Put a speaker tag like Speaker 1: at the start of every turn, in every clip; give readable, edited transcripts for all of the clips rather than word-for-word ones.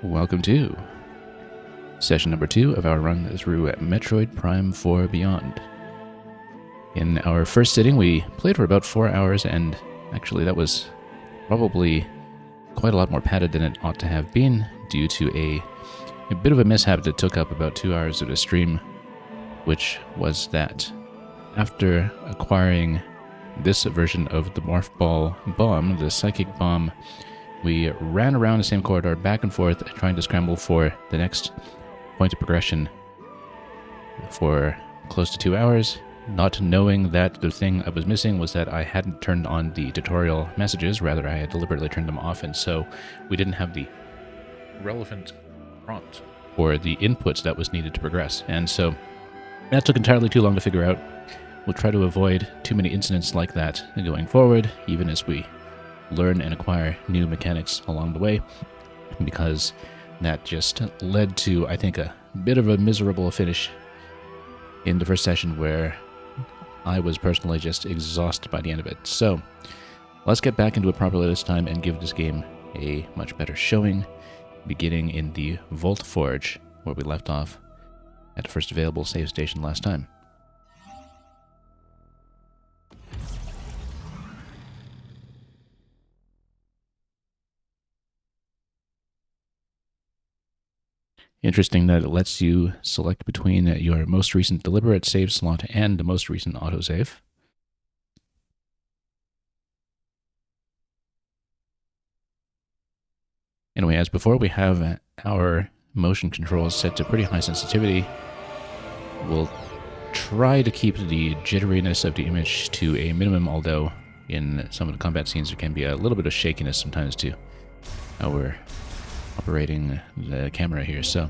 Speaker 1: Welcome to session number 2 of our run through Metroid Prime 4 Beyond. In our first sitting, we played for about 4 hours, and actually that was probably quite a lot more padded than it ought to have been due to a bit of a mishap that took up about 2 hours of the stream, which was that after acquiring this version of the Morph Ball bomb, the Psychic Bomb, we ran around the same corridor back and forth trying to scramble for the next point of progression for close to 2 hours, not knowing that the thing I was missing was that I hadn't turned on the tutorial messages. Rather, I had deliberately turned them off, and so we didn't have the relevant prompt or the inputs that was needed to progress. And so that took entirely too long to figure out. We'll try to avoid too many incidents like that going forward, even as we learn and acquire new mechanics along the way, because that just led to, I think, a bit of a miserable finish in the first session where I was personally just exhausted by the end of it. So let's get back into it properly this time and give this game a much better showing, beginning in the Vault Forge, where we left off at the first available save station last time. Interesting that it lets you select between your most recent deliberate save slot and the most recent autosave. Anyway, as before, we have our motion controls set to pretty high sensitivity. We'll try to keep the jitteriness of the image to a minimum, although in some of the combat scenes there can be a little bit of shakiness sometimes too. We're operating the camera here. So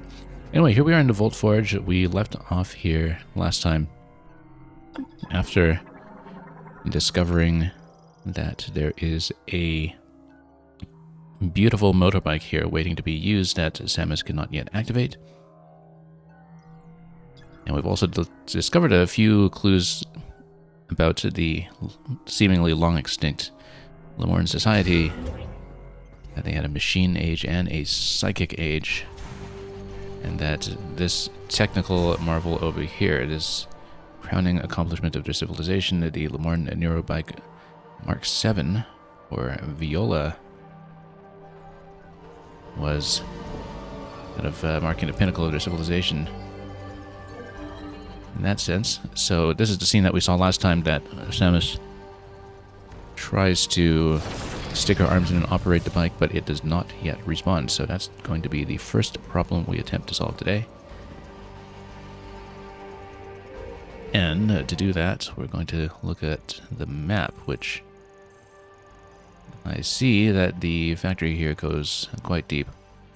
Speaker 1: anyway, here we are in the Vault Forge. We left off here last time after discovering that there is a beautiful motorbike here waiting to be used that Samus cannot yet activate. And we've also discovered a few clues about the seemingly long extinct Lemorne society. That they had a machine age and a psychic age, and that this technical marvel over here, this crowning accomplishment of their civilization, the Lemorne Neurobike Mark 7, or Viola, was kind of marking the pinnacle of their civilization in that sense. So this is the scene that we saw last time, that Samus tries to stick her arms in and operate the bike, but it does not yet respond. So that's going to be the first problem we attempt to solve today. And to do that, we're going to look at the map, which I see that the factory here goes quite deep.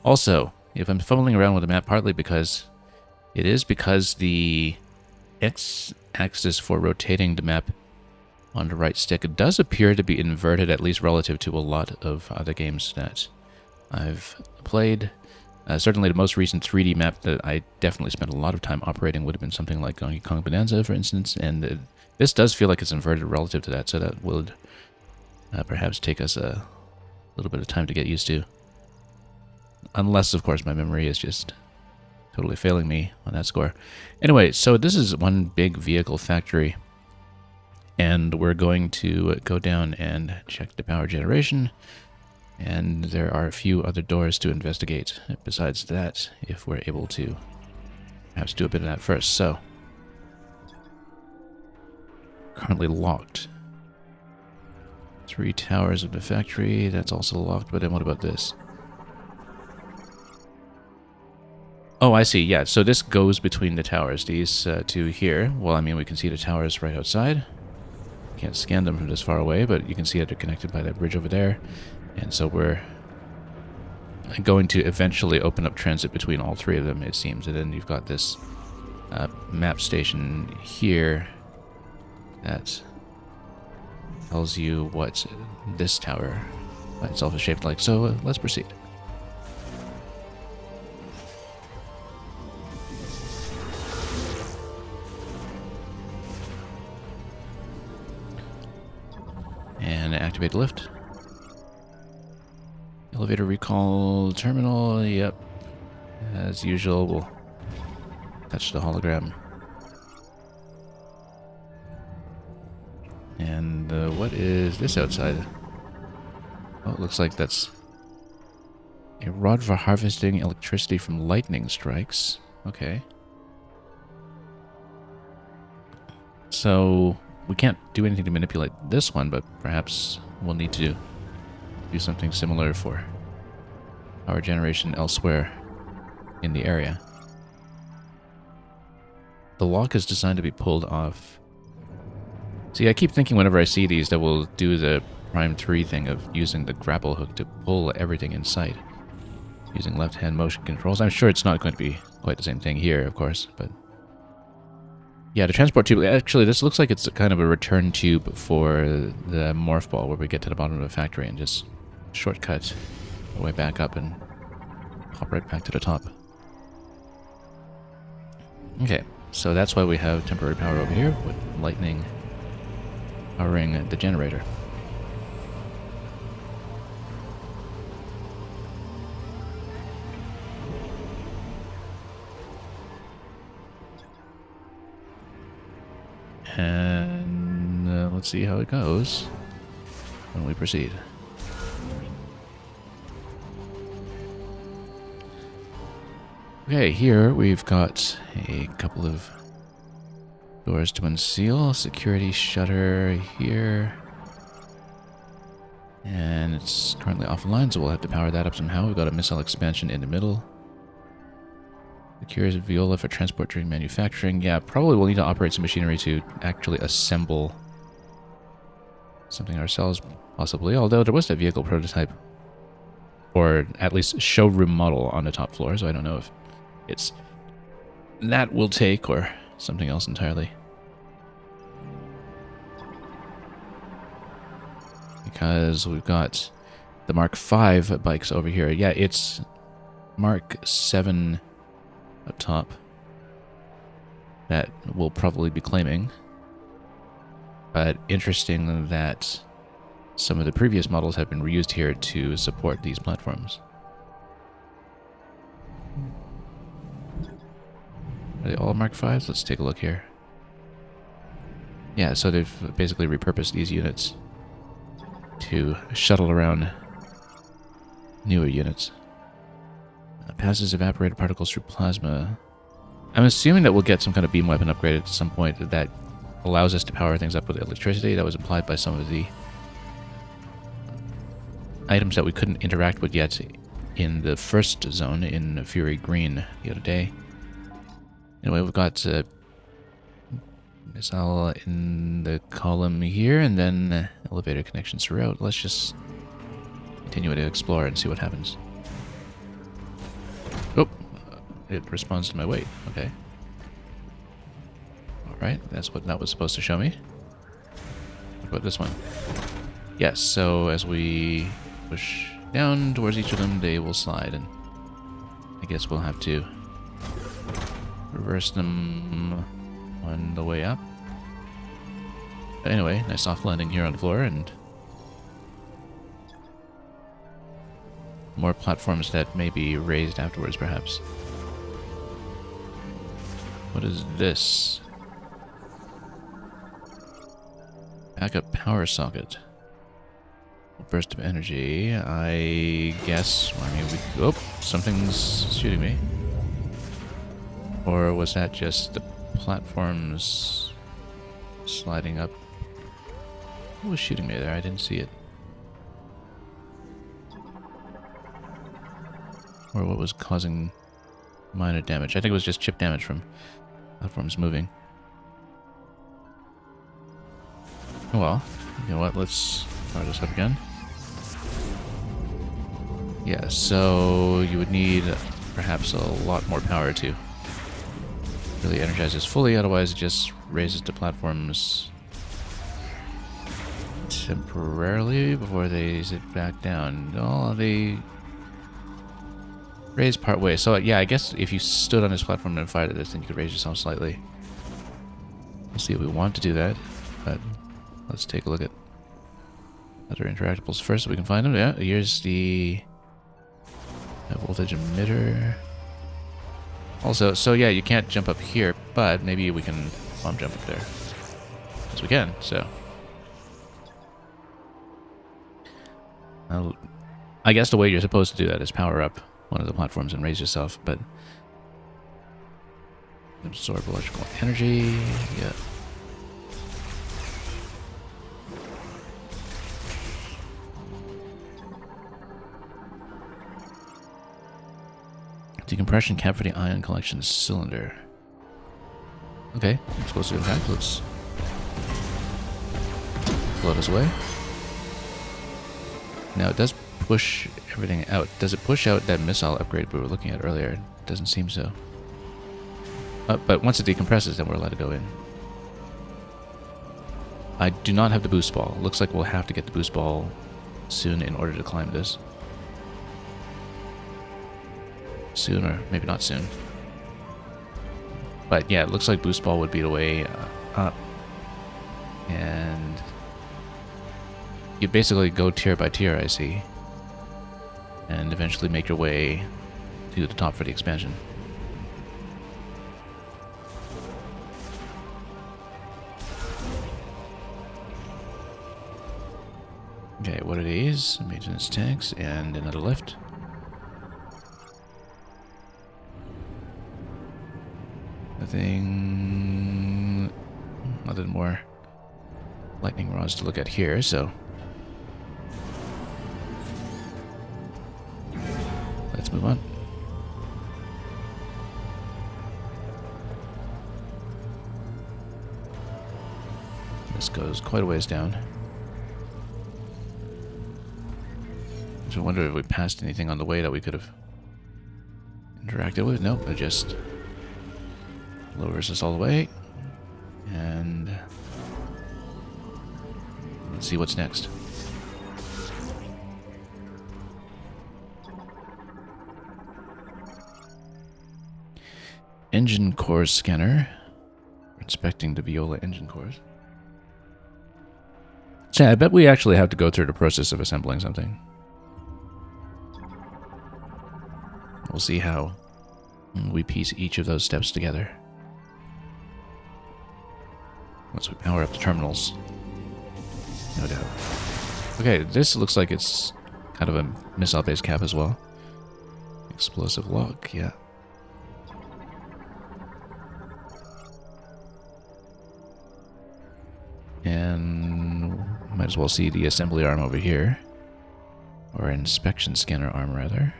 Speaker 1: Also, if I'm fumbling around with the map, partly because the X-axis for rotating the map on the right stick, it does appear to be inverted, at least relative to a lot of other games that I've played. Certainly the most recent 3D map that I definitely spent a lot of time operating would have been something like Donkey Kong Bonanza, for instance, and this does feel like it's inverted relative to that, so that would perhaps take us a little bit of time to get used to. Unless, of course, my memory is just totally failing me on that score. Anyway, so this is one big vehicle factory, and we're going to go down and check the power generation, and there are a few other doors to investigate besides that, if we're able to perhaps do a bit of that first. So, currently locked. 3 towers of the factory, that's also locked, but then what about this? Oh, I see, yeah, so this goes between the towers, these two here. Well, I mean, we can see the towers right outside. Can't scan them from this far away, but you can see that they're connected by that bridge over there. And so we're going to eventually open up transit between all 3 of them, it seems. And then you've got this map station here that tells you what this tower by itself is shaped like. So let's proceed. And activate the lift. Elevator recall terminal, yep. As usual, we'll touch the hologram. And what is this outside? Oh, it looks like that's a rod for harvesting electricity from lightning strikes. Okay. So we can't do anything to manipulate this one, but perhaps we'll need to do something similar for power generation elsewhere in the area. The lock is designed to be pulled off. See, I keep thinking whenever I see these that we'll do the Prime 3 thing of using the grapple hook to pull everything in sight. Using left-hand motion controls. I'm sure it's not going to be quite the same thing here, of course, but... Yeah, the transport tube... Actually, this looks like it's kind of a return tube for the morph ball, where we get to the bottom of the factory and just shortcut our way back up and hop right back to the top. Okay, so that's why we have temporary power over here, with lightning powering the generator. And let's see how it goes when we proceed. Okay, here we've got a couple of doors to unseal. Security shutter here. And it's currently offline, so we'll have to power that up somehow. We've got a missile expansion in the middle. Secures viola for transport during manufacturing. Yeah, probably we'll need to operate some machinery to actually assemble something ourselves, possibly. Although there was that vehicle prototype, or at least showroom model on the top floor, so I don't know if it's that we'll take or something else entirely. Because we've got the Mark V bikes over here. Yeah, it's Mark 7 up top that we'll probably be claiming. But interesting that some of the previous models have been reused here to support these platforms. Are they all Mark Vs? Let's take a look here. Yeah, so they've basically repurposed these units to shuttle around newer units. Passes evaporated particles through plasma. I'm assuming that we'll get some kind of beam weapon upgrade at some point that allows us to power things up with electricity. That was implied by some of the items that we couldn't interact with yet in the first zone in Fury Green the other day. Anyway, we've got missile in the column here, and then elevator connections throughout. Let's just continue to explore and see what happens. Oh, it responds to my weight. Okay. Alright, that's what that was supposed to show me. What about this one? Yes, so as we push down towards each of them, they will slide, and I guess we'll have to reverse them on the way up. But anyway, nice soft landing here on the floor, and more platforms that may be raised afterwards, perhaps. What is this? Backup power socket. Burst of energy. I guess. I mean, we. Oh, something's shooting me. Or was that just the platforms sliding up? Who was shooting me there? I didn't see it. Or what was causing minor damage? I think it was just chip damage from platforms moving. Oh well. You know what? Let's fire this up again. Yeah, so you would need perhaps a lot more power to really energize this fully, otherwise it just raises the platforms temporarily before they zip back down. Oh, they raise part way. So yeah, I guess if you stood on this platform and fired at this, then you could raise yourself slightly. We'll see if we want to do that, but let's take a look at other interactables first so we can find them. Yeah, here's the voltage emitter. Also, so yeah, you can't jump up here, but maybe we can bomb jump up there. Because we can, so. I guess the way you're supposed to do that is power up one of the platforms and raise yourself, but... Absorb electrical energy, yeah. Decompression cap for the ion collection cylinder. Okay, explosive impact. Let's blow this away. Now it does push everything out. Does it push out that missile upgrade we were looking at earlier? It doesn't seem so. But once it decompresses, then we're allowed to go in. I do not have the boost ball. Looks like we'll have to get the boost ball soon in order to climb this. Soon, or maybe not soon. But yeah, it looks like boost ball would be the way up. And you basically go tier by tier, I see. And eventually make your way to the top for the expansion. Okay, what are these? Maintenance tanks and another lift. Nothing more lightning rods to look at here, so let's move on. This goes quite a ways down. So I wonder if we passed anything on the way that we could have interacted with. Nope, it just lowers us all the way. And let's see what's next. Engine cores scanner. We're inspecting the Viola engine cores. So yeah, I bet we actually have to go through the process of assembling something. We'll see how we piece each of those steps together. Once we power up the terminals. No doubt. Okay, this looks like it's kind of a missile-based cap as well. Explosive lock, yeah. And might as well see the assembly arm over here. Or inspection scanner arm, rather.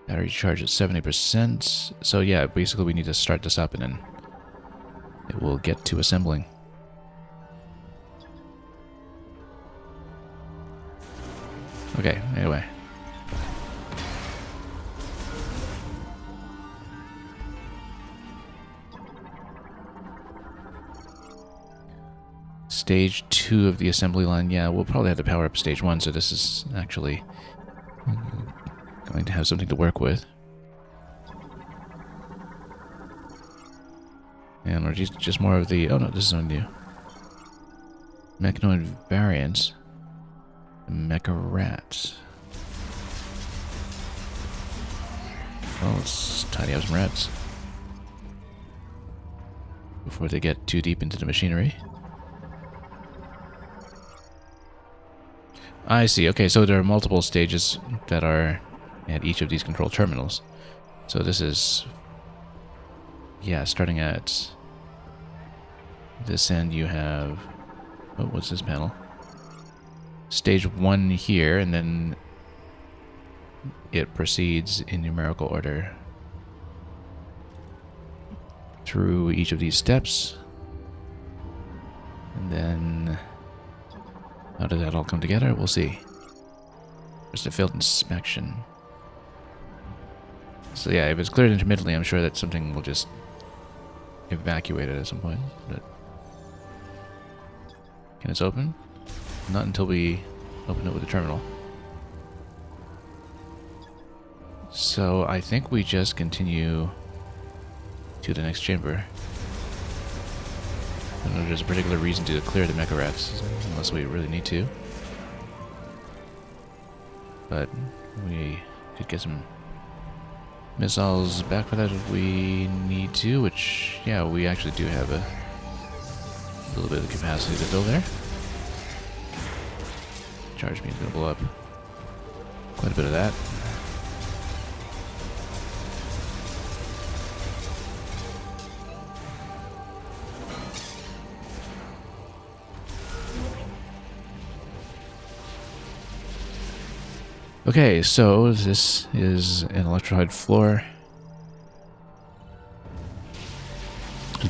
Speaker 1: Battery charge at 70%. So yeah, basically we need to start this up and then it will get to assembling. Okay, anyway. Stage 2 of the assembly line. Yeah, we'll probably have to power up stage 1, so this is actually going to have something to work with. And we're just more of the... Oh no, this is something new. Mechanoid variants. Mecha rats. Well, let's tidy up some rats before they get too deep into the machinery. I see. Okay, so there are multiple stages that are at each of these control terminals. So this is... Yeah, starting at this end you have... Oh, what's this panel? Stage 1 here, and then it proceeds in numerical order through each of these steps. And then... How did that all come together? We'll see. Just a failed inspection. So yeah, if it's cleared intermittently, I'm sure that something will just evacuate it at some point. But can it open? Not until we open it with the terminal. So I think we just continue to the next chamber. I don't know if there's a particular reason to clear the mecha rats, unless we really need to. but we could get some missiles back for that if we need to, which, yeah, we actually do have a little bit of capacity to fill there. Charge beam's gonna blow up quite a bit of that. Okay, so this is an electrified floor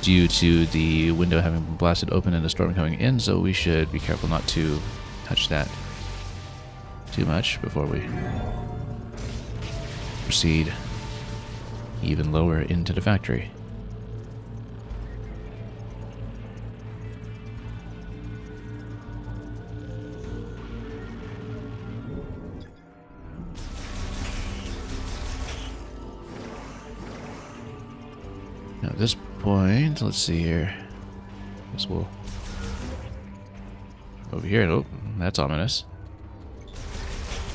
Speaker 1: due to the window having been blasted open and a storm coming in, so we should be careful not to touch that too much before we proceed even lower into the factory. Now at this point, let's see here. Guess we'll over here. Oh, that's ominous.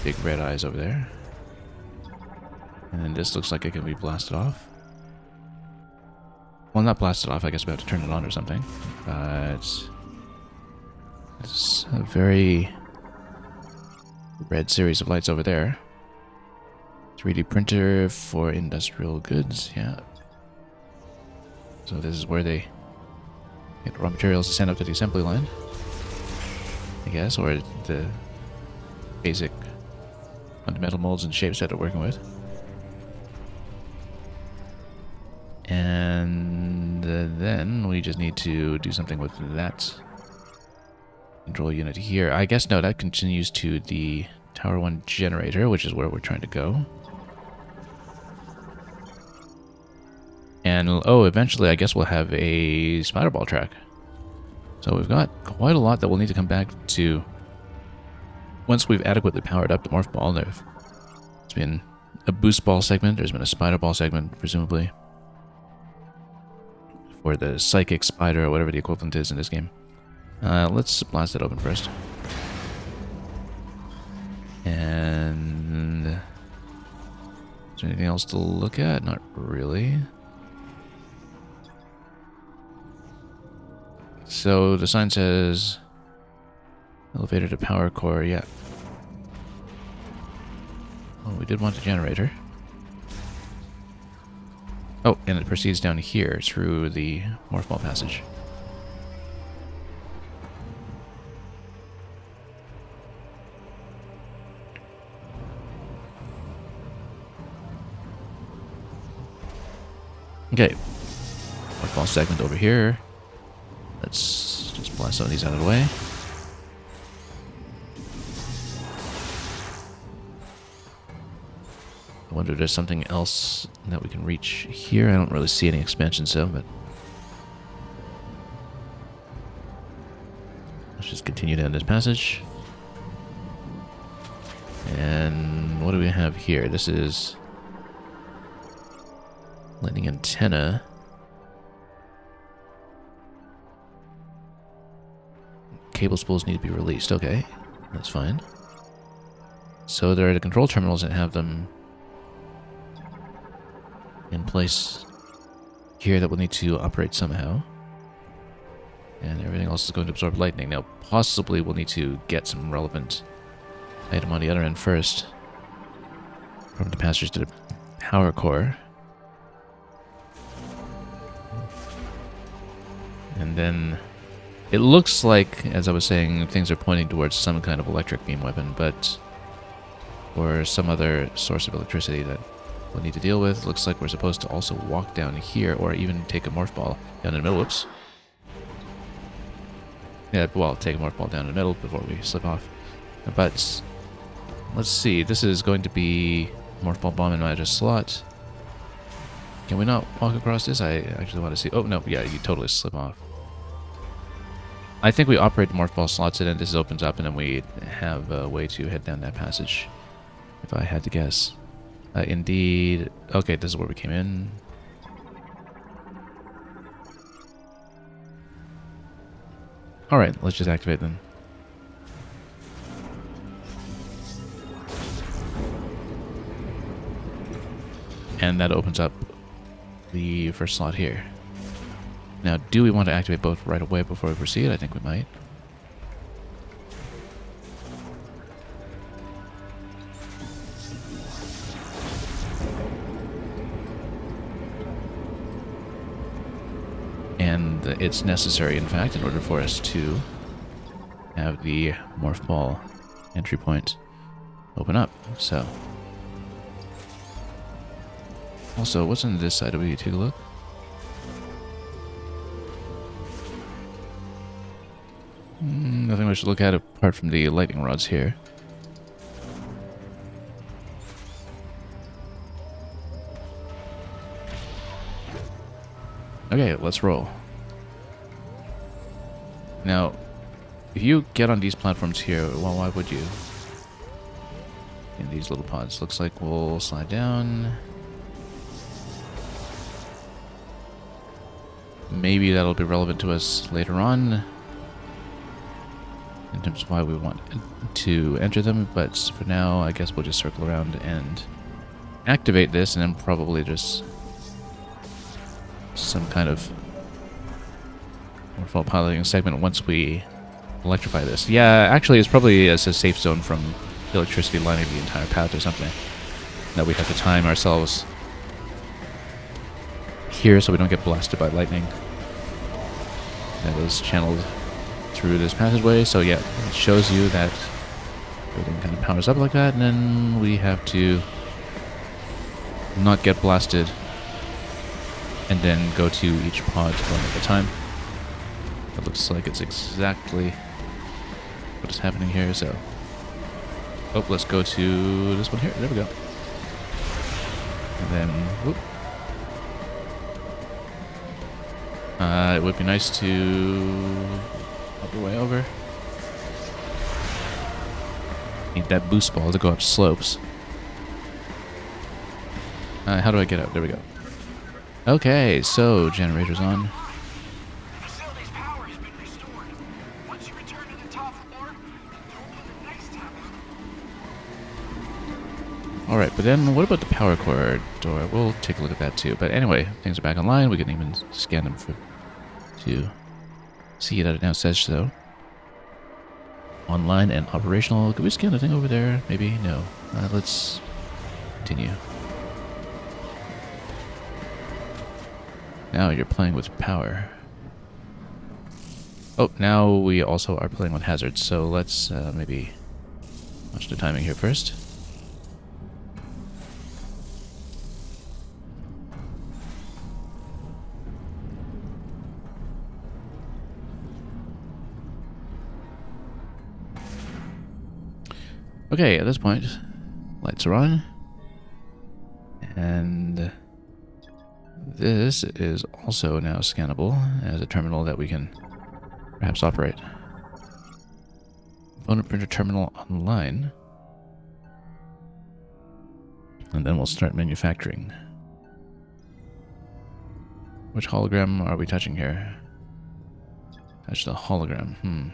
Speaker 1: Big red eyes over there. And then this looks like it can be blasted off. Well, not blasted off, I guess we have to turn it on or something. But it's a very red series of lights over there. 3D printer for industrial goods, yeah. So this is where they get raw materials to send up to the assembly line, I guess, or the basic fundamental molds and shapes that they're working with. And then we just need to do something with that control unit here. I guess, no, that continues to the Tower 1 generator, which is where we're trying to go. And, oh, eventually I guess we'll have a spider ball track. So we've got quite a lot that we'll need to come back to once we've adequately powered up the morph ball. There's been a boost ball segment, there's been a spider ball segment, presumably, for the psychic spider or whatever the equivalent is in this game. Let's blast it open first. And is there anything else to look at? Not really. So the sign says elevator to power core, yeah. Oh, we did want the generator. Oh, and it proceeds down here through the morph ball passage. Okay. Morph ball segment over here. Let's just blast some of these out of the way. I wonder if there's something else that we can reach here. I don't really see any expansion, so, but let's just continue down this passage. And what do we have here? This is lightning antenna. Cable spools need to be released. Okay, that's fine. So there are the control terminals that have them in place here that will need to operate somehow. And everything else is going to absorb lightning. Now, possibly we'll need to get some relevant item on the other end first. From the passage to the power core. And then it looks like, as I was saying, things are pointing towards some kind of electric beam weapon, but or some other source of electricity that we'll need to deal with. Looks like we're supposed to also walk down here, or even take a morph ball down in the middle. Whoops. Yeah, well, take a morph ball down in the middle before we slip off. But let's see. This is going to be morph ball bomb in my slot. Can we not walk across this? I actually want to see. Oh no, yeah, you totally slip off. I think we operate the morph ball slots in, and this opens up, and then we have a way to head down that passage. If I had to guess. Indeed. Okay, this is where we came in. Alright, let's just activate them. And that opens up the first slot here. Now, do we want to activate both right away before we proceed? I think we might. And it's necessary, in fact, in order for us to have the Morph Ball entry point open up. So, also, what's on this side? Do we take a look? Nothing we should look at apart from the lightning rods here. Okay, let's roll. Now, if you get on these platforms here, well, why would you? In these little pods. Looks like we'll slide down. Maybe that'll be relevant to us later on, in terms of why we want to enter them, but for now, I guess we'll just circle around and activate this, and then probably just some kind of waterfall piloting segment once we electrify this. Yeah, actually, it's probably as a safe zone from electricity lining the entire path or something, that we have to time ourselves here so we don't get blasted by lightning that is channeled through this passageway. So yeah, it shows you that everything kind of powers up like that, and then we have to not get blasted and then go to each pod one at a time. It looks like it's exactly what is happening here, so... Oh, let's go to this one here. There we go. And then... Whoop. It would be nice to... Up your way over. Need that boost ball to go up slopes. How do I get up? There we go. Okay, so generator's on.
Speaker 2: Facility's power has been restored. Once you return to the top floor, you'll open the next tab.
Speaker 1: Alright, but then what about the power cord door? We'll take a look at that too. But anyway, things are back online. We can even scan them to see that it now says so. Online and operational. Could we scan the thing over there? Maybe? No. Let's continue. Now you're playing with power. Oh, now we also are playing with hazards, so let's maybe watch the timing here first. Okay, at this point, lights are on, and this is also now scannable as a terminal that we can perhaps operate. Component printer terminal online. And then we'll start manufacturing. Which hologram are we touching here? Touch the hologram.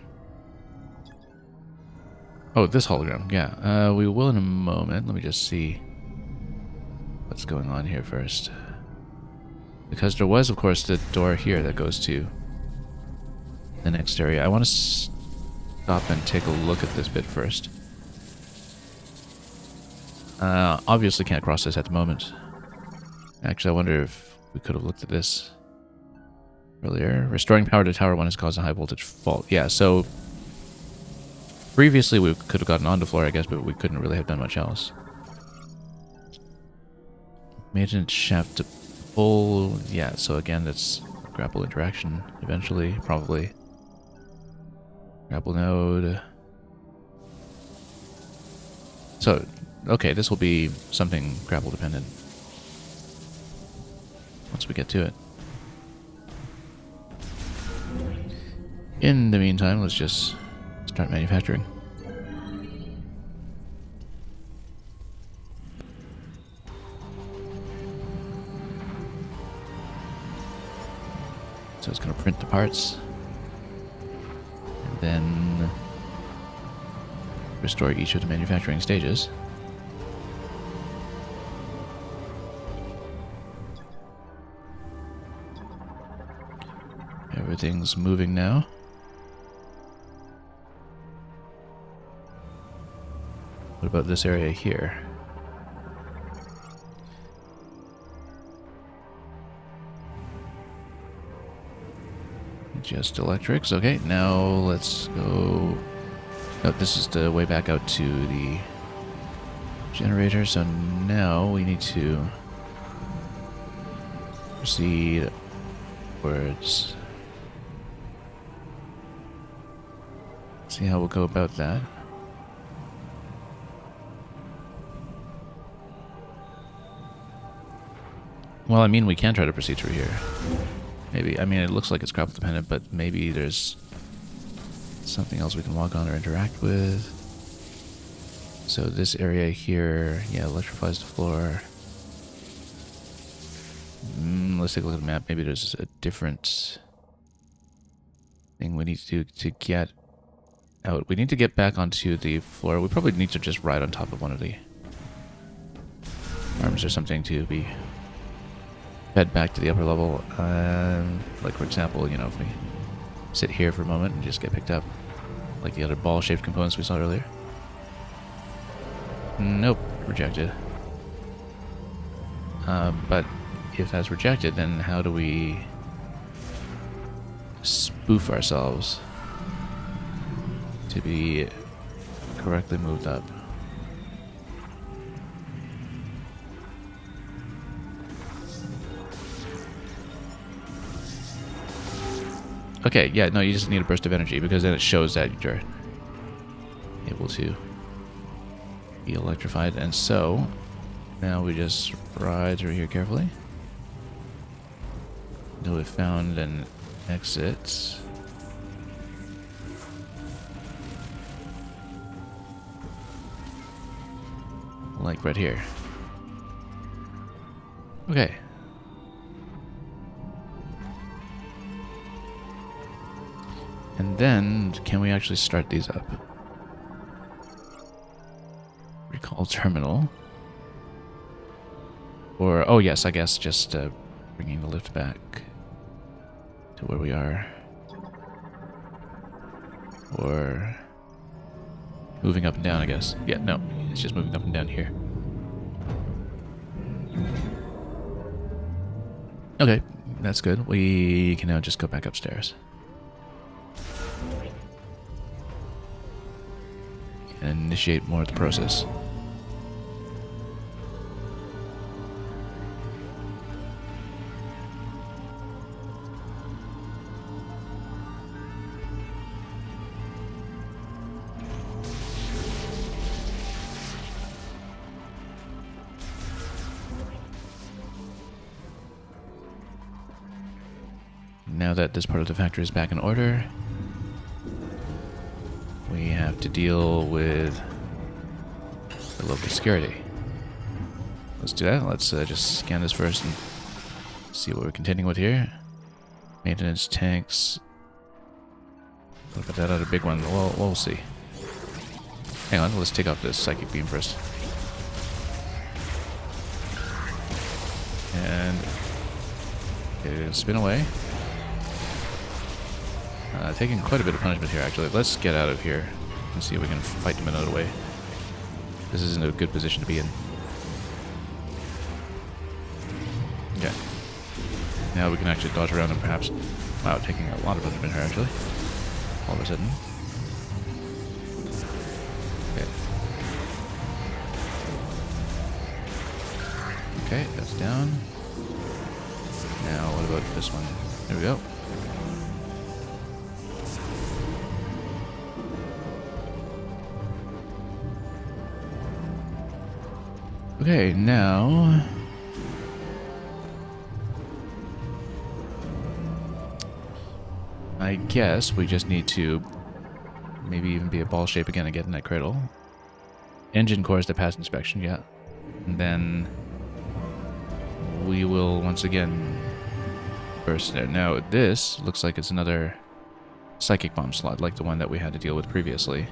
Speaker 1: Oh, this hologram, yeah. We will in a moment. Let me just see what's going on here first. Because there was, of course, the door here that goes to the next area. I want to stop and take a look at this bit first. Obviously can't cross this at the moment. Actually, I wonder if we could have looked at this earlier. Restoring power to Tower 1 has caused a high voltage fault. Yeah, so previously we could have gotten on the floor, I guess, but we couldn't really have done much else. Maintenance shaft to pull. Yeah, so again, that's grapple interaction eventually, probably. Grapple node. So, okay, this will be something grapple dependent once we get to it. In the meantime, let's just start manufacturing. So it's going to print the parts and then restore each of the manufacturing stages. Everything's moving now. What about this area here? Just electrics. Okay, now let's go... No, this is the way back out to the generator, so now we need to proceed towards... See how we'll go about that. Well, I mean, we can try to proceed through here. Maybe. I mean, it looks like it's grapple dependent, but maybe there's something else we can walk on or interact with. So this area here, yeah, electrifies the floor. Let's take a look at the map. Maybe there's a different thing we need to do to get out. We need to get back onto the floor. We probably need to just ride on top of one of the arms or something to be fed back to the upper level. Like, for example, you know, if we sit here for a moment and just get picked up, like the other ball-shaped components we saw earlier. Nope, rejected. But if that's rejected, then how do we spoof ourselves to be correctly moved up? Okay, yeah, no, you just need a burst of energy because then it shows that you're able to be electrified. And so, now we just ride through here carefully until we found an exit. Like right here. Okay. And then, can we actually start these up? Recall terminal. Or, oh yes, I guess just bringing the lift back to where we are. Or moving up and down, I guess. Yeah, no, it's just moving up and down here. Okay, that's good. We can now just go back upstairs. And initiate more of the process. Now that this part of the factory is back in order, we have to deal with the local security. Let's do that. Let's just scan this first and see what we're contending with here. Maintenance tanks. Look at that other big one. We'll see. Hang on, let's take off this psychic beam first. And okay, spin away. Taking quite a bit of punishment here, actually. Let's get out of here and see if we can fight them another way. This isn't a good position to be in. Okay. Now we can actually dodge around them, perhaps. Wow, taking a lot of punishment here, actually. All of a sudden. Okay. Okay, that's down. Now, what about this one? There we go. Okay, now I guess we just need to maybe even be a ball shape again and get in that cradle. Engine cores to pass inspection, yeah. And then we will once again burst there. Now this looks like it's another psychic bomb slot, like the one that we had to deal with previously,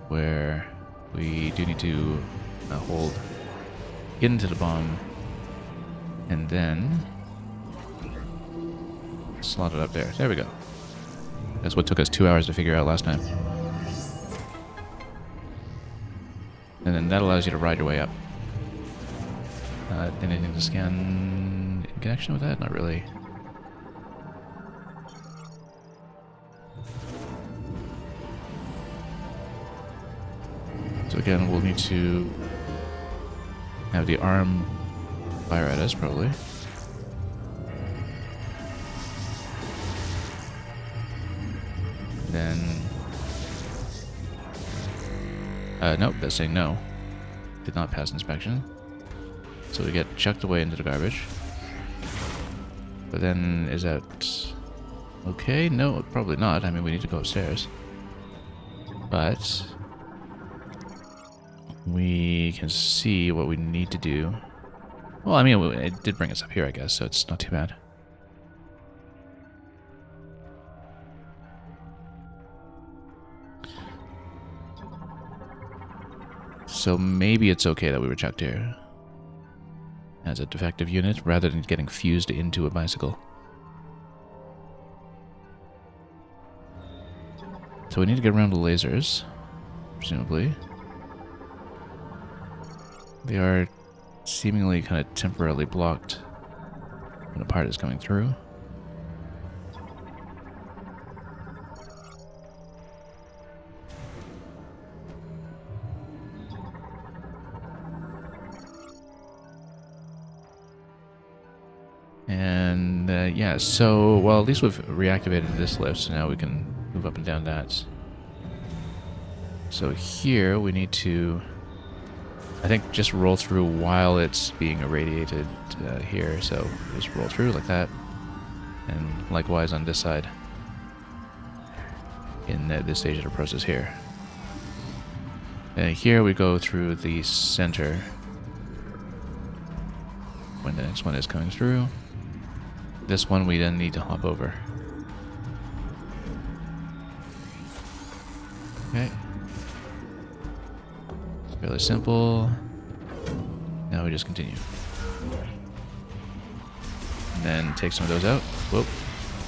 Speaker 1: where we do need to hold into the bomb and then slot it up there. There we go. That's what took us 2 hours to figure out last time. And then that allows you to ride your way up. Anything to scan in connection with that? Not really. So again, we'll need to have the arm fire at us, probably. Then... nope, that's saying no. Did not pass inspection. So we get chucked away into the garbage. But then, is that... okay? No, probably not. I mean, we need to go upstairs. But... we can see what we need to do. Well, I mean, it did bring us up here, I guess, so it's not too bad. So maybe it's okay that we were chucked here as a defective unit rather than getting fused into a bicycle. So we need to get around the lasers, presumably. They are seemingly kind of temporarily blocked when a part is coming through. And yeah, so, well, at least we've reactivated this lift, so now we can move up and down that. So here we need to, I think, just roll through while it's being irradiated here. So just roll through like that, and likewise on this side in this stage of the process here. And here we go through the center when the next one is coming through. This one we then need to hop over. Okay. Fairly simple. Now we just continue. And then take some of those out. Whoop.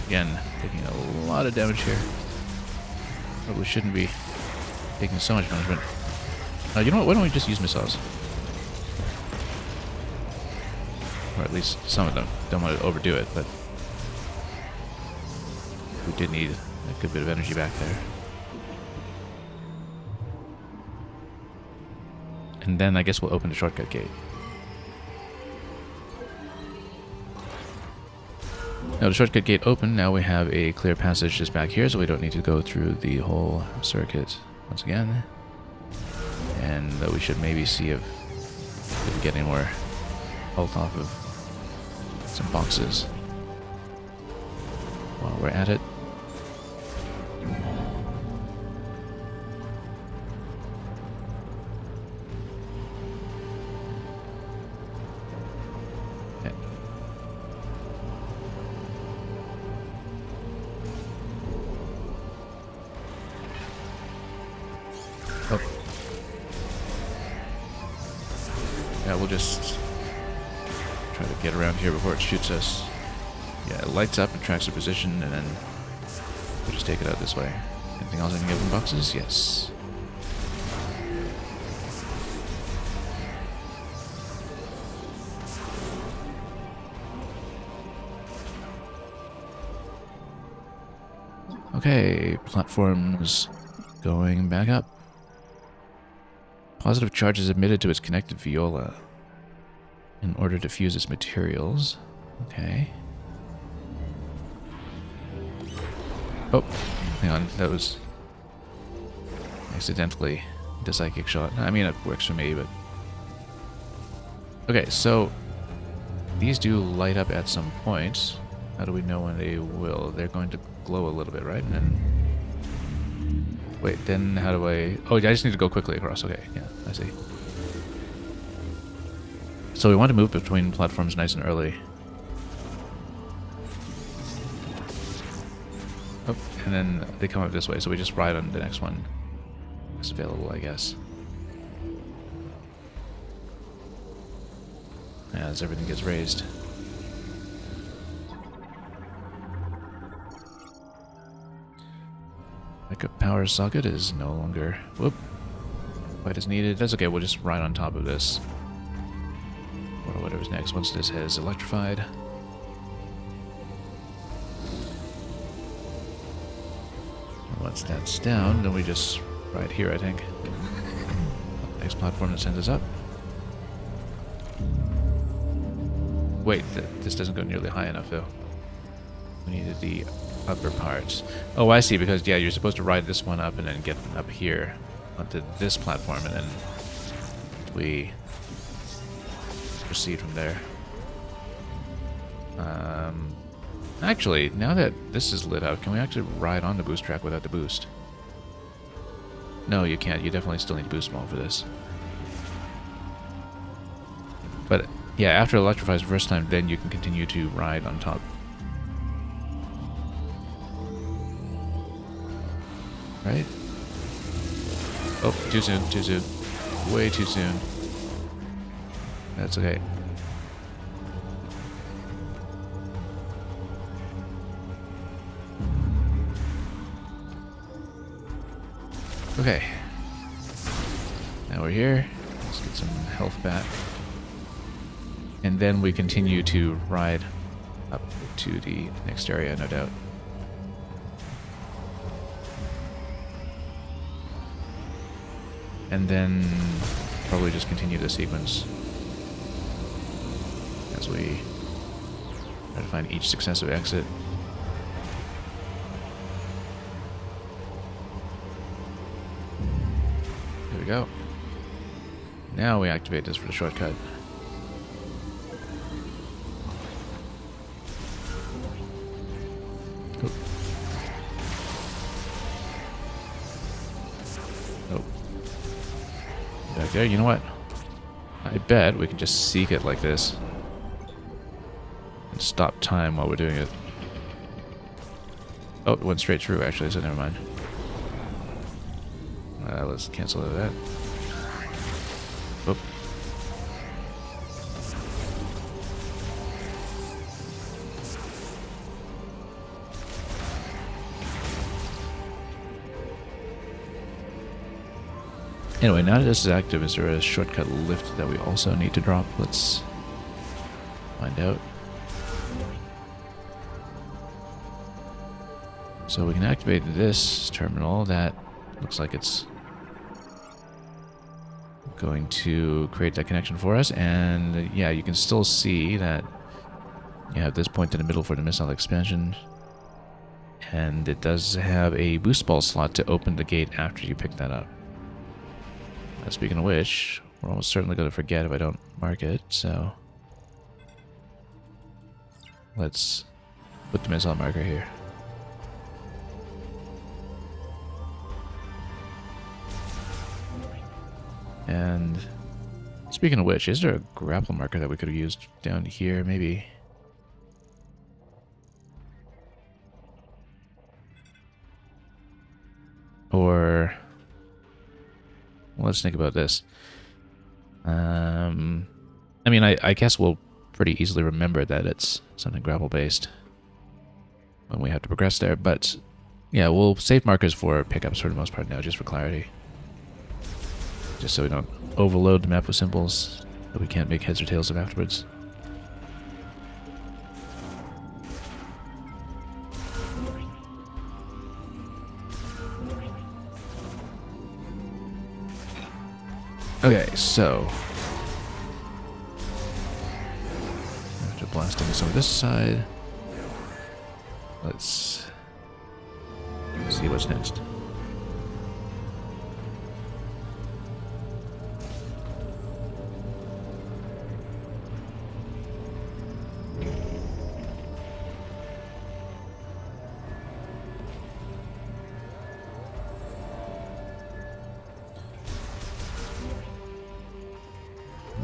Speaker 1: Again, taking a lot of damage here. Probably shouldn't be taking so much punishment. You know what? Why don't we just use missiles? Or at least some of them. Don't want to overdo it, but we did need a good bit of energy back there. And then I guess we'll open the shortcut gate. Now the shortcut gate open, now we have a clear passage just back here, so we don't need to go through the whole circuit once again. And we should maybe see if we can get any more health off of some boxes while we're at it. Okay. Oh. Yeah, we'll just try to get around here before it shoots us. Yeah, it lights up and tracks the position, and then we'll just take it out this way. Anything else I can get from boxes? Yes. Okay, platforms going back up. Positive charge is emitted to its connected viola in order to fuse its materials. Okay. Oh, hang on. That was accidentally the psychic shot. I mean, it works for me, but... okay, so these do light up at some point. How do we know when they will? They're going to glow a little bit, right? And then... wait, then how do I... oh, I just need to go quickly across. Okay, yeah, I see. So we want to move between platforms nice and early. Oh, and then they come up this way, so we just ride on the next one. It's available, I guess. As everything gets raised. backup power socket is no longer, whoop, quite as needed. That's okay, we'll just ride on top of this. Or whatever's next, once this has electrified. Once that's down, then we just ride here, I think. Next platform that sends us up. Wait, this doesn't go nearly high enough, though. We needed the upper parts. Oh, I see, because, yeah, you're supposed to ride this one up and then get up here onto this platform, and then we proceed from there. Actually, now that this is lit up, can we actually ride on the boost track without the boost? No, you can't. You definitely still need boost mode for this. But, yeah, after it electrifies the first time, then you can continue to ride on top. Right? Oh, too soon, too soon. Way too soon. That's okay. Okay. Now we're here. Let's get some health back. And then we continue to ride up to the next area, no doubt. And then probably just continue the sequence as we try to find each successive exit. There we go. Now we activate this for the shortcut. Cool. Oh. Back there, you know what? I bet we can just seek it like this. And stop time while we're doing it. Oh, it went straight through actually, so never mind. Let's cancel that. Oop. Anyway, now that this is active, is there a shortcut lift that we also need to drop? Let's find out. So we can activate this terminal. That looks like it's going to create that connection for us. And yeah, you can still see that you have this point in the middle for the missile expansion. And it does have a boost ball slot to open the gate after you pick that up. Speaking of which, we're almost certainly going to forget if I don't mark it, so let's put the missile marker here. And speaking of which, is there a grapple marker that we could have used down here, maybe? Or well, let's think about this. I mean, I guess we'll pretty easily remember that it's something grapple based when we have to progress there, but yeah, we'll save markers for pickups for the most part now, just for clarity. Just so we don't overload the map with symbols that we can't make heads or tails of afterwards. Okay, so after blasting some of this side, let's see what's next.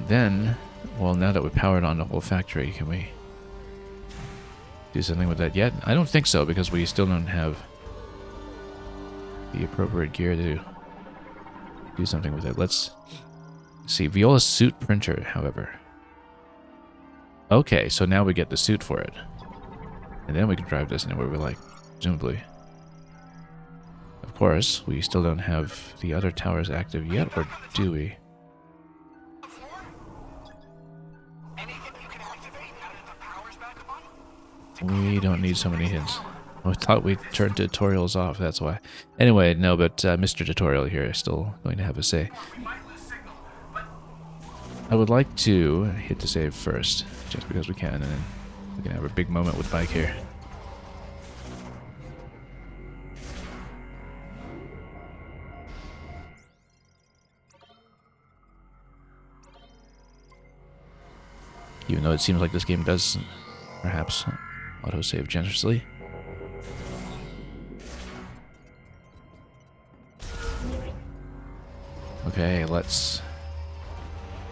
Speaker 1: Then, well, now that we've powered on the whole factory, can we do something with that yet? I don't think so, because we still don't have the appropriate gear to do something with it. Let's see. Viola's suit printer, however. Okay, so now we get the suit for it. And then we can drive this anywhere we like, presumably. Of course, we still don't have the other towers active yet, or do we?
Speaker 2: The floor? Anything you can activate now that the power's back on?
Speaker 1: We don't need so many hints. I thought we turned tutorials off, that's why. Anyway, no, but Mr. Tutorial here is still going to have a say.
Speaker 2: We might lose signal, but
Speaker 1: I would like to hit to save first, just because we can, and then we can have a big moment with Bike here. Even though it seems like this game does, perhaps, autosave generously. Okay, let's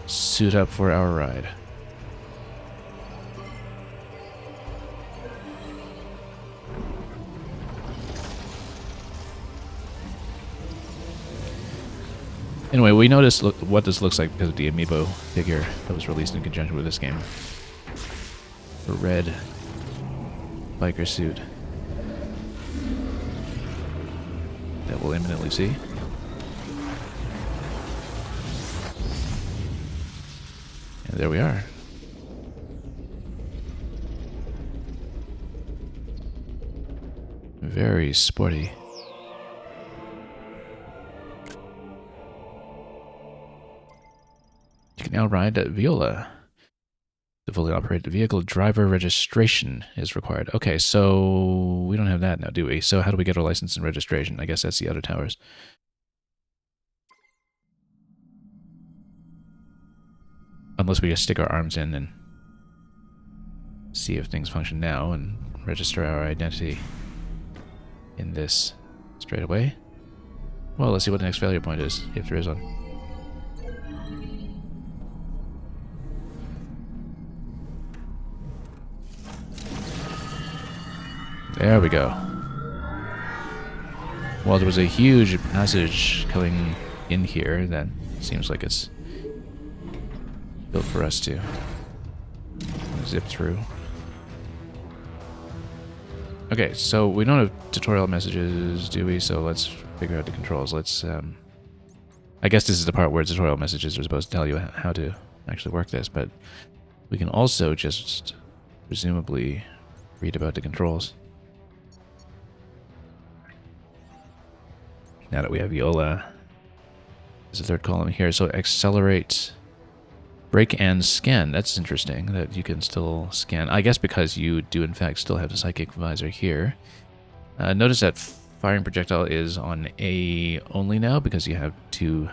Speaker 1: suit up for our ride. Anyway, we noticed what this looks like because of the amiibo figure that was released in conjunction with this game. The red biker suit that we'll imminently see. And there we are. Very sporty. You can now ride a Viola. To fully operate the vehicle, driver registration is required. Okay, so we don't have that now, do we? So how do we get our license and registration? I guess that's the other towers. Unless we just stick our arms in and see if things function now and register our identity in this straight away. Well, let's see what the next failure point is, if there is one. There we go. Well, there was a huge passage coming in here that seems like it's built for us to zip through. Okay, so we don't have tutorial messages, do we? So let's figure out the controls. Let's, I guess this is the part where tutorial messages are supposed to tell you how to actually work this, but we can also just presumably read about the controls. Now that we have Viola, there's a third column here. So accelerate, brake, and scan. That's interesting that you can still scan. I guess because you do in fact still have the psychic visor here. Notice that firing projectile is on A only now because you have two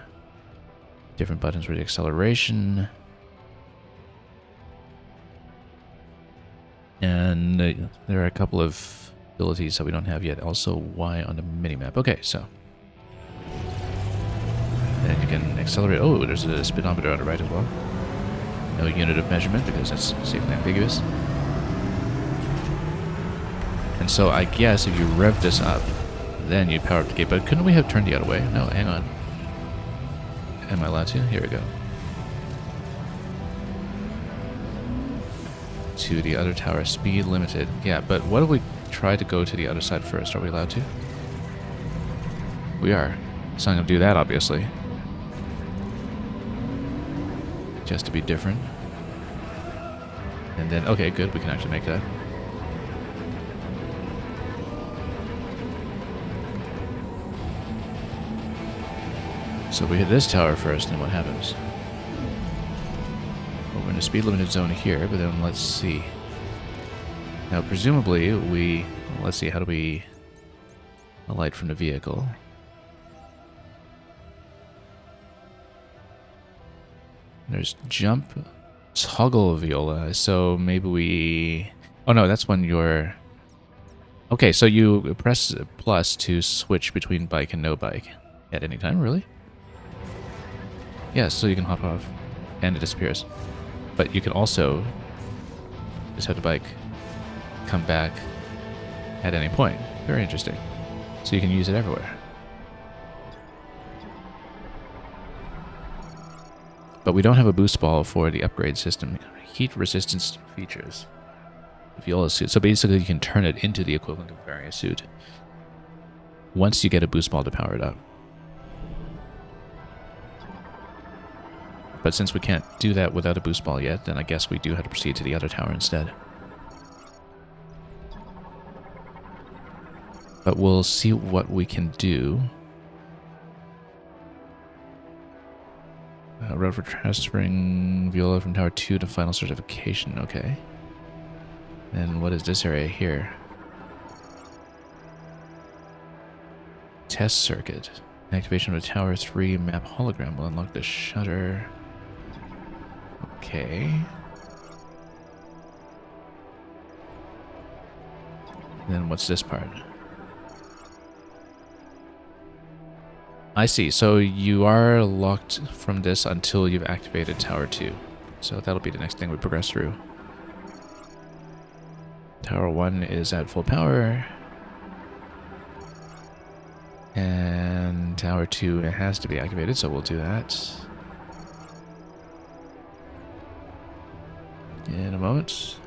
Speaker 1: different buttons for the acceleration. And there are a couple of abilities that we don't have yet. Also Y on the minimap. Okay, so then you can accelerate. Oh, there's a speedometer on the right as well. No unit of measurement because that's safely ambiguous. And so I guess if you rev this up, then you power up the gate. But couldn't we have turned the other way? No, hang on. Am I allowed to? Here we go. To the other tower, speed limited. Yeah, but what if we try to go to the other side first? Are we allowed to? We are. So I'm going to do that, obviously. Just to be different. And then, okay, good, we can actually make that. So we hit this tower first, and what happens? Well, we're in a speed limited zone here, but then let's see. Now, presumably, let's see, how do we alight from the vehicle? There's jump, toggle Viola, so maybe we... Oh no, that's when you're... Okay, so you press plus to switch between bike and no bike at any time, really? Yeah, so you can hop off and it disappears. But you can also just have the bike come back at any point. Very interesting. So you can use it everywhere. But we don't have a boost ball for the upgrade system. Heat resistance features. The Viola suit. So basically you can turn it into the equivalent of a Varia suit. But we don't have a boost ball for the upgrade system. Heat resistance features. The Viola suit. So basically you can turn it into the equivalent of a Varia suit. But we don't have a boost ball for the upgrade system. Heat resistance features. The Viola suit. So basically you can turn it into the equivalent of a Varia suit. once you get a boost ball to power it up. But since we can't do that without a boost ball yet, then I guess we do have to proceed to the other tower instead. But we'll see what we can do. Road for transferring Viola from Tower 2 to final certification. Okay. And what is this area here? Test circuit. Activation of the Tower 3 map hologram will unlock the shutter. Okay. And then what's this part? I see. So you are locked from this until you've activated Tower 2. So that'll be the next thing we progress through. Tower 1 is at full power. And Tower 2 has to be activated, so we'll do that in a moment.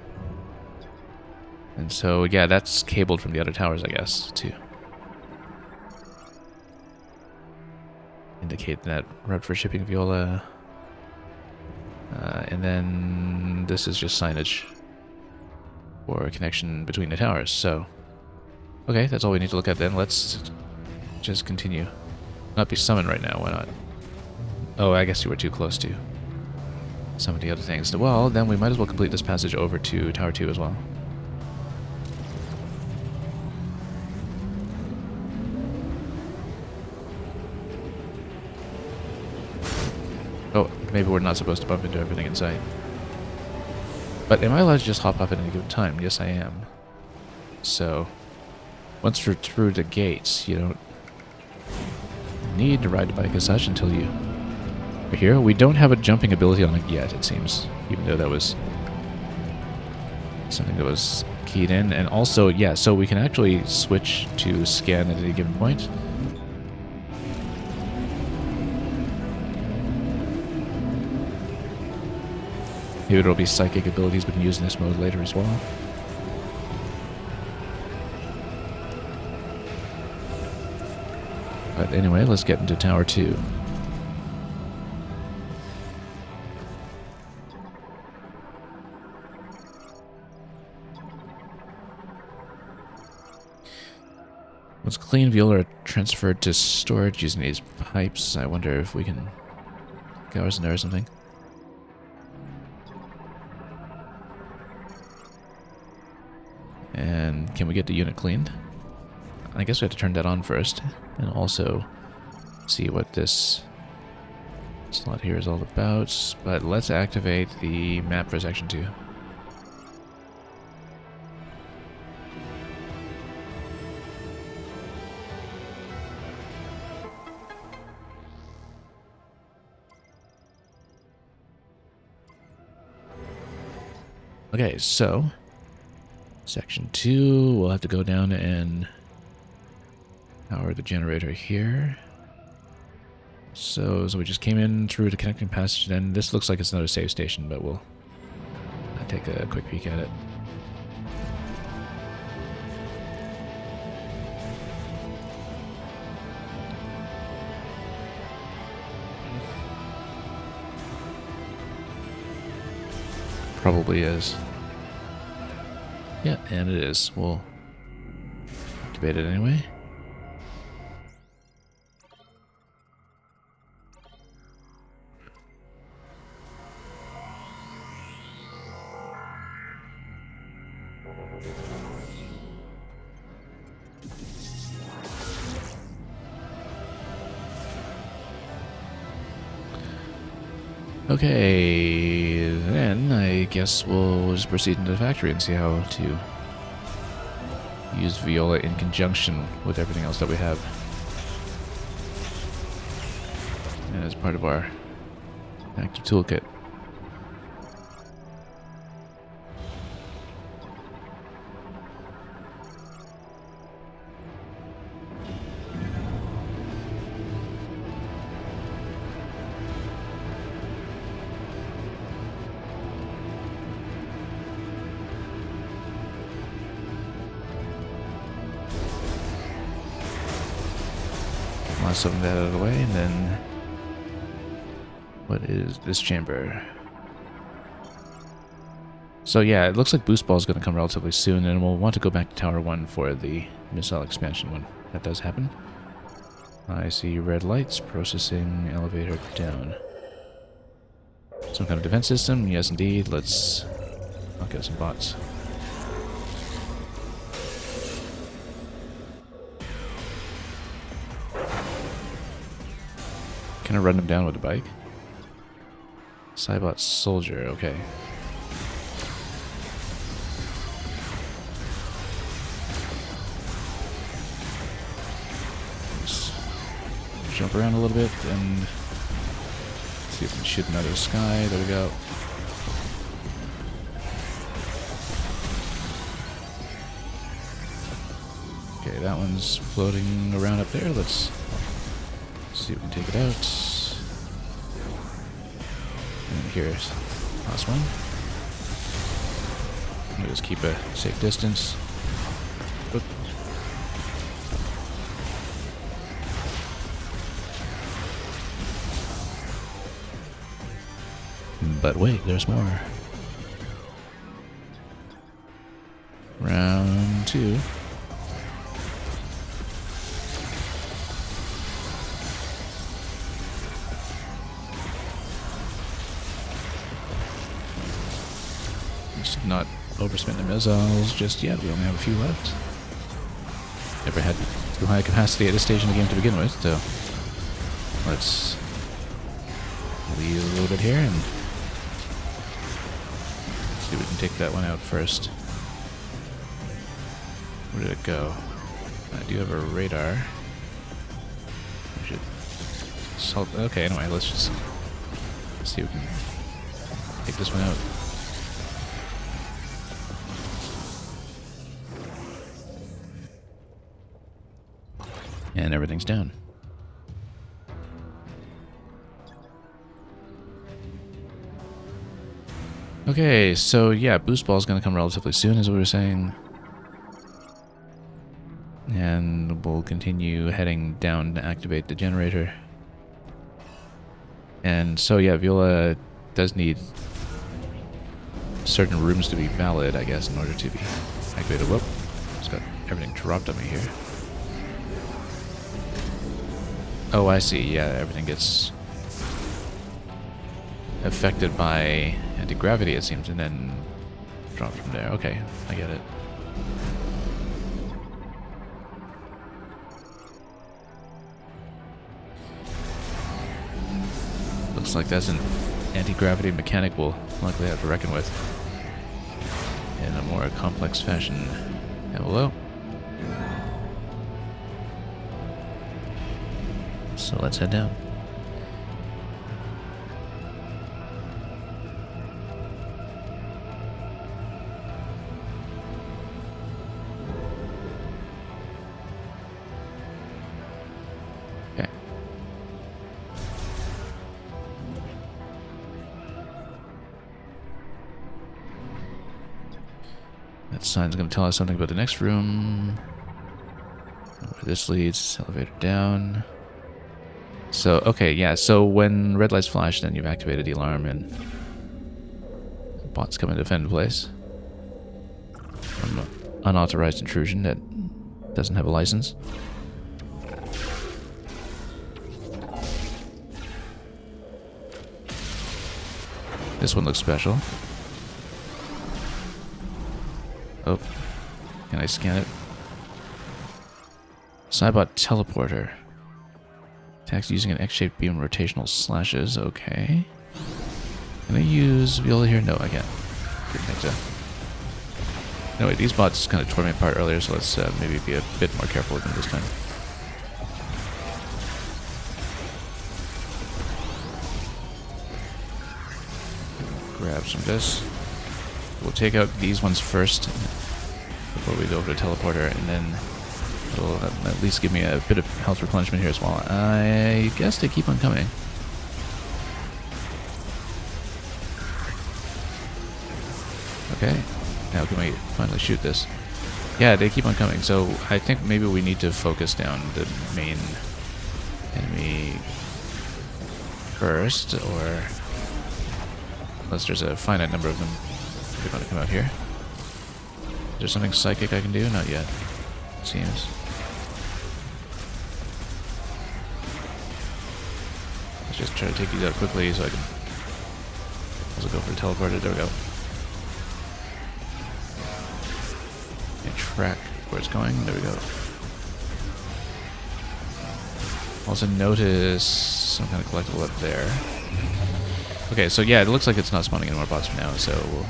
Speaker 1: And so, yeah, that's cabled from the other towers, I guess, too. Indicate that route for shipping Viola. And then this is just signage for a connection between the towers. So, okay, that's all we need to look at then. Let's just continue. Not be summoned right now, why not? Oh, I guess you were too close to some of the other things. Well, then we might as well complete this passage over to Tower 2 as well. Oh, maybe we're not supposed to bump into everything in sight. But am I allowed to just hop off at any given time? Yes, I am. So, once you're through the gates, you don't need to ride the bike as such until you are here. We don't have a jumping ability on it yet, it seems, even though that was something that was keyed in. And also, yeah, so we can actually switch to scan at any given point. Maybe it'll be psychic abilities we can use in this mode later as well. But anyway, let's get into Tower 2. Once clean, Viola are transferred to storage using these pipes. I wonder if we can go in there or something. And can we get the unit cleaned? I guess we have to turn that on first, and also see what this slot here is all about. But let's activate the map for Section 2. Okay, so Section 2, we'll have to go down and power the generator here. So we just came in through the connecting passage, and this looks like it's another save station, but we'll take a quick peek at it. Probably is. Yeah, and it is. We'll activate it anyway. Okay, then I guess we'll just proceed into the factory and see how to use Viola in conjunction with everything else that we have. And as part of our active toolkit. Toss some of that out of the way, and then... What is this chamber? So yeah, it looks like Boost Ball is going to come relatively soon, and we'll want to go back to Tower 1 for the missile expansion when that does happen. I see red lights, processing elevator down. Some kind of defense system? Yes indeed, let's knock out some bots. Can I run them down with a bike? Cybot soldier, okay. Just jump around a little bit and see if we can shoot them out of the sky. There we go. Okay, that one's floating around up there. Let's see if we can take it out. And here's last one. We'll just keep a safe distance. Oop. But wait, there's more. Round 2. Just not overspend the missiles just yet. We only have a few left. Never had too high capacity at this stage in the game to begin with, so let's lead a little bit here and see if we can take that one out first. Where did it go? I do have a radar. We should salt. Okay, anyway, let's just see if we can take this one out. And everything's down. Okay, so yeah, Boost Ball is going to come relatively soon, as we were saying. And we'll continue heading down to activate the generator. And so yeah, Viola does need certain rooms to be valid, I guess, in order to be activated. Whoop, just got everything dropped on me here. Oh, I see. Yeah, everything gets affected by anti-gravity, it seems, and then dropped from there. Okay, I get it. Looks like that's an anti-gravity mechanic we'll likely have to reckon with in a more complex fashion. Hello? So let's head down. Okay. That sign's going to tell us something about the next room. Where this leads, elevator down. So, okay, yeah, so when red lights flash, then you've activated the alarm and bots come and defend place. From unauthorized intrusion that doesn't have a license. This one looks special. Oh, can I scan it? Cybot teleporter. Attacks using an X-shaped beam and rotational slashes. Okay. Can I use Viola here? No, I can't. Didn't think so. Anyway, these bots kind of tore me apart earlier, so let's maybe be a bit more careful with them this time. Grab some of this. We'll take out these ones first before we go over to teleporter, and then it'll at least give me a bit of health replenishment here as well. I guess they keep on coming. Okay, now can we finally shoot this? Yeah, they keep on coming, so I think maybe we need to focus down the main first, or unless there's a finite number of them, they're going to come out here. Is there something psychic I can do? Not yet, it seems. Let's just try to take these out quickly so I can also go for the teleporter. There we go. And track where it's going. There we go. Also notice some kind of collectible up there. Okay, so yeah, it looks like it's not spawning any more bots for now, so we'll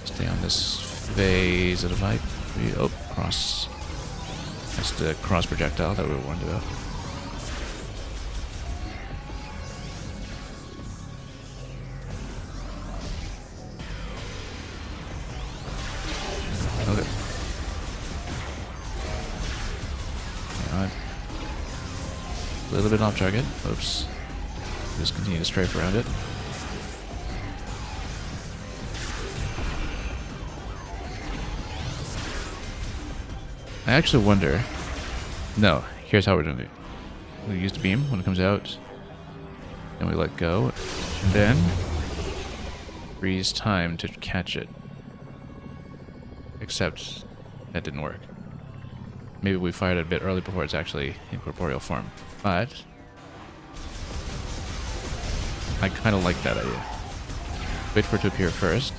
Speaker 1: stay on this phase of the fight. Oh, cross. That's the cross projectile that we were warned about. Okay. Alright. A little bit off target. Oops. Just continue to strafe around it. I actually wonder... No, here's how we're doing it. We use the beam when it comes out. Then we let go. And then... freeze time to catch it. Except that didn't work. Maybe we fired it a bit early before it's actually in corporeal form. But... I kind of like that idea. Wait for it to appear first.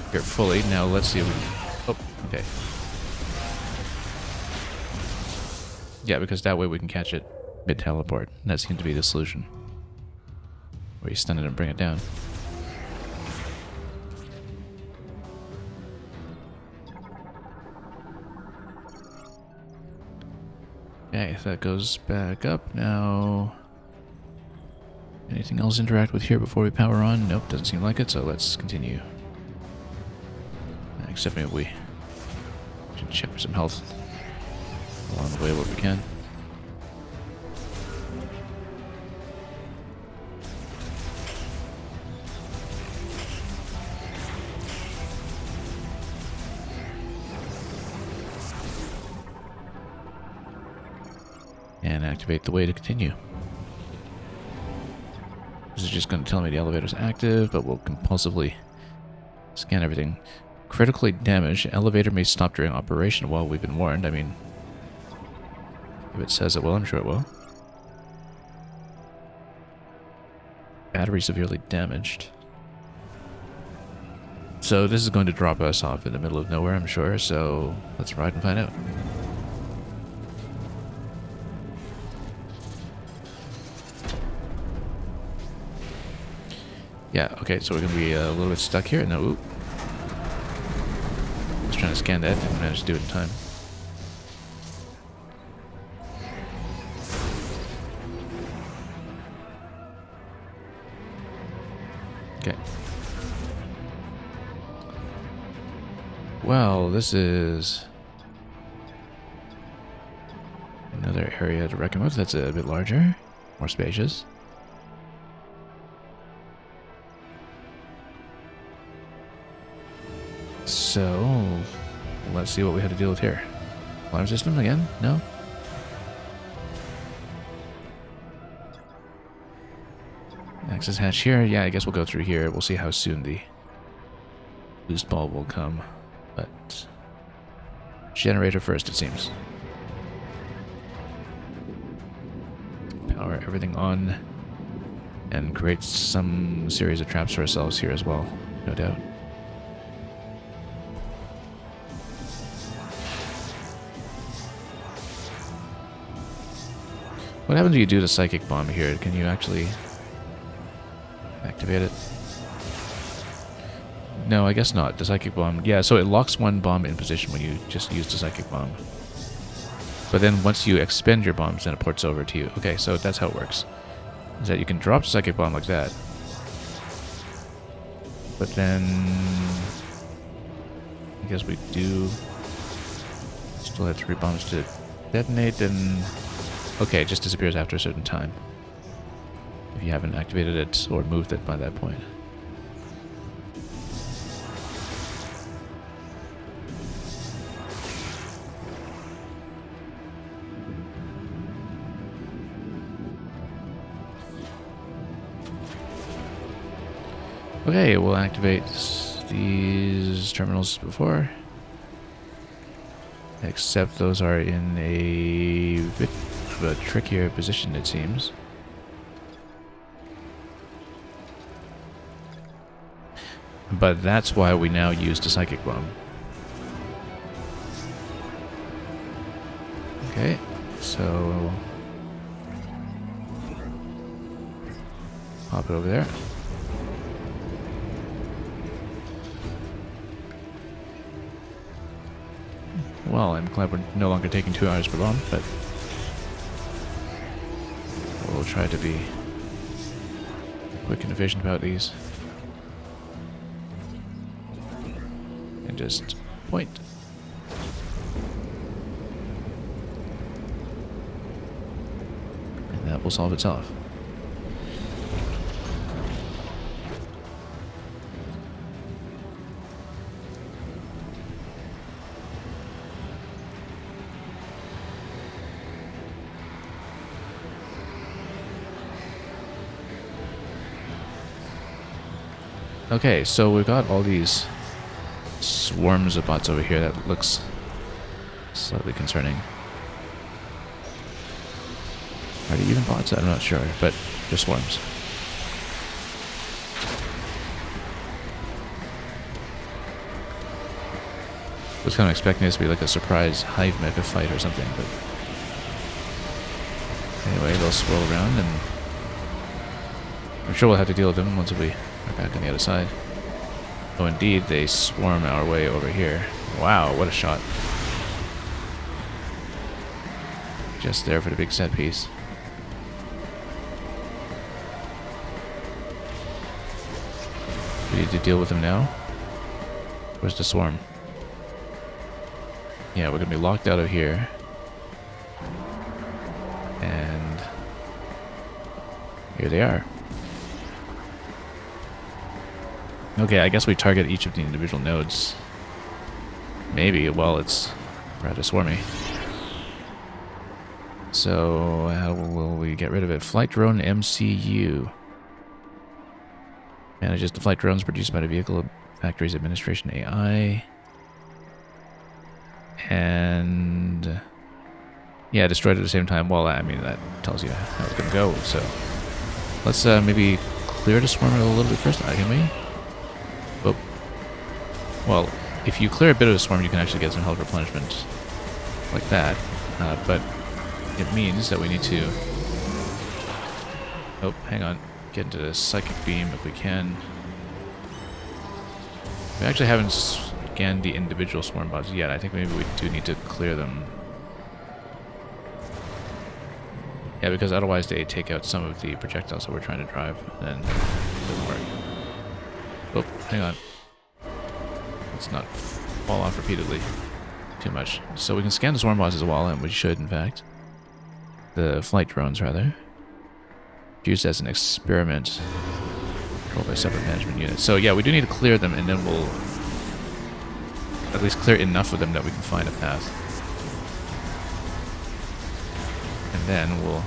Speaker 1: Appear fully. Now let's see if we can... Oh, okay. Yeah, because that way we can catch it mid-teleport. That seemed to be the solution. Where you stun it and bring it down. Okay, that goes back up now. Anything else interact with here before we power on? Nope, doesn't seem like it, so let's continue. Except maybe we should check for some health along the way where we can. And activate the way to continue. This is just going to tell me the elevator's active, but we'll compulsively scan everything. Critically damaged. Elevator may stop during operation. Well, we've been warned. I mean, if it says it will, I'm sure it will. Battery severely damaged. So this is going to drop us off in the middle of nowhere, I'm sure. So let's ride and find out. Yeah, okay, so we're going to be a little bit stuck here. No, oop. I was trying to scan that, didn't manage to do it in time. Okay. Well, this is another area to reckon with. That's a bit larger, more spacious. So, let's see what we had to deal with here. Alarm system again? No? Access hatch here. Yeah, I guess we'll go through here. We'll see how soon the boost ball will come. But generator first, it seems. Power everything on and create some series of traps for ourselves here as well, no doubt. What happens when you do the psychic bomb here? Can you actually activate it? No, I guess not. The psychic bomb... Yeah, so it locks one bomb in position when you just use the psychic bomb. But then once you expend your bombs, then it ports over to you. Okay, so that's how it works. Is that you can drop the psychic bomb like that. But then... I guess we do... still have 3 bombs to detonate, and... Okay, it just disappears after a certain time. If you haven't activated it or moved it by that point. Okay, we'll activate these terminals before. Except those are in a bit of a trickier position, it seems. But that's why we now use the Psychic Bomb. Okay, so pop it over there. Well, I'm glad we're no longer taking 2 hours per bomb, but we'll try to be quick and efficient about these. And just point. And that will solve itself. Okay, so we've got all these swarms of bots over here. That looks slightly concerning. Are they even bots? I'm not sure, but they're swarms. I was kind of expecting this to be like a surprise hive mecha fight or something, but anyway, they'll swirl around, and I'm sure we'll have to deal with them once we are back on the other side. Oh, indeed, they swarm our way over here. Wow, what a shot. Just there for the big set piece. We need to deal with them now. Where's the swarm? Yeah, we're going to be locked out of here. And here they are. Okay, I guess we target each of the individual nodes. Maybe, well, it's rather swarmy. So, how will we get rid of it? Flight drone MCU. Manages the flight drones produced by the vehicle factory's administration AI. And yeah, destroyed at the same time. Well, I mean, that tells you how it's going to go. So let's maybe clear the swarm a little bit first. Can we? Oh. Well, if you clear a bit of the swarm, you can actually get some health replenishment like that. But it means that we need to... Oh, hang on. Get into the psychic beam if we can. We actually haven't scanned the individual swarm bots yet. I think maybe we do need to clear them. Yeah, because otherwise they take out some of the projectiles that we're trying to drive, and then it doesn't work. Oh, hang on. Let's not fall off repeatedly too much. So we can scan the swarm bots as well, and we should, in fact. The flight drones, rather. Used as an experiment. Controlled by separate management units. So yeah, we do need to clear them, and then we'll at least clear enough of them that we can find a path. And then we'll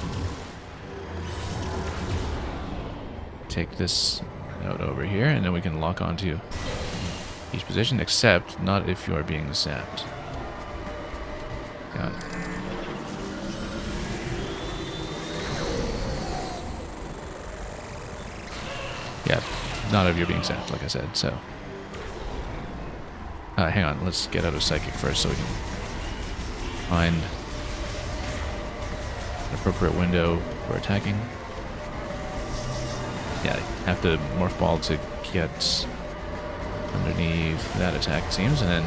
Speaker 1: take this node over here, and then we can lock onto each position, except not if you are being zapped. Got it. Yeah, not if you're being zapped, like I said, so... hang on, let's get out of Psychic first so we can find an appropriate window for attacking. Yeah, have to Morph Ball to get underneath that attack, it seems, and then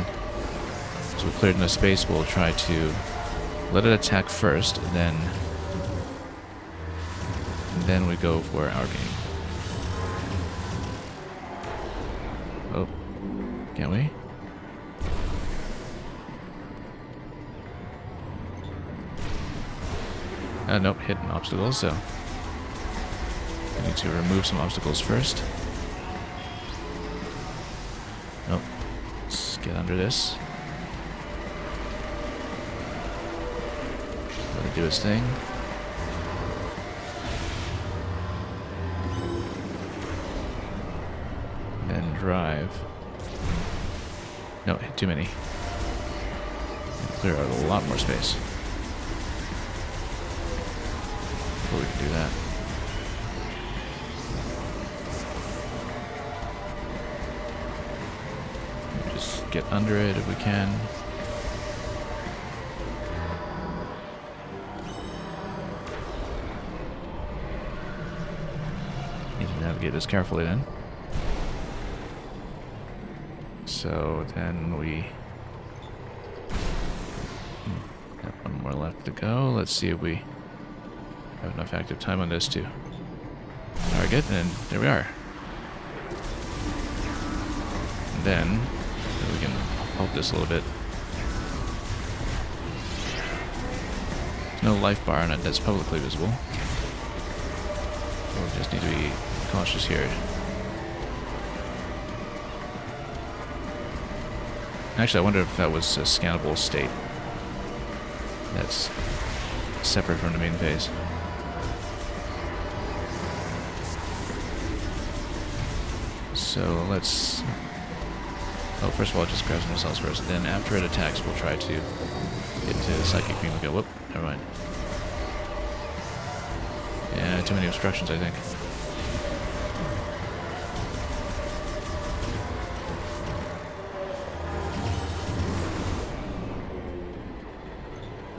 Speaker 1: as we've cleared enough space, we'll try to let it attack first, and then we go for our beam. Oh, can we? Nope, hitting obstacles, so we need to remove some obstacles first. Nope, let's get under this. Let it do its thing. drive. No, too many. Clear out a lot more space. Before we can do that. Just get under it if we can. Need to navigate this carefully then. So then we have one more left to go. Let's see if we have enough active time on this to target, and there we are. And then we can help this a little bit. There's no life bar on it that's publicly visible. We'll just need to be cautious here. Actually, I wonder if that was a scannable state that's separate from the main phase. So let's... Oh, first of all, just grab some cells first. Then after it attacks, we'll try to get into the psychic beam. We'll go, whoop, never mind. Yeah, too many obstructions, I think.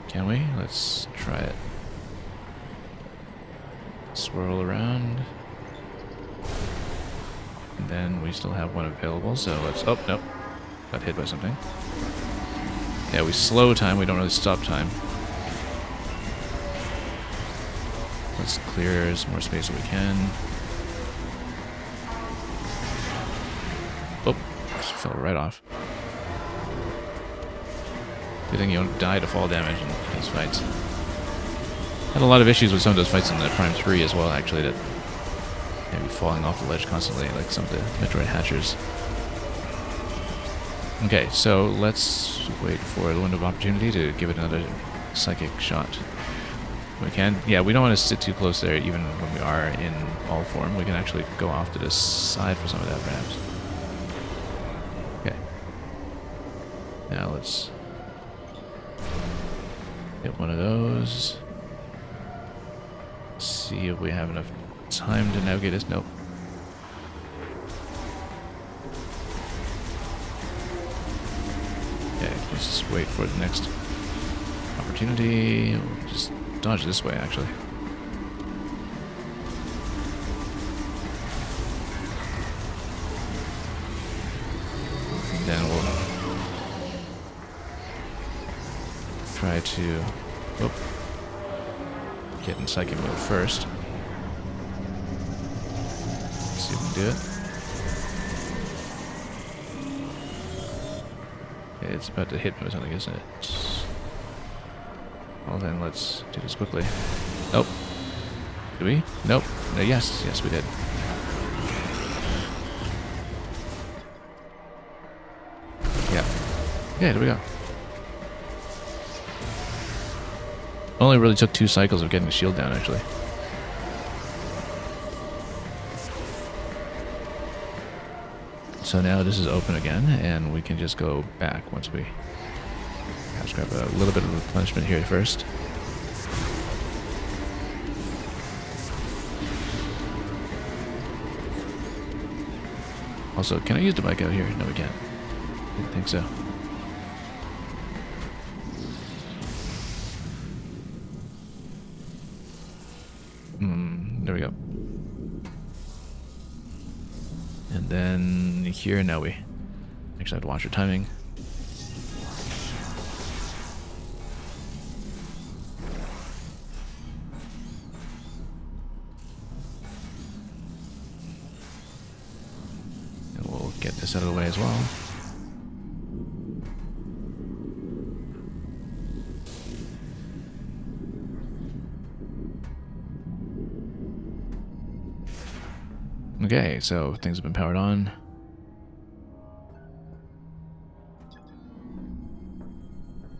Speaker 1: Can we? Let's try it. Swirl around. And then we still have one available, so let's... Oh, nope. Got hit by something. Yeah, we slow time, we don't really stop time. Let's clear as more space as we can. Oh, just fell right off. Good thing you don't die to fall damage in these fights. Had a lot of issues with some of those fights in the Prime 3 as well, actually, that maybe falling off the ledge constantly, like some of the Metroid hatchers. Okay, so let's wait for the window of opportunity to give it another psychic shot. We can. Yeah, we don't want to sit too close there, even when we are in all form. We can actually go off to the side for some of that, perhaps. Okay. Now let's get one of those. See if we have enough time to navigate this. Nope. Okay, let's just wait for the next opportunity. We'll just dodge this way, actually. And then we'll try to get in psychic mode first. See if we can do it. Okay, it's about to hit me with something, isn't it? Well then, let's do this quickly. Nope. Do we? Nope. No, yes, we did. Yeah. Yeah, there we go. Only really took 2 cycles of getting the shield down, actually. So now this is open again, and we can just go back once we perhaps grab a little bit of replenishment here first. Also, can I use the bike out here? No, we can't. Didn't think so. There we go. And then here, now we actually have to watch our timing. And we'll get this out of the way as well. Okay, so things have been powered on.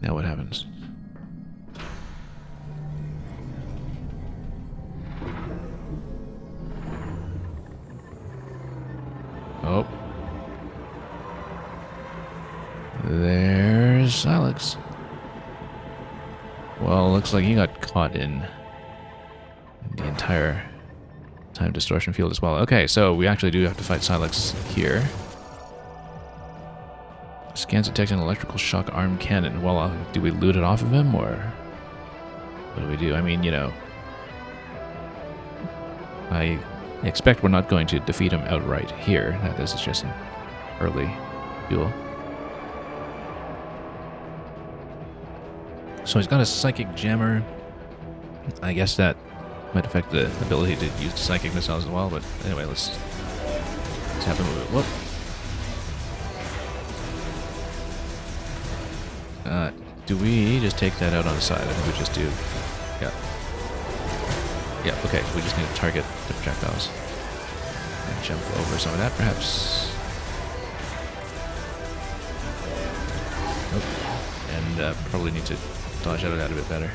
Speaker 1: Now what happens? Oh, Silex. Well, looks like he got caught in the entire time distortion field as well. Okay, so we actually do have to fight Silex here. Scans detect an electrical shock arm cannon. Well, do we loot it off of him, or what do we do? I mean, you know, I expect we're not going to defeat him outright here. This is just an early duel. So he's got a psychic jammer. I guess that might affect the ability to use psychic missiles as well, but anyway, let's have him move it. Whoop. Do we just take that out on the side? I think we just do. Yeah. Yeah, okay, we just need to target the projectiles. And jump over some of that, perhaps. Oh. And probably need to dodge out of that a bit better.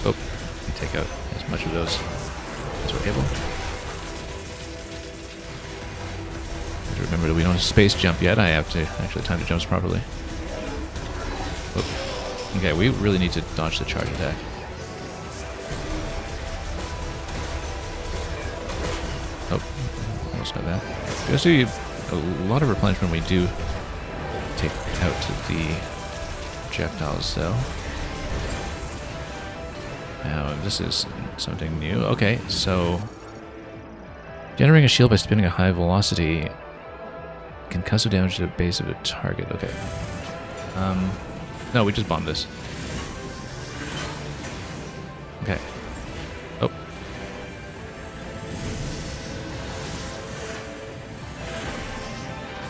Speaker 1: Oh, take out as much of those as we're able. Remember that we don't space jump yet. I have to actually time the jumps properly. Oh. Okay, we really need to dodge the charge attack. Oh, almost got that. We also see a lot of replenishment when we do take out the projectiles, though. Now, this is something new. Okay, so generating a shield by spinning a high velocity. Concussive damage to the base of the target. Okay. No, we just bombed this. Okay. Oh.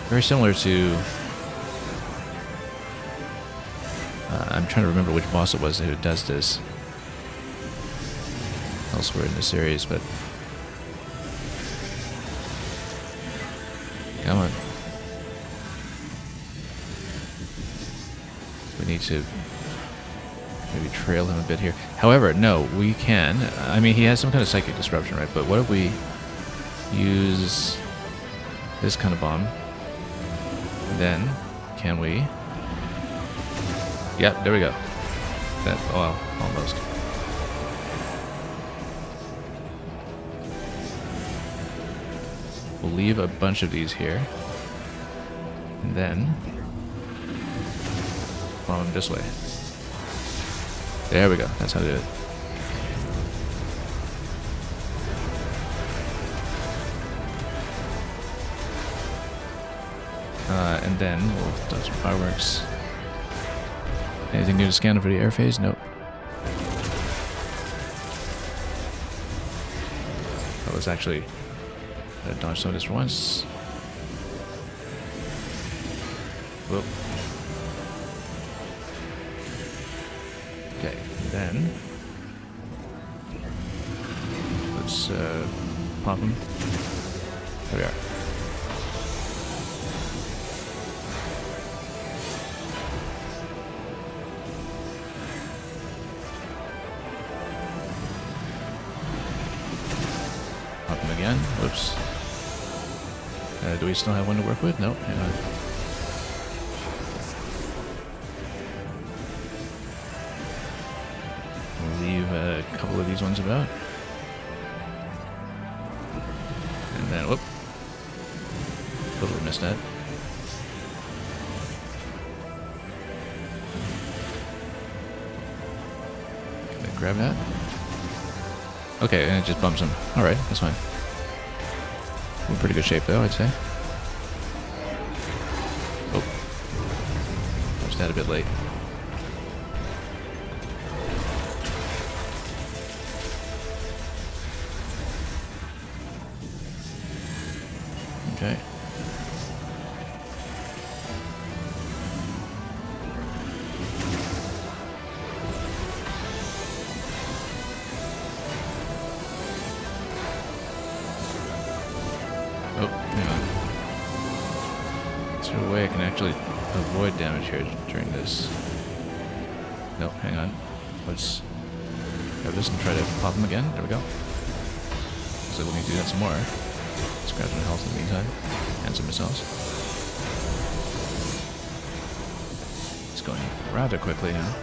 Speaker 1: Very similar to... I'm trying to remember which boss it was who does this elsewhere in the series, but... Come on. We need to maybe trail him a bit here. However, no, we can. I mean, he has some kind of psychic disruption, right? But what if we use this kind of bomb? Then, can we? Yep, there we go. That, well, almost. We'll leave a bunch of these here. And then bomb him this way. There we go. That's how to do it. And then we'll do some fireworks. Anything new to scan over the air phase? Nope. Oh, let's actually dodge some of this for once. Whoop. Okay, then let's pop him. There we are. Pop him again. Whoops. Do we still have one to work with? Nope. Hang on. A couple of these ones about. And then, whoop. Totally missed that. Can I grab that? Okay, and it just bumps him. Alright, that's fine. We're in pretty good shape though, I'd say. Oh. Watched that a bit late. Okay. Oh, hang on. Is there a way I can actually avoid damage here during this? No, hang on. Let's grab this and try to pop him again. There we go. Looks like we need to do that some more. Let's grab some health in the meantime. And some missiles. It's going rather quickly now.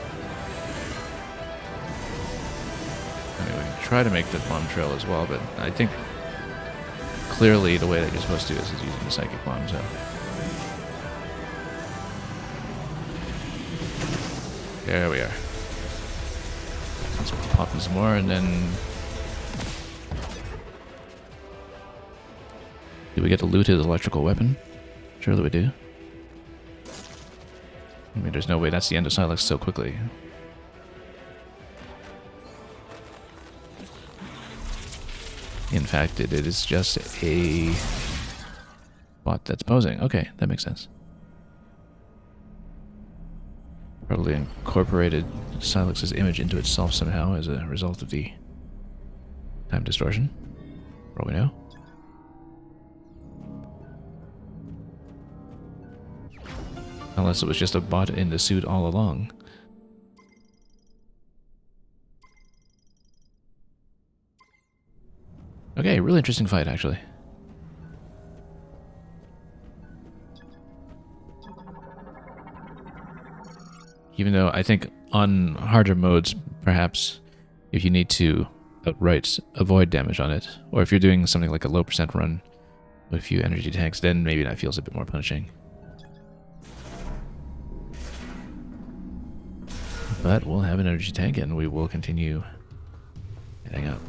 Speaker 1: I mean, we can try to make the bomb trail as well, but I think clearly the way that you're supposed to do this is using the psychic bomb, so. There we are. Let's pop in some more and then... Do we get to loot his electrical weapon? Surely we do. I mean, there's no way that's the end of Silex so quickly. In fact, it is just a bot that's posing. Okay, that makes sense. Probably incorporated Silex's image into itself somehow as a result of the time distortion. For all we know. Unless it was just a bot in the suit all along. Okay, really interesting fight, actually. Even though I think on harder modes, perhaps, if you need to outright avoid damage on it, or if you're doing something like a low percent run with a few energy tanks, then maybe that feels a bit more punishing. But we'll have an energy tank and we will continue heading up.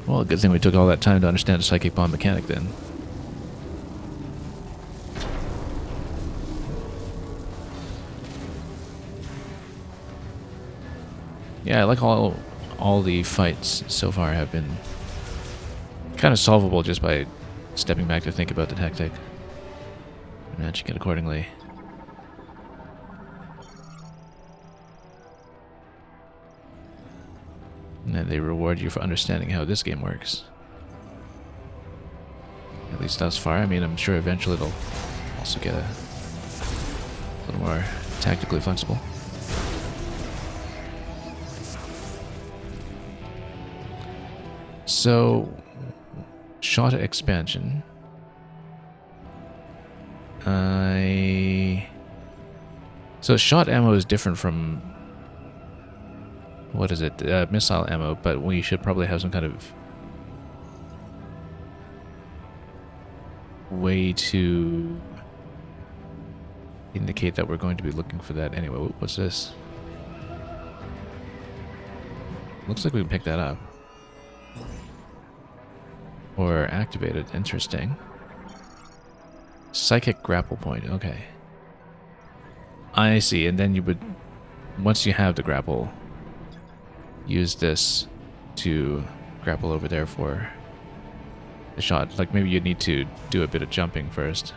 Speaker 1: Well, good thing we took all that time to understand the psychic bomb mechanic then. Yeah, I like all the fights so far have been kind of solvable just by stepping back to think about the tactic and matching it accordingly. And then they reward you for understanding how this game works. At least thus far. I mean, I'm sure eventually they'll also get a little more tactically flexible. So, shot expansion. So shot ammo is different from... What is it? Missile ammo, but we should probably have some kind of way to indicate that we're going to be looking for that. Anyway, what's this? Looks like we can pick that up. Or activate it. Interesting. Psychic grapple point. Okay. I see. And then you would, once you have the grapple, use this to grapple over there for the shot. Like maybe you'd need to do a bit of jumping first.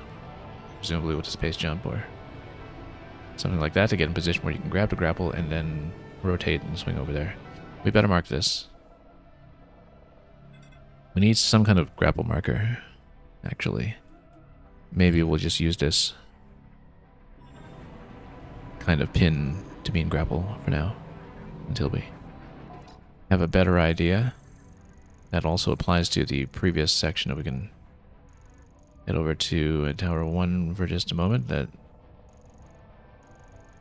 Speaker 1: Presumably with a space jump or something like that to get in position where you can grab the grapple and then rotate and swing over there. We better mark this. We need some kind of grapple marker, actually. Maybe we'll just use this kind of pin to mean grapple for now, until we have a better idea. That also applies to the previous section that we can head over to Tower 1 for just a moment. That,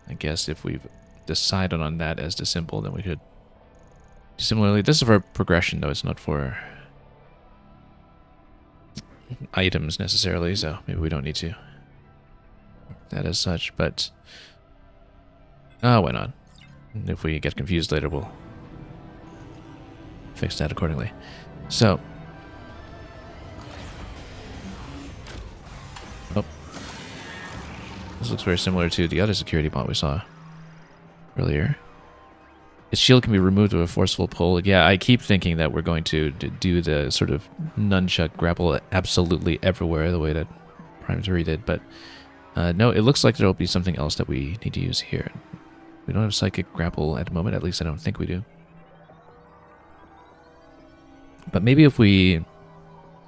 Speaker 1: I guess if we've decided on that as the symbol, then we could similarly. This is for progression, though. It's not for items necessarily, so maybe we don't need to that as such, but why not? If we get confused later, we'll fix that accordingly. So this looks very similar to the other security bot we saw earlier. Its shield can be removed with a forceful pull. Yeah, I keep thinking that we're going to do the sort of nunchuck grapple absolutely everywhere, the way that Prime 3 did, but no, it looks like there'll be something else that we need to use here. We don't have psychic grapple at the moment, at least I don't think we do. But maybe if we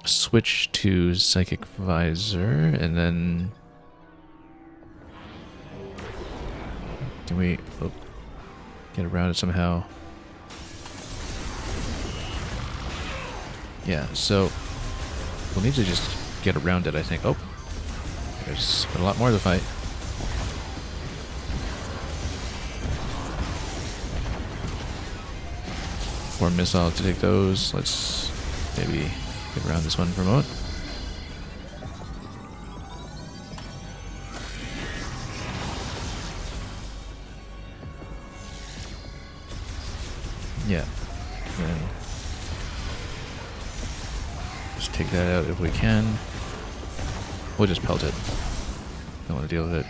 Speaker 1: switch to psychic visor and then... Can we... Oh. Get around it somehow. Yeah, so We'll need to just get around it, I think. Oh, there's a lot more to the fight. More missile to take those. Let's maybe get around this one for a moment. Yeah. And just take that out if we can. We'll just pelt it. Don't want to deal with it.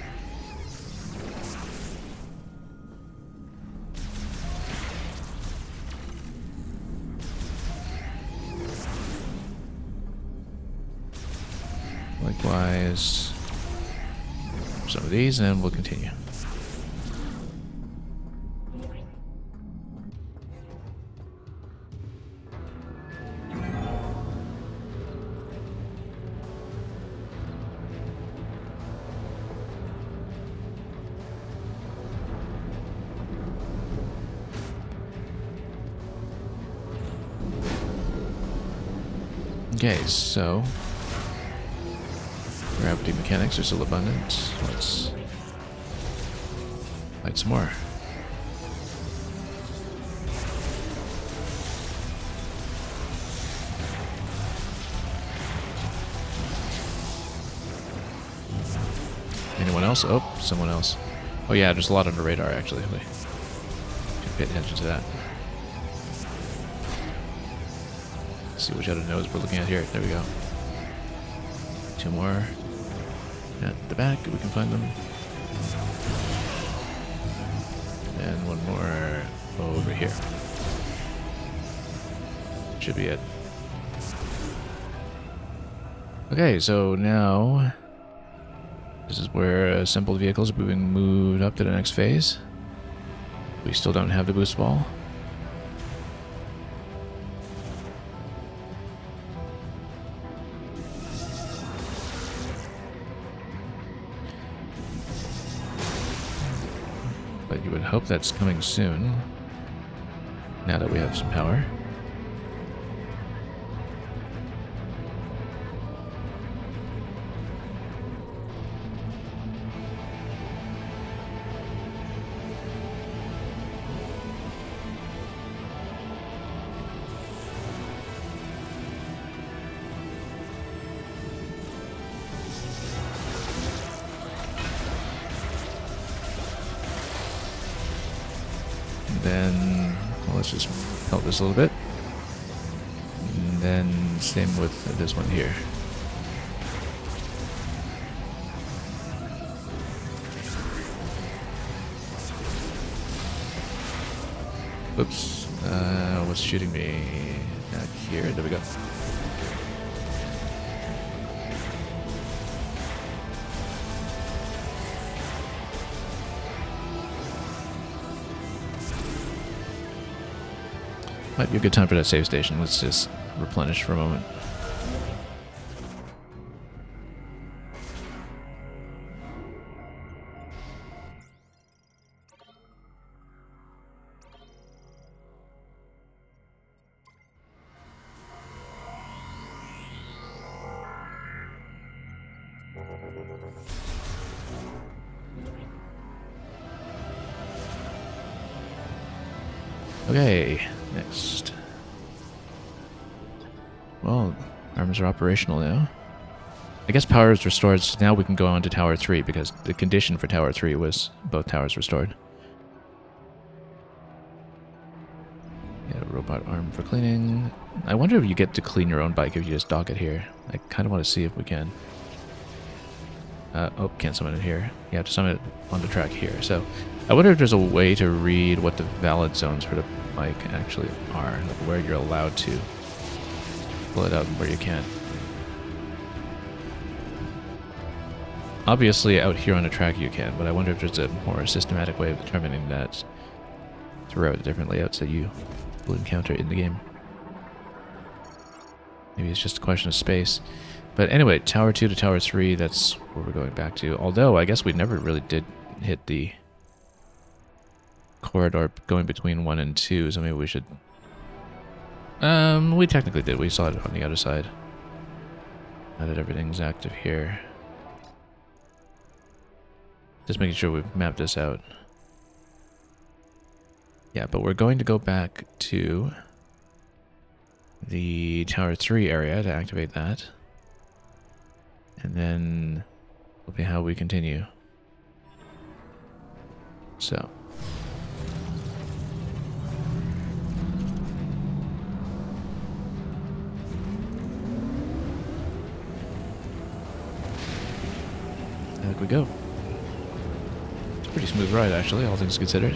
Speaker 1: Likewise, some of these, and we'll continue. Okay, so gravity mechanics are still abundant. Let's fight some more. Anyone else? Oh, someone else. Oh yeah, there's a lot on the radar actually. We should pay attention to that. See which other nodes we're looking at here. There we go. Two more at the back, we can find them. And one more over here. Should be it. Okay, so now this is where assembled vehicles are being moved up to the next phase. We still don't have the boost ball. But you would hope that's coming soon, now that we have some power. Then, well, let's just help this a little bit. And then same with this one here. Oops. What's shooting me? Not here. There we go. Might be a good time for that save station. Let's just replenish for a moment. Okay, next. Well, arms are operational now. I guess power is restored, so now we can go on to Tower 3, because the condition for Tower 3 was both towers restored. Yeah, robot arm for cleaning. I wonder if you get to clean your own bike if you just dock it here. I kind of want to see if we can. Oh, can't summon it here. You have to summon it on the track here. So, I wonder if there's a way to read what the valid zones for the bike actually are, like where you're allowed to pull it out and where you can't. Obviously, out here on the track you can, but I wonder if there's a more systematic way of determining that throughout the different layouts that you will encounter in the game. Maybe it's just a question of space. But anyway, Tower 2 to Tower 3, that's where we're going back to. Although, I guess we never really did hit the corridor going between 1 and 2, so maybe we should... we technically did. We saw it on the other side. Now that everything's active here. Just making sure we've mapped this out. Yeah, but we're going to go back to the Tower 3 area to activate that. And then will be how we continue. So. There we go. It's a pretty smooth ride, actually, all things considered.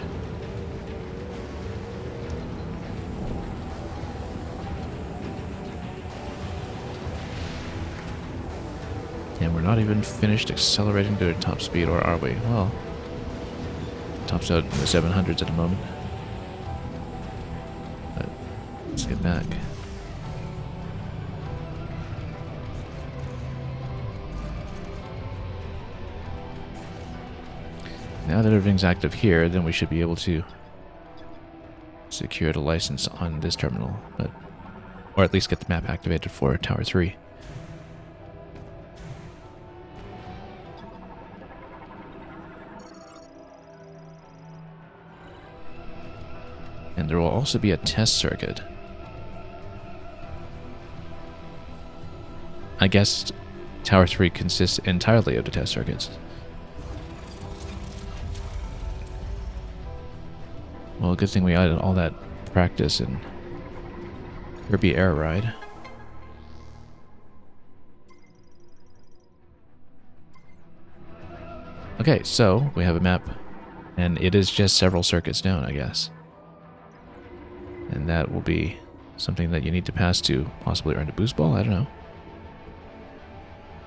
Speaker 1: And we're not even finished accelerating to top speed, or are we? Well, top's out in the 700s at the moment. But let's get back. Now that everything's active here, then we should be able to secure the license on this terminal, but or at least get the map activated for Tower 3. And there will also be a test circuit. I guess Tower 3 consists entirely of the test circuits. Well, good thing we added all that practice in Kirby Air Ride. Okay, so we have a map, and it is just several circuits down, I guess. And that will be something that you need to pass to possibly earn a boost ball? I don't know.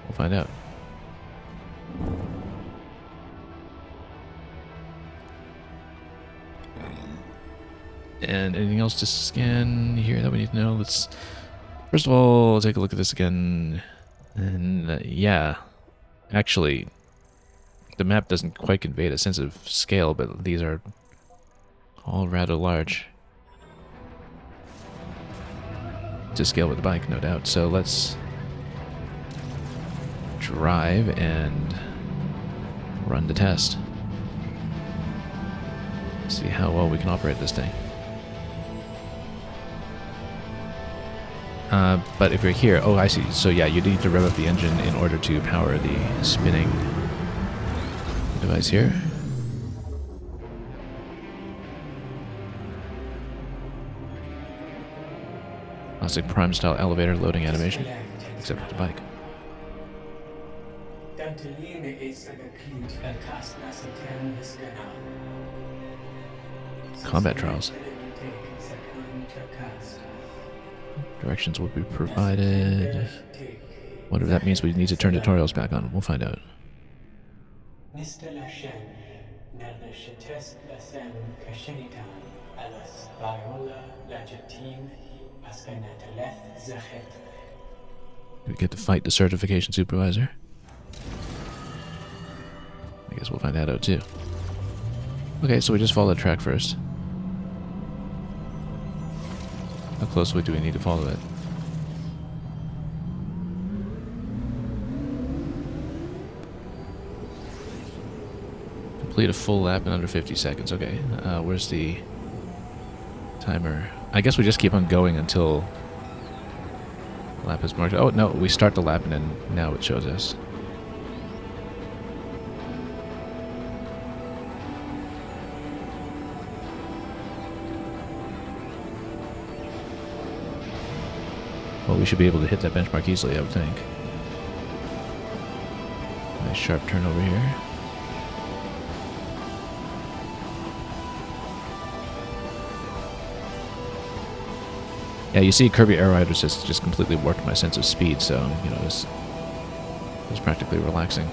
Speaker 1: We'll find out. And anything else to scan here that we need to know? Let's first of all take a look at this again. And yeah, actually, the map doesn't quite convey the sense of scale, but these are all rather large. To scale with the bike, no doubt. So let's drive and run the test. See how well we can operate this thing. But if you're here, oh, I see. So yeah, you need to rev up the engine in order to power the spinning device here. Classic Prime style elevator loading animation, except with the bike. Combat trials. Directions will be provided. Whatever that means, we need to turn tutorials back on. We'll find out. We get to fight the certification supervisor. I guess we'll find that out too. Okay, so we just follow the track first. How closely do we need to follow it? Complete a full lap in under 50 seconds. Okay, where's the timer? I guess we just keep on going until the lap is marked. Oh, no, we start the lap and then now it shows us. Well, we should be able to hit that benchmark easily, I would think. Nice sharp turn over here. Yeah, you see Kirby Air Ride just completely warped my sense of speed, so, you know, it was practically relaxing.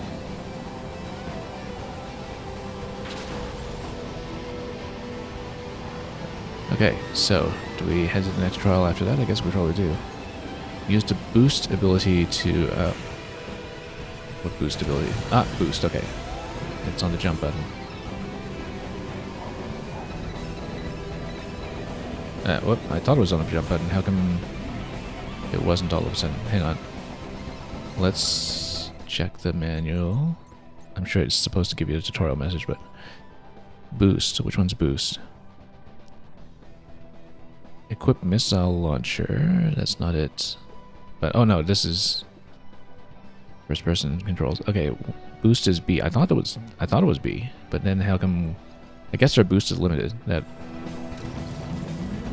Speaker 1: Okay, so, do we head to the next trial after that? I guess we probably do. Use the boost ability to, what boost ability? Ah, boost, okay. It's on the jump button. Whoop, I thought it was on the jump button. How come it wasn't all of a sudden? Hang on. let's check the manual. I'm sure it's supposed to give you a tutorial message, but boost. Which one's boost? Equip missile launcher. That's not it. But oh no, this is first person controls. Okay, boost is B. I thought it was B, but then how come? I guess our boost is limited. That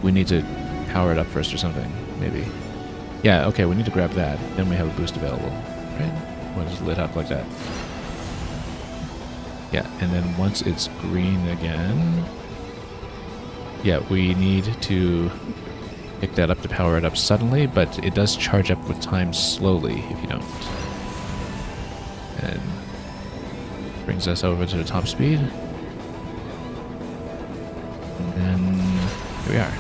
Speaker 1: we need to power it up first or something. Maybe. Yeah. Okay, we need to grab that. Then we have a boost available. Right? When it's lit up like that. Yeah, and then once it's green again, yeah, we need to pick that up to power it up suddenly, but it does charge up with time slowly if you don't. And brings us over to the top speed. And then here we are.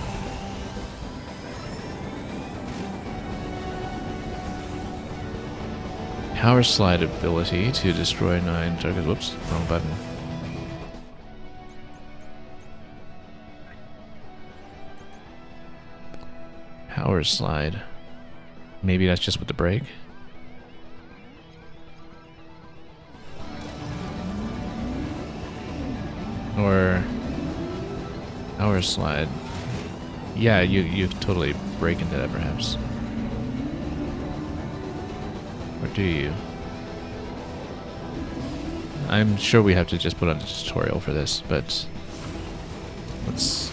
Speaker 1: Power slide ability to destroy 9 targets. Whoops, wrong button. Power slide. Maybe that's just with the brake. Or power slide. Yeah, you totally break into that perhaps. Or do you? I'm sure we have to just put on a tutorial for this, but let's...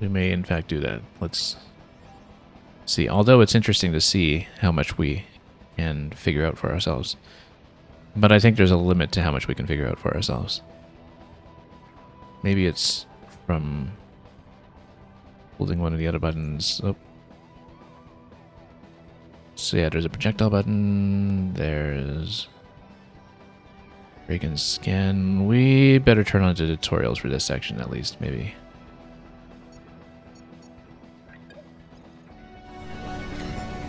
Speaker 1: We may in fact do that. Let's see. Although it's interesting to see how much we can figure out for ourselves. But I think there's a limit to how much we can figure out for ourselves. Maybe it's from holding one of the other buttons. Oh. So yeah, there's a projectile button. There's break and scan. We better turn on to tutorials for this section at least, maybe.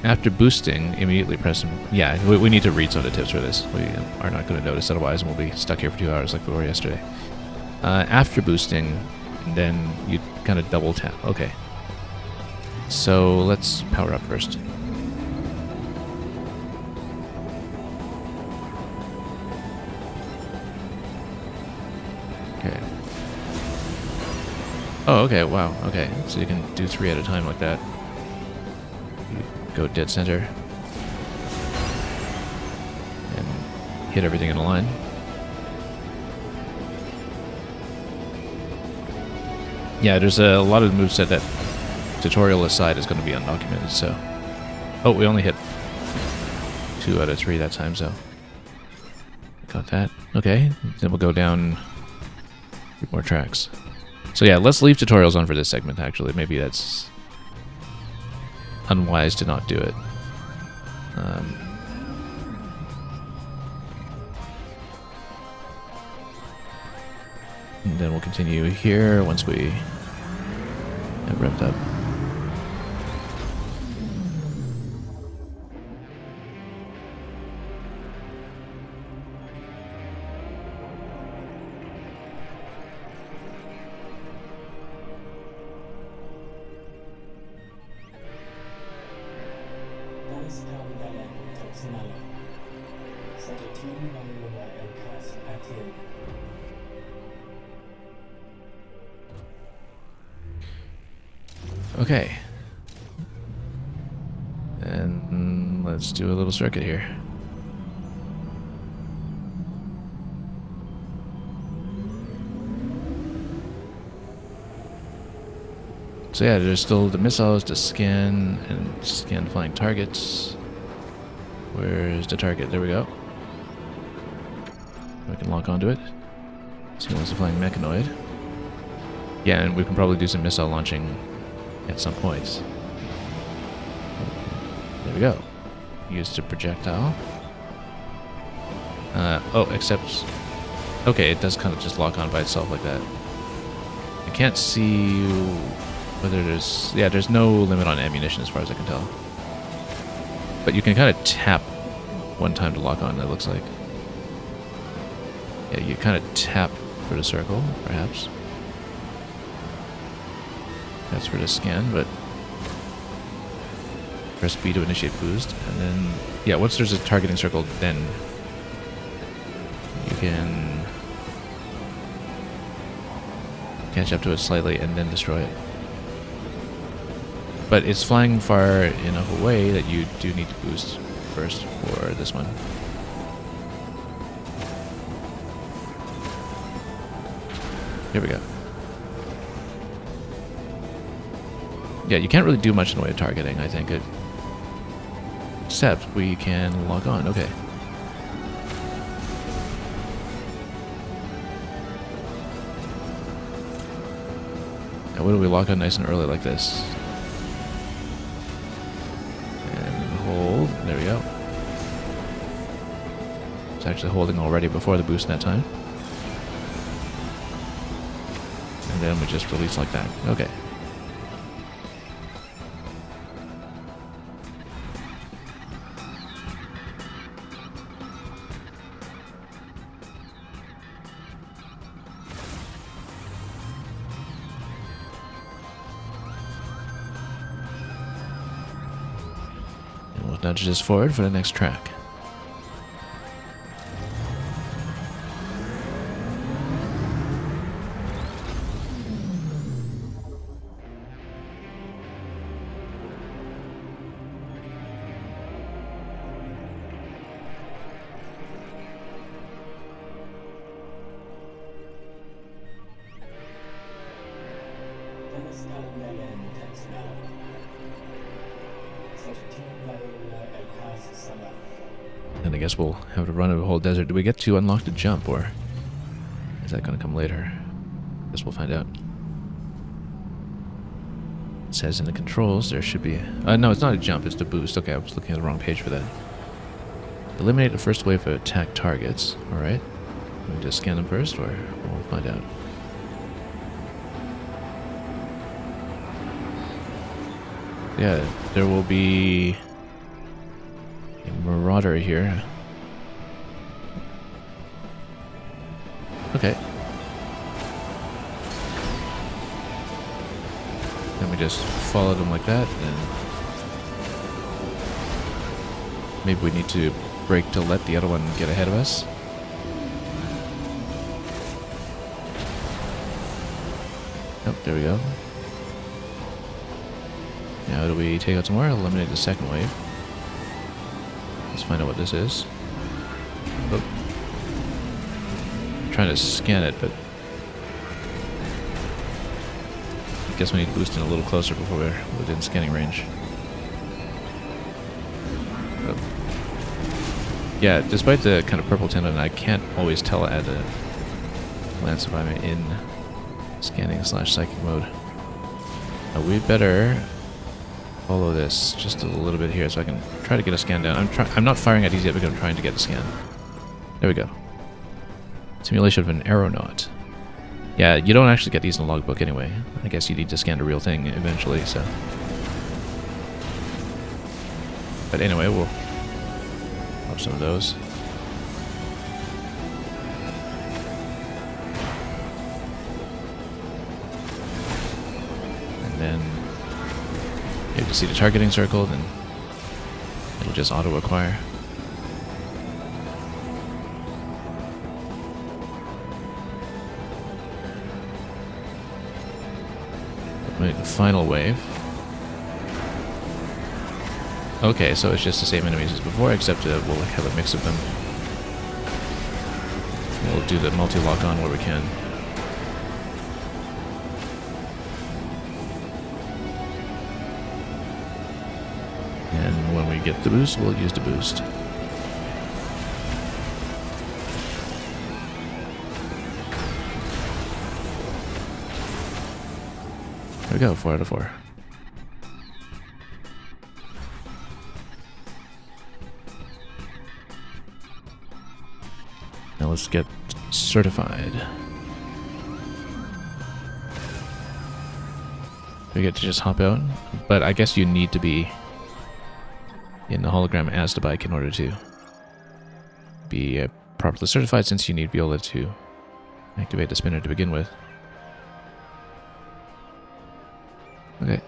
Speaker 1: After boosting, immediately press... Yeah, we need to read some of the tips for this. We are not going to notice otherwise, and we'll be stuck here for 2 hours like we were yesterday. After boosting, then you kind of double tap. Okay. So let's power up first. Okay. Oh, okay, wow, okay. So you can do 3 at a time like that. Go dead center. And hit everything in a line. Yeah, there's a lot of the moveset that tutorial aside is going to be undocumented, so... Oh, we only hit 2 out of 3 that time, so... Got that. Okay, then we'll go down 3 more tracks. So yeah, let's leave tutorials on for this segment, actually. Maybe that's unwise to not do it. And then we'll continue here once we have revved up. Okay. And let's do a little circuit here. So yeah, there's still the missiles to scan and scan flying targets. Where's the target? There we go. We can lock onto it. So it's a flying mechanoid. Yeah, and we can probably do some missile launching at some points. There we go. Used a projectile. Oh, except... Okay, it does kind of just lock on by itself like that. I can't see whether there's... Yeah, there's no limit on ammunition as far as I can tell. But you can kind of tap one time to lock on, it looks like. Yeah, you kind of tap for the circle, perhaps. That's for the scan, but press B to initiate boost, and then yeah, once there's a targeting circle, then you can catch up to it slightly and then destroy it. But it's flying far enough away that you do need to boost first for this one. Here we go. Yeah, you can't really do much in the way of targeting, I think. Except we can lock on. Okay. Now, what do we lock on nice and early like this? And hold. There we go. It's actually holding already before the boost that time. And then we just release like that. Okay. And we'll nudge this forward for the next track. And I guess we'll have to run a whole desert. Do we get to unlock the jump, or is that going to come later? Guess we'll find out. It says in the controls there should be... no, it's not a jump, it's the boost. Okay, I was looking at the wrong page for that. Eliminate the first wave of attack targets. Alright. We just scan them first, or we'll find out. Yeah, there will be a marauder here. Okay. Then we just follow them like that, and maybe we need to brake to let the other one get ahead of us. Oh, there we go. Now do we take out some more? Eliminate the second wave. Let's find out what this is. Oh. I'm trying to scan it, but I guess we need to boost in a little closer before we're within scanning range. Oh. Yeah, despite the kind of purple tint, I can't always tell at a glance if I'm in scanning / psychic mode. We better follow this just a little bit here so I can try to get a scan down. I'm not firing at these yet because I'm trying to get a scan. There we go. Simulation of an aeronaut. Yeah, you don't actually get these in the logbook anyway. I guess you need to scan the real thing eventually, so. But anyway, we'll pop some of those. And then you have to see the targeting circle, then it'll just auto-acquire. Wait, the final wave. Okay, so it's just the same enemies as before, except we'll have a mix of them. We'll do the multi-lock on where we can. And when we get the boost, we'll use the boost. There we go, 4 out of 4. Now let's get certified. We get to just hop out, but I guess you need to be in the hologram as the bike in order to be properly certified, since you need Viola to activate the spinner to begin with. Okay.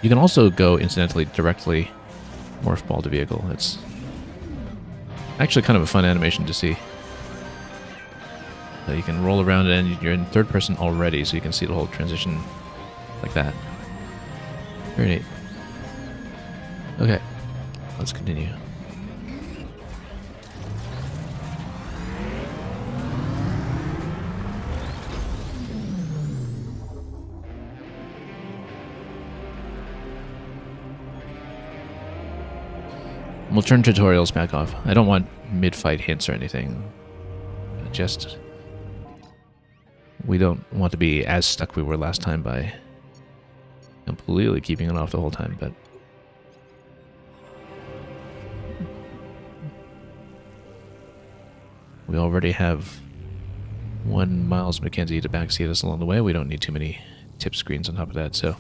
Speaker 1: You can also go, incidentally, directly morph ball to vehicle. It's actually kind of a fun animation to see. So you can roll around and you're in third person already, so you can see the whole transition like that. Very neat. Okay, let's continue. We'll turn tutorials back off. I don't want mid-fight hints or anything. Just... we don't want to be as stuck we were last time by completely keeping it off the whole time, but... we already have 1 Miles McKenzie to backseat us along the way. We don't need too many tip screens on top of that, so...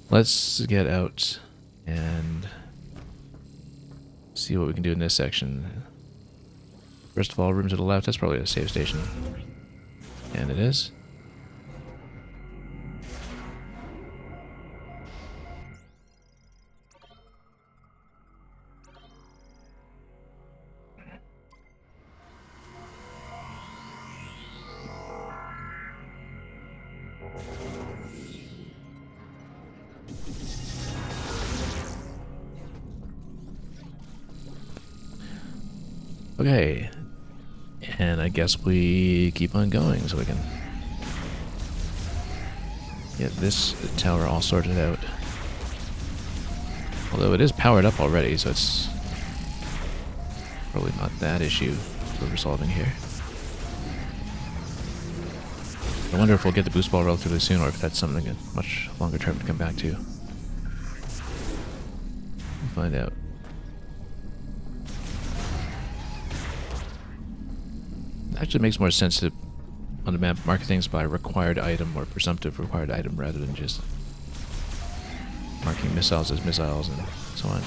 Speaker 1: let's get out and... see what we can do in this section. First of all, room to the left, that's probably a save station. And it is. Okay, and I guess we keep on going so we can get this tower all sorted out. Although it is powered up already, so it's probably not that issue that we're solving here. I wonder if we'll get the boost ball relatively soon, or if that's something much longer term to come back to. We'll find out. Actually makes more sense to, on the map, mark things by required item or presumptive required item rather than just marking missiles as missiles and so on.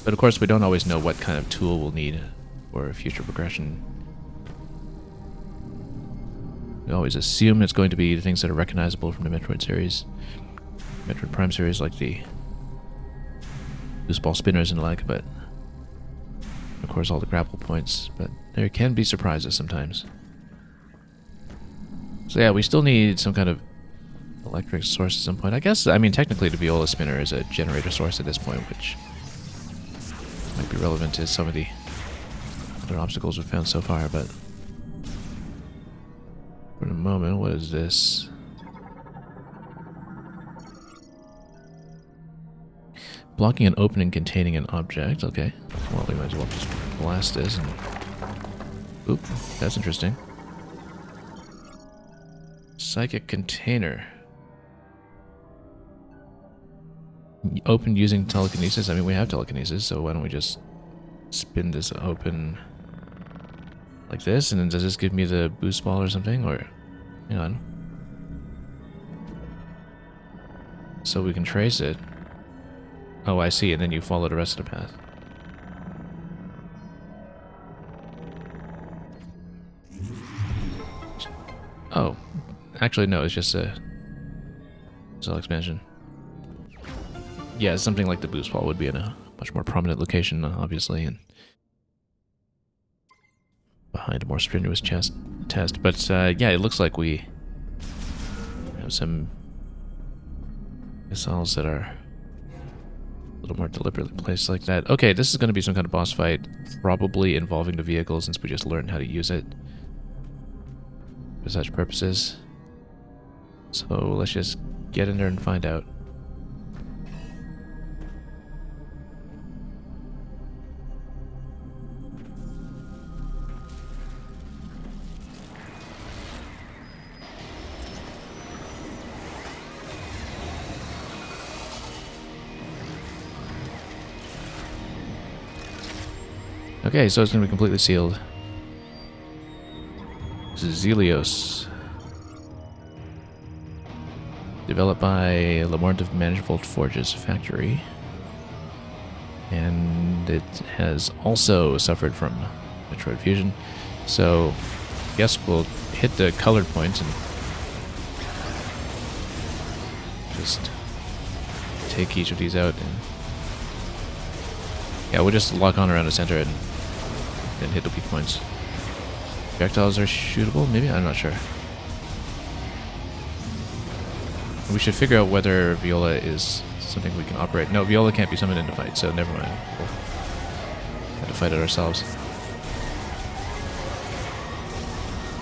Speaker 1: But of course we don't always know what kind of tool we'll need for future progression. We always assume it's going to be the things that are recognizable from the Metroid series. Metroid Prime series, like the boost ball spinners and the like, but of course all the grapple points, but there can be surprises sometimes. So yeah, we still need some kind of electric source at some point. I guess, I mean, technically the viola spinner is a generator source at this point, which might be relevant to some of the other obstacles we've found so far, but for the moment, what is this? Blocking an opening containing an object. Okay. Well, we might as well just blast this and... oop, that's interesting. Psychic container. Open using telekinesis. I mean, we have telekinesis, so why don't we just spin this open like this, and then does this give me the boost ball or something? Or, hang on. So we can trace it. Oh, I see, and then you follow the rest of the path. Oh, actually no, it's just a cell expansion. Yeah, something like the boost ball would be in a much more prominent location, obviously, and behind a more strenuous test. But yeah, it looks like we have some missiles that are a little more deliberately placed like that. Okay, this is going to be some kind of boss fight, probably involving the vehicle since we just learned how to use it for such purposes. So let's just get in there and find out. Okay, so it's going to be completely sealed. This is Zelios. Developed by Lamortive Manifold Forges Factory. And it has also suffered from Metroid Fusion. So guess we'll hit the colored points and just take each of these out. And yeah, we'll just lock on around the center and then hit the weak points. Projectiles are shootable, maybe? I'm not sure. We should figure out whether Viola is something we can operate. No, Viola can't be summoned in the fight, so never mind. We'll have to fight it ourselves.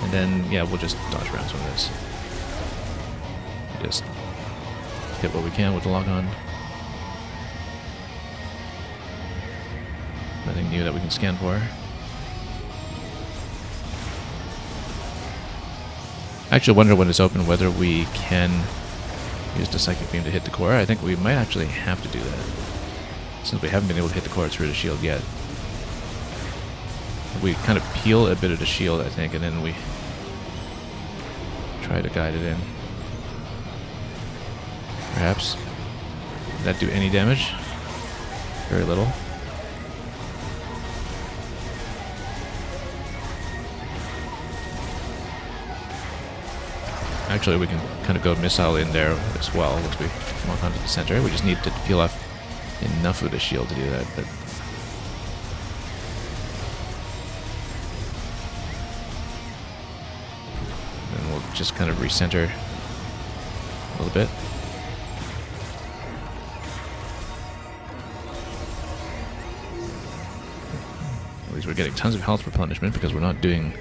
Speaker 1: And then, yeah, we'll just dodge around some of this. Just hit what we can with the lock on. Nothing new that we can scan for. I actually wonder when it's open whether we can use the Psychic Beam to hit the core. I think we might actually have to do that, since we haven't been able to hit the core through the shield yet. We kind of peel a bit of the shield, I think, and then we try to guide it in. Perhaps. Did that do any damage? Very little. Actually, we can kind of go missile in there as well once we walk onto the center. We just need to peel off enough of the shield to do that, but then we'll just kind of recenter a little bit. At least we're getting tons of health replenishment because we're not doing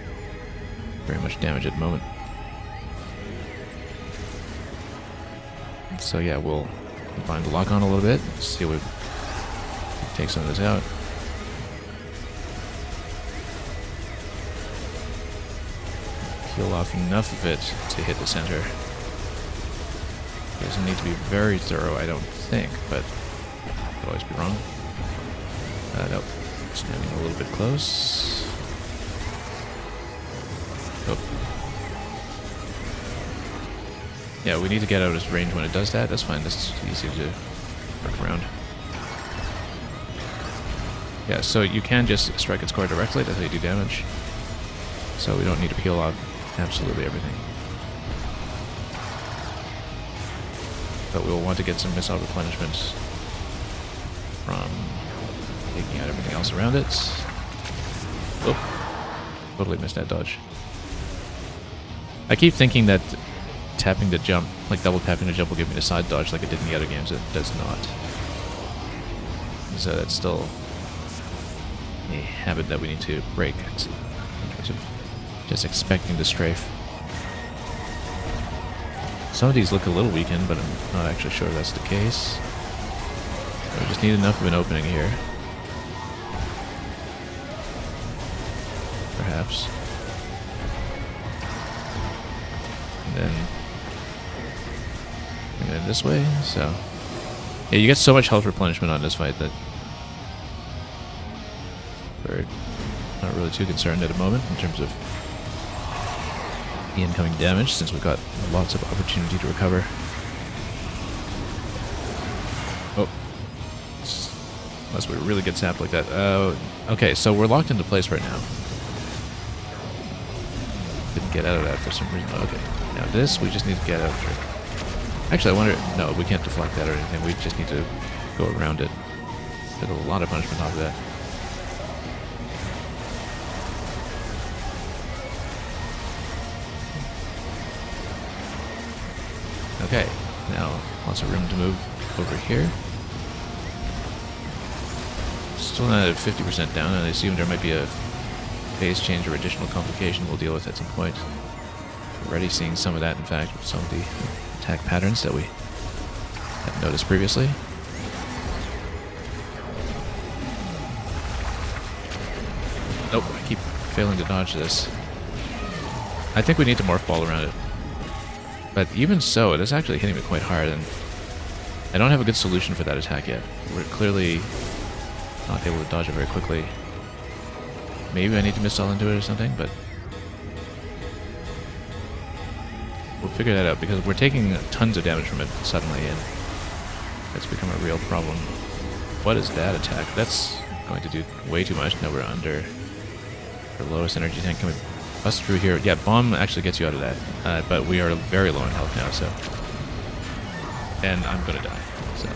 Speaker 1: very much damage at the moment. So yeah, we'll bind the lock on a little bit, see if we can take some of this out. Peel off enough of it to hit the center. Doesn't need to be very thorough, I don't think, but could always be wrong. Nope. Standing a little bit close. Oh. Yeah, we need to get out of its range when it does that. That's fine. That's easy to work around. Yeah, so you can just strike its core directly. That's how you do damage. So we don't need to peel off absolutely everything. But we'll want to get some missile replenishment from taking out everything else around it. Oh, totally missed that dodge. I keep thinking that tapping the jump, like double tapping the jump, will give me the side dodge like it did in the other games. It does not. So that's still a habit that we need to break in terms of just expecting to strafe. Some of these look a little weakened, but I'm not actually sure that's the case. We just need enough of an opening here. Perhaps. And then bring it in this way, so... Yeah, you get so much health replenishment on this fight that we're not really too concerned at the moment in terms of the incoming damage, since we've got lots of opportunity to recover. Oh. Unless we really get zapped like that. Okay, so we're locked into place right now. Didn't get out of that for some reason. Okay. Now this, we just need to get out through. Actually, I wonder... No, we can't deflect that or anything. We just need to go around it. Get a lot of punishment off of that. Okay, now lots of room to move over here. Still not at 50% down, and I assume there might be a phase change or additional complication we'll deal with at some point. We're already seeing some of that, in fact, with some of the attack patterns that we hadn't noticed previously. Nope, I keep failing to dodge this. I think we need to morph ball around it. But even so, it is actually hitting me quite hard, and I don't have a good solution for that attack yet. We're clearly not able to dodge it very quickly. Maybe I need to missile into it or something, but we'll figure that out, because we're taking tons of damage from it suddenly, and it's become a real problem. What is that attack? That's going to do way too much. Now we're under our lowest energy tank. Can we Bust through here. Yeah, bomb actually gets you out of that. But we are very low in health now, so... And I'm gonna die, so...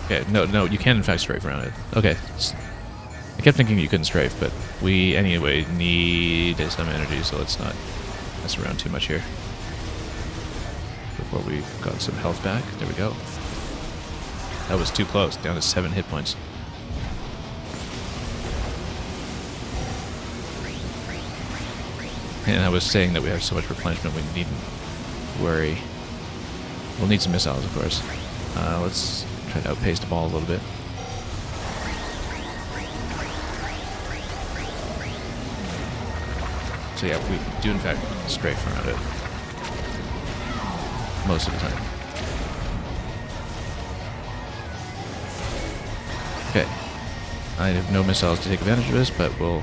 Speaker 1: Okay, no, you can in fact strafe around it. Okay. I kept thinking you couldn't strafe, but we anyway need some energy, so let's not mess around too much here. Before we've got some health back. There we go. That was too close, down to 7 hit points. And I was saying that we have so much replenishment we needn't worry. We'll need some missiles, of course. Let's try to outpace the ball a little bit. So yeah, we do in fact strafe around it. Most of the time. Okay. I have no missiles to take advantage of this, but we'll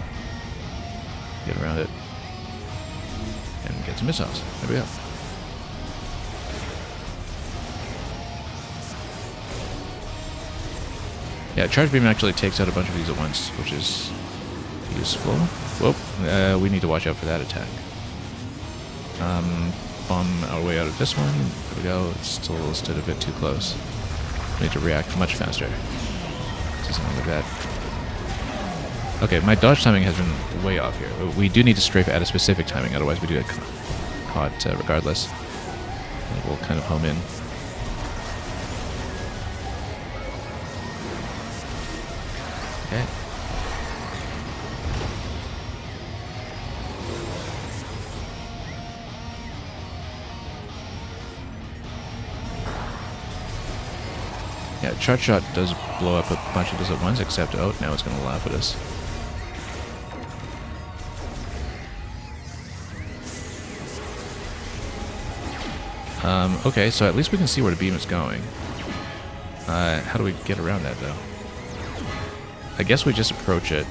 Speaker 1: get around it. And get some missiles. There we go. Yeah, Charge Beam actually takes out a bunch of these at once, which is useful. Whoop, we need to watch out for that attack. Bomb our way out of this one. There we go. It's still stood a bit too close. We need to react much faster to something like that. Okay, my dodge timing has been way off here. We do need to strafe at a specific timing, otherwise we do get caught regardless. And we'll kind of home in. Okay. Yeah, Charge Shot does blow up a bunch of this at once, except, oh, now it's going to laugh at us. Okay, so at least we can see where the beam is going. How do we get around that, though? I guess we just approach it.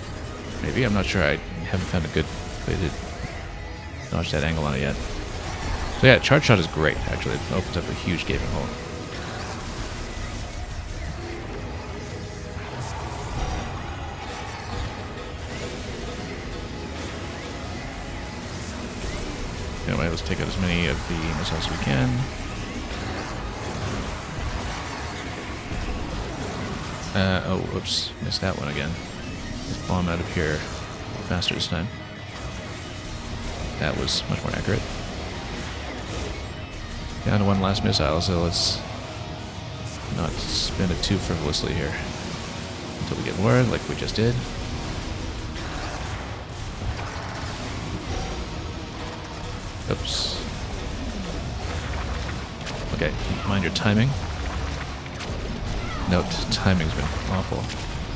Speaker 1: Maybe, I'm not sure. I haven't found a good way to dodge that angle on it yet. So yeah, Charge Shot is great, actually. It opens up a huge gaping hole. Anyway, let's take out as many of the missiles as we can. Oh, whoops. Missed that one again. Let's bomb out of here faster this time. That was much more accurate. Down to one last missile, so let's not spin it too frivolously here. Until we get more, like we just did. Oops. Okay, mind your timing. Note, timing's been awful.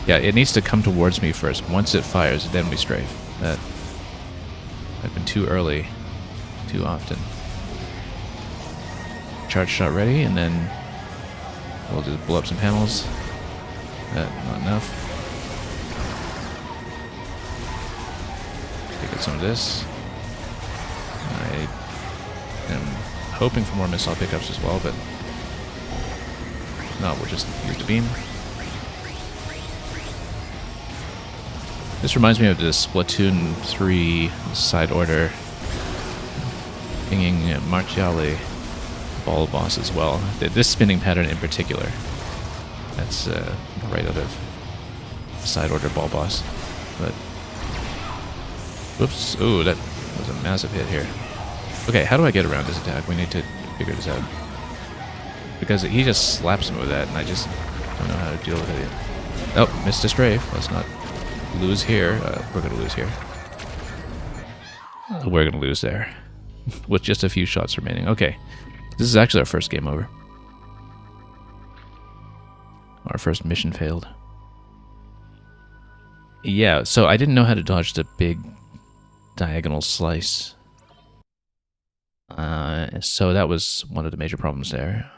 Speaker 1: Yeah, it needs to come towards me first. Once it fires, then we strafe. I've been too early, too often. Charge Shot ready, and then we'll just blow up some panels. Not enough. Take out some of this. I am hoping for more missile pickups as well, but no, we'll just use the beam. This reminds me of the Splatoon 3 side order pinging Marchiali ball boss as well. This spinning pattern in particular. That's right out of side order ball boss. But whoops! Ooh, that was a massive hit here. Okay, how do I get around this attack? We need to figure this out. Because he just slaps me with that, and I just don't know how to deal with it. Oh, missed a strafe. Let's not lose here. We're going to lose here. We're going to lose there. With just a few shots remaining. Okay. This is actually our first game over. Our first mission failed. Yeah, so I didn't know how to dodge the big diagonal slice. So that was one of the major problems there.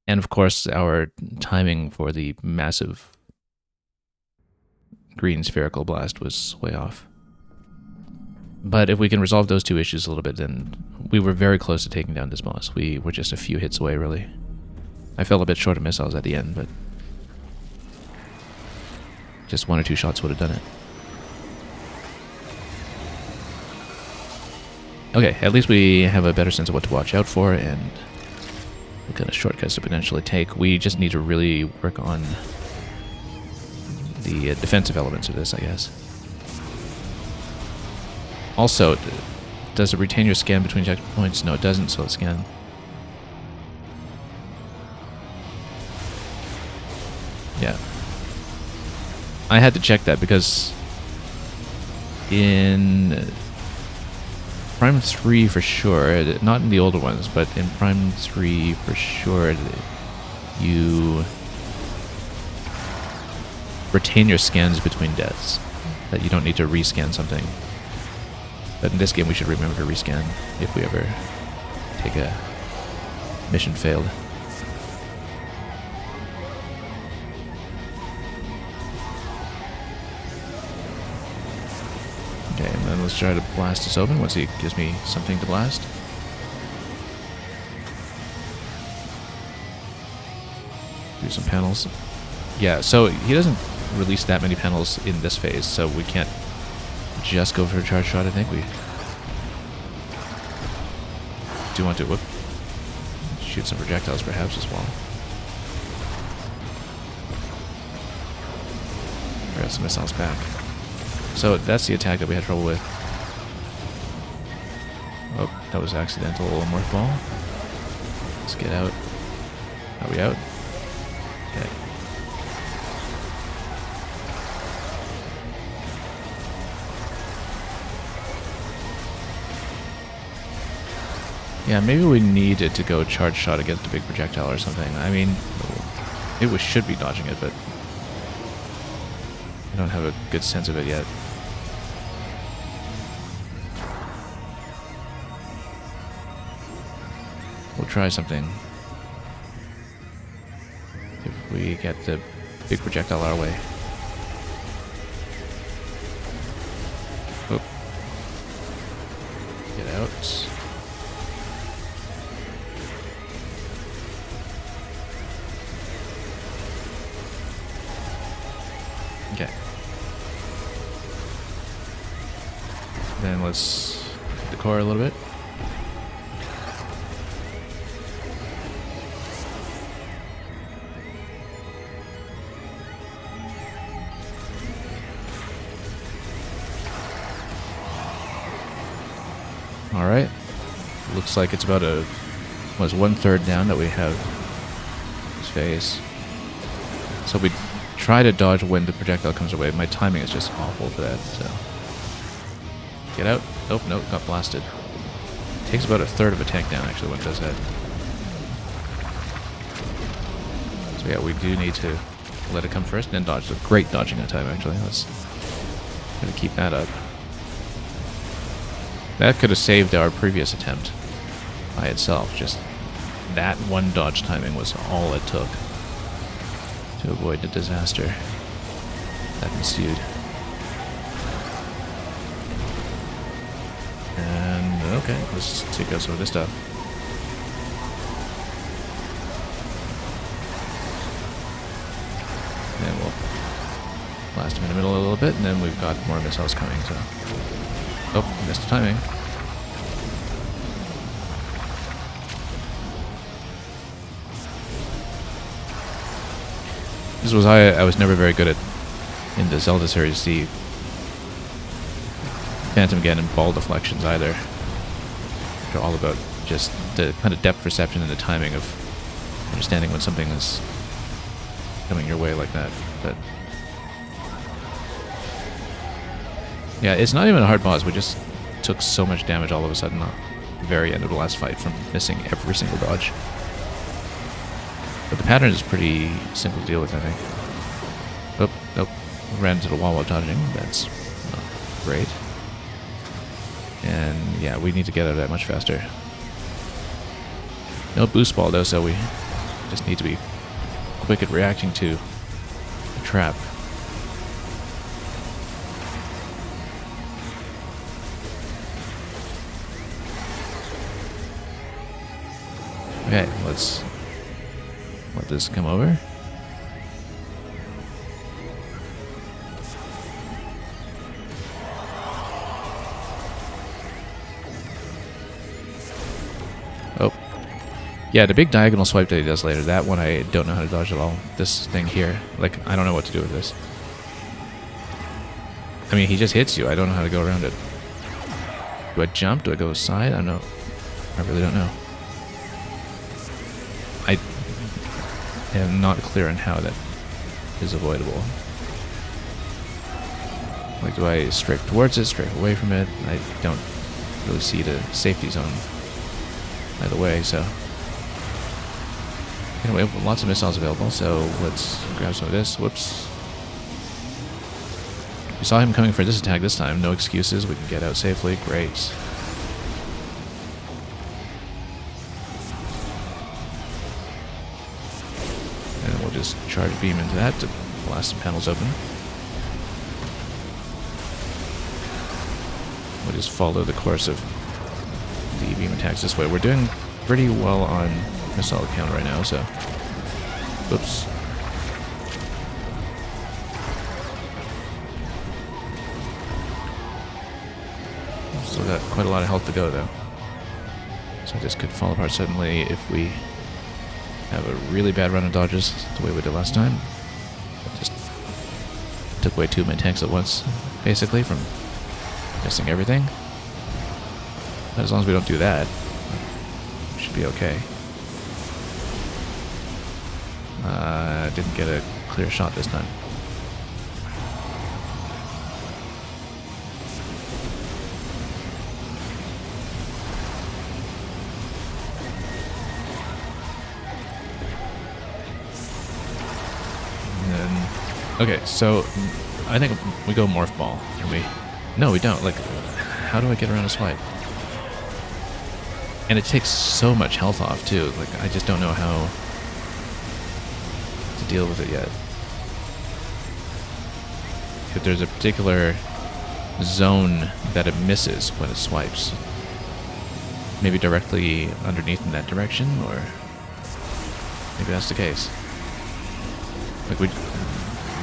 Speaker 1: And of course, our timing for the massive green spherical blast was way off. But if we can resolve those two issues a little bit, then we were very close to taking down this boss. We were just a few hits away, really. I fell a bit short of missiles at the end, but just one or two shots would have done it. Okay, at least we have a better sense of what to watch out for and what kind of shortcuts to potentially take. We just need to really work on the defensive elements of this, I guess. Also, does it retain your scan between checkpoints? No, it doesn't, so let's scan. Yeah. I had to check that because in Prime 3 for sure, not in the older ones, but in Prime 3 for sure, you retain your scans between deaths, that you don't need to rescan something. But in this game we should remember to rescan if we ever take a mission failed. Okay, and then let's try to blast this open once he gives me something to blast. Do some panels. Yeah, so he doesn't release that many panels in this phase, so we can't just go for a charge shot, I think. We do want to shoot some projectiles perhaps as well. Grab some missiles back. So that's the attack that we had trouble with. Oh, that was accidental morph ball. Let's get out. Are we out? Okay. Yeah, maybe we needed to go charge shot against a big projectile or something. I mean, should be dodging it, but I don't have a good sense of it yet. We'll try something. If we get the big projectile our way. Oop. Get out. Okay. Then let's hit the core a little bit. Alright. Looks like it's about was 1/3 down that we have this phase. So we try to dodge when the projectile comes away. My timing is just awful for that, so. Get out. Oh, no, got blasted. Takes about 1/3 of a tank down, actually, when it does that. So yeah, we do need to let it come first and then dodge. So great dodging that time, actually. Let's try to keep that up. That could have saved our previous attempt by itself. Just that one dodge timing was all it took to avoid the disaster that ensued. And okay, let's take out some of this stuff. And we'll blast him in the middle a little bit, and then we've got more missiles coming, so. Oh, missed the timing. This was I was never very good at in the Zelda series, the Phantom Gun and ball deflections either. They're all about just the kind of depth perception and the timing of understanding when something is coming your way like that. But yeah, it's not even a hard boss. We just took so much damage all of a sudden at the very end of the last fight from missing every single dodge. But the pattern is pretty simple to deal with, I think. Oh, nope. Ran into the wall while dodging. That's not great. And yeah, we need to get out of that much faster. No boost ball though, so we just need to be quick at reacting to the trap. Okay, let's let this come over. Yeah, the big diagonal swipe that he does later, that one I don't know how to dodge at all. This thing here, like, I don't know what to do with this. I mean, he just hits you. I don't know how to go around it. Do I jump? Do I go side? I don't know. I really don't know. I am not clear on how that is avoidable. Like, do I strafe towards it, strafe away from it? I don't really see the safety zone either way, so... Anyway, lots of missiles available, so let's grab some of this. Whoops. We saw him coming for this attack this time. No excuses. We can get out safely. Great. And we'll just charge beam into that to blast some panels open. We'll just follow the course of the beam attacks this way. We're doing pretty well on missile count right now, so... Whoops. Still got quite a lot of health to go, though. So this could fall apart suddenly if we have a really bad run of dodges, the way we did last time. Just took away 2 of my tanks at once, basically, from missing everything. But as long as we don't do that, we should be okay. Didn't get a clear shot this time. Okay, so I think we go morph ball. Can we? No, we don't. Like, how do I get around a swipe? And it takes so much health off too. Like, I just don't know how to deal with it yet. If there's a particular zone that it misses when it swipes, maybe directly underneath in that direction, or maybe that's the case. Like, we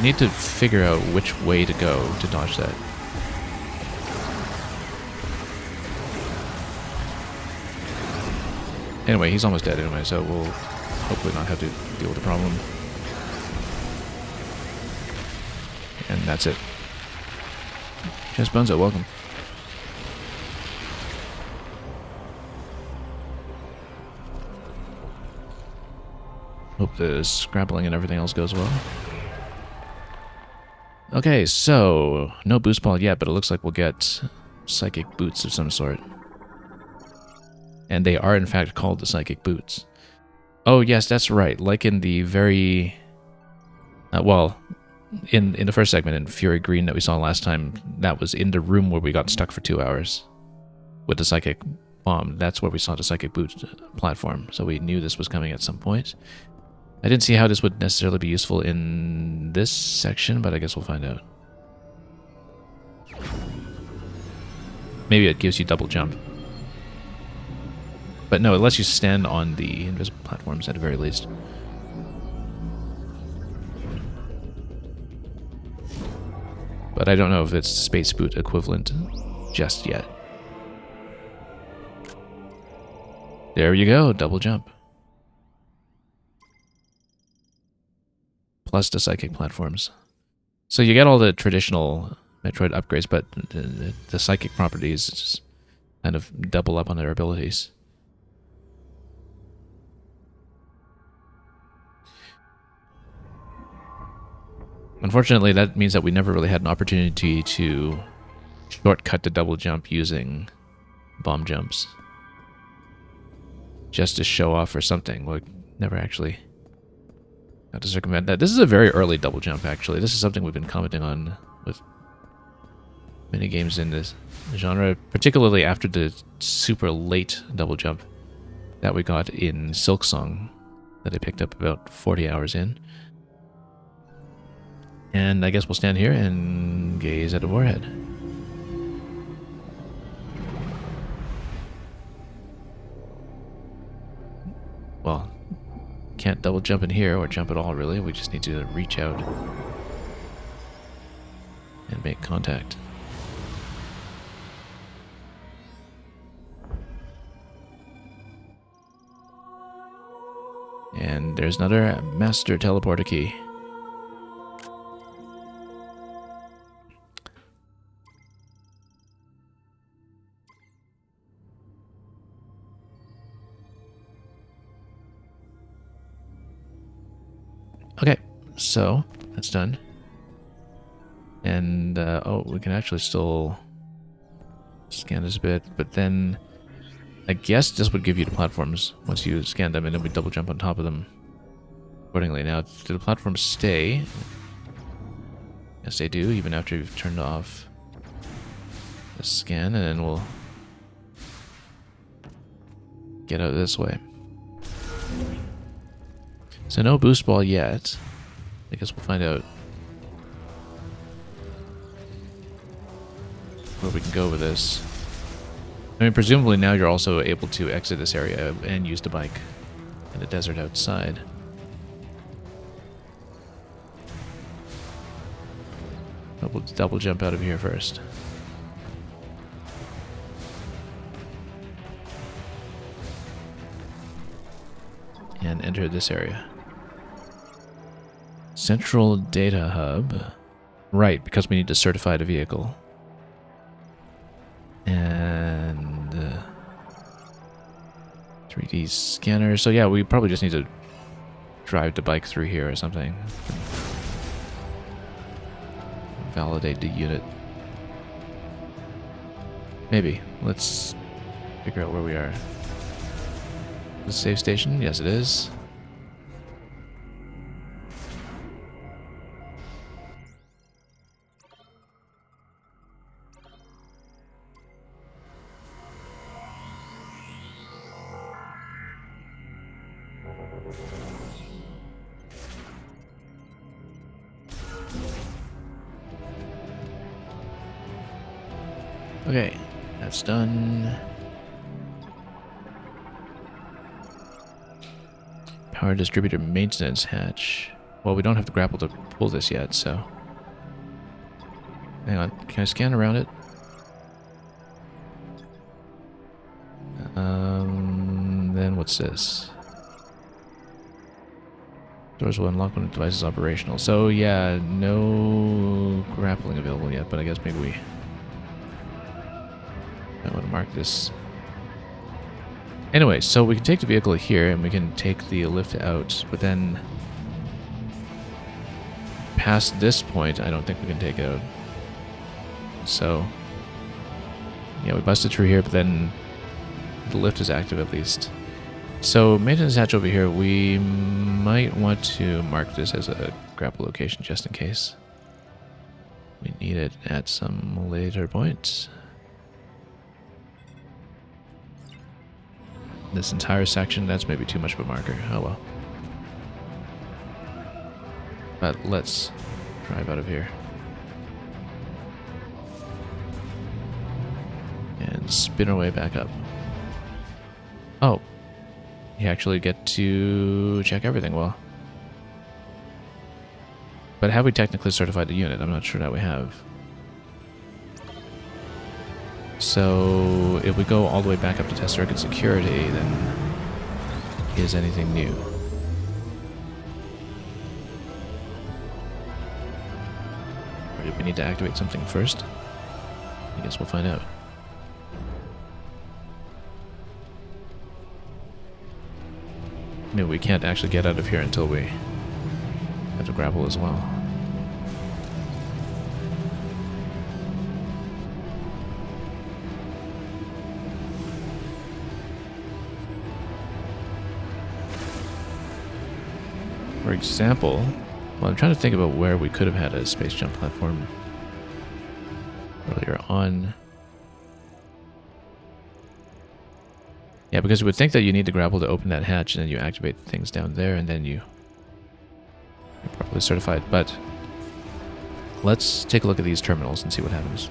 Speaker 1: need to figure out which way to go to dodge that. Anyway, he's almost dead anyway, so we'll hopefully not have to deal with the problem. And that's it. Just Bunzo, welcome. Hope the scrabbling and everything else goes well. Okay, so no boost ball yet, but it looks like we'll get psychic boots of some sort. And they are in fact called the psychic boots. Oh yes, that's right. Like in the very... well, in the first segment in Fury Green that we saw last time, that was in the room where we got stuck for 2 hours with the psychic bomb. That's where we saw the psychic boot platform, so we knew this was coming at some point. I didn't see how this would necessarily be useful in this section, but I guess we'll find out. Maybe it gives you double jump. But no, it lets you stand on the invisible platforms at the very least. But I don't know if it's Space Boot equivalent just yet. There you go, double jump. Plus the psychic platforms. So you get all the traditional Metroid upgrades, but the psychic properties just kind of double up on their abilities. Unfortunately, that means that we never really had an opportunity to shortcut the double jump using bomb jumps. Just to show off or something. We never actually got to circumvent that. This is a very early double jump, actually. This is something we've been commenting on with many games in this genre, particularly after the super late double jump that we got in Silksong that I picked up about 40 hours in. And I guess we'll stand here and gaze at a warhead. Well, can't double jump in here or jump at all, really. We just need to reach out and make contact. And there's another master teleporter key. Okay, so that's done. And, oh, we can actually still scan this a bit, but then I guess this would give you the platforms once you scan them, and then we double jump on top of them accordingly. Now, do the platforms stay? Yes, they do, even after you've turned off the scan, and then we'll get out this way. So no boost ball yet. I guess we'll find out where we can go with this. I mean, presumably now you're also able to exit this area and use the bike in the desert outside. Double jump out of here first. And enter this area. Central Data Hub. Right, because we need to certify the vehicle. And 3D scanner. So yeah, we probably just need to drive the bike through here or something. Validate the unit. Maybe. Let's figure out where we are. The save station? Yes, it is. Okay, that's done. Power distributor maintenance hatch. Well, we don't have the grapple to pull this yet, so... Hang on, can I scan around it? Then what's this? Doors will unlock when the device is operational. So yeah, no grappling available yet, but I guess maybe we... I want to mark this. Anyway, so we can take the vehicle here and we can take the lift out, but then past this point, I don't think we can take it out. So, yeah, we busted through here, but then the lift is active at least. So, maintenance hatch over here, we might want to mark this as a grapple location just in case we need it at some later point. This entire section, that's maybe too much of a marker. Oh well. But let's drive out of here. And spin our way back up. Oh. You actually get to check everything well. But have we technically certified the unit? I'm not sure that we have. So, if we go all the way back up to test circuit security, then is anything new? Or do we need to activate something first? I guess we'll find out. Maybe we can't actually get out of here until we have to grapple as well. For example, well, I'm trying to think about where we could have had a space jump platform earlier on. Yeah, because you would think that you need to grapple to open that hatch, and then you activate things down there, and then you're properly certified. But let's take a look at these terminals and see what happens.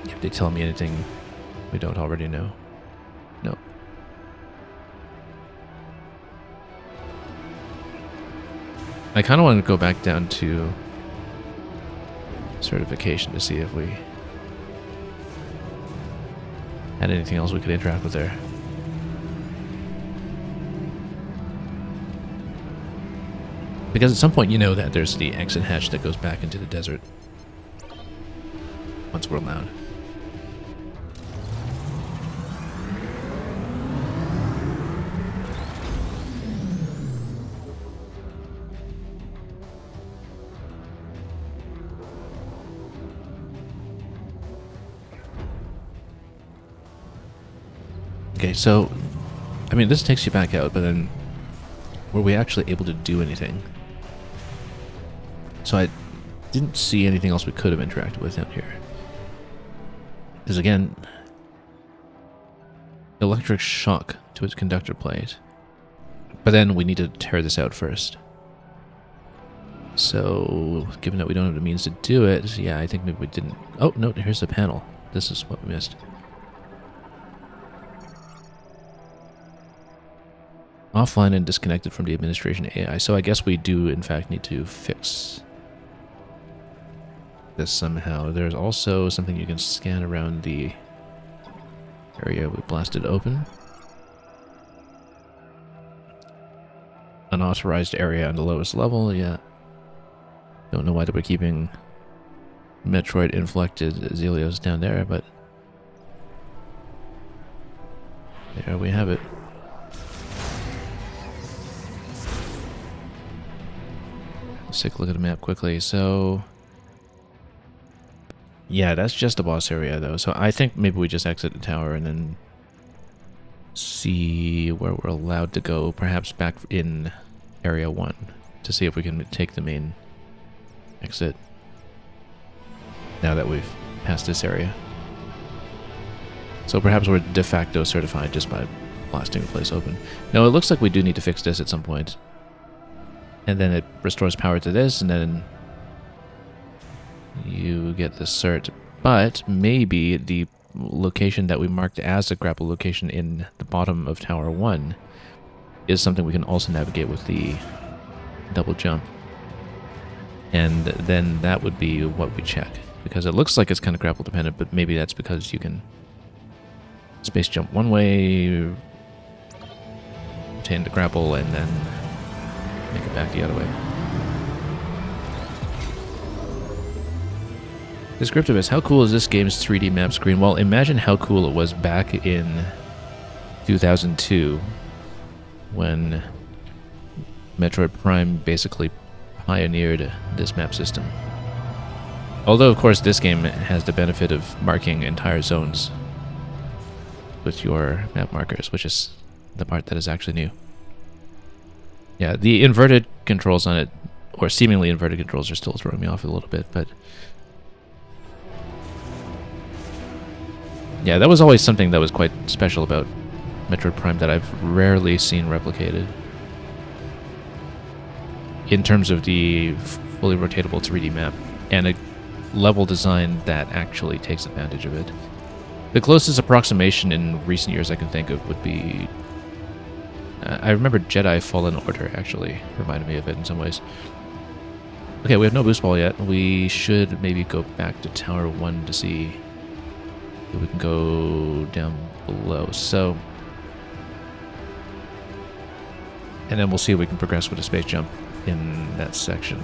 Speaker 1: If they tell me anything we don't already know. No. I kind of want to go back down to certification to see if we had anything else we could interact with there. Because at some point you know that there's the exit hatch that goes back into the desert. Once we're allowed. Okay, so, I mean, this takes you back out, but then were we actually able to do anything? So I didn't see anything else we could have interacted with down here. Because again, electric shock to its conductor plate. But then we need to tear this out first. So, given that we don't have the means to do it, yeah, I think maybe we didn't... Oh, no, here's the panel. This is what we missed. Offline and disconnected from the administration AI. So I guess we do, in fact, need to fix this somehow. There's also something you can scan around the area we blasted open. Unauthorized area on the lowest level, yeah. Don't know why they were keeping Metroid inflected Zelios down there, but there we have it. Let's take a look at the map quickly. So, yeah, that's just the boss area, though. So I think maybe we just exit the tower and then see where we're allowed to go. Perhaps back in Area 1 to see if we can take the main exit now that we've passed this area. So perhaps we're de facto certified just by blasting the place open. No, it looks like we do need to fix this at some point. And then it restores power to this, and then you get the cert. But maybe the location that we marked as a grapple location in the bottom of Tower 1 is something we can also navigate with the double jump. And then that would be what we check. Because it looks like it's kind of grapple dependent, but maybe that's because you can space jump one way, obtain the grapple, and then make it back the other way. Descriptive is, how cool is this game's 3D map screen? Well, imagine how cool it was back in 2002 when Metroid Prime basically pioneered this map system. Although, of course, this game has the benefit of marking entire zones with your map markers, which is the part that is actually new. Yeah, the inverted controls on it, or seemingly inverted controls, are still throwing me off a little bit, but yeah, that was always something that was quite special about Metroid Prime that I've rarely seen replicated in terms of the fully rotatable 3D map and a level design that actually takes advantage of it. The closest approximation in recent years I can think of would be... I remember Jedi Fallen Order actually reminded me of it in some ways. Okay, we have no boost ball yet. We should maybe go back to Tower 1 to see if we can go down below. So, and then we'll see if we can progress with a space jump in that section.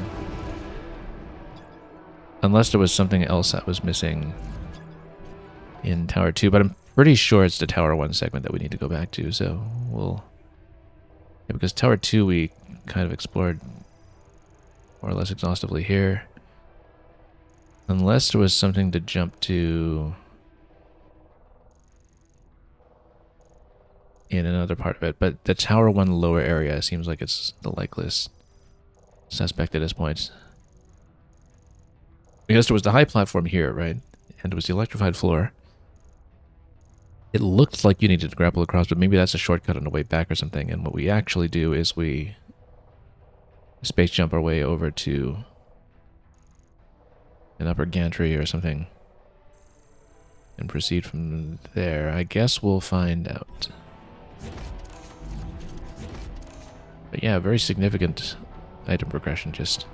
Speaker 1: Unless there was something else that was missing in Tower 2, but I'm pretty sure it's the Tower 1 segment that we need to go back to, so we'll... Yeah, because Tower 2 we kind of explored more or less exhaustively here. Unless there was something to jump to in another part of it, but the Tower 1 lower area seems like it's the likeliest suspect at this point. Because there was the high platform here, right? And it was the electrified floor. It looked like you needed to grapple across, but maybe that's a shortcut on the way back or something. And what we actually do is we space jump our way over to an upper gantry or something and proceed from there. I guess we'll find out. But yeah, very significant item progression just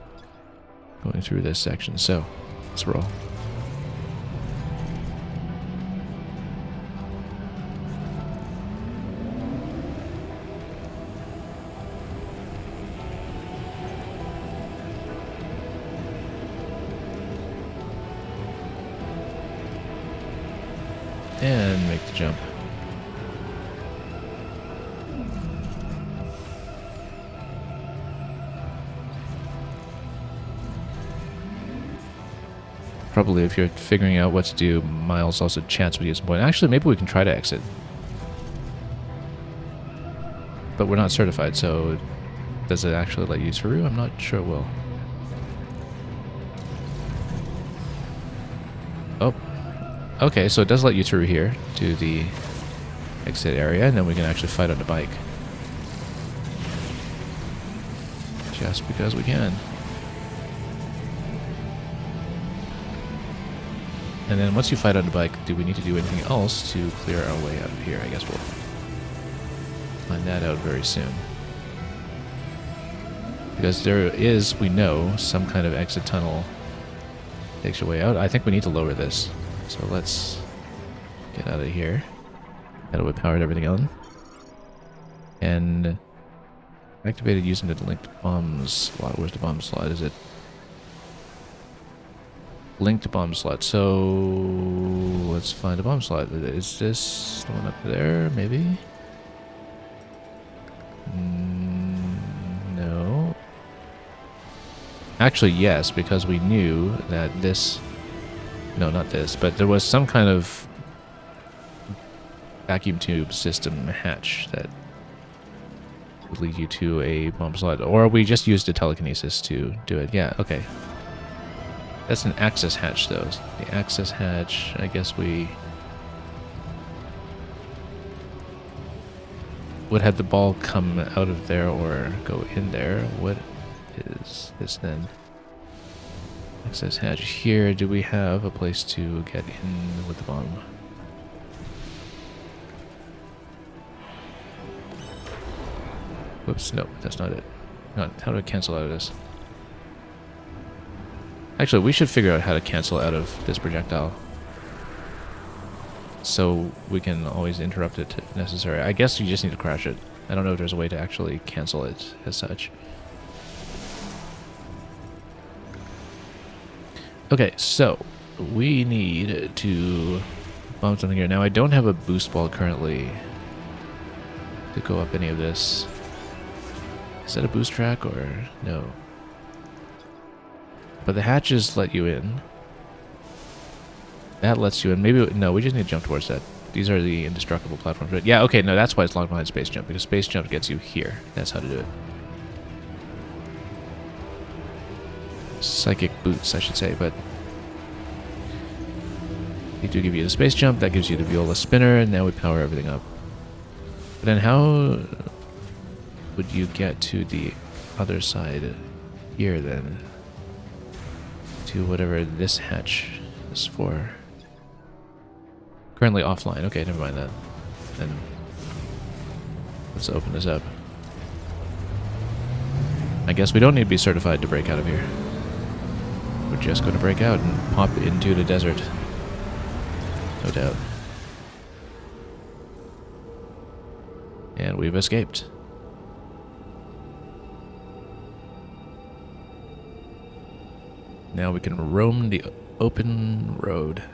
Speaker 1: going through this section. So, let's roll. And make the jump. Probably if you're figuring out what to do, Miles also chats with you at some point. Actually, maybe we can try to exit. But we're not certified, so does it actually let you through? I'm not sure it will. Oh. Okay, so it does let you through here to the exit area, and then we can actually fight on the bike. Just because we can. And then once you fight on the bike, do we need to do anything else to clear our way out of here? I guess we'll find that out very soon. Because there is, we know, some kind of exit tunnel takes your way out. I think we need to lower this. So let's get out of here. That would powered everything on. And activated using the linked bomb slot. Where's the bomb slot? Is it linked bomb slot? So let's find a bomb slot. Is this the one up there? Maybe? No. Actually, yes, because we knew that this... No, not this, but there was some kind of vacuum tube system hatch that would lead you to a bomb slot. Or we just used a telekinesis to do it. Yeah, okay. That's an access hatch, though. The access hatch, I guess we would have the ball come out of there or go in there. What is this then? Access hatch here. Do we have a place to get in with the bomb? Whoops, no, that's not it. How do I cancel out of this? Actually, we should figure out how to cancel out of this projectile, so we can always interrupt it if necessary. I guess you just need to crash it. I don't know if there's a way to actually cancel it as such. Okay, so we need to bump something here. Now, I don't have a boost ball currently to go up any of this. Is that a boost track or no? But the hatches let you in. That lets you in. Maybe, no, we just need to jump towards that. These are the indestructible platforms. Right? Yeah, okay, no, that's why it's locked behind space jump, because space jump gets you here. That's how to do it. Psychic boots, I should say, but they do give you the space jump. That gives you the viola spinner, and now we power everything up. But then how would you get to the other side here, then? To whatever this hatch is for. Currently offline. Okay, never mind that. Then let's open this up. I guess we don't need to be certified to break out of here. We're just going to break out and pop into the desert. No doubt. And we've escaped. Now we can roam the open road.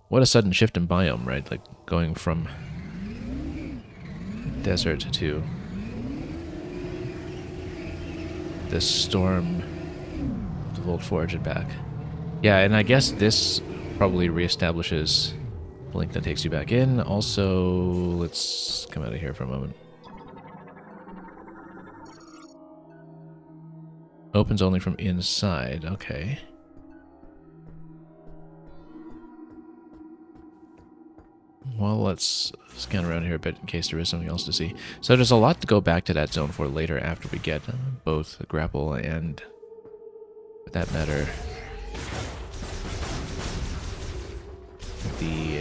Speaker 1: What a sudden shift in biome, right? Like going from desert to this storm to Volt Forge and back. Yeah, and I guess this probably reestablishes the link that takes you back in. Also, let's come out of here for a moment. Opens only from inside. Okay. Well, let's scan around here a bit in case there is something else to see. So there's a lot to go back to that zone for later after we get both the grapple and, for that matter, the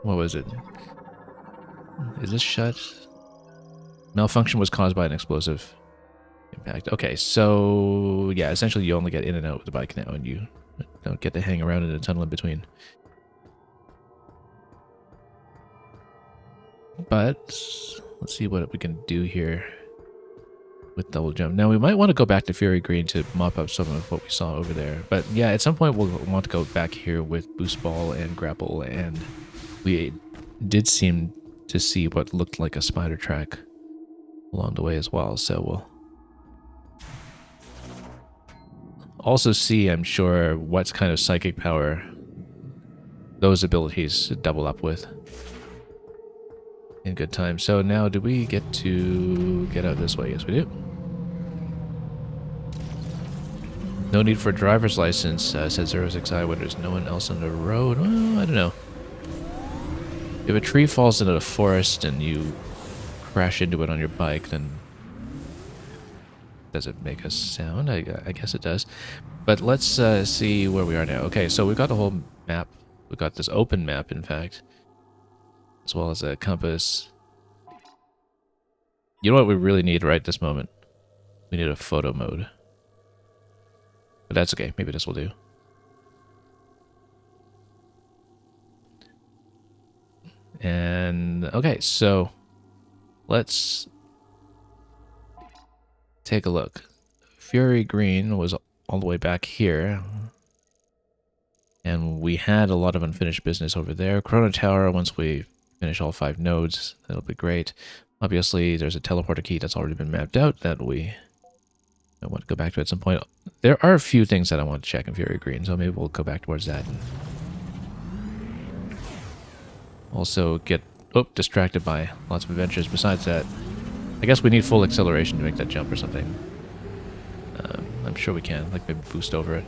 Speaker 1: what was it? Is this shut? Malfunction was caused by an explosive impact. Okay, so yeah, essentially you only get in and out with the bike now, and you don't get to hang around in a tunnel in between. But let's see what we can do here with double jump. Now we might want to go back to Fury Green to mop up some of what we saw over there. But yeah, at some point we'll want to go back here with Boost Ball and Grapple, and we did seem to see what looked like a spider track along the way as well, so we'll also see, I'm sure, what kind of psychic power those abilities double up with in good time. So now, do we get to get out this way? Yes, we do. No need for a driver's license, says 06I when there's no one else on the road. Well, I don't know. If a tree falls into the forest and you crash into it on your bike, then does it make a sound? I guess it does. But let's see where we are now. Okay, so we've got the whole map. We've got this open map, in fact, as well as a compass. You know what we really need right this moment? We need a photo mode. But that's okay. Maybe this will do. And okay, so let's take a look. Fury Green was all the way back here. And we had a lot of unfinished business over there. Chrono Tower, once we finish all 5 nodes, that'll be great. Obviously, there's a teleporter key that's already been mapped out that we want to go back to at some point. There are a few things that I want to check in Fury Green, so maybe we'll go back towards that. And also get distracted by lots of adventures. Besides that, I guess we need full acceleration to make that jump or something. I'm sure we can, like maybe boost over it.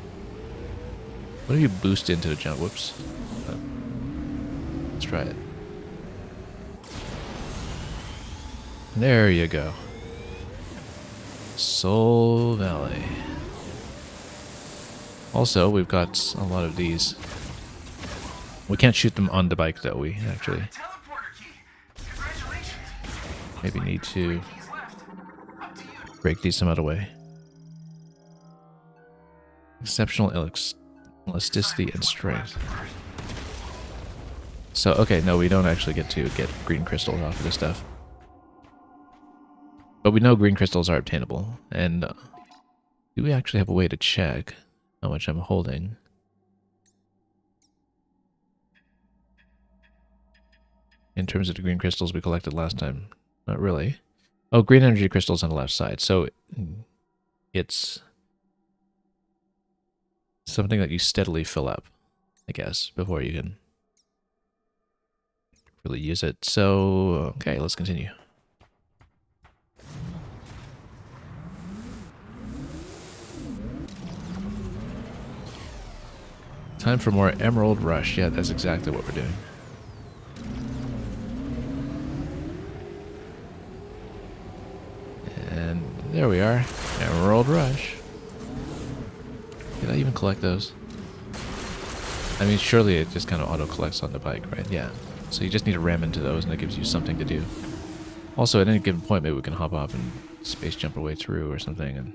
Speaker 1: What if you boost into the jump? Whoops. Let's try it. There you go. Soul Valley. Also, we've got a lot of these. We can't shoot them on the bike, though. We actually maybe need to break these some other way. Exceptional elasticity and strength. So, okay, no, we don't actually get to get green crystals off of this stuff. But we know green crystals are obtainable. And do we actually have a way to check how much I'm holding? In terms of the green crystals we collected last time. Not really. Oh, green energy crystals on the left side. So it's something that you steadily fill up, I guess, before you can really use it. So, okay, let's continue. Time for more Emerald Rush. Yeah, that's exactly what we're doing. And there we are. Emerald Rush. Did I even collect those? I mean, surely it just kind of auto-collects on the bike, right? Yeah. So you just need to ram into those and it gives you something to do. Also, at any given point, maybe we can hop off and space jump our way through or something and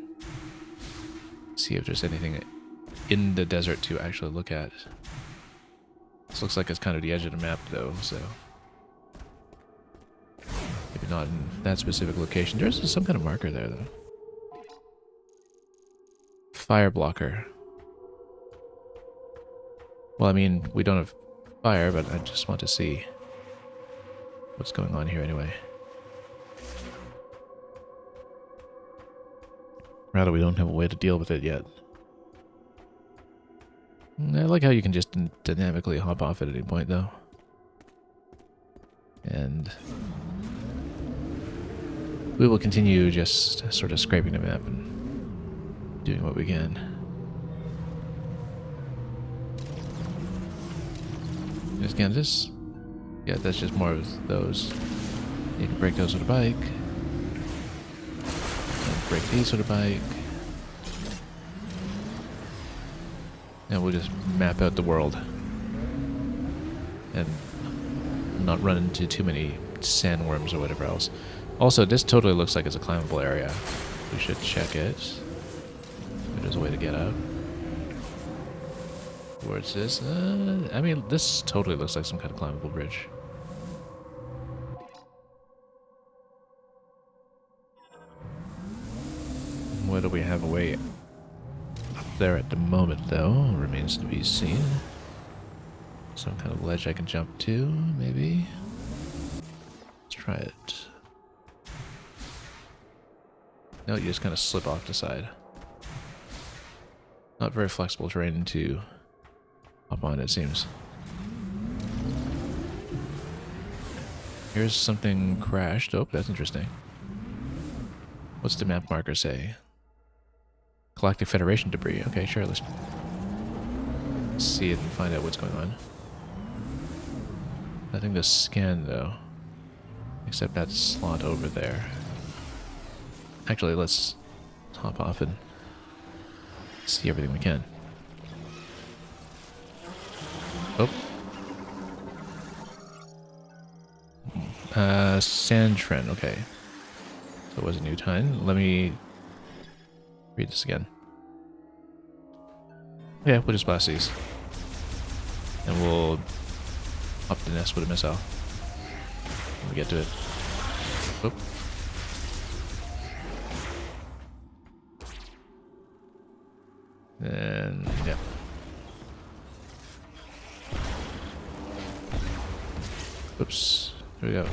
Speaker 1: see if there's anything in the desert to actually look at. This looks like it's kind of the edge of the map, though, so maybe not in that specific location. There's some kind of marker there, though. Fire blocker. Well, I mean, we don't have fire, but I just want to see what's going on here anyway. Rather, we don't have a way to deal with it yet. I like how you can just dynamically hop off at any point, though. And we will continue just sort of scraping the map and doing what we can. Just again, this... Yeah, that's just more of those. You can break those with a bike. And break these with a bike. And we'll just map out the world. And not run into too many sandworms or whatever else. Also, this totally looks like it's a climbable area. We should check it. There's a way to get out. Where's this? I mean, this totally looks like some kind of climbable bridge. What do we have away up there at the moment, though? Remains to be seen. Some kind of ledge I can jump to, maybe? Let's try it. No, you just kind of slip off the side. Not very flexible terrain to hop on, it seems. Here's something crashed. Oh, that's interesting. What's the map marker say? Galactic Federation debris. Okay, sure, let's see it and find out what's going on. Nothing to scan, though. Except that slot over there. Actually, let's hop off and see everything we can. Oh. Sandtren, okay. So it was a new time. Let me read this again. Yeah, we'll just blast these. And we'll up the nest with a missile when we get to it. Oop. And yeah. Oops. Here we go.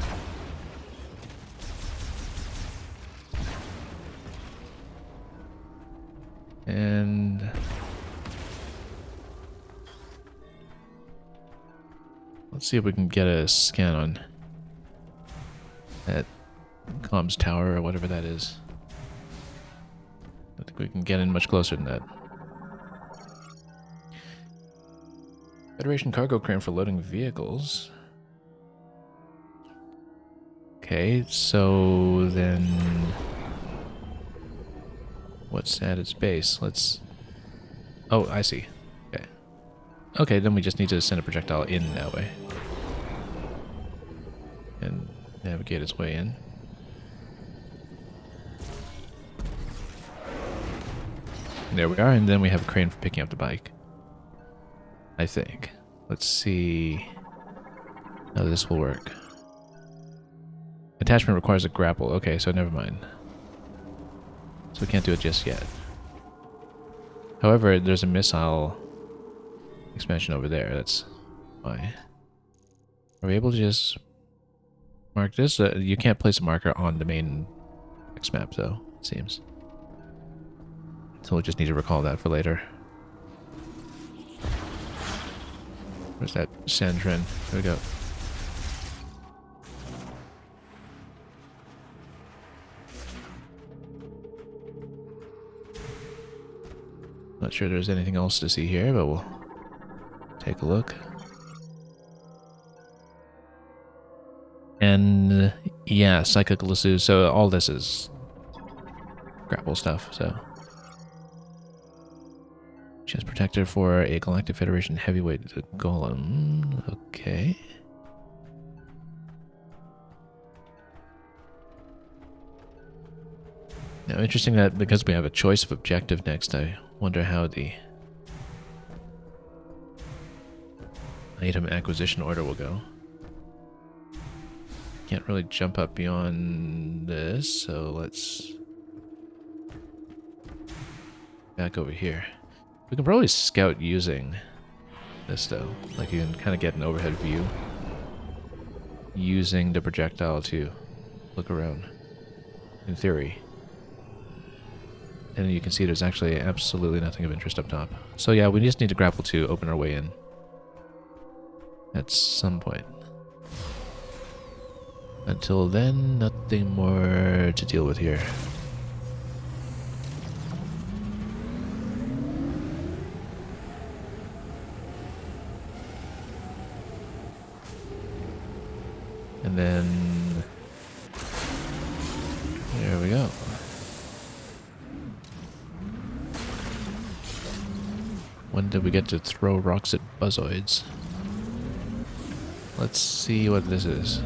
Speaker 1: And let's see if we can get a scan on that comms tower or whatever that is. I think we can get in much closer than that. Federation cargo crane for loading vehicles. Okay, so then what's at its base? Let's... Oh, I see. Okay. Okay, then we just need to send a projectile in that way. And navigate its way in. There we are, and then we have a crane for picking up the bike. I think. Let's see how this will work. Attachment requires a grapple. Okay, so never mind. So we can't do it just yet. However, there's a missile expansion over there. That's why. Are we able to just mark this? You can't place a marker on the main X map, though, it seems. So we'll just need to recall that for later. Where's that Sandtren? There we go. Not sure there's anything else to see here, but we'll take a look. And yeah, Psychic Lasso. So all this is grapple stuff, so. Chest protector for a Galactic Federation heavyweight golem. Okay. Now, interesting that because we have a choice of objective next, I wonder how the item acquisition order will go. Can't really jump up beyond this, so let's back over here. We can probably scout using this, though. Like, you can kind of get an overhead view using the projectile to look around, in theory. And you can see there's actually absolutely nothing of interest up top. So yeah, we just need to grapple to open our way in at some point. Until then, nothing more to deal with here. And then there we go. When did we get to throw rocks at buzzoids? Let's see what this is.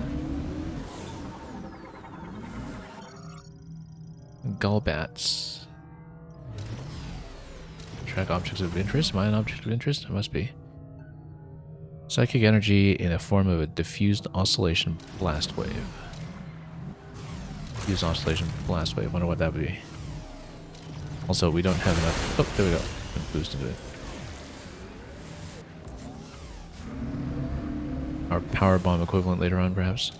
Speaker 1: Gullbats. Track objects of interest. Am I an object of interest? I must be. Psychic energy in a form of a diffused oscillation blast wave. Diffused oscillation blast wave. Wonder what that would be. Also, we don't have enough... Oh, there we go. Boost into it. Our power bomb equivalent later on, perhaps.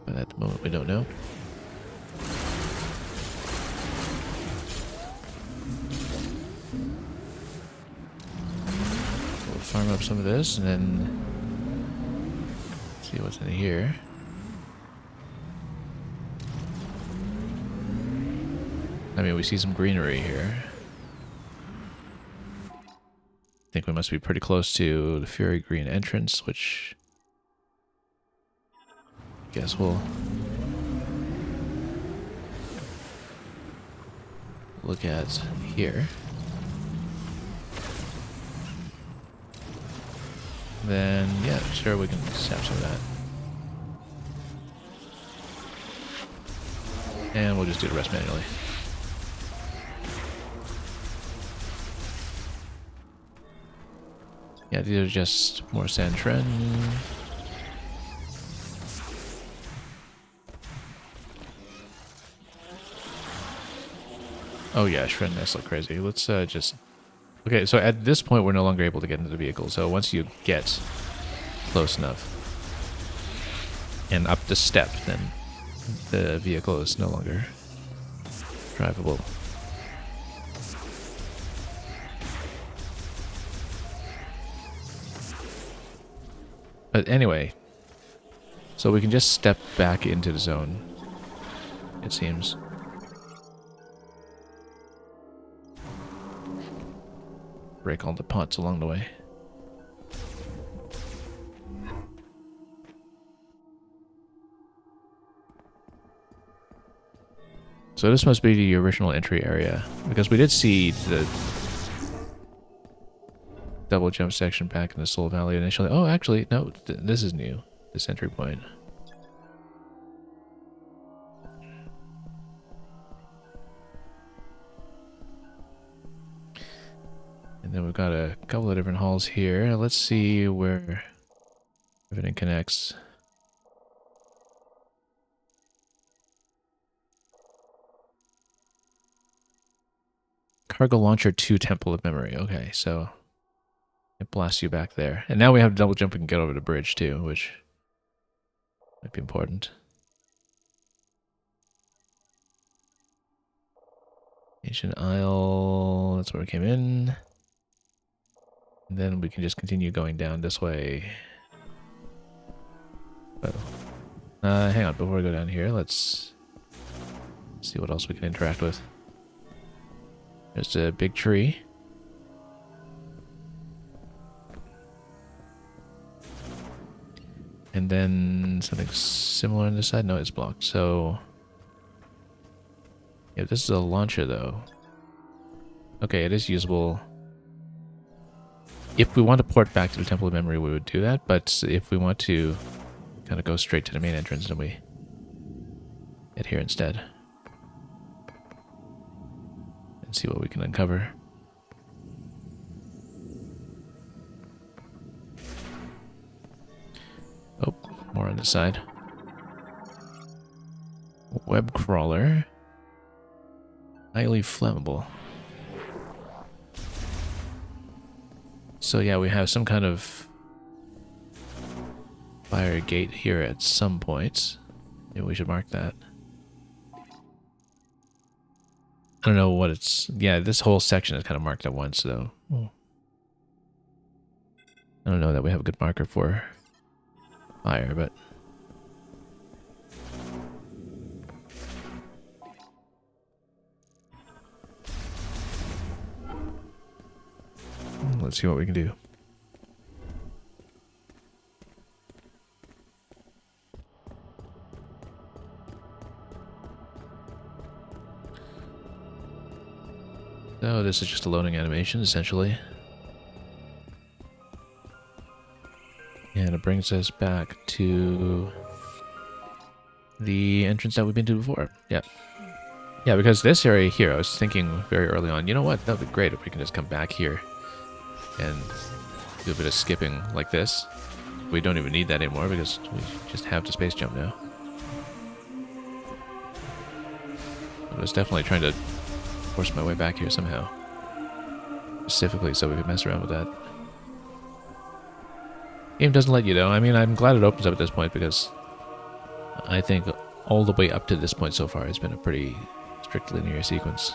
Speaker 1: But at the moment, we don't know. We'll farm up some of this, and then see what's in here. I mean, we see some greenery here. I think we must be pretty close to the Fury Green entrance, which I guess we'll look at here. Then, yeah, sure, we can snap some of that. And we'll just do the rest manually. Yeah, these are just more Sandtren. Oh yeah, shred nests look crazy. Let's just... Okay, so at this point we're no longer able to get into the vehicle. So once you get close enough and up the step, then the vehicle is no longer drivable. But anyway, so we can just step back into the zone, it seems. Break all the pots along the way. So this must be the original entry area, because we did see the double jump section back in the Soul Valley initially. Oh, actually, no, this is new, this entry point. And then we've got a couple of different halls here. Let's see where everything connects. Cargo Launcher 2 Temple of Memory. Okay, so it blasts you back there. And now we have double jump and get over the bridge too, which might be important. Ancient Isle, that's where we came in. And then we can just continue going down this way. Oh. Hang on, before we go down here, let's see what else we can interact with. There's a big tree. And then something similar on this side? No, it's blocked. So, yeah, this is a launcher though. Okay, it is usable. If we want to port back to the Temple of Memory, we would do that. But if we want to kind of go straight to the main entrance, then we head here instead. And see what we can uncover. Oh, more on this side. Web crawler. Highly flammable. So yeah, we have some kind of fire gate here at some point. Maybe we should mark that. I don't know what it's... Yeah, this whole section is kind of marked at once, though. I don't know that we have a good marker for fire, but... Let's see what we can do. So this is just a loading animation, essentially. And it brings us back to the entrance that we've been to before. Yeah. Yeah, because this area here, I was thinking very early on, you know what, that would be great if we can just come back here and do a bit of skipping like this. We don't even need that anymore because we just have the space jump now. was definitely trying to force my way back here somehow. Specifically so we could mess around with that. Game doesn't let you know. I mean, I'm glad it opens up at this point because I think all the way up to this point so far has been a pretty strict linear sequence.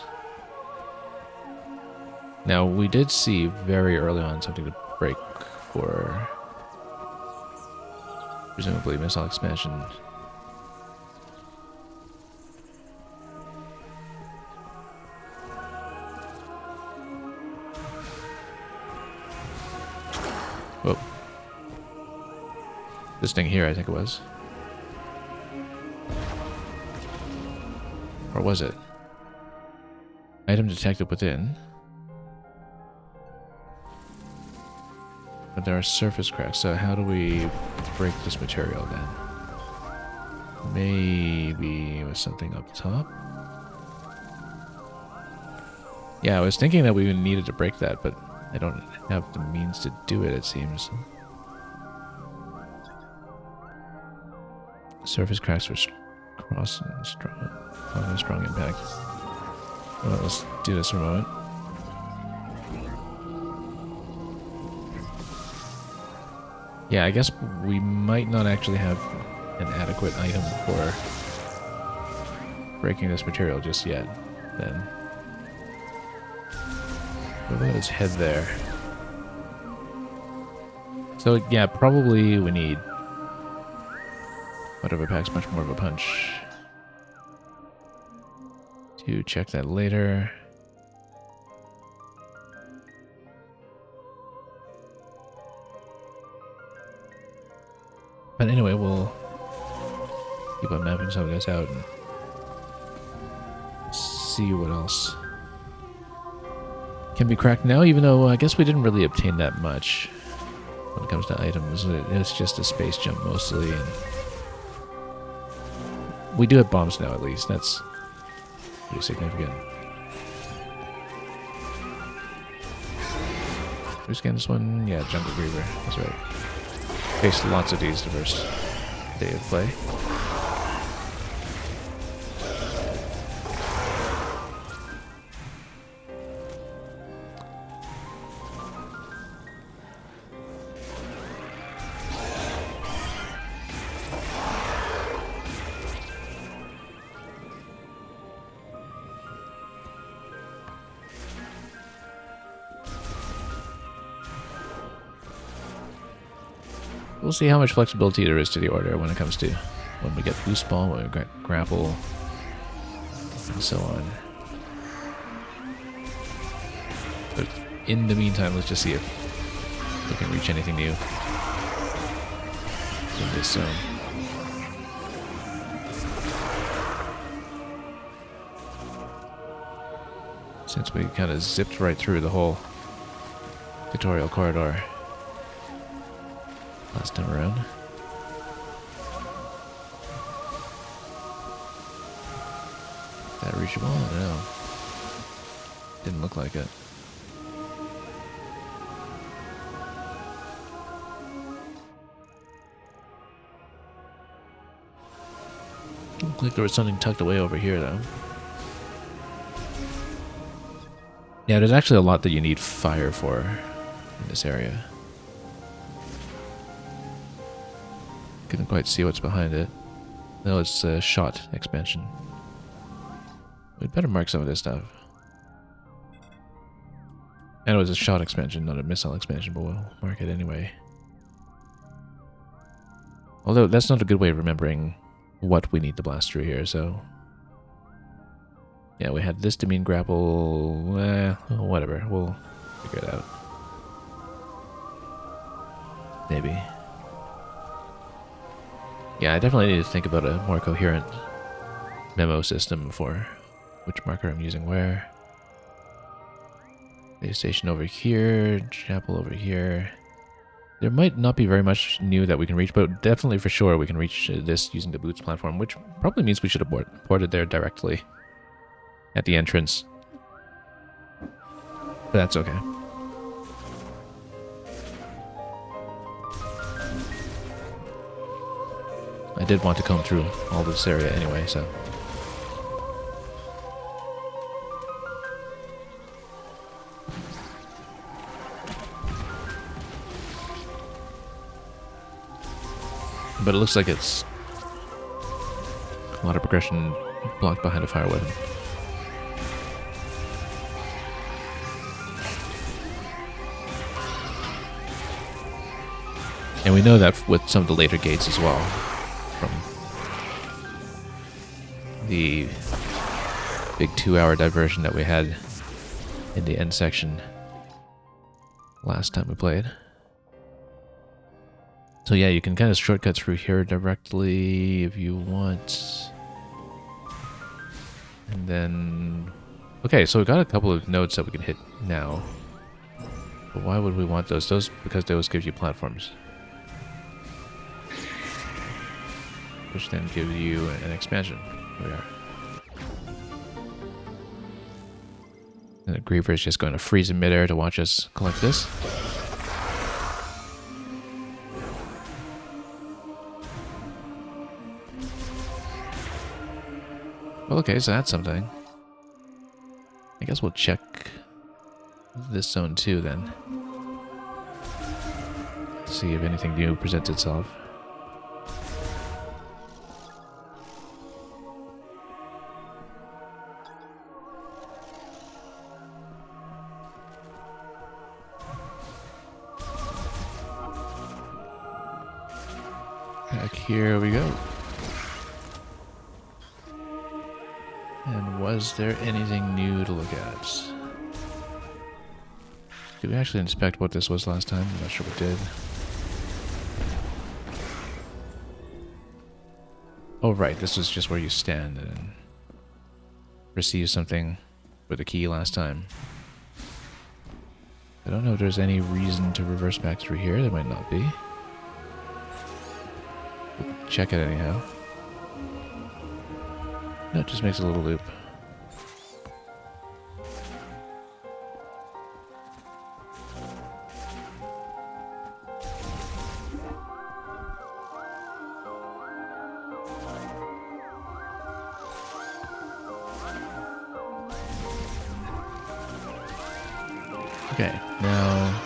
Speaker 1: Now, we did see very early on something to break for presumably missile expansion. Whoa. This thing here, I think it was. Or was it? Item detected within. But there are surface cracks, so how do we break this material then? Maybe with something up top? Yeah, I was thinking that we needed to break that, but I don't have the means to do it, it seems. Surface cracks for cross and strong impact. Well, let's do this for a moment. Yeah, I guess we might not actually have an adequate item for breaking this material just yet, then. What about his head there? So, yeah, probably we need whatever packs much more of a punch. To check that later. But anyway, we'll keep on mapping some of this out and see what else can be cracked now, even though I guess we didn't really obtain that much when it comes to items. It's just a space jump mostly, and we do have bombs now at least. That's pretty significant. We scan this one? Yeah, Jungle Griever. That's right. Faced lots of these the first day of play. We'll see how much flexibility there is to the order when it comes to when we get boost ball, when we get grapple, and so on. But in the meantime, let's just see if we can reach anything new in this zone. Since we kind of zipped right through the whole tutorial corridor last time around. Is that reachable? I don't know. Didn't look like it. Looked like there was something tucked away over here, though. Yeah, there's actually a lot that you need fire for in this area. Couldn't quite see what's behind it. No, it's a shot expansion. We'd better mark some of this stuff. I know it's a shot expansion, not a missile expansion, but we'll mark it anyway. Although that's not a good way of remembering what we need to blast through here, so... Yeah, we had this to mean grapple... whatever, we'll figure it out. Maybe. Yeah, I definitely need to think about a more coherent memo system for which marker I'm using where. Base station over here, chapel over here. There might not be very much new that we can reach, but definitely for sure we can reach this using the boots platform, which probably means we should have ported there directly at the entrance. But that's okay. I did want to comb through all this area anyway, so... but it looks like it's a lot of progression blocked behind a fire weapon. And we know that with some of the later gates as well, from the big 2-hour diversion that we had in the end section last time we played. So yeah, you can kind of shortcut through here directly if you want. And then... Okay, so we got a couple of nodes that we can hit now. But why would we want those? Because those give you platforms. Which then give you an expansion. Here we are. And the Griever is just going to freeze in midair to watch us collect this. Well, okay, so that's something. I guess we'll check this zone too then. See if anything new presents itself. Back here we go. And was there anything new to look at? Did we actually inspect what this was last time? I'm not sure we did. Oh right, this was just where you stand and receive something with a key last time. I don't know if there's any reason to reverse back through here. There might not be. We'll check it anyhow. No, it just makes a little loop. Okay, now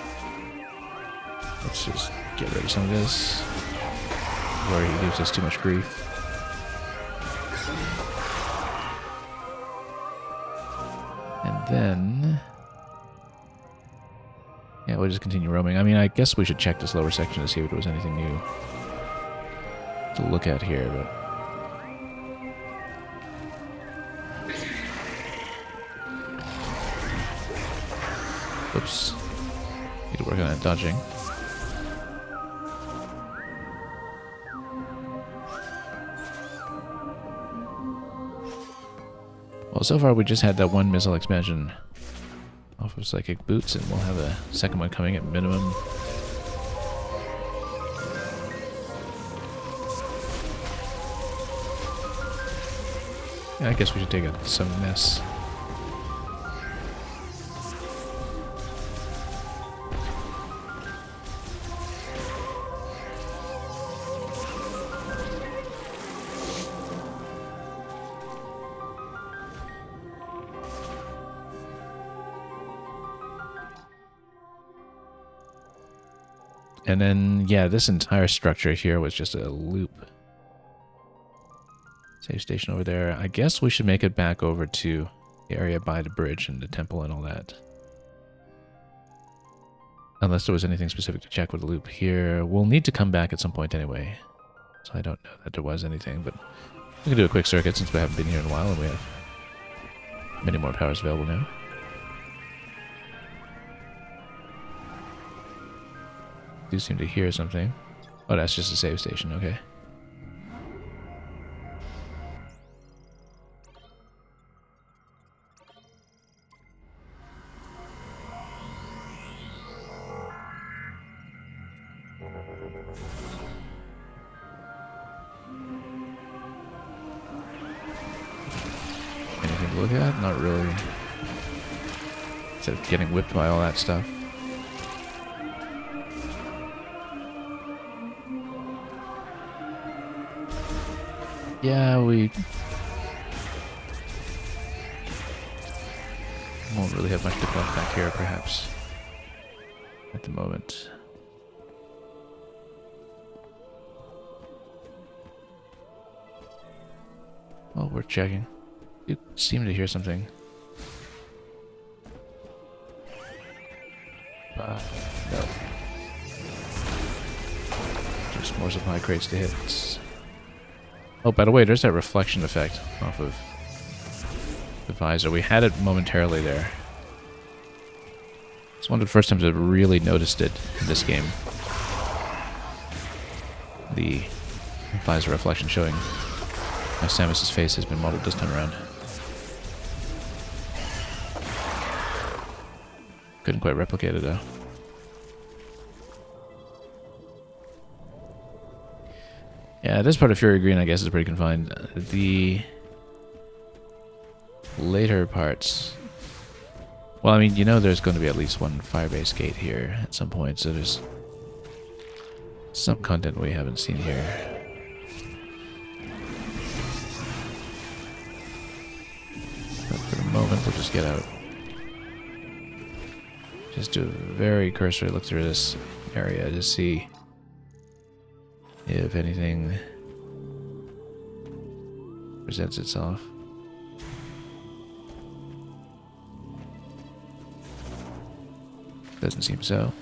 Speaker 1: let's just get rid of some of this before he gives us too much grief. And then, yeah, we'll just continue roaming. I mean, I guess we should check this lower section to see if there was anything new to look at here, but... Oops. Need to work on that dodging. Well, so far we just had that one missile expansion off of Psychic Boots, and we'll have a second one coming at minimum. Yeah, I guess we should take some mess. And then, yeah, this entire structure here was just a loop. Save station over there. I guess we should make it back over to the area by the bridge and the temple and all that. Unless there was anything specific to check with the loop here. We'll need to come back at some point anyway. So I don't know that there was anything, but we can do a quick circuit since we haven't been here in a while and we have many more powers available now. Do seem to hear something. Oh, that's just a save station, okay. Anything to look at? Not really. Instead of getting whipped by all that stuff. Yeah, we won't really have much to collect back here, perhaps, at the moment. Well, we're checking. You seem to hear something. No. Just more supply crates to hit. Oh, by the way, there's that reflection effect off of the visor. We had it momentarily there. It's one of the first times I've really noticed it in this game. The visor reflection showing how Samus's face has been modeled this time around. Couldn't quite replicate it though. Yeah, this part of Fury Green I guess is pretty confined. The later parts... Well, I mean, you know there's going to be at least one Firebase gate here at some point, so there's some content we haven't seen here. But for the moment, we'll just get out. Just do a very cursory look through this area to see if anything presents itself. Doesn't seem so.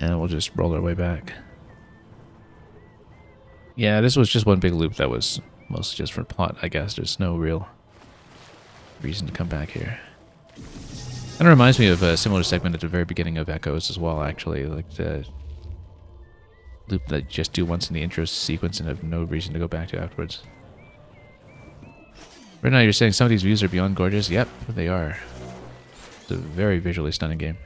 Speaker 1: And we'll just roll our way back. Yeah, this was just one big loop that was mostly just for plot, I guess. There's no real reason to come back here. And it reminds me of a similar segment at the very beginning of Echoes as well, actually. Like the loop that you just do once in the intro sequence and have no reason to go back to afterwards. Right now you're saying some of these views are beyond gorgeous? Yep, they are. It's a very visually stunning game.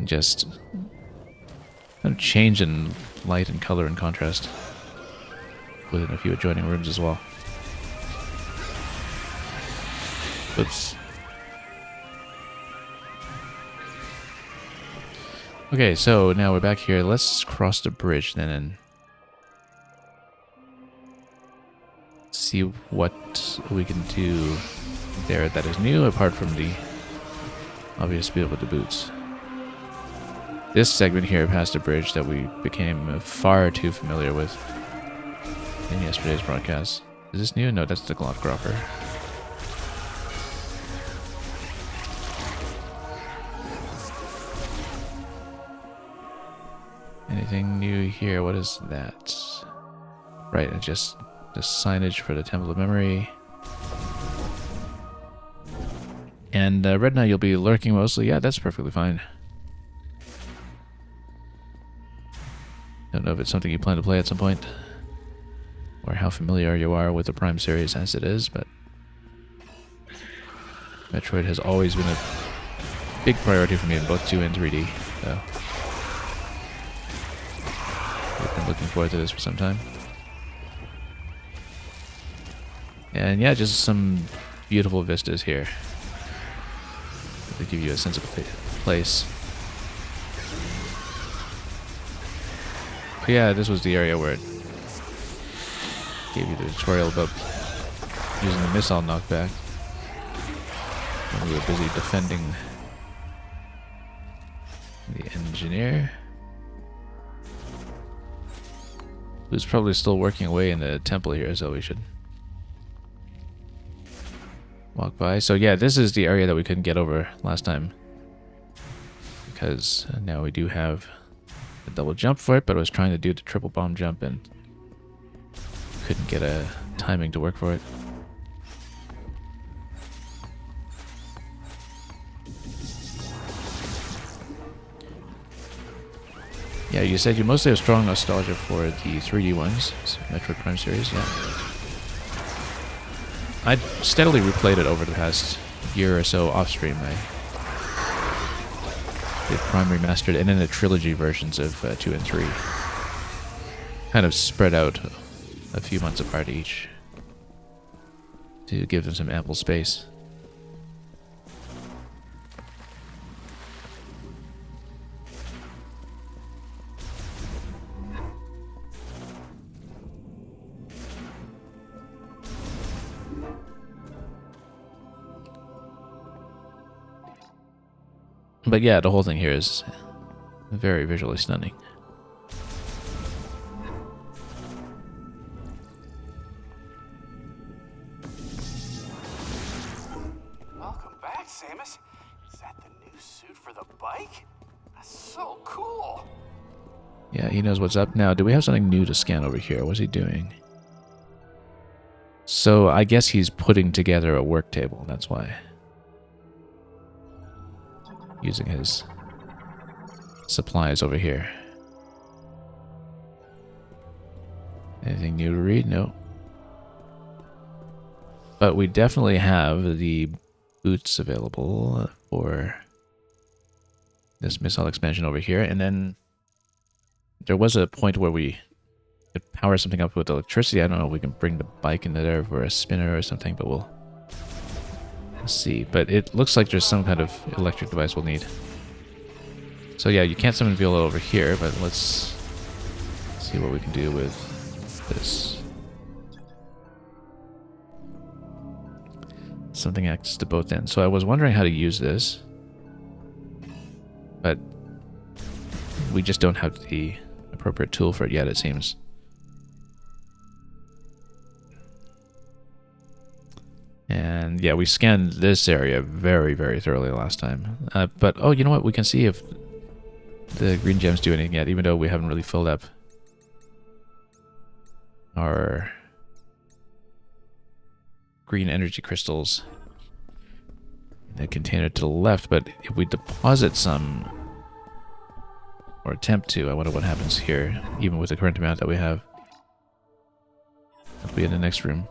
Speaker 1: Just kind of change in light and color and contrast within a few adjoining rooms as well. Oops. Okay, so now we're back here. Let's cross the bridge then and see what we can do there that is new apart from the obvious bit with the boots. This segment here past a bridge that we became far too familiar with in yesterday's broadcast. Is this new? No, that's the Glockgropper. Anything new here? What is that? Right, it's just the signage for the Temple of Memory. And Red Knight, you'll be lurking mostly. Yeah, that's perfectly fine. Don't know if it's something you plan to play at some point, or how familiar you are with the Prime series as it is, but Metroid has always been a big priority for me in both 2 and 3D, so I've been looking forward to this for some time. And yeah, just some beautiful vistas here to give you a sense of place. Yeah, this was the area where it gave you the tutorial about using the missile knockback when we were busy defending the engineer, who's probably still working away in the temple here, so we should walk by. So yeah, this is the area that we couldn't get over last time, because now we do have a double jump for it, but I was trying to do the triple bomb jump and couldn't get a timing to work for it. Yeah, you said you mostly have strong nostalgia for the 3D ones, Metroid Prime series, yeah. I steadily replayed it over the past year or so off stream. I did Prime Remastered and then the trilogy versions of 2 and 3. Kind of spread out a few months apart each to give them some ample space. But yeah, the whole thing here is very visually stunning.
Speaker 2: Welcome back, Samus. Is that the new suit for the bike? That's so cool.
Speaker 1: Yeah, he knows what's up. Now, do we have something new to scan over here? What's he doing? So I guess he's putting together a work table, that's why. Using his supplies over here. Anything new to read? No. But we definitely have the boots available for this missile expansion over here. And then there was a point where we could power something up with electricity. I don't know if we can bring the bike into there for a spinner or something, but we'll see. But it looks like there's some kind of electric device we'll need. So yeah, you can't summon Viola over here, but let's see what we can do with this. Something acts to both ends. So I was wondering how to use this, but we just don't have the appropriate tool for it yet, it seems. And yeah, we scanned this area very, very thoroughly last time. But, oh, you know what? We can see if the green gems do anything yet, even though we haven't really filled up our green energy crystals in the container to the left. But if we deposit some, or attempt to, I wonder what happens here, even with the current amount that we have. If we in the next room.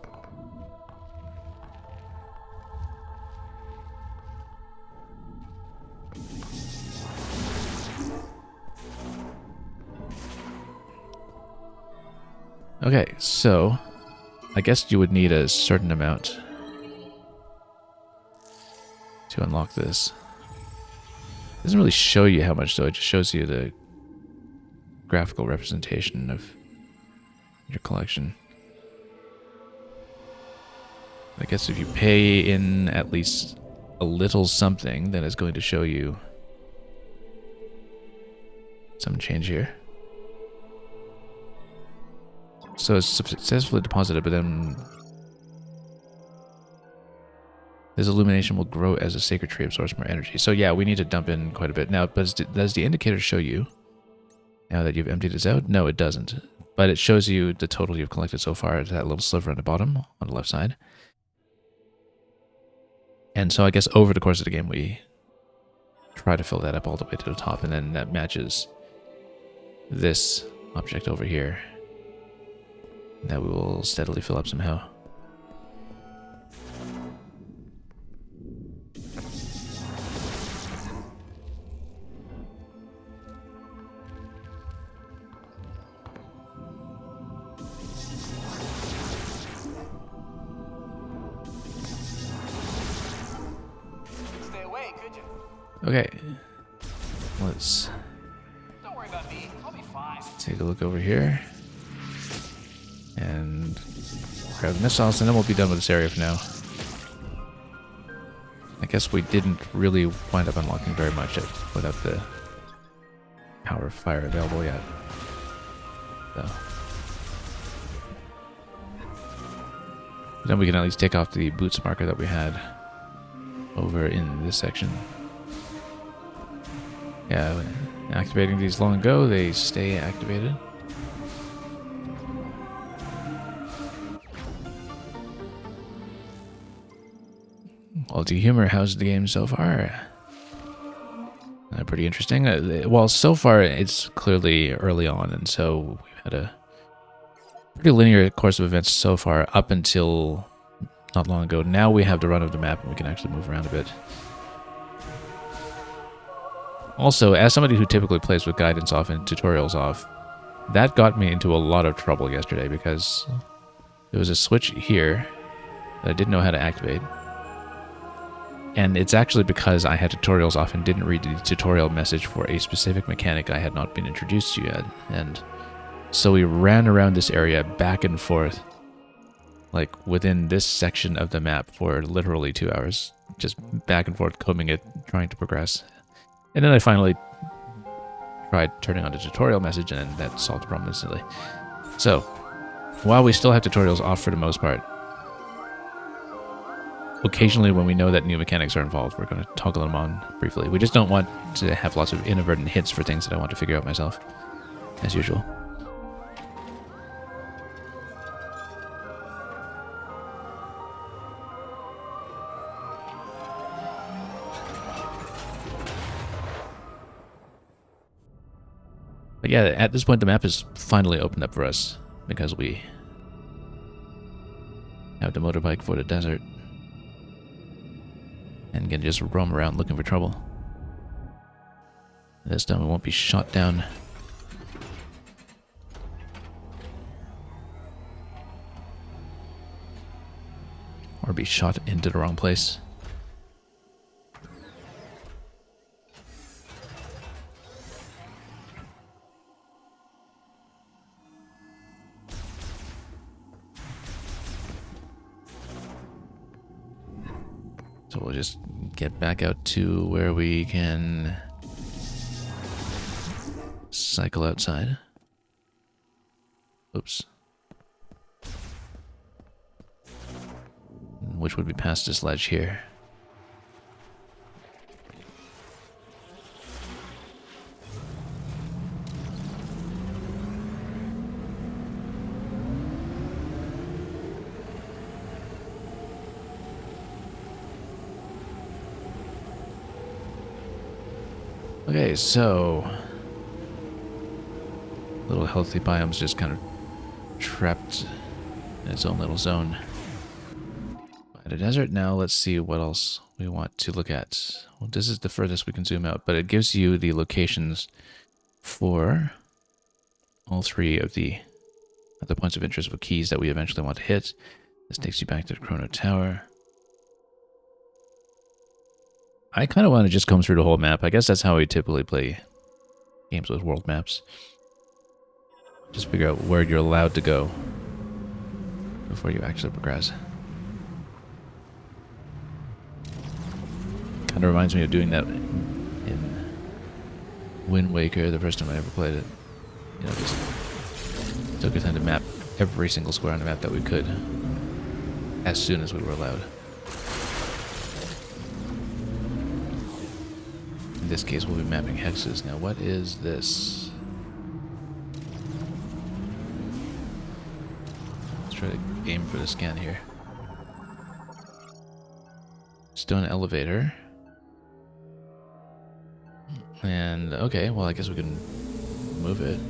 Speaker 1: Okay, so I guess you would need a certain amount to unlock this. It doesn't really show you how much, though. It just shows you the graphical representation of your collection. I guess if you pay in at least a little something, then it's going to show you some change here. So it's successfully deposited, but then this illumination will grow as a sacred tree absorbs more energy. So yeah, we need to dump in quite a bit. Now, does the indicator show you now that you've emptied this out? No, it doesn't. But it shows you the total you've collected so far at that little sliver on the bottom, on the left side. And so I guess over the course of the game, we try to fill that up all the way to the top, and then that matches this object over here that we will steadily fill up somehow.
Speaker 2: Stay away, could you?
Speaker 1: Okay, let's
Speaker 2: Don't worry about me. I'll be fine.
Speaker 1: take a look over here and grab the missiles, and then we'll be done with this area for now. I guess we didn't really wind up unlocking very much without the power of fire available yet. So. Then we can at least take off the boots marker that we had over in this section. Yeah, activating these long ago, they stay activated. Alti Humor, how's the game so far? Pretty interesting. Well, so far it's clearly early on, and so we've had a pretty linear course of events so far up until not long ago. Now we have the run of the map and we can actually move around a bit. Also, as somebody who typically plays with guidance off and tutorials off, that got me into a lot of trouble yesterday because there was a switch here that I didn't know how to activate. And it's actually because I had tutorials off and didn't read the tutorial message for a specific mechanic I had not been introduced to yet. And so we ran around this area back and forth, like within this section of the map for literally 2 hours. Just back and forth, combing it, trying to progress. And then I finally tried turning on the tutorial message, and that solved the problem instantly. So, while we still have tutorials off for the most part, occasionally when we know that new mechanics are involved, we're going to toggle them on briefly. We just don't want to have lots of inadvertent hits for things that I want to figure out myself, as usual. But yeah, at this point the map is finally opened up for us, because we have the motorbike for the desert. And can just roam around looking for trouble. This time we won't be shot down. Or be shot into the wrong place. So we'll just get back out to where we can cycle outside. Oops. Which would be past this ledge here. Okay, so little healthy biome's just kind of trapped in its own little zone by the desert. Now let's see what else we want to look at. Well, this is the furthest we can zoom out, but it gives you the locations for all three of the points of interest with keys that we eventually want to hit. This takes you back to the Chrono Tower. I kind of want to just comb through the whole map. I guess that's how we typically play games with world maps. Just figure out where you're allowed to go before you actually progress. Kind of reminds me of doing that in Wind Waker the first time I ever played it. You know, just took a time to map every single square on the map that we could as soon as we were allowed. In this case, we'll be mapping hexes. Now, what is this? Let's try to aim for the scan here. Stone elevator. And, okay, well, I guess we can move it.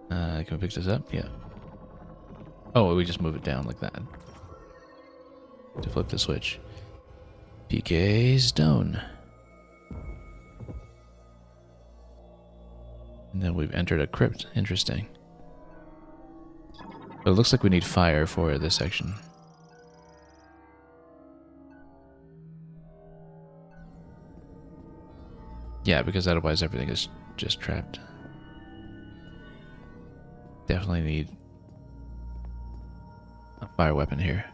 Speaker 1: Can we pick this up? Yeah. Oh, we just move it down like that. To flip the switch. PK stone. And then we've entered a crypt. Interesting. But it looks like we need fire for this section. Yeah, because otherwise everything is just trapped. Definitely need a fire weapon here.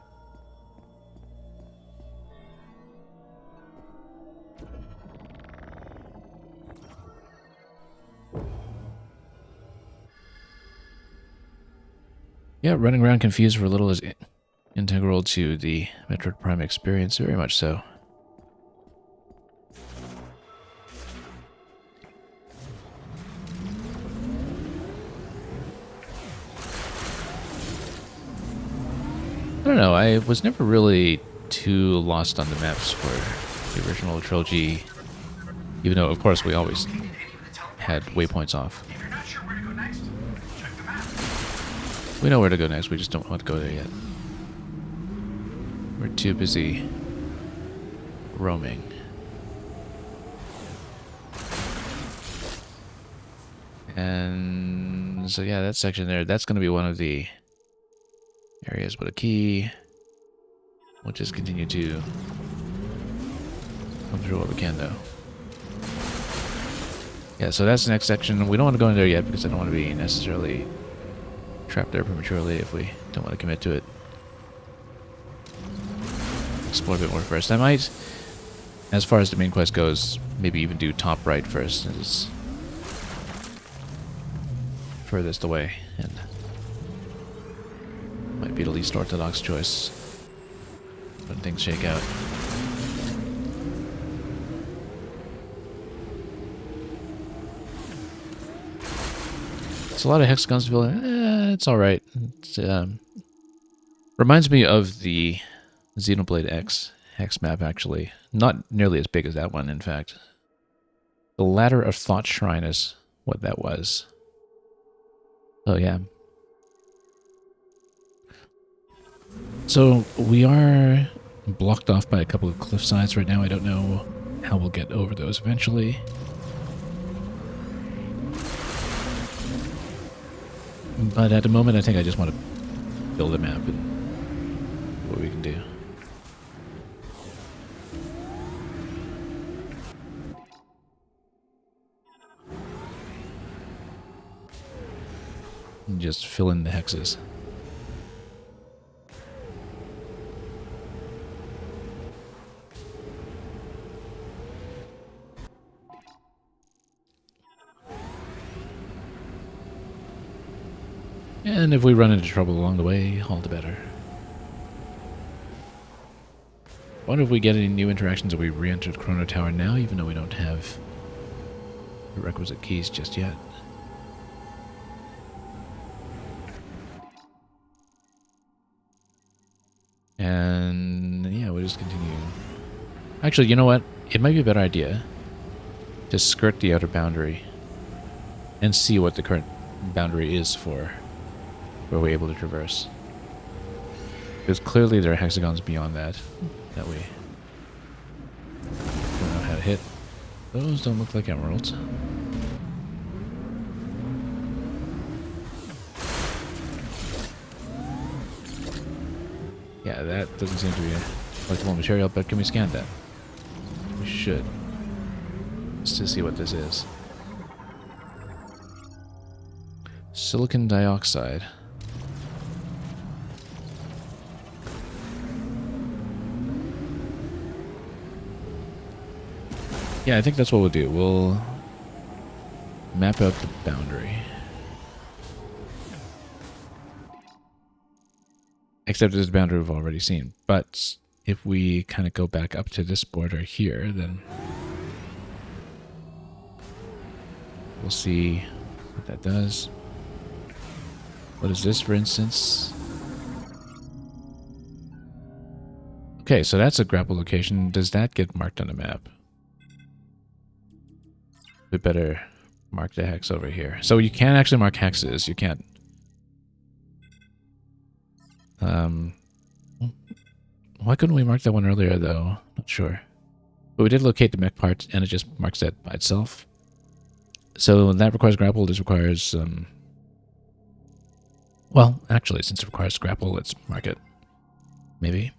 Speaker 1: Yeah, running around confused for a little is integral to the Metroid Prime experience, very much so. I don't know, I was never really too lost on the maps for the original trilogy, even though, of course, we always had waypoints off.
Speaker 2: If you're not sure where to go next, check the map.
Speaker 1: We know where to go next, we just don't want to go there yet. We're too busy roaming. And so yeah, that section there, that's going to be one of the areas with a key. We'll just continue to come through what we can though. Yeah, so that's the next section. We don't want to go in there yet because I don't want to be necessarily trapped there prematurely if we don't want to commit to it. Explore a bit more first. I might, as far as the main quest goes, maybe even do top right first. It's furthest away and might be the least orthodox choice when things shake out. It's a lot of hexagons to fill in. It's alright. Reminds me of the Xenoblade X hex map, actually. Not nearly as big as that one, in fact. The Ladder of Thought Shrine is what that was. Oh, yeah. So, we are blocked off by a couple of cliff sides right now. I don't know how we'll get over those eventually. But at the moment, I think I just want to build a map and see what we can do. And just fill in the hexes. And if we run into trouble along the way, all the better. I wonder if we get any new interactions if we re-entered Chrono Tower now, even though we don't have the requisite keys just yet. And yeah, we'll just continue. Actually, you know what? It might be a better idea to skirt the outer boundary and see what the current boundary is for where we're able to traverse. Because clearly there are hexagons beyond that we don't know how to hit. Those don't look like emeralds. Yeah, that doesn't seem to be a collectible material, but can we scan that? We should. Just to see what this is. Silicon dioxide. Yeah, I think that's what we'll do. We'll map out the boundary. Except it's a boundary we've already seen. But if we kind of go back up to this border here, then we'll see what that does. What is this, for instance? Okay, so that's a grapple location. Does that get marked on the map? We better mark the hex over here. So you can actually mark hexes. You can't. Why couldn't we mark that one earlier, though? Not sure. But we did locate the mech part, and it just marks that by itself. So that requires grapple. This requires, well, actually, since it requires grapple, let's mark it. Maybe.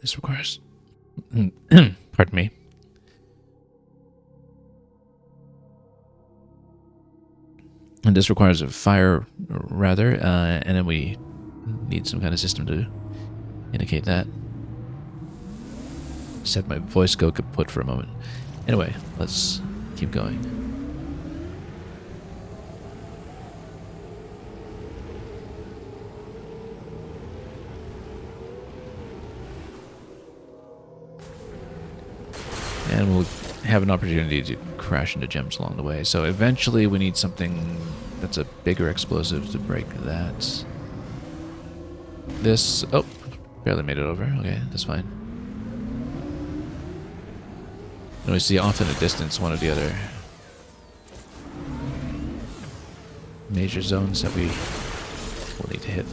Speaker 1: This requires... Pardon me. And this requires a fire, rather, and then we need some kind of system to indicate that. Set my voice go kaput for a moment. Anyway, let's keep going. And we'll have an opportunity to crash into gems along the way. So eventually we need something that's a bigger explosive to break that. This... oh, barely made it over. Okay, that's fine. And we see off in the distance one of the other major zones that we will need to hit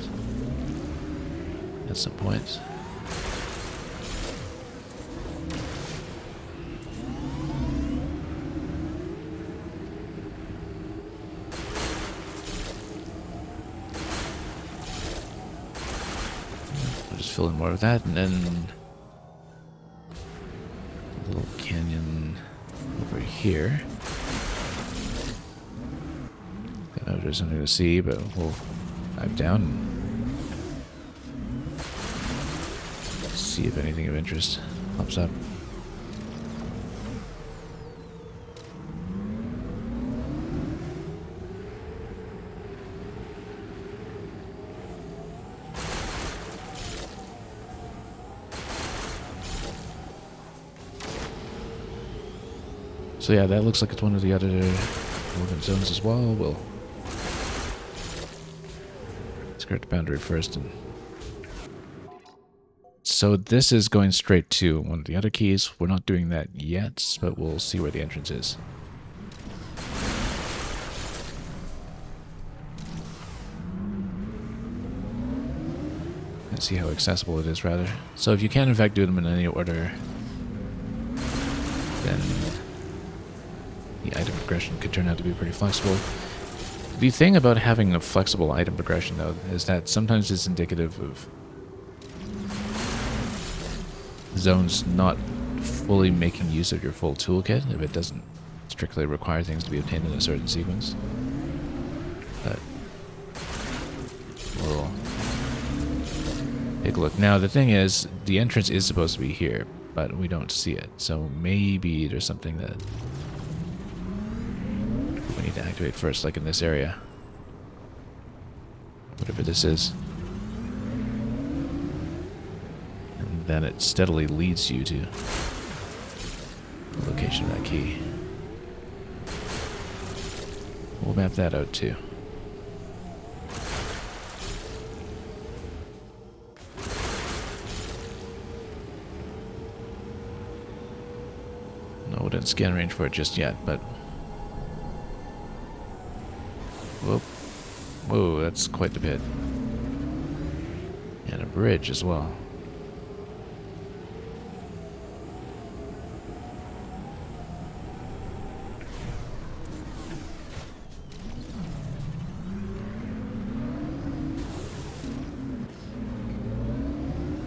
Speaker 1: at some point. fill in more of that, and then a little canyon over here. Don't know if there's something to see, but we'll dive down and see if anything of interest pops up. So yeah, that looks like it's one of the other movement zones as well. We'll skirt the boundary first. And so this is going straight to one of the other keys. We're not doing that yet, but we'll see where the entrance is. And see how accessible it is, rather. So if you can, in fact, do them in any order, then the item progression could turn out to be pretty flexible. The thing about having a flexible item progression, though, is that sometimes it's indicative of zones not fully making use of your full toolkit if it doesn't strictly require things to be obtained in a certain sequence. But we'll take a look. Now, the thing is, the entrance is supposed to be here, but we don't see it. So maybe there's something that we need to activate first, like in this area. Whatever this is. And then it steadily leads you to the location of that key. We'll map that out too. No, we didn't scan range for it just yet, but whoop. Whoa, that's quite the pit. And a bridge as well.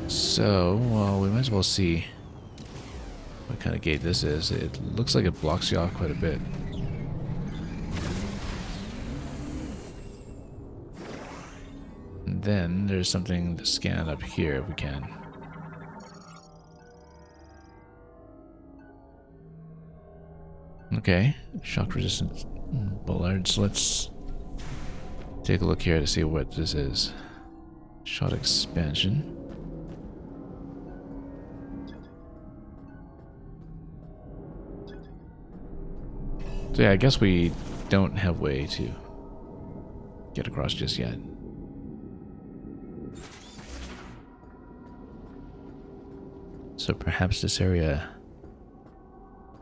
Speaker 1: So, well, we might as well see what kind of gate this is. It looks like it blocks you off quite a bit. And then there's something to scan up here if we can. Okay, shock resistant bollards. Let's take a look here to see what this is. Shot expansion. So yeah, I guess we don't have way to get across just yet. So perhaps this area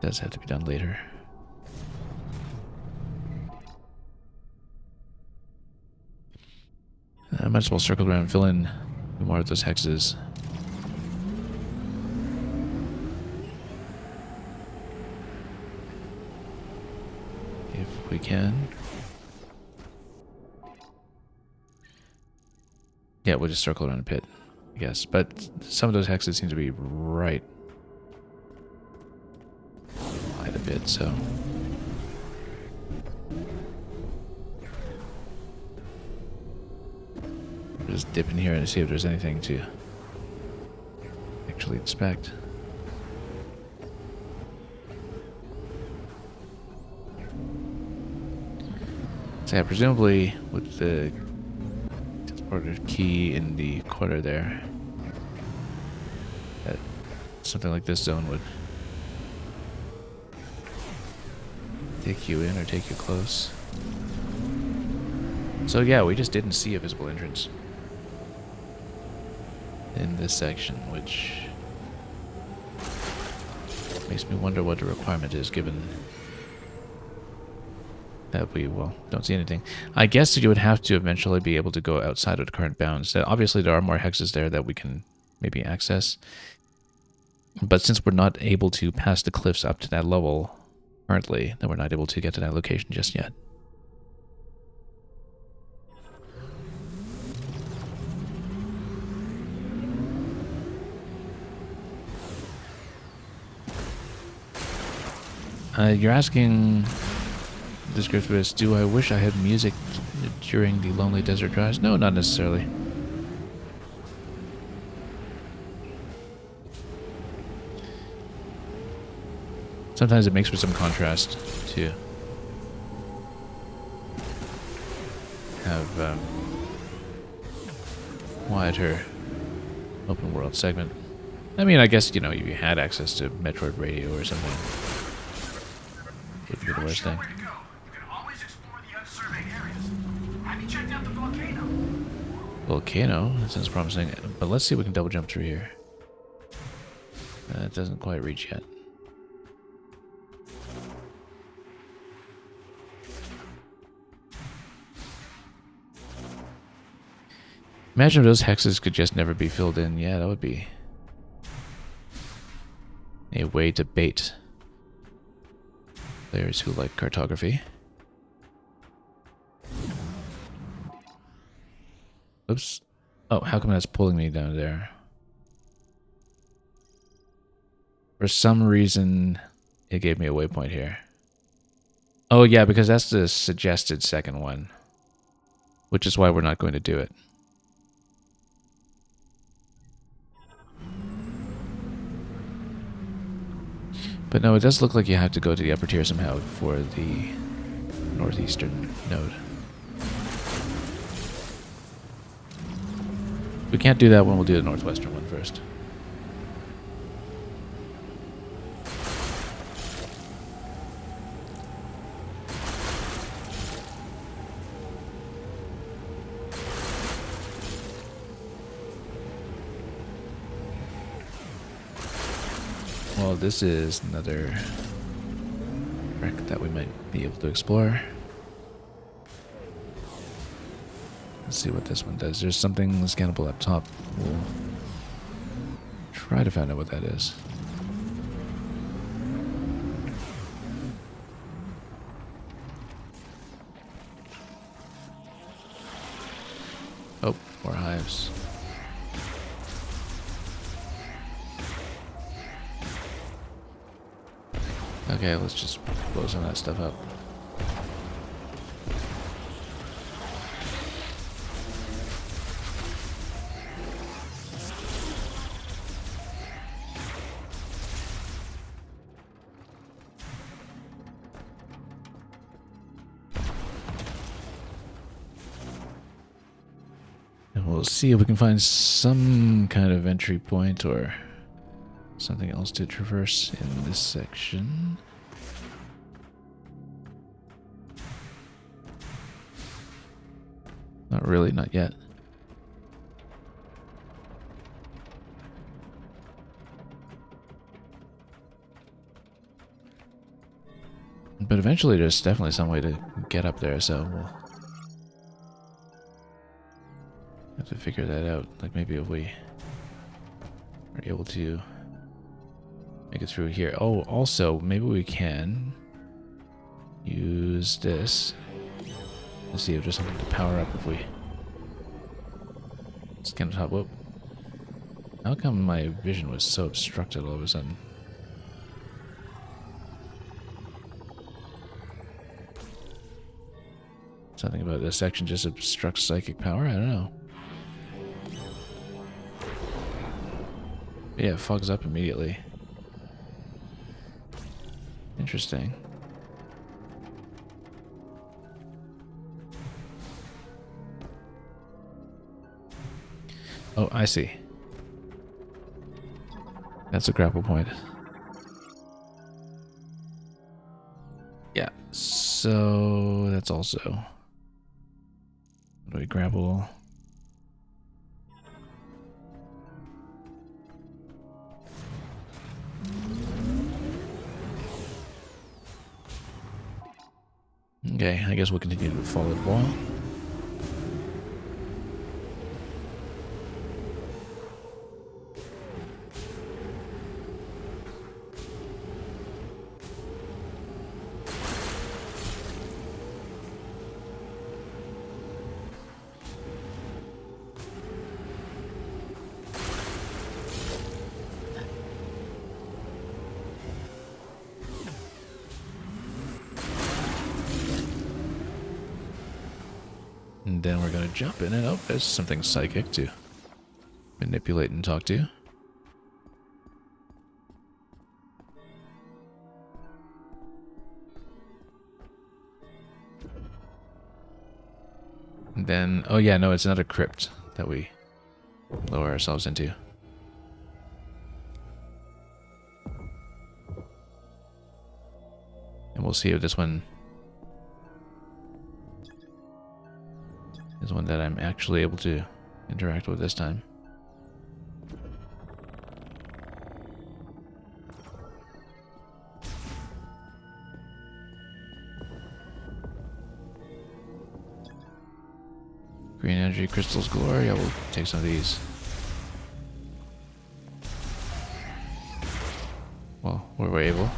Speaker 1: does have to be done later. I might as well circle around and fill in more of those hexes. If we can. Yeah, we'll just circle around a pit, I guess. But some of those hexes seem to be right wide a bit, so. Just dip in here and see if there's anything to actually inspect. So yeah, presumably with the transporter key in the corner there, that something like this zone would take you in or take you close. So yeah, we just didn't see a visible entrance in this section, which makes me wonder what the requirement is, given that we, well, don't see anything. I guess you would have to eventually be able to go outside of the current bounds. Obviously, there are more hexes there that we can maybe access. But since we're not able to pass the cliffs up to that level currently, then we're not able to get to that location just yet. You're asking this Griffiths, do I wish I had music during the lonely desert drives? No, not necessarily. Sometimes it makes for some contrast to have quieter open world segment. I mean, I guess, you know, if you had access to Metroid Radio or something, it would be the worst thing.
Speaker 2: Where to go? You can always explore the unsurveyed areas. Have you checked out the volcano?
Speaker 1: Volcano? That sounds promising. But let's see if we can double jump through here. It doesn't quite reach yet. Imagine if those hexes could just never be filled in. Yeah, that would be a way to bait players who like cartography. Oops. Oh, how come that's pulling me down there? For some reason, it gave me a waypoint here. Oh yeah, because that's the suggested second one. Which is why we're not going to do it. But no, it does look like you have to go to the upper tier somehow for the northeastern node. If we can't do that one, we'll do the northwestern one first. Well, this is another wreck that we might be able to explore. Let's see what this one does. There's something scannable up top. We'll try to find out what that is. Oh, more hives. Okay, let's just blow some of that stuff up. And we'll see if we can find some kind of entry point or something else to traverse in this section. Not really, not yet. But eventually there's definitely some way to get up there, so we'll have to figure that out. Like maybe if we are able to make it through here. Oh, also, maybe we can use this to see if there's something to power up if we scan the top. Whoop. How come my vision was so obstructed all of a sudden? Something about this section just obstructs psychic power? I don't know. Yeah, it fogs up immediately. Interesting. Oh, I see. That's a grapple point. Yeah, so that's also... How do we grapple? Okay, I guess we'll continue to follow the ball. And then we're gonna jump in and oh, there's something psychic to manipulate and talk to. And then, oh yeah, no, it's another crypt that we lower ourselves into. And we'll see if this one is one that I'm actually able to interact with this time. Green energy crystals galore. Yeah, we'll take some of these. Well, where we're able.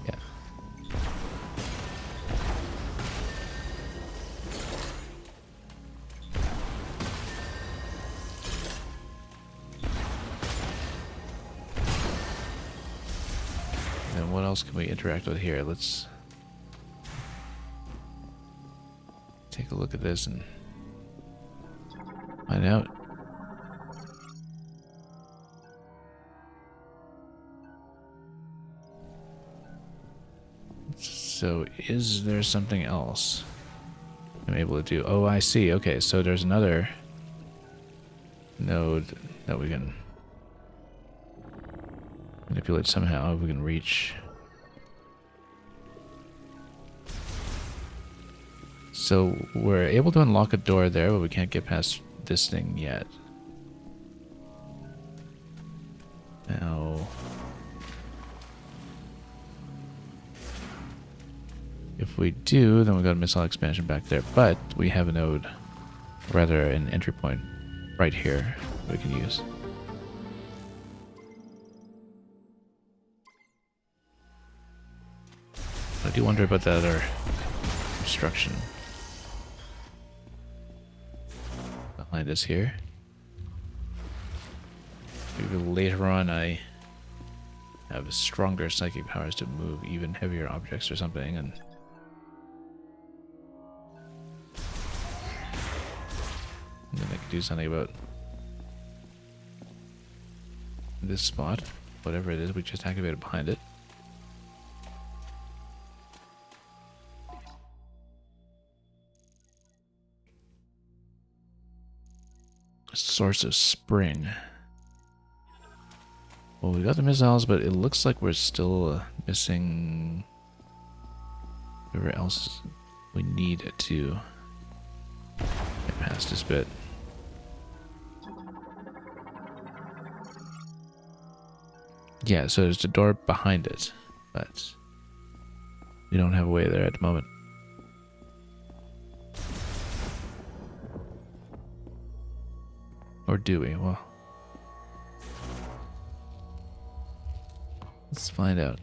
Speaker 1: Yeah. And what else can we interact with here? Let's take a look at this and find out. So, is there something else I'm able to do? Oh, I see. Okay, so there's another node that we can manipulate somehow. We can reach. So we're able to unlock a door there, but we can't get past this thing yet. Now, if we do, then we got a missile expansion back there. But we have a node, rather an entry point, right here we can use. I do wonder about that other obstruction behind us here. Maybe later on I have stronger psychic powers to move even heavier objects or something, and then I can do something about this spot, whatever it is we just activated behind it. Source of spring. Well, we got the missiles, but it looks like we're still missing whatever else we need to get past this bit. Yeah, so there's the door behind it, but we don't have a way there at the moment. Or do we? Well, let's find out.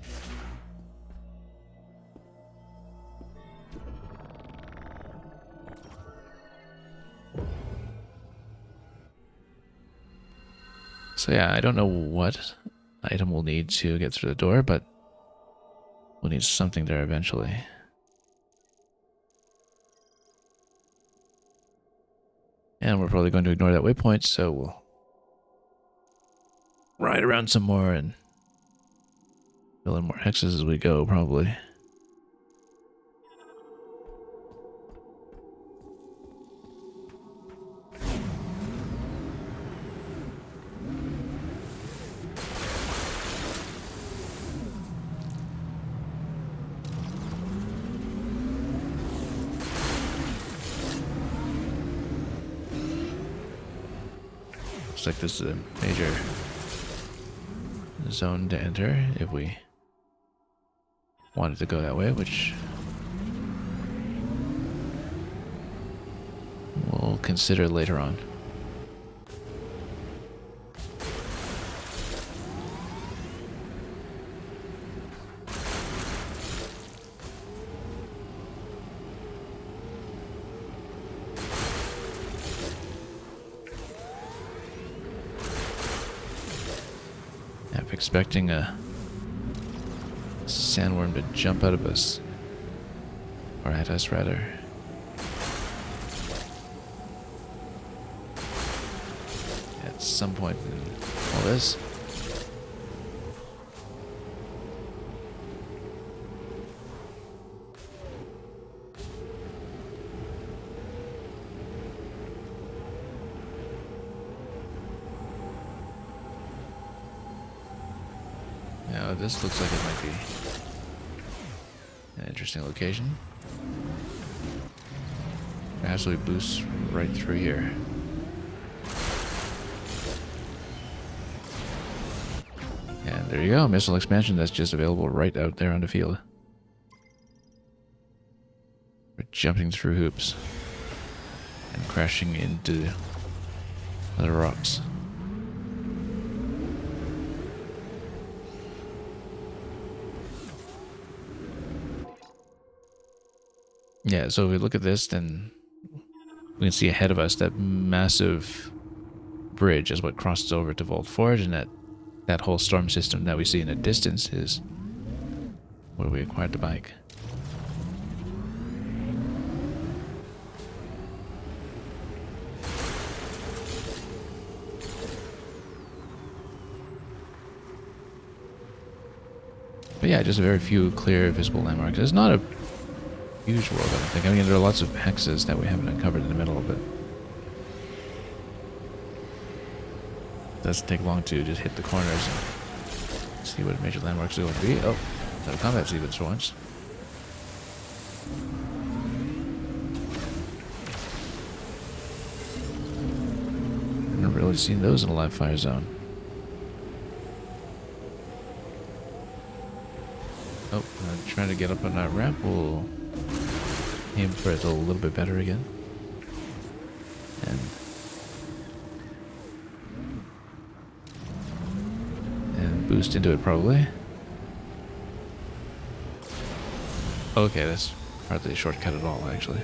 Speaker 1: So yeah, I don't know what item we'll need to get through the door, but we'll need something there eventually. And we're probably going to ignore that waypoint, so we'll ride around some more and fill in more hexes as we go, probably. Looks like this is a major zone to enter if we wanted to go that way, which we'll consider later on. Expecting a sandworm to jump out of us, or at us rather. some point in all this. Now this looks like it might be an interesting location. Perhaps we boost right through here. And there you go, missile expansion that's just available right out there on the field. We're jumping through hoops and crashing into other rocks. Yeah, so if we look at this, then we can see ahead of us that massive bridge is what crosses over to Vault Forge, and that whole storm system that we see in the distance is where we acquired the bike. But yeah, just a very few clear visible landmarks. It's not a huge world, I don't think. I mean, there are lots of hexes that we haven't uncovered in the middle, but it doesn't take long to just hit the corners and see what major landmarks are going to be. Oh, no combat sequence for once. I haven't really seen those in a live fire zone. Oh, I'm trying to get up on that ramp. We'll aim for it a little bit better again. And boost into it probably. Okay, that's hardly a shortcut at all, actually.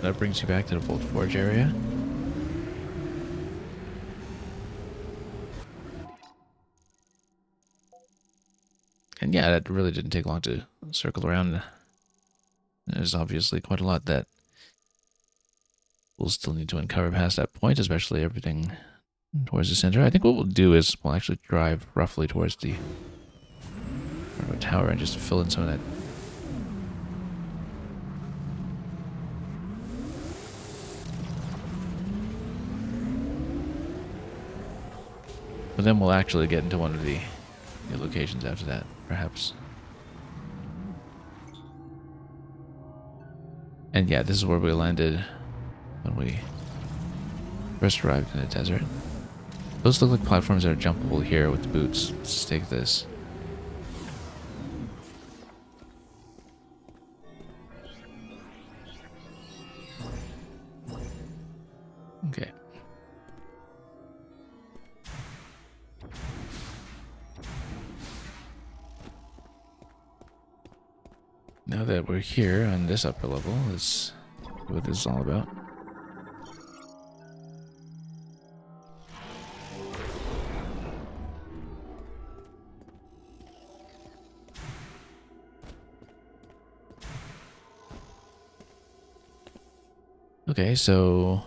Speaker 1: That brings you back to the Vault Forge area. And yeah, that really didn't take long to circle around. There's obviously quite a lot that we'll still need to uncover past that point, especially everything towards the center. I think what we'll do is we'll actually drive roughly towards the tower and just fill in some of that. But then we'll actually get into one of the locations after that, perhaps. And yeah, this is where we landed when we first arrived in the desert. Those look like platforms that are jumpable here with the boots. Let's take this. Okay. Now that we're here on this upper level, let's see what this is all about. Okay, so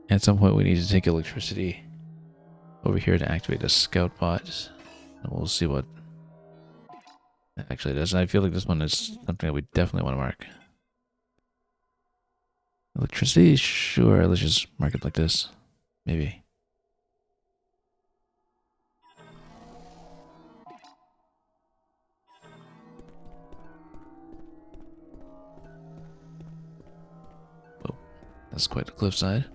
Speaker 1: at some point we need to take electricity over here to activate the scout bot, and we'll see what it actually does. And I feel like this one is something that we definitely want to mark. Electricity? Sure, let's just mark it like this. Maybe. Oh, that's quite the cliffside.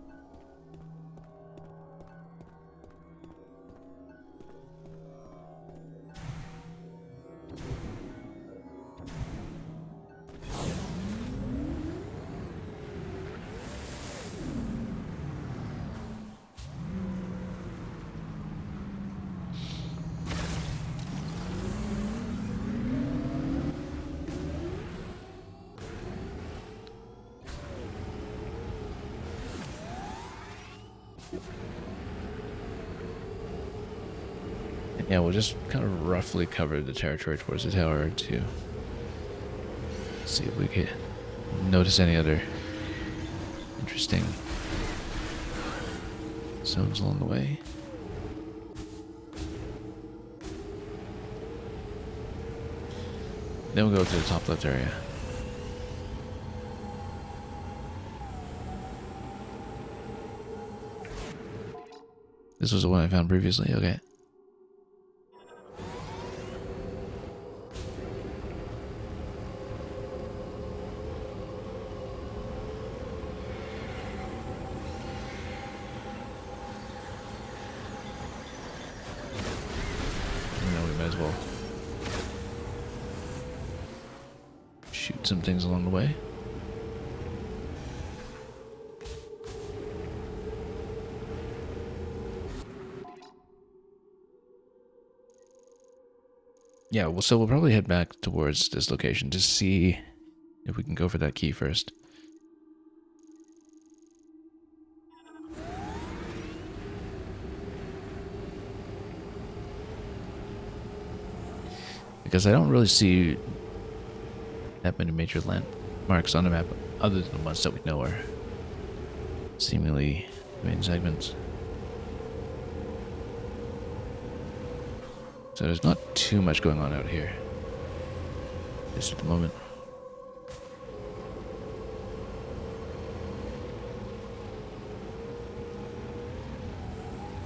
Speaker 1: Yeah, we'll just kind of roughly cover the territory towards the tower to see if we can notice any other interesting zones along the way. Then we'll go to the top left area. This was the one I found previously, okay. As well shoot some things along the way. Yeah, well, so we'll probably head back towards this location to see if we can go for that key first. Because I don't really see that many major landmarks on the map other than the ones that we know are seemingly the main segments. So there's not too much going on out here, just at the moment.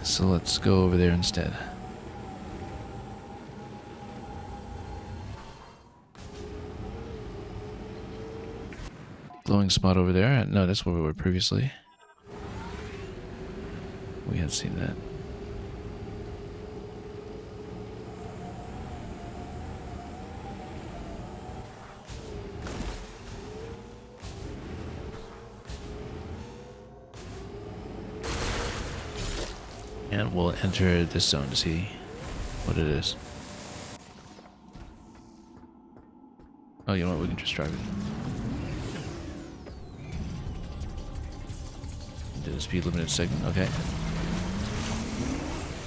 Speaker 1: So let's go over there instead. Glowing spot over there. No, that's where we were previously. We had seen that. And we'll enter this zone to see what it is. Oh, you know what? We can just drive it. Did a speed limited segment, okay.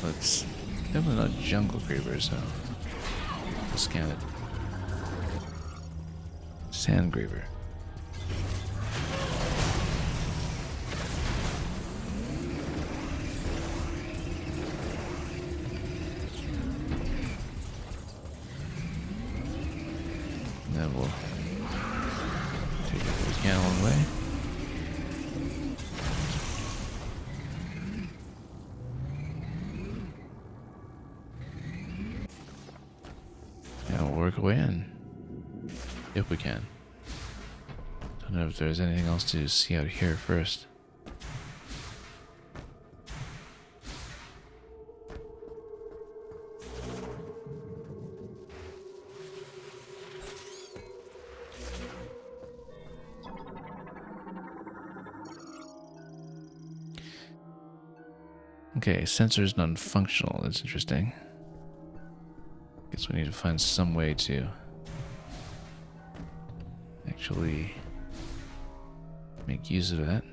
Speaker 1: Let's definitely not jungle creeper, so let's scan it. Sand creeper. And then we'll take it if we can along the way. Work away in, if we can. Don't know if there's anything else to see out here first. Okay, sensors non-functional. That's interesting. Guess we need to find some way to actually make use of that.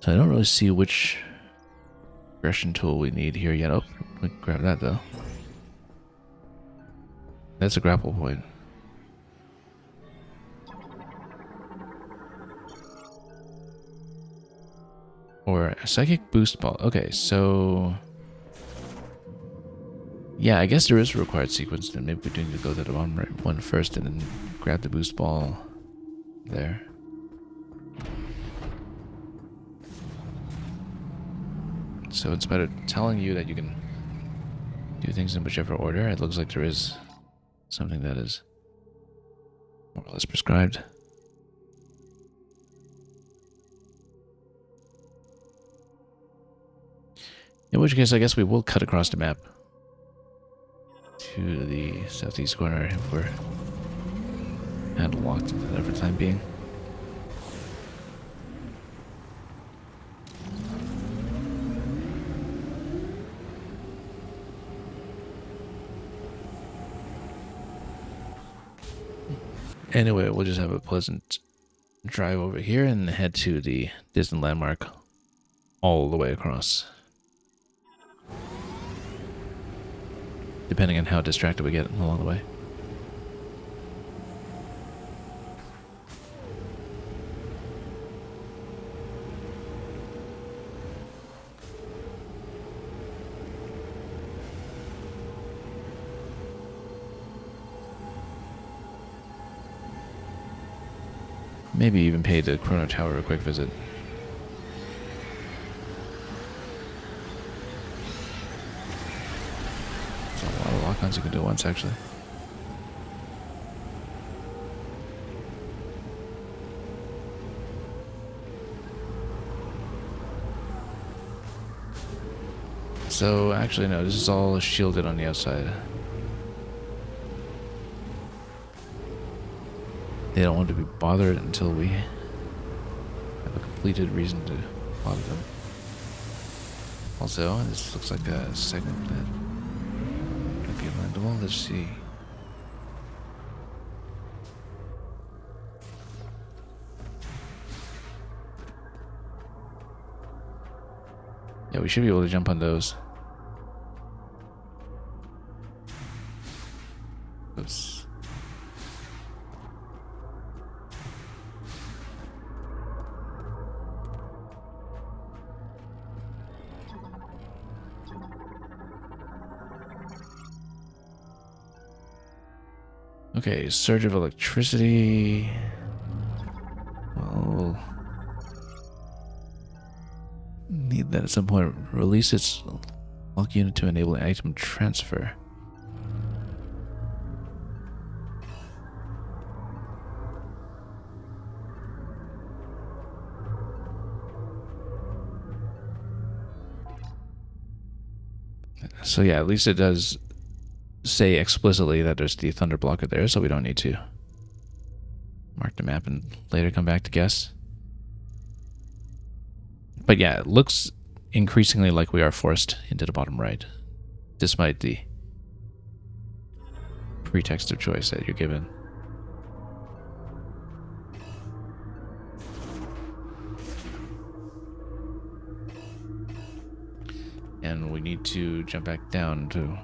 Speaker 1: So I don't really see which progression tool we need here yet. Oh, we can grab that though. That's a grapple point. Or a psychic boost ball. Okay, so yeah, I guess there is a required sequence. Then maybe we do need to go to the one first and then grab the boost ball there. So it's better telling you that you can do things in whichever order. It looks like there is something that is more or less prescribed. In which case, I guess we will cut across the map to the southeast corner if we're handle locked for the time being. Anyway, we'll just have a pleasant drive over here and head to the Disney landmark all the way across. Depending on how distracted we get along the way. Maybe even pay the Chrono Tower a quick visit. There's a lot of lock-ons you can do at once, actually. So, actually, no, this is all shielded on the outside. They don't want to be bothered until we have a completed reason to bother them. Also, this looks like a segment that might be landable. Let's see. Yeah, we should be able to jump on those. Oops. Okay, surge of electricity. Well, need that at some point. Release its lock unit to enable item transfer. So yeah, at least it does say explicitly that there's the thunder blocker there, so we don't need to mark the map and later come back to guess. But yeah, it looks increasingly like we are forced into the bottom right, despite the pretext of choice that you're given. And we need to jump back down to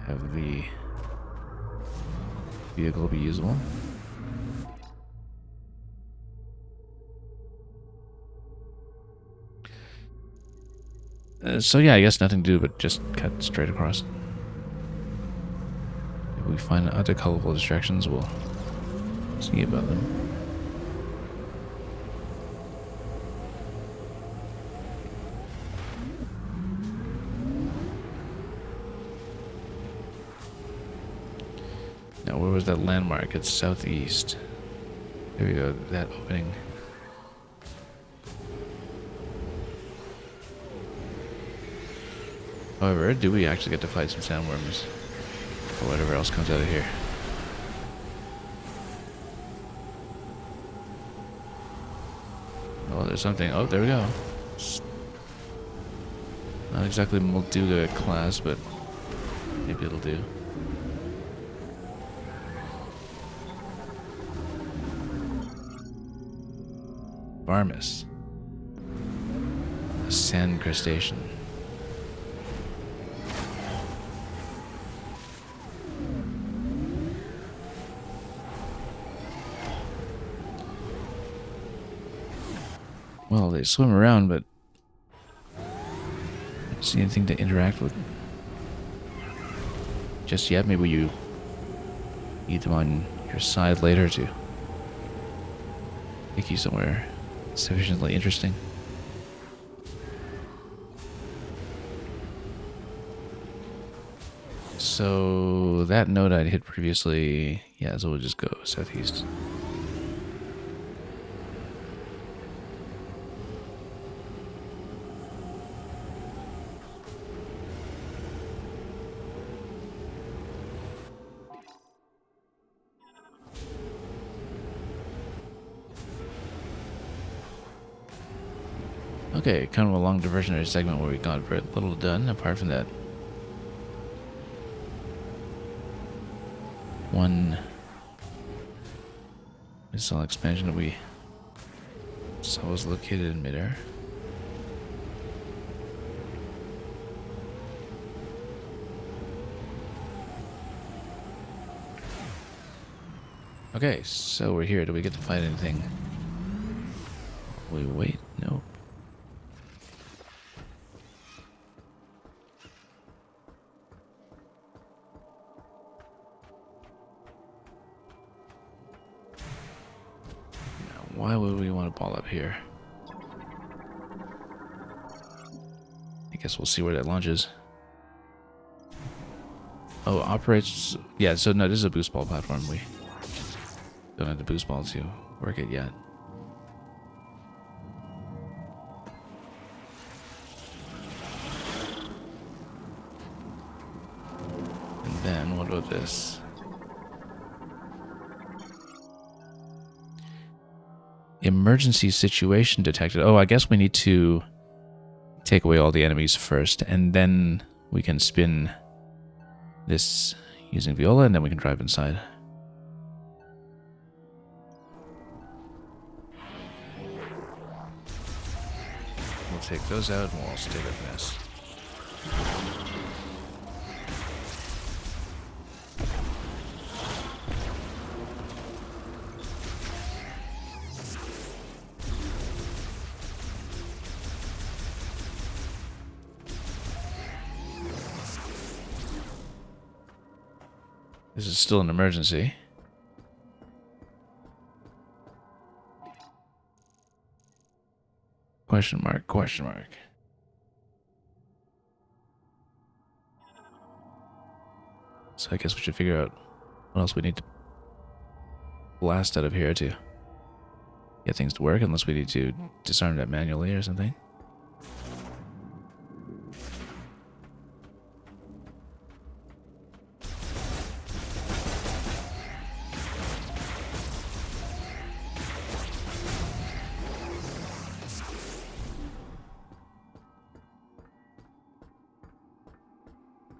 Speaker 1: have the vehicle be usable. So yeah, I guess nothing to do but just cut straight across. If we find other colorful distractions, we'll see about them. Now, where was that landmark? It's southeast. There we go, that opening. However, do we actually get to fight some sandworms? Or whatever else comes out of here? Oh, there's something. Oh, there we go. Not exactly Molduga class, but maybe it'll do. Barmus. A sand crustacean. Well, they swim around, but I don't see anything to interact with just yet. Maybe you need them on your side later to take you somewhere sufficiently interesting. So that node I'd hit previously, yeah, so we'll just go southeast. Okay, kind of a long diversionary segment where we got very little done, apart from that one missile expansion that we saw was located in midair. Okay, so we're here. Do we get to fight anything? We wait? No. Now, why would we want to ball up here? I guess we'll see where that launches. Oh, operates... Yeah, so no, this is a boost ball platform. We don't have the boost ball to work it yet. And then, what about this? Emergency situation detected. Oh, I guess we need to take away all the enemies first, and then we can spin this using Viola, and then we can drive inside. We'll take those out, and we'll also take our this. This is still an emergency. Question mark, question mark. So I guess we should figure out what else we need to blast out of here to get things to work, unless we need to disarm that manually or something.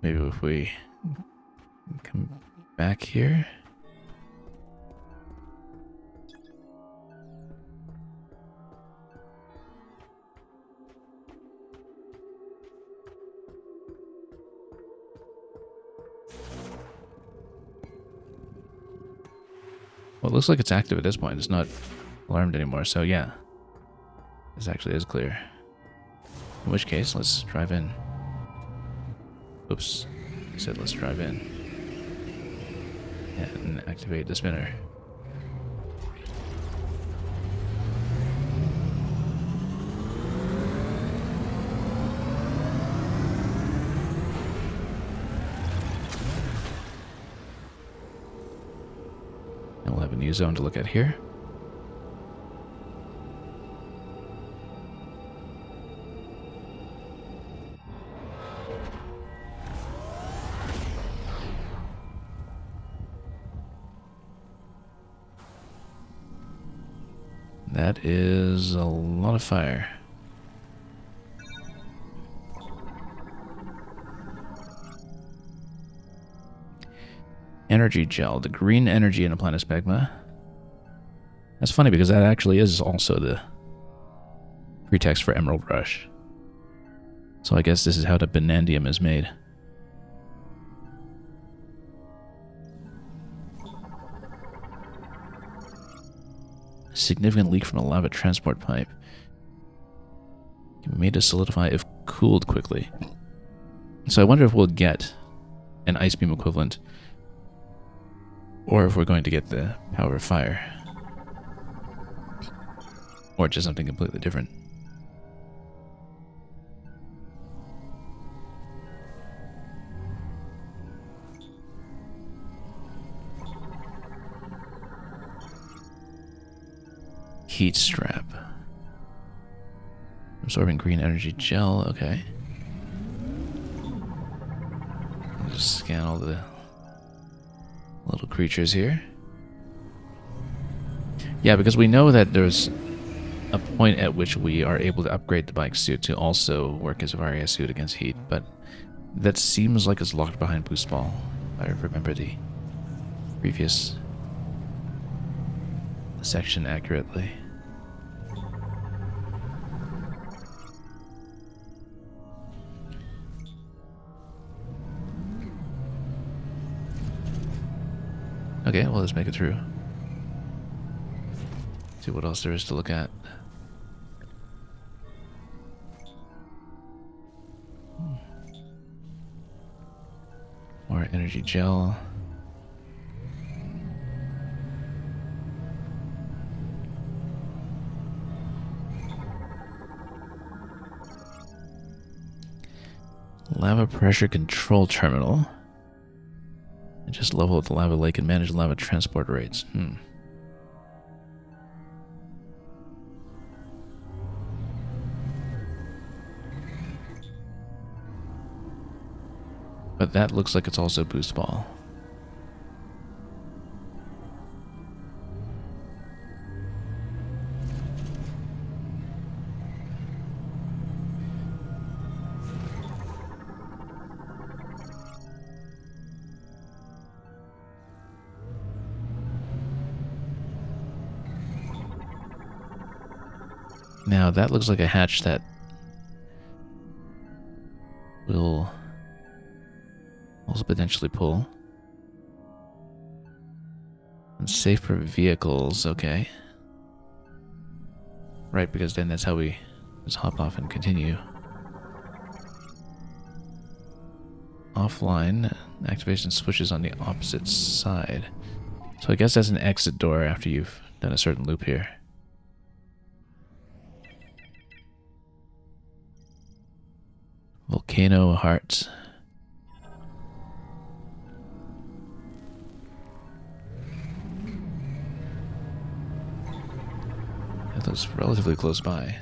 Speaker 1: Maybe if we come back here. Well, it looks like it's active at this point. It's not alarmed anymore, so yeah. This actually is clear. In which case, let's drive in. Oops. I said let's drive in. And activate the spinner. And we'll have a new zone to look at here. That is a lot of fire. Energy gel, the green energy in a platyspegma. That's funny because that actually is also the pretext for Emerald Rush. So I guess this is how the Benandium is made. Significant leak from a lava transport pipe. Can be made to solidify if cooled quickly. So I wonder if we'll get an ice beam equivalent, or if we're going to get the power of fire, or just something completely different. Heat strap. Absorbing green energy gel, okay. I'll just scan all the little creatures here. Yeah, because we know that there's a point at which we are able to upgrade the bike suit to also work as a Varia suit against heat, but that seems like it's locked behind boost ball, if I remember the previous section accurately. Okay, well, let's make it through. See what else there is to look at. More energy gel. Lava pressure control terminal. Just level with the lava lake and manage lava transport rates. But that looks like it's also boost ball. Now that looks like a hatch that will also potentially pull. And safe for vehicles, okay. Right, because then that's how we just hop off and continue. Offline, activation switches on the opposite side. So I guess that's an exit door after you've done a certain loop here. Volcano heart. That looks relatively close by.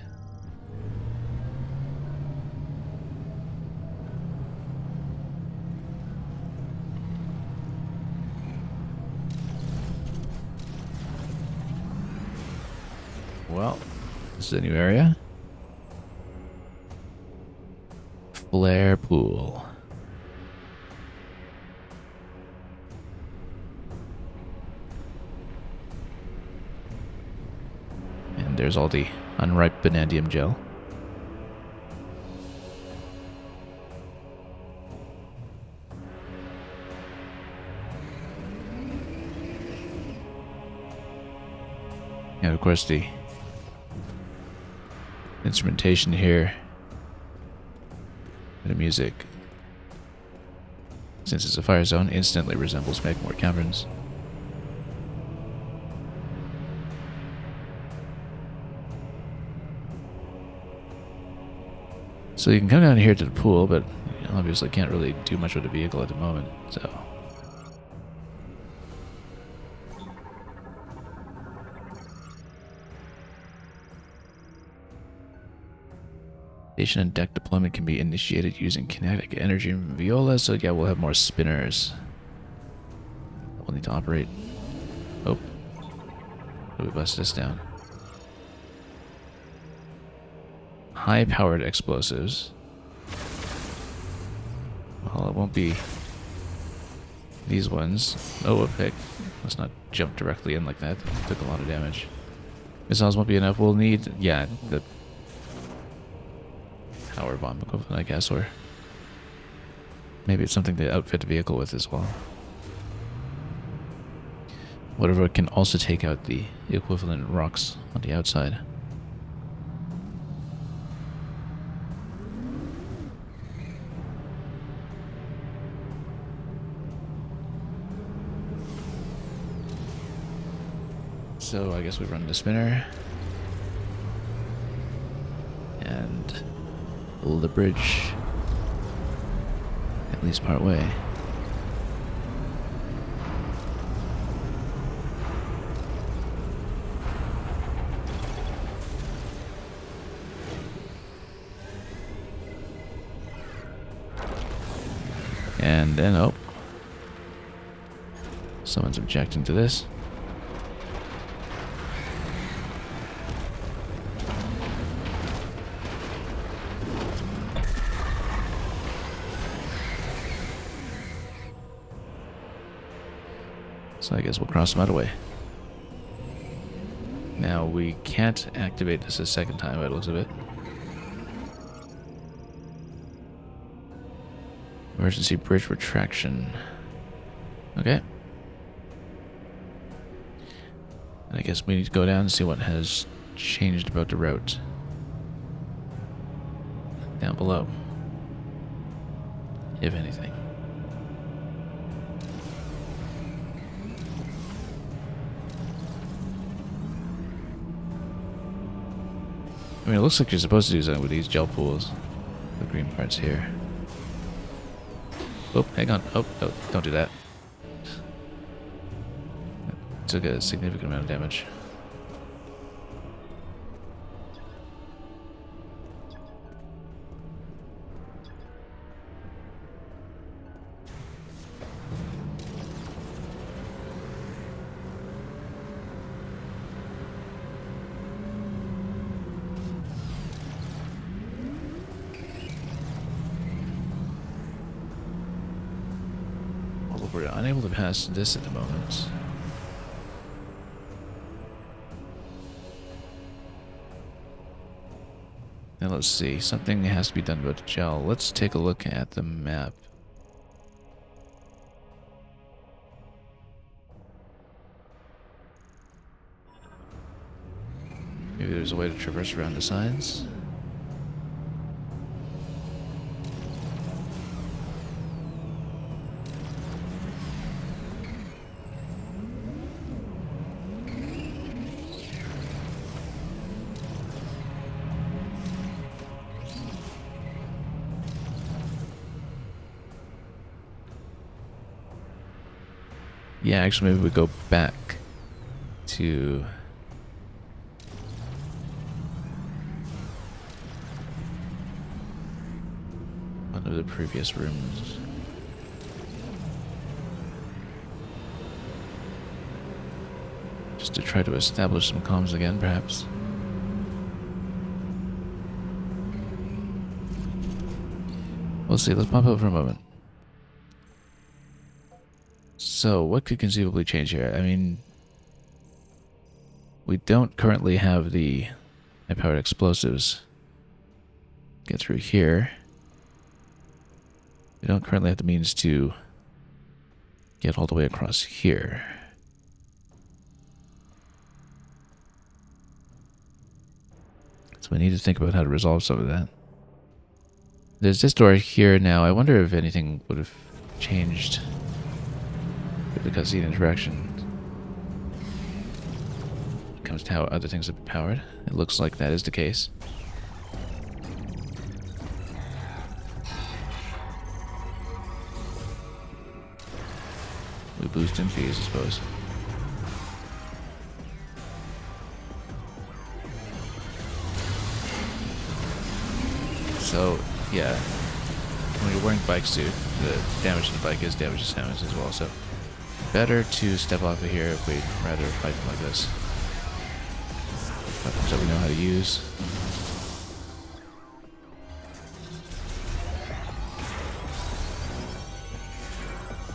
Speaker 1: Well, this is a new area. Flare pool. And there's all the unripe vanadium gel. And of course the instrumentation here. The music, since it's a fire zone, instantly resembles Magmore Caverns. So you can come down here to the pool, but you obviously can't really do much with the vehicle at the moment, so... Station and deck deployment can be initiated using kinetic energy from Viola, so yeah, we'll have more spinners. We'll need to operate. Oh. We bust this down. High-powered explosives. Well, it won't be these ones. Oh, okay. Let's not jump directly in like that. That took a lot of damage. Missiles won't be enough. We'll need, yeah, the power bomb equivalent, I guess, or maybe it's something to outfit the vehicle with as well. Whatever can also take out the equivalent rocks on the outside. So I guess we run the spinner and pull the bridge at least part way. And then, oh, someone's objecting to this. So I guess we'll cross them out of the way. Now, we can't activate this a second time by the looks of it. Emergency bridge retraction. Okay. And I guess we need to go down and see what has changed about the route. Down below. If anything. I mean, it looks like you're supposed to do something with these gel pools. The green parts here. Oh, hang on. Oh, no, don't do that. That took a significant amount of damage. We're unable to pass this at the moment. Now let's see. Something has to be done about the gel. Let's take a look at the map. Maybe there's a way to traverse around the signs. Yeah, actually, maybe we go back to one of the previous rooms. Just to try to establish some comms again, perhaps. We'll see. Let's pop up for a moment. So, what could conceivably change here? I mean, we don't currently have the high-powered explosives get through here. We don't currently have the means to get all the way across here. So we need to think about how to resolve some of that. There's this door here now. I wonder if anything would have changed with the cutscene interaction. When it comes to how other things have been powered. It looks like that is the case. We boost in fees, I suppose. So, yeah, when you're wearing bike suit, the damage to the bike is damage to Samus as well, so better to step off of here if we'd rather fight them like this. Weapons that we know how to use.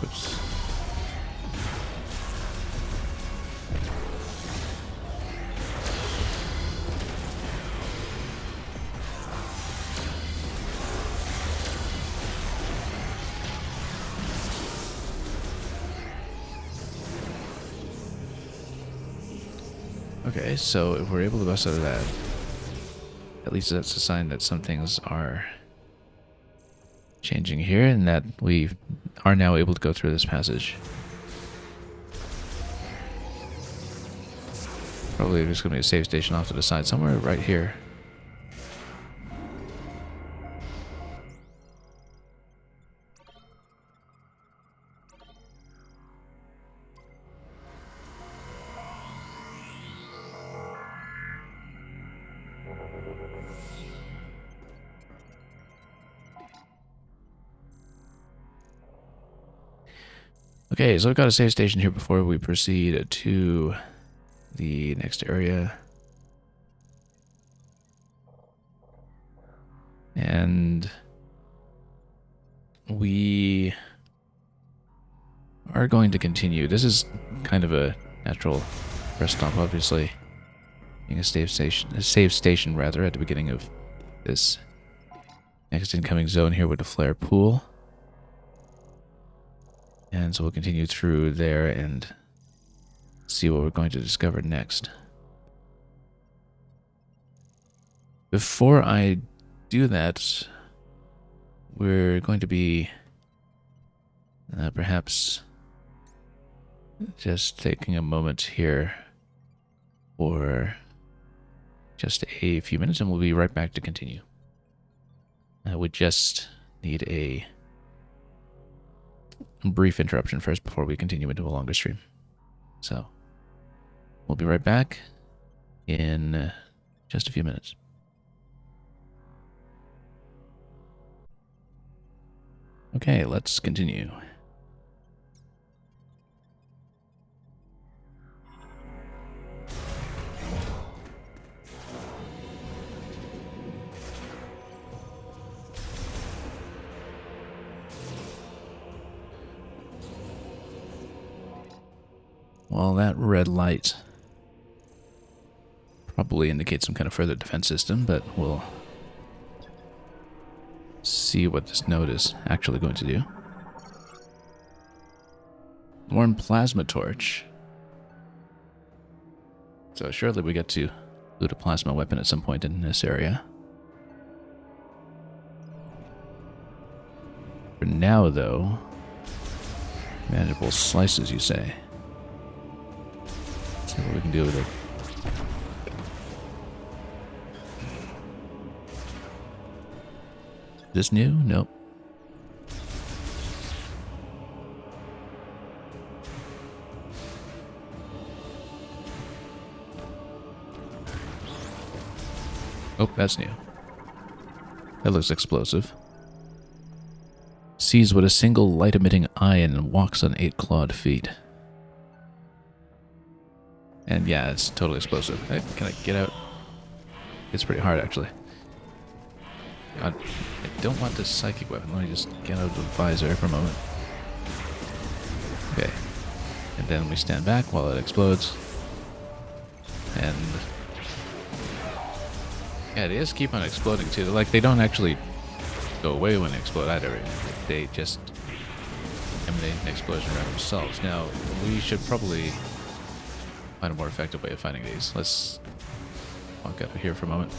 Speaker 1: Oops. Okay, so if we're able to bust out of that, at least that's a sign that some things are changing here and that we are now able to go through this passage. Probably there's going to be a save station off to the side somewhere right here. Okay, so I've got a save station here before we proceed to the next area. And we are going to continue. This is kind of a natural rest stop, obviously. being a save station rather, at the beginning of this next incoming zone here with the flare pool. And so we'll continue through there and see what we're going to discover next. Before I do that, we're going to be perhaps just taking a moment here for just a few minutes, and we'll be right back to continue. We just need a brief interruption first before we continue into a longer stream. So, we'll be right back in just a few minutes. Okay, let's continue. Well, that red light probably indicates some kind of further defense system, but we'll see what this node is actually going to do. Warm plasma torch. So surely we get to loot a plasma weapon at some point in this area. For now, though, manageable slices, you say? Let's see what we can do with it. This new? Nope. Oh, that's new. That looks explosive. Sees with a single light-emitting eye and walks on 8 clawed feet. And yeah, it's totally explosive. Hey, can I get out? It's pretty hard, actually. God, I don't want this psychic weapon. Let me just get out of the visor for a moment. Okay. And then we stand back while it explodes. And yeah, they just keep on exploding too. Like, they don't actually go away when they explode either. They just emanate an explosion around themselves. Now, we should probably find a more effective way of fighting these. Let's walk up here for a moment.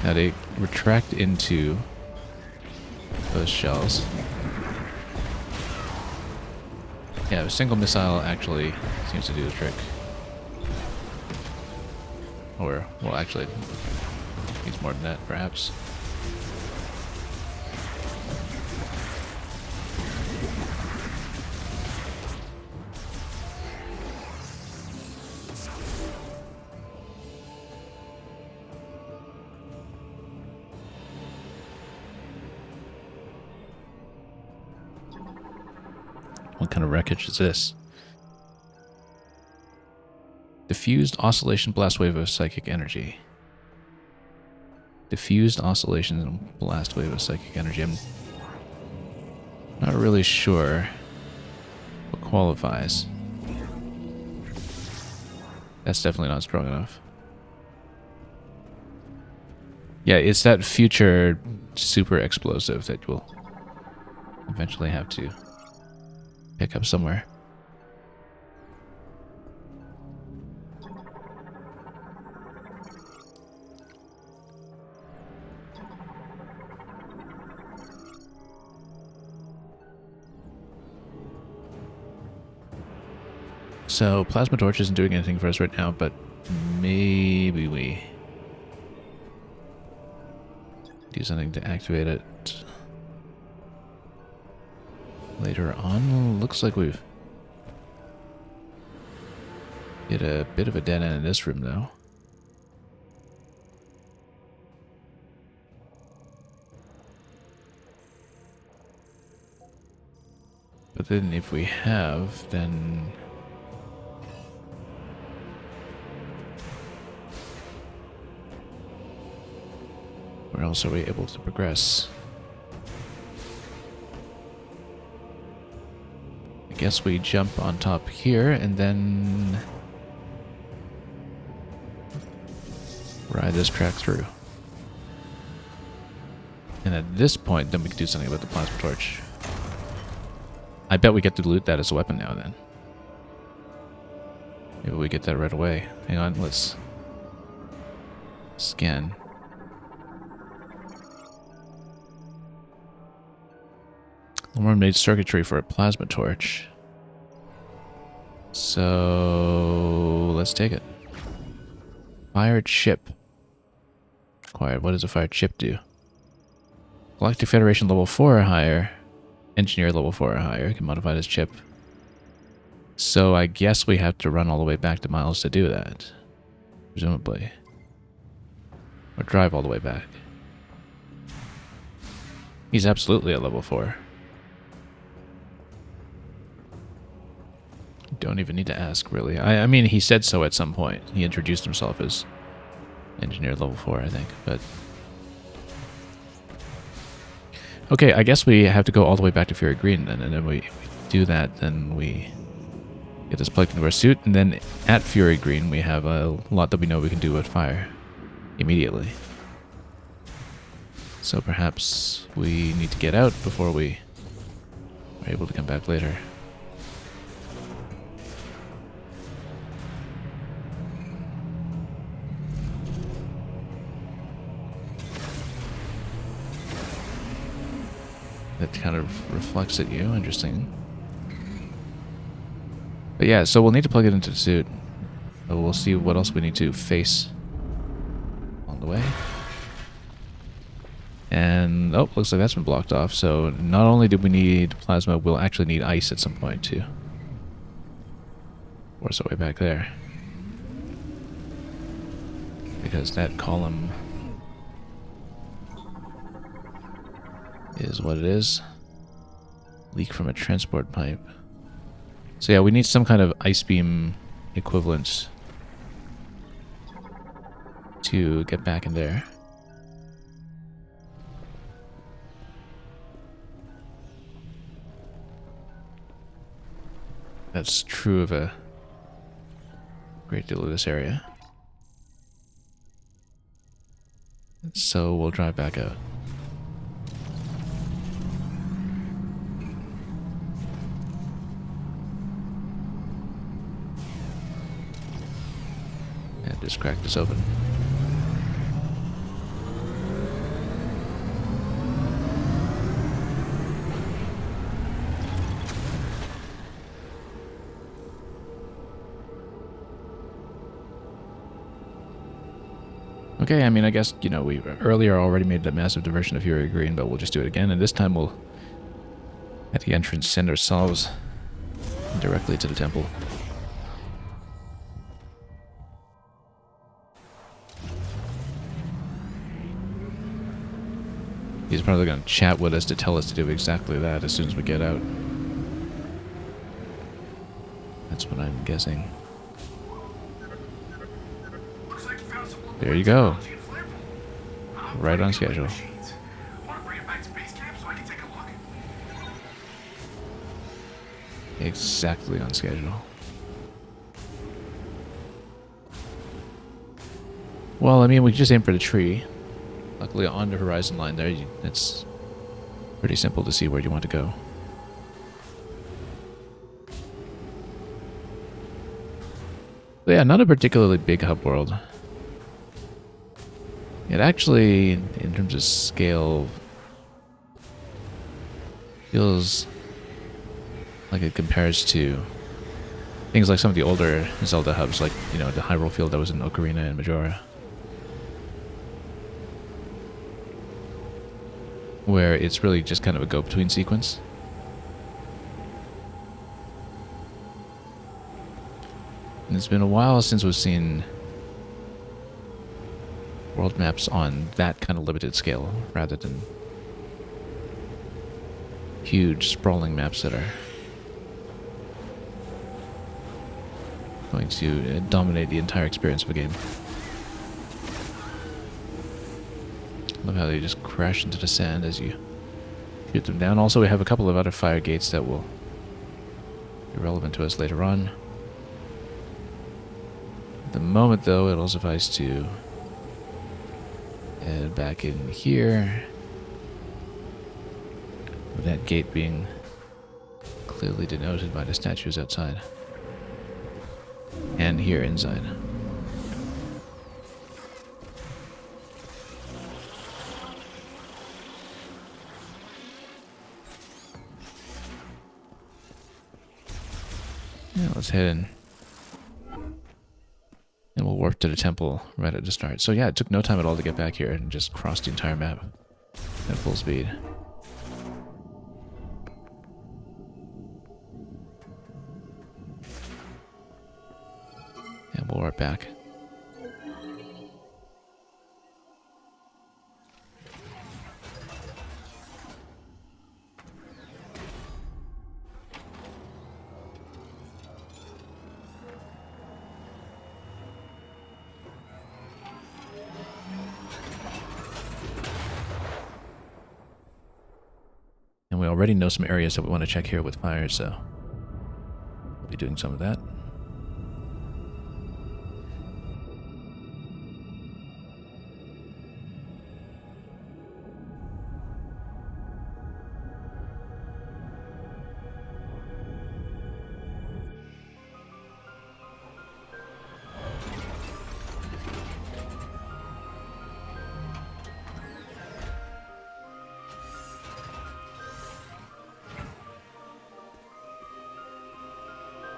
Speaker 1: Now they retract into those shells. Yeah, a single missile actually seems to do the trick. Or, well, actually, needs more than that, perhaps. What kind of wreckage is this? Diffused oscillation blast wave of psychic energy. Diffused oscillation and blast wave of psychic energy. I'm not really sure what qualifies. That's definitely not strong enough. Yeah, it's that future super explosive that we'll eventually have to pick up somewhere. So, plasma torch isn't doing anything for us right now, but maybe we do something to activate it later on. Looks like we've hit a bit of a dead end in this room, though. But then if we have, then where else are we able to progress? guess we jump on top here and then ride this track through. And at this point, then we can do something about the plasma torch. I bet we get to loot that as a weapon now then. Maybe we get that right away. Hang on, let's scan. Someone made circuitry for a plasma torch. So let's take it. Fire chip. Acquired. What does a fire chip do? Galactic Federation level 4 or higher. Engineer level 4 or higher. Can modify this chip. So I guess we have to run all the way back to Miles to do that. Presumably. Or drive all the way back. He's absolutely at level 4. Don't even need to ask, really. I mean, he said so at some point. He introduced himself as engineer level 4, I think. But okay, I guess we have to go all the way back to Fury Green then. And then we do that, then we get this plugged into our suit. And then at Fury Green, we have a lot that we know we can do with fire immediately. So perhaps we need to get out before we are able to come back later. That kind of reflects at you. Interesting. But yeah, so we'll need to plug it into the suit. So we'll see what else we need to face on the way. And, oh, looks like that's been blocked off. So not only do we need plasma, we'll actually need ice at some point too. Force our way back there. Because that column is what it is. Leak from a transport pipe. So yeah, we need some kind of ice beam equivalent to get back in there. That's true of a great deal of this area. So we'll drive back out. And just crack this open. Okay, I mean, I guess, you know, we earlier already made that massive diversion of Fury Green, but we'll just do it again, and this time we'll, at the entrance, send ourselves directly to the temple. He's probably going to chat with us to tell us to do exactly that as soon as we get out. That's what I'm guessing. There you go. Right on schedule. Exactly on schedule. Well, I mean, we just aim for the tree. Luckily, on the horizon line there, it's pretty simple to see where you want to go. But yeah, not a particularly big hub world. It actually, in terms of scale, feels like it compares to things like some of the older Zelda hubs, like, you know, the Hyrule Field that was in Ocarina and Majora. Where it's really just kind of a go-between sequence. And it's been a while since we've seen world maps on that kind of limited scale, rather than huge, sprawling maps that are going to dominate the entire experience of a game. Love how they just crash into the sand as you shoot them down. Also, we have a couple of other fire gates that will be relevant to us later on. At the moment, though, it'll suffice to head back in here, with that gate being clearly denoted by the statues outside. And here inside. Yeah, let's head in. And we'll warp to the temple right at the start. So yeah, it took no time at all to get back here and just cross the entire map at full speed. And we'll warp back. And we already know some areas that we want to check here with fire, so we'll be doing some of that.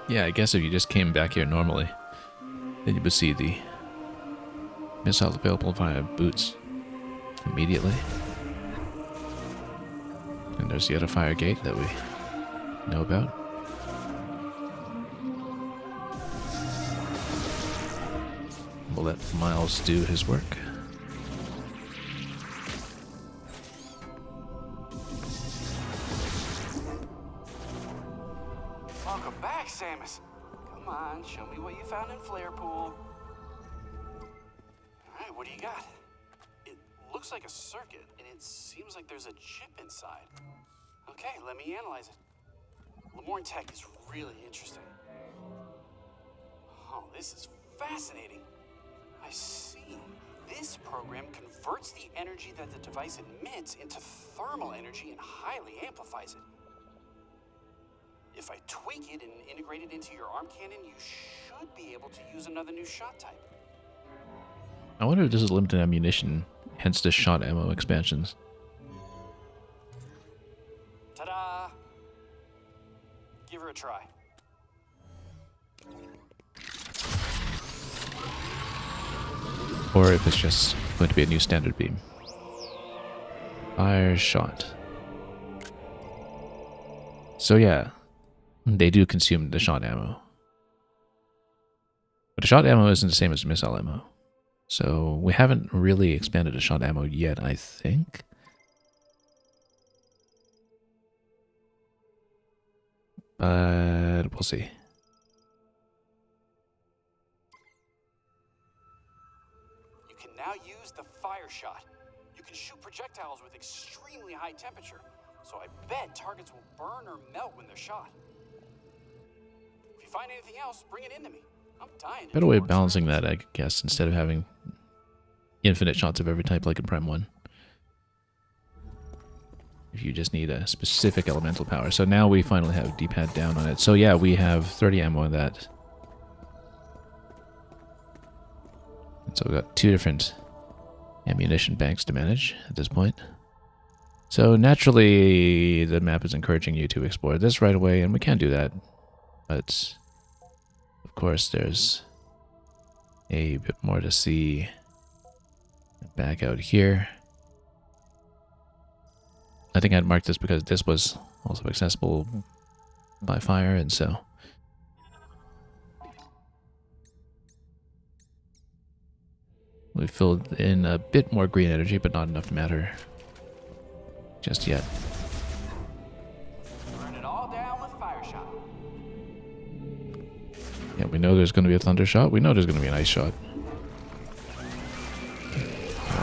Speaker 1: Yeah, I guess if you just came back here normally, then you would see the missile available via boots immediately. And there's the other fire gate that we know about. We'll let Miles do his work.
Speaker 2: Welcome back, Samus. Come on, show me what you found in Flare Pool. Alright, what do you got? It looks like a circuit, and it seems like there's a chip inside. Okay, let me analyze it. Lemorn tech is really interesting. Oh, this is fascinating. I see. This program converts the energy that the device emits into thermal energy and highly amplifies it. If I tweak it and integrate it into your arm cannon, you should be able to use another new shot type.
Speaker 1: I wonder if this is limited ammunition, hence the shot ammo expansions.
Speaker 2: Ta-da! Give her a try.
Speaker 1: Or if it's just going to be a new standard beam. Fire shot. So yeah, they do consume the shot ammo. But the shot ammo isn't the same as missile ammo. So we haven't really expanded the shot ammo yet, I think. But we'll see.
Speaker 2: You can now use the fire shot. You can shoot projectiles with extremely high temperature, so I bet targets will burn or melt when they're shot. If you find anything else, bring it into me. I'm dying to
Speaker 1: Better way
Speaker 2: do
Speaker 1: of balancing that, I guess, instead of having infinite shots of every type like in Prime 1. If you just need a specific elemental power. So now we finally have D-pad down on it. So yeah, we have 30 ammo on that. And so we've got 2 different ammunition banks to manage at this point. So naturally, the map is encouraging you to explore this right away, and we can do that. But, of course, there's a bit more to see back out here. I think I'd marked this because this was also accessible by fire, and so we filled in a bit more green energy, but not enough to matter just yet.
Speaker 2: Burn it all down with fire shot.
Speaker 1: Yeah, we know there's going to be a thunder shot. We know there's going to be an ice shot.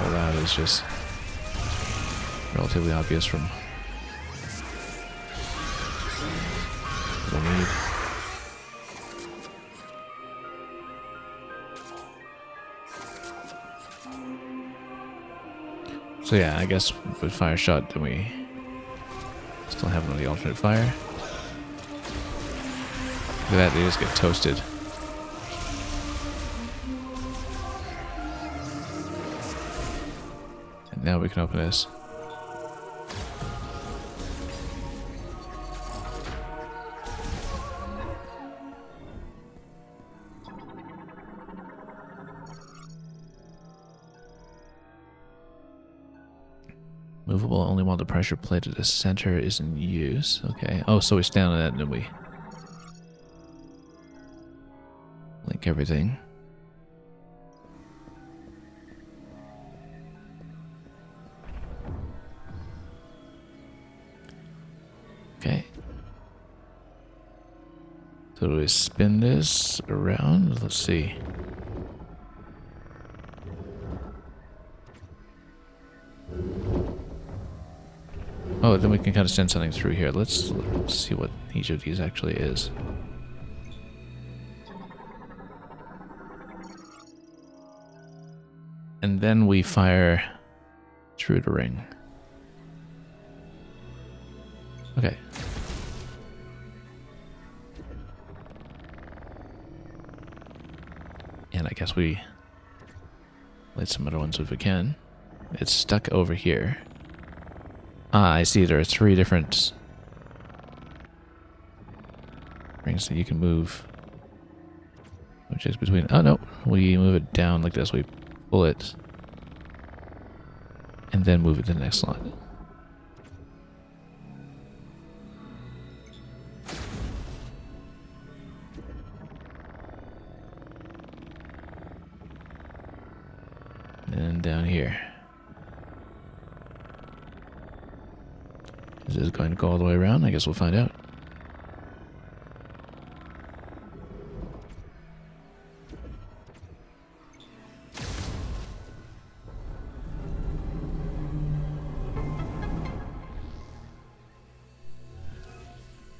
Speaker 1: All that is just relatively obvious from what we need. So yeah, I guess with fire shot, then we still have the alternate fire. Look at that, they just get toasted. And now we can open this. Movable only while the pressure plate at the center is in use. Okay. Oh, so we stand on that and then we link everything. Okay. So do we spin this around? Let's see. Oh, then we can kind of send something through here. Let's see what each of these actually is. And then we fire through the ring. Okay. And I guess we light some other ones if we can. It's stuck over here. Ah, I see there are 3 different rings that you can move. Which is between... Oh, no. We move it down like this. We pull it. And then move it to the next slot. And down here. Is this going to go all the way around? I guess we'll find out.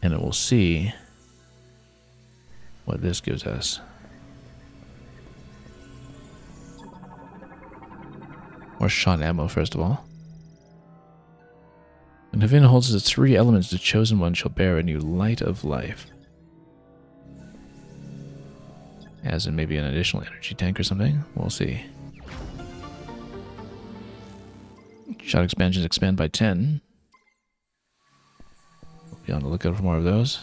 Speaker 1: And it will see what this gives us. More shot ammo, first of all. When Havana holds the 3 elements, the chosen one shall bear a new light of life. As in maybe an additional energy tank or something. We'll see. Shot expansions expand by 10. We'll be on the lookout for more of those.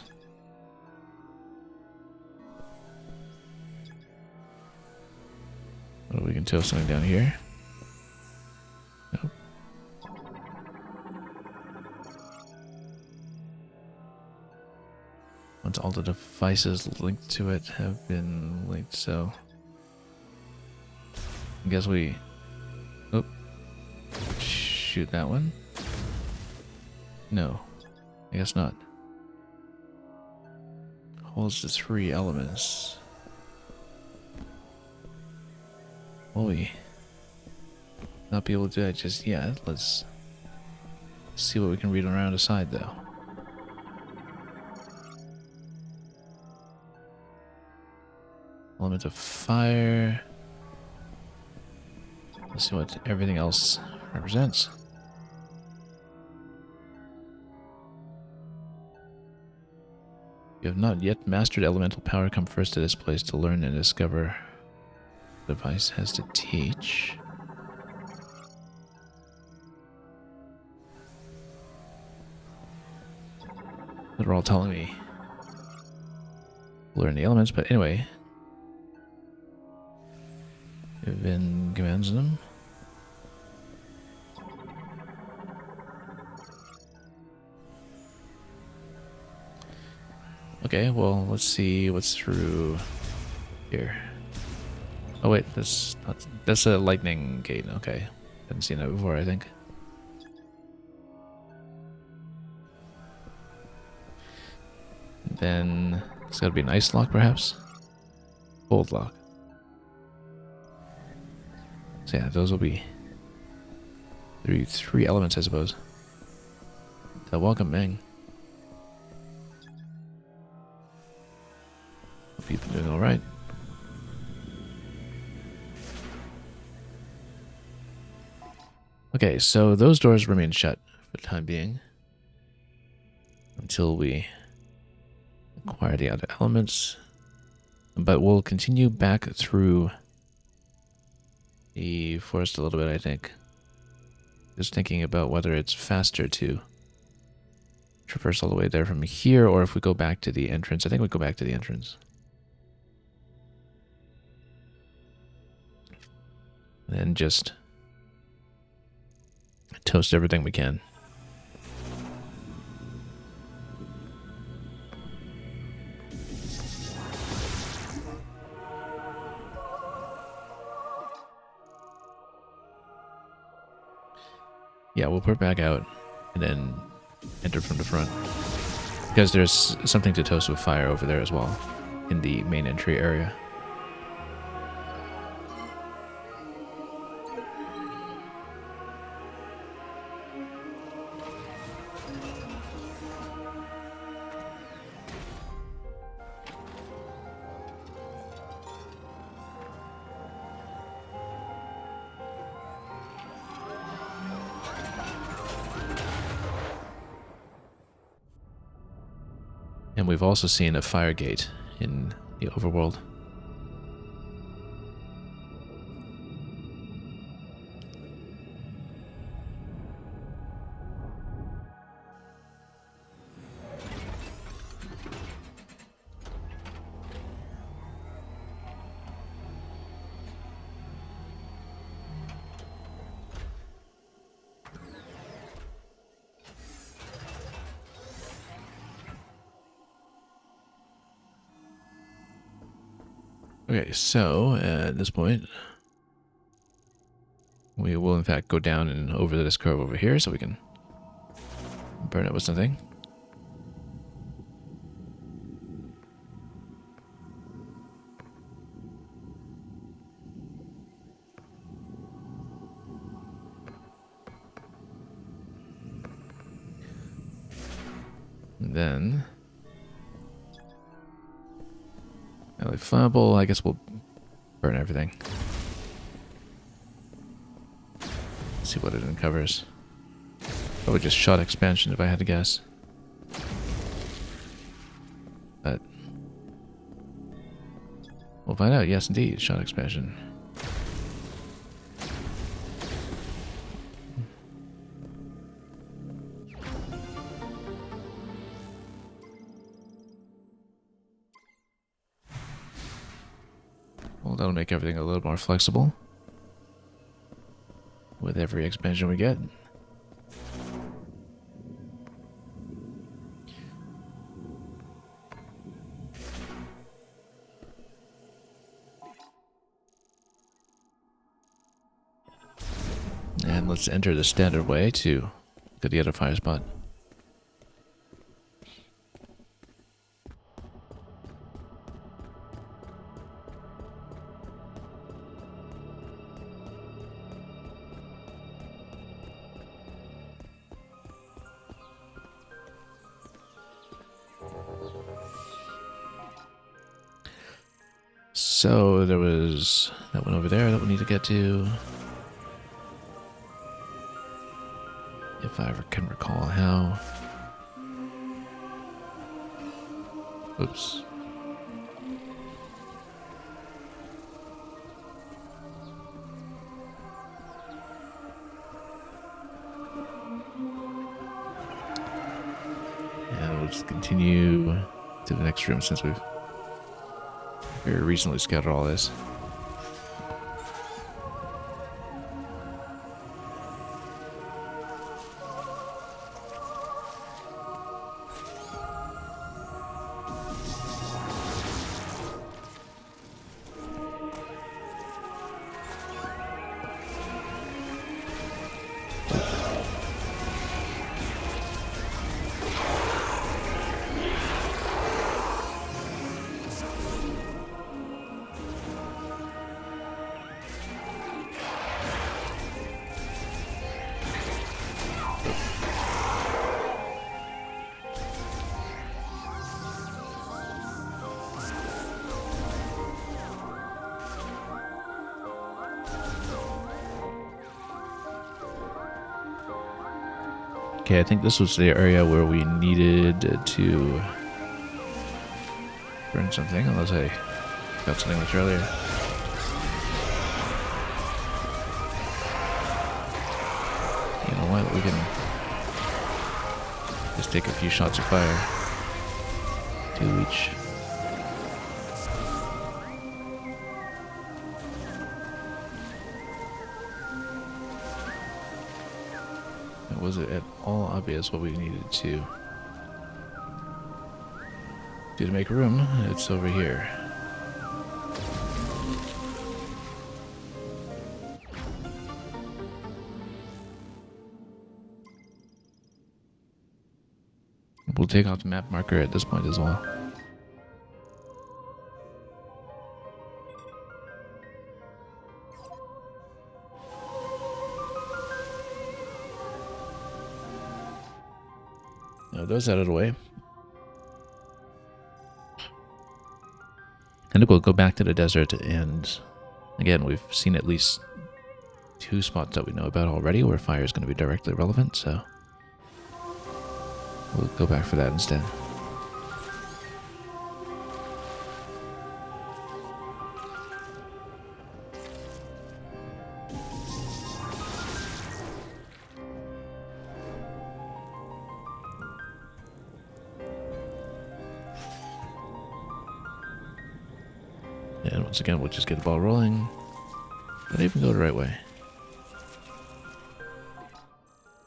Speaker 1: Oh, we can toast something down here. Nope. Once all the devices linked to it have been linked, so I guess we shoot that one. No, I guess not. Holds the 3 elements. Will we not be able to do that just yet? Let's see what we can read around the side, though. Element of fire. Let's see what everything else represents. You have not yet mastered elemental power. Come first to this place to learn and discover. The device has to teach. They're all telling me learn the elements, but anyway. Vin commands them. Okay, well, let's see what's through here. Oh wait, that's a lightning gate. Okay, haven't seen that before, I think. Then it's got to be an ice lock, perhaps. Cold lock. So yeah, those will be three elements, I suppose. So welcome, Ming. Hope you've been doing all right. Okay, so those doors remain shut for the time being until we acquire the other elements. But we'll continue back through the forest a little bit, I think. Just thinking about whether it's faster to traverse all the way there from here, or if we go back to the entrance. I think we go back to the entrance. And then just toast everything we can. Yeah, we'll put back out and then enter from the front. Because there's something to toast with fire over there as well, in the main entry area. And we've also seen a fire gate in the overworld. Okay, so at this point, we will in fact go down and over this curve over here so we can burn it with something. And then highly flammable, I guess we'll burn everything. See what it uncovers. Probably just shot expansion if I had to guess. But we'll find out. Yes, indeed, shot expansion. Well, that'll make everything a little more flexible with every expansion we get. And let's enter the standard way to get the other fire spot. So there was that one over there that we need to get to. If I ever can recall how. Oops. And we'll just continue to the next room since we've very recently scouted all this. Okay, I think this was the area where we needed to burn something, unless I got something much earlier. You know what? We can just take a few shots of fire. 2 each. Was it at all obvious what we needed to do to make room? It's over here. We'll take off the map marker at this point as well. Now those out of the way. And we'll go back to the desert, and again, we've seen at least 2 spots that we know about already where fire is going to be directly relevant, so we'll go back for that instead. And once again, we'll just get the ball rolling. Did I even go the right way?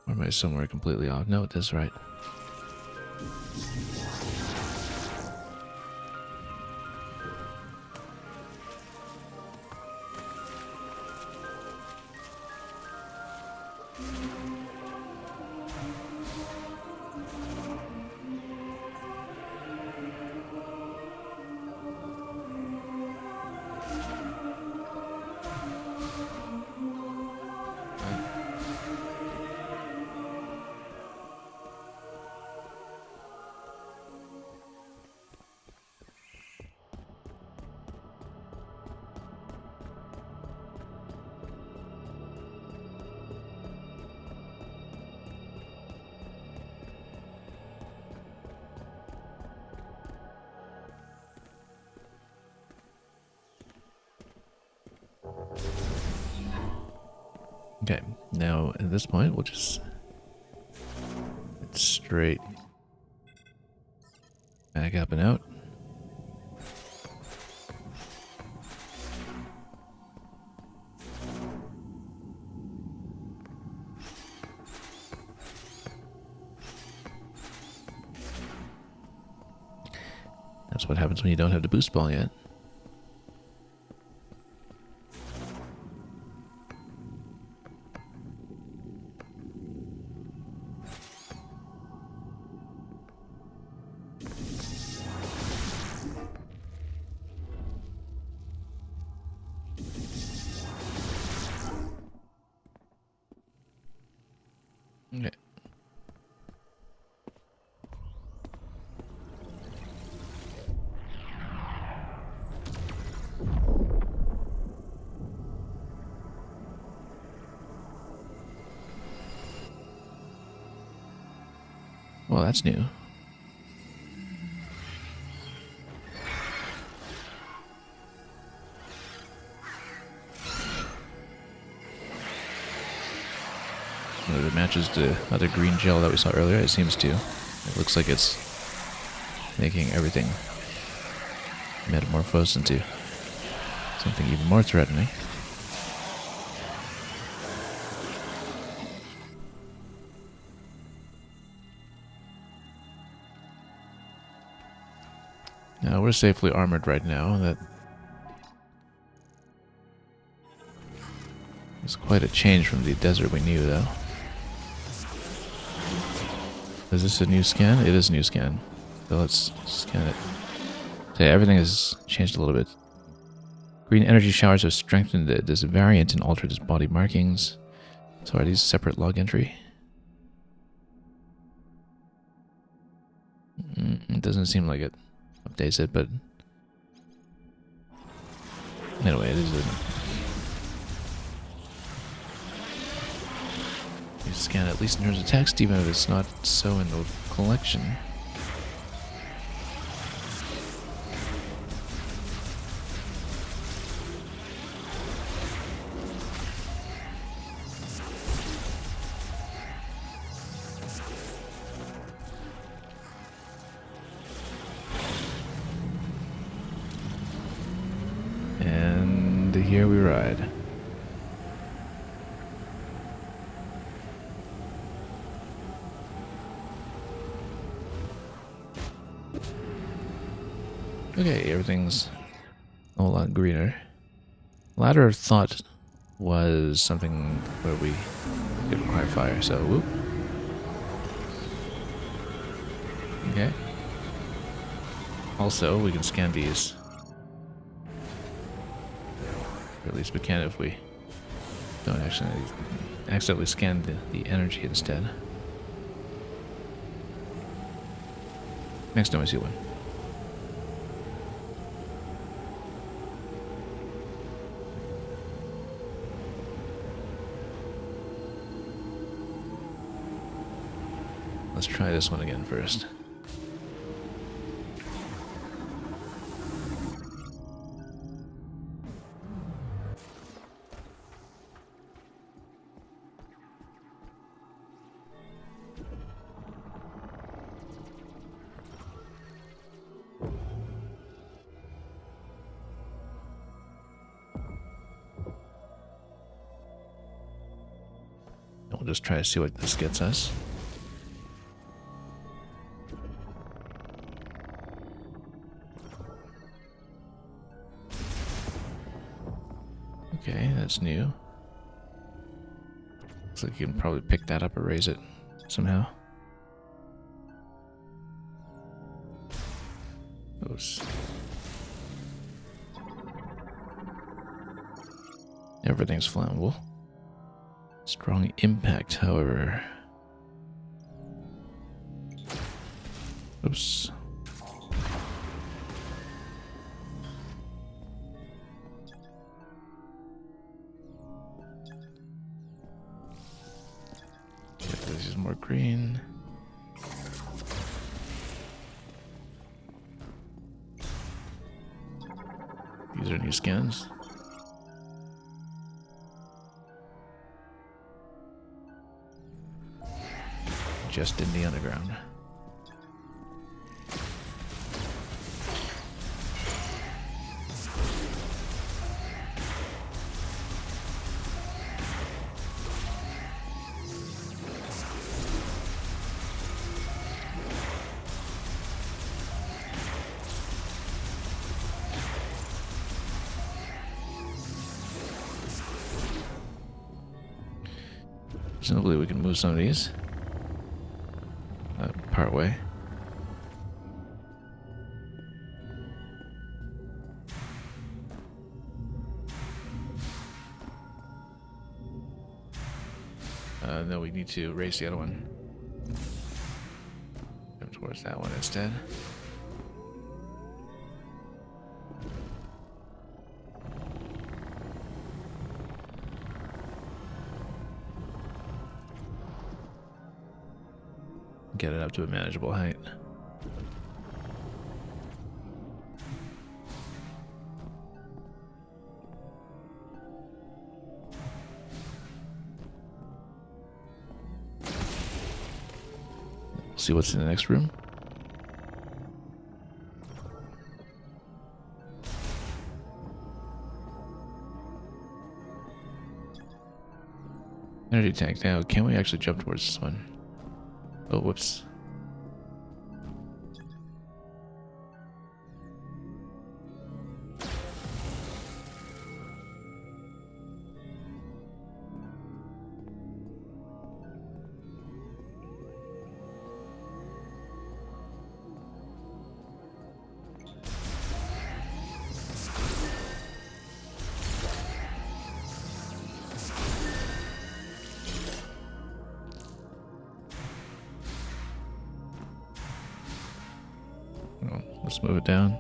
Speaker 1: Or am I somewhere completely off? No, that's right. Okay, now at this point, we'll just head straight back up and out. That's what happens when you don't have the boost ball yet. Okay. Well, that's new. Whether it matches the other green gel that we saw earlier, it seems to. It looks like it's making everything metamorphose into something even more threatening. Now we're safely armored right now. That is quite a change from the desert we knew, though. Is this a new scan? It is a new scan. So let's scan it. So yeah, everything has changed a little bit. Green energy showers have strengthened this variant and altered its body markings. So are these separate log entry? It doesn't seem like it updates it, but anyway, it is You scan at least in terms of text, even if it's not so in the collection. And here we ride. Okay, everything's a whole lot greener. Ladder of Thought was something where we could require fire, so whoop. Okay. Also, we can scan these. Or at least we can if we don't accidentally scan the energy instead. Next time I see one. Let's try this one again first. We'll just try to see what this gets us. Okay, that's new. Looks like you can probably pick that up or raise it somehow. Oops. Everything's flammable. Strong impact, however. Oops. This is more green. These are new skins. Just in the underground. Presumably we can move some of these. Part way. No, we need to raise the other one. Jump towards that one instead. Get it up to a manageable height. See what's in the next room. Energy tank. Now, can we actually jump towards this one? Oh, whoops. Let's move it down.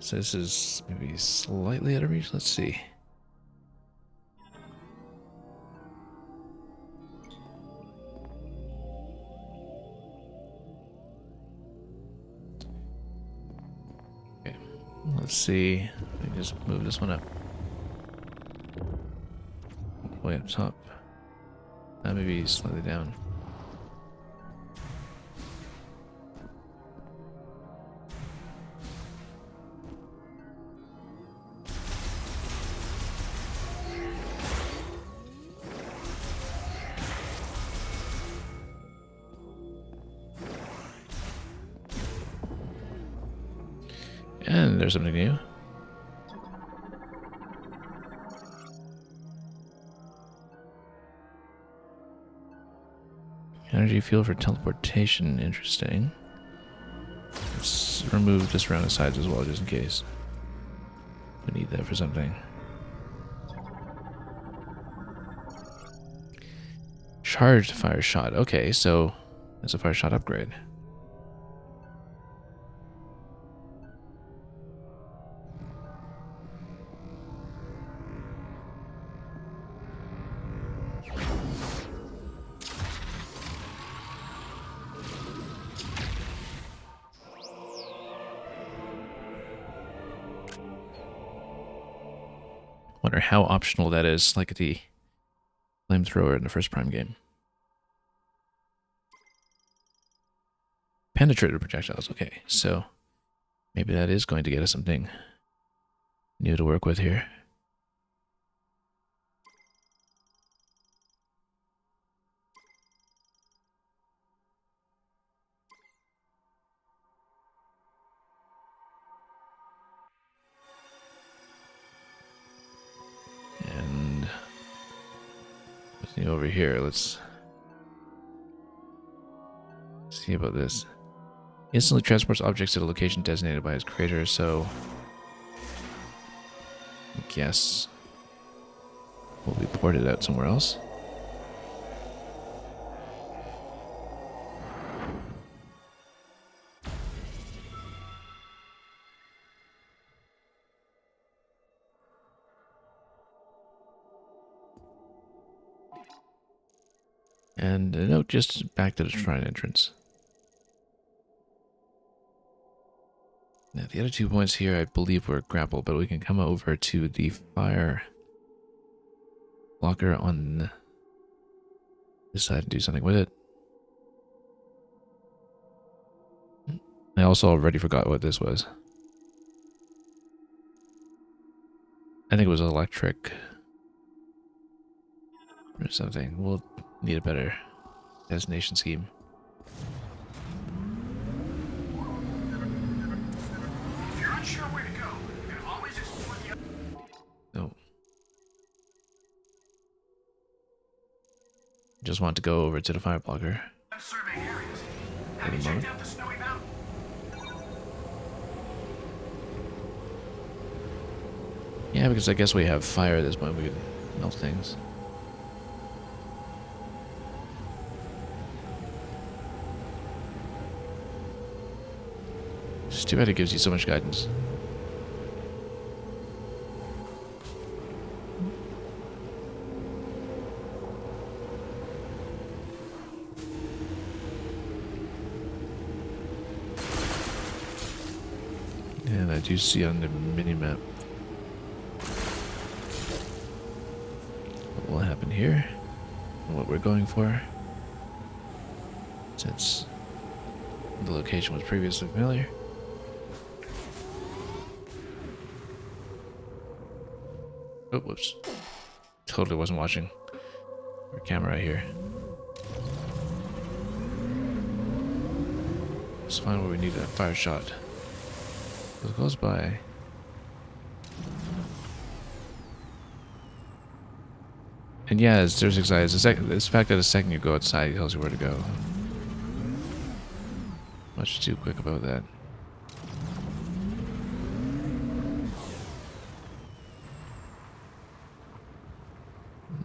Speaker 1: So this is maybe slightly out of reach. Let's see. Okay, let's see. Let me just move this one up. Way up top. Maybe slightly down. And there's something new. Energy field for teleportation, interesting. Let's remove this around the sides as well, just in case. We need that for something. Charged fire shot. Okay, so that's a fire shot upgrade. Wonder how optional that is, like the flamethrower in the first Prime game. Penetrated projectiles. Okay, so maybe that is going to get us something new to work with here. And what's new over here? Let's see about this. Instantly transports objects to the location designated by its creator, so I guess we'll be ported out somewhere else. And a note just back to the shrine entrance. Now, the other 2 points here, I believe, were grapple, but we can come over to the fire blocker on this side and do something with it. I also already forgot what this was. I think it was electric or something. We'll need a better designation scheme.
Speaker 2: If you're unsure where to go, you can always explore the
Speaker 1: No. Just want to go over to the fire blocker.
Speaker 2: survey areas.
Speaker 1: For
Speaker 2: Have
Speaker 1: the
Speaker 2: you
Speaker 1: moment.
Speaker 2: checked out the snowy mountain?
Speaker 1: Yeah, because I guess we have fire at this point. We could melt things. It's too bad it gives you so much guidance. And I do see on the mini-map what will happen here and what we're going for, since the location was previously familiar. Oh, whoops. Totally wasn't watching our camera right here. Let's find where we need a fire shot. It goes by. And yeah, there's anxiety. It's the fact that the second you go outside, it tells you where to go. Much too quick about that.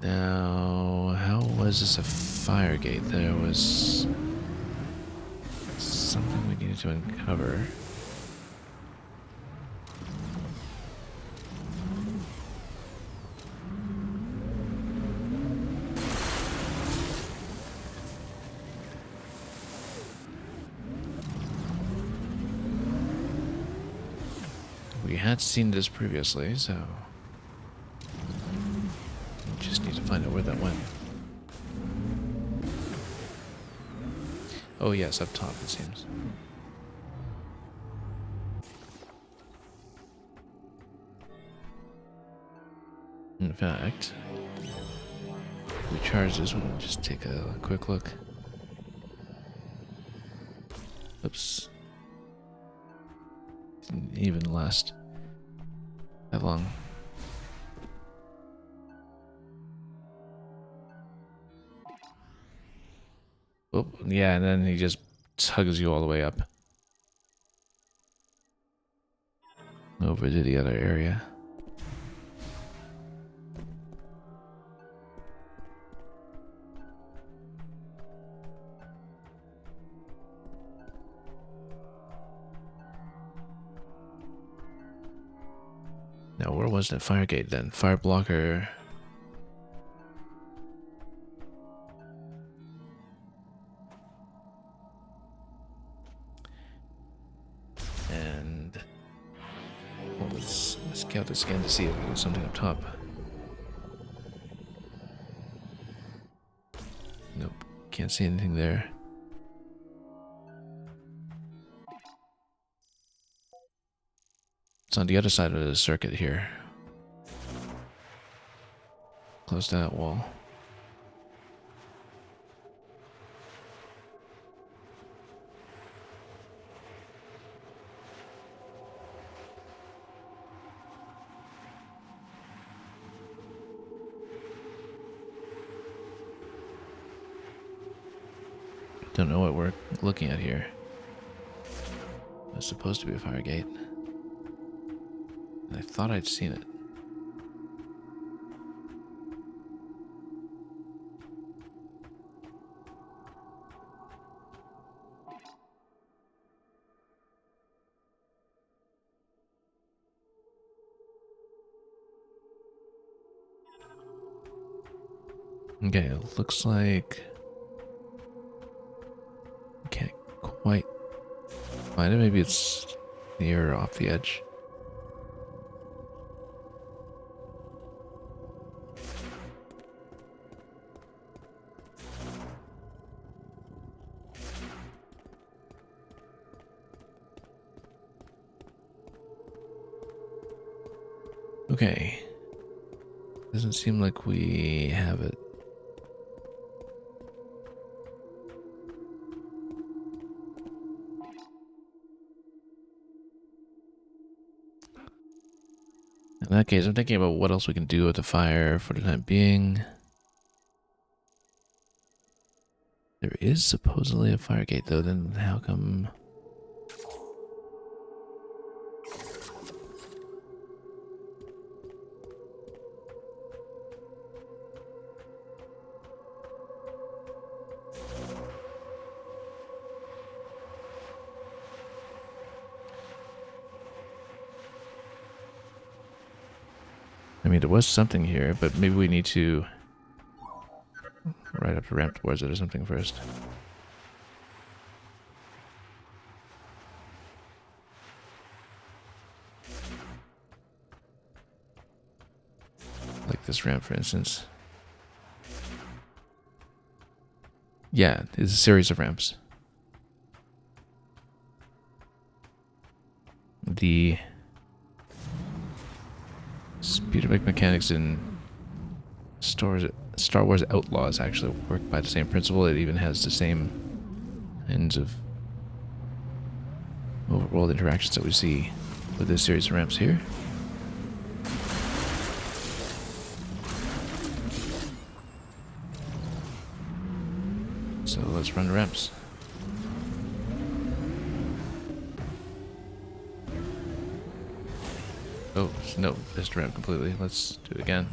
Speaker 1: Now, how was this a fire gate? There was something we needed to uncover. had seen this previously, so we just need to find out where that went. Oh yes, up top it seems. In fact, if we charge this one, just take a quick look. Oops. Didn't even last that long. Oh, yeah, and then he just tugs you all the way up. Over to the other area. Now, where was that fire gate then? Fire blocker. And well, let's scout this again to see if there's something up top. Nope, can't see anything there. It's on the other side of the circuit here. Close that wall. Don't know what we're looking at here. It's supposed to be a fire gate. I thought I'd seen it. Okay, it looks like I can't quite find it. Maybe it's near or off the edge. Okay. Doesn't seem like we have it. In that case, I'm thinking about what else we can do with the fire for the time being. There is supposedly a fire gate though, then how come... I mean, there was something here, but maybe we need to ride up the ramp towards it or something first. Like this ramp, for instance. Yeah, it's a series of ramps. The speederbike mechanics in Star Wars Outlaws actually work by the same principle. It even has the same kinds of overworld interactions that we see with this series of ramps here. So let's run the ramps. Oh, no, missed the ramp completely. Let's do it again.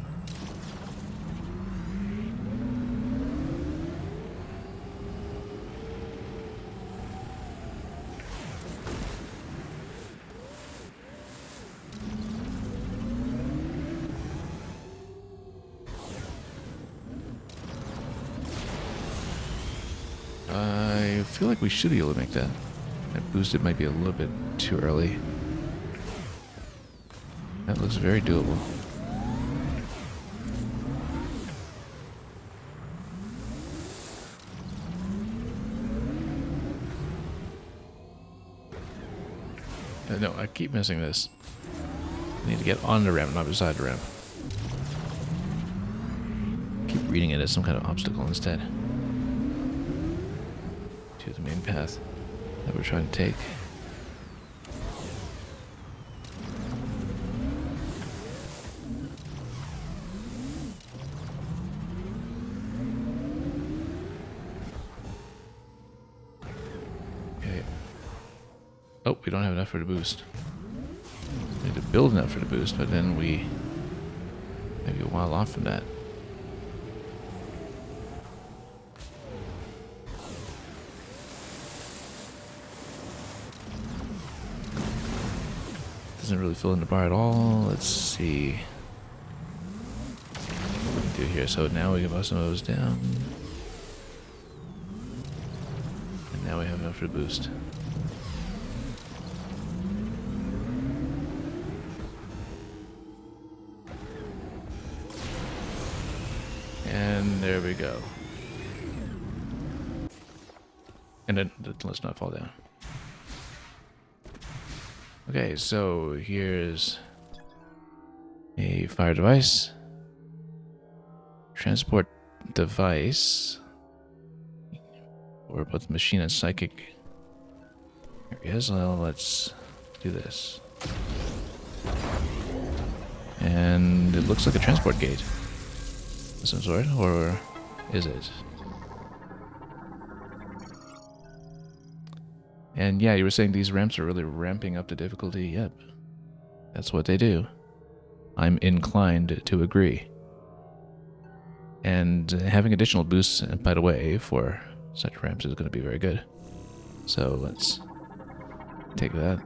Speaker 1: I feel like we should be able to make that. That boosted might be a little bit too early. That looks very doable. No, I keep missing this. I need to get on the ramp, not beside the ramp. Keep reading it as some kind of obstacle instead. To the main path that we're trying to take. Okay. Oh, we don't have enough for the boost. We need to build enough for the boost, but then we maybe a while off from that. Doesn't really fill in the bar at all. Let's see what we can do here. So now we can bust some of those down. And now we have enough for the boost. And there we go. And then let's not fall down. Okay, so here's a fire device. Transport device. Or both machine and psychic areas. Well, let's do this. And it looks like a transport gate of some sort, or is it? And yeah, you were saying these ramps are really ramping up the difficulty. Yep. That's what they do. I'm inclined to agree. And having additional boosts, by the way, for such ramps is going to be very good. So let's take that.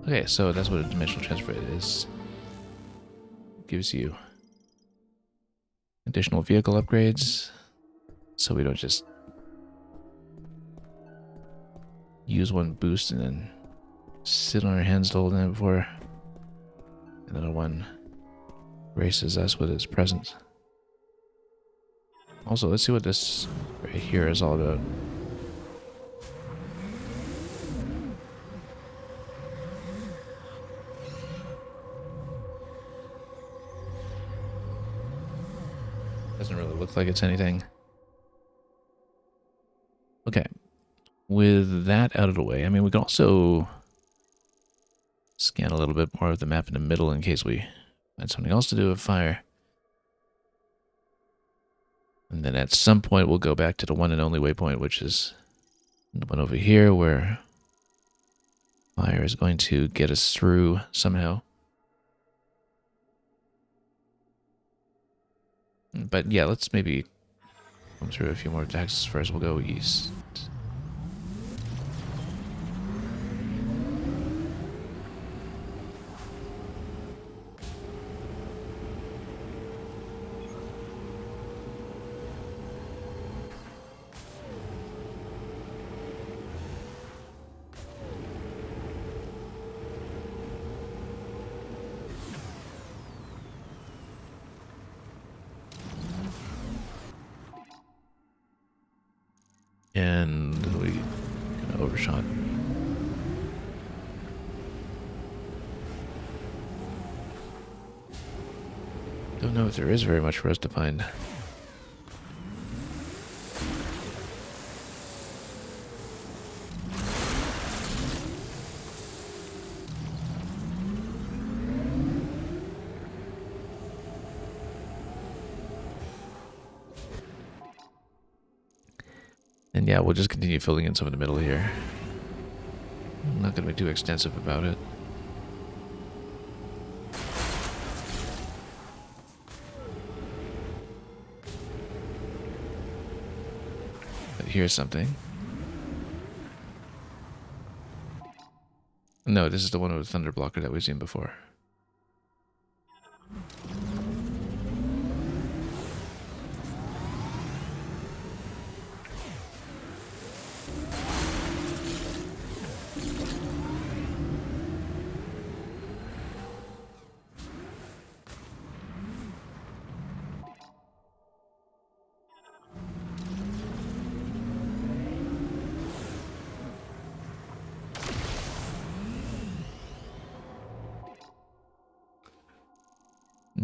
Speaker 1: Okay, so that's what a dimensional transfer is. It gives you additional vehicle upgrades, so we don't just use one boost and then sit on our hands the whole time before another one graces us with its presence. Also, let's see what this right here is all about. Doesn't really look like it's anything. Okay. With that out of the way, I mean, we can also scan a little bit more of the map in the middle in case we find something else to do with fire. And then at some point, we'll go back to the one and only waypoint, which is the one over here where fire is going to get us through somehow. But yeah, let's maybe come through a few more taxes first. We'll go east. And we kind of overshot. Don't know if there is very much for us to find. And yeah, we'll just continue filling in some in the middle here. I'm not going to be too extensive about it. But here's something. No, this is the one with the thunder blocker that we've seen before.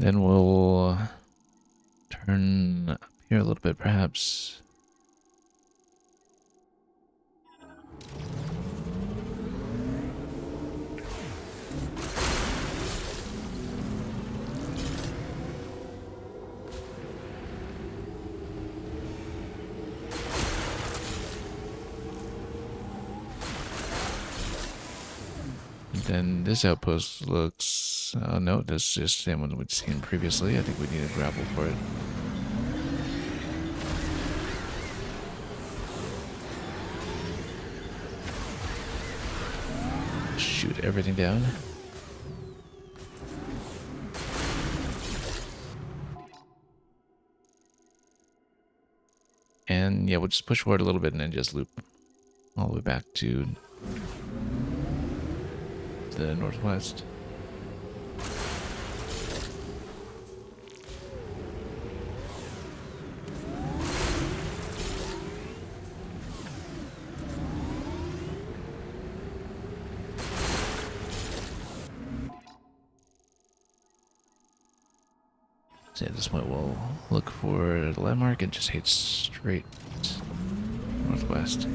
Speaker 1: Then we'll turn up here a little bit, perhaps. Then this outpost looks... Oh no, that's just the same one we'd seen previously. I think we need a grapple for it. Shoot everything down. And yeah, we'll just push forward a little bit and then just loop all the way back to the northwest. So at this point we'll look for the landmark and just head straight northwest.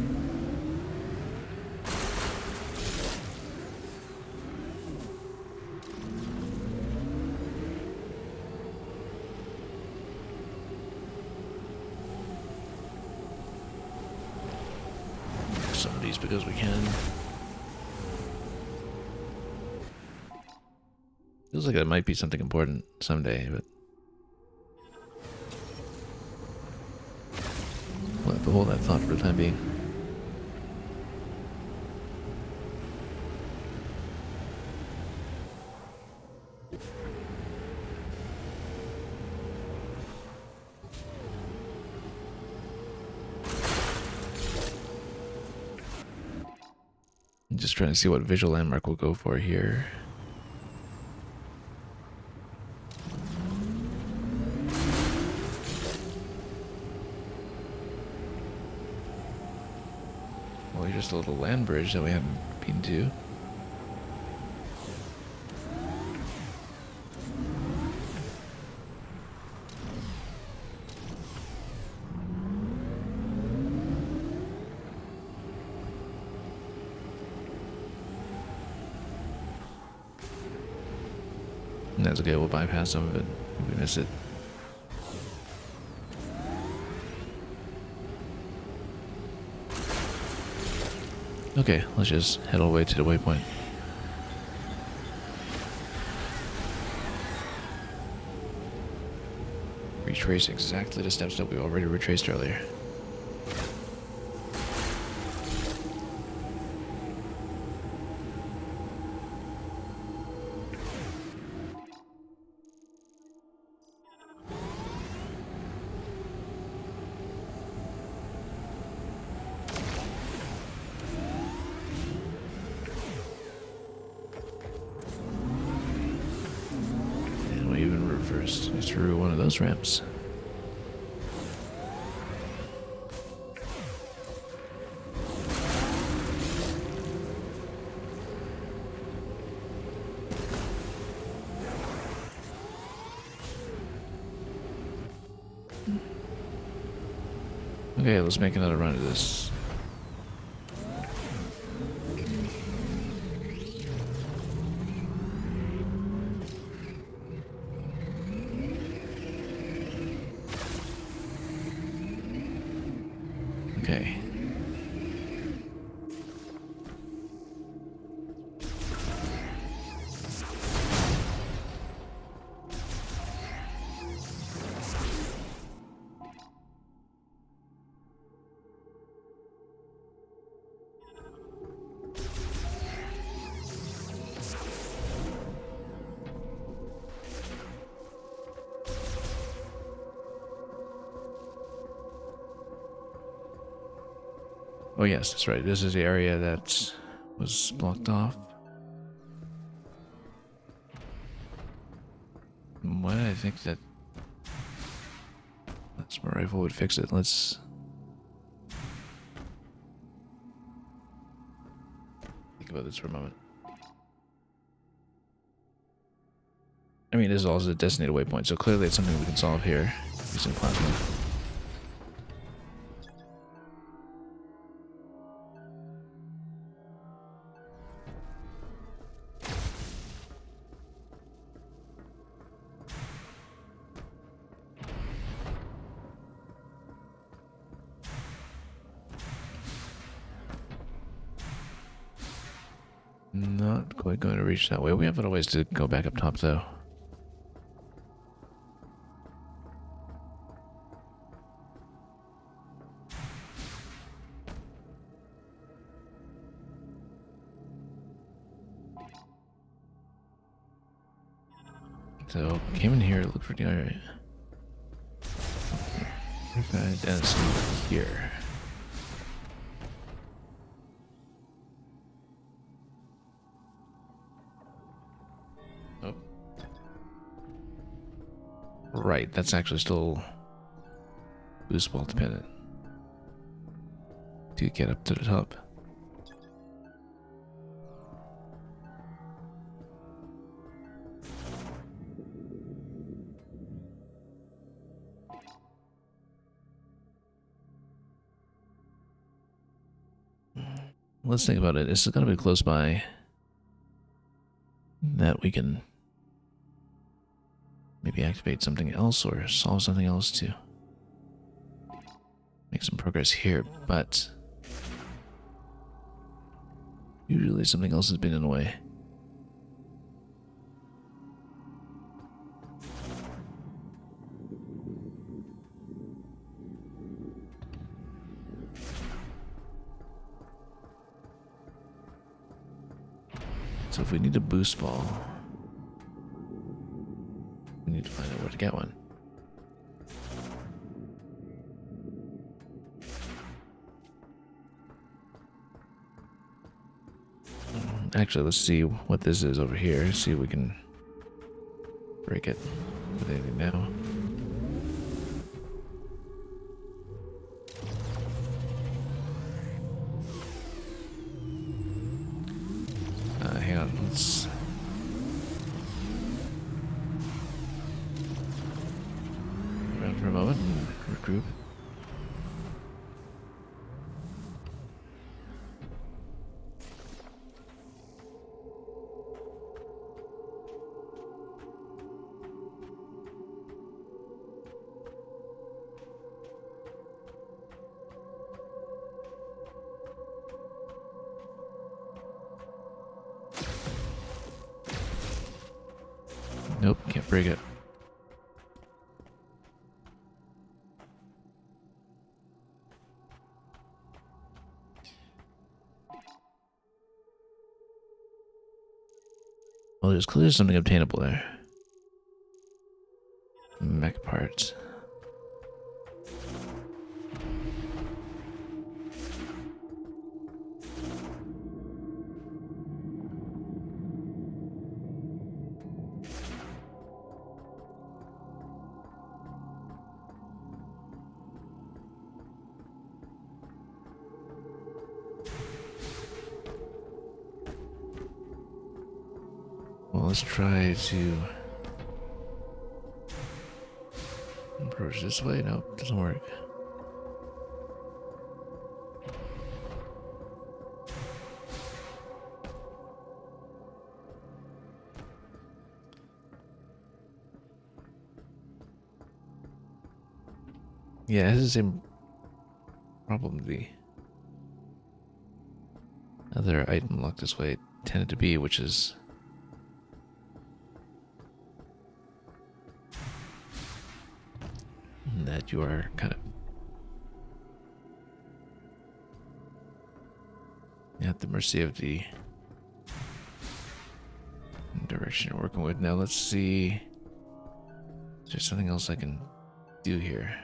Speaker 1: Some of these because we can. Feels like that might be something important someday, but we'll have to hold that thought for the time being. I'm just trying to see what visual landmark we'll go for here. Well, here's just a little land bridge that we haven't been to. And that's okay, we'll bypass some of it if we miss it. Okay, let's just head all the way to the waypoint. Retrace exactly the steps that we already retraced earlier. First through one of those ramps. Okay, let's make another run of this. Okay. Oh yes, that's right. This is the area that was blocked off. Why did I think that that's my rifle would fix it? Let's think about this for a moment. I mean, this is also a designated waypoint, so clearly it's something we can solve here using plasma. Not quite going to reach that way. We have a ways to go back up top, though. So, came in here, looked pretty alright. Dentist here. Oh. Right, that's actually still boost ball dependent to get up to the top. Let's think about it. This is going to be close by that we can maybe activate something else or solve something else to make some progress here, but usually something else has been in the way. So if we need a boost ball, we need to find out where to get one. Actually, let's see what this is over here. See if we can break it with anything now. Hang on, let's... around for a moment and regroup. Nope, can't break it. Well, there's clearly something obtainable there. Mech parts. Well, let's try to approach this way. Nope, doesn't work. Yeah, it has the same problem the other item locked this way tended to be, which is that you are kind of at the mercy of the direction you're working with. Now let's see. Is there something else I can do here?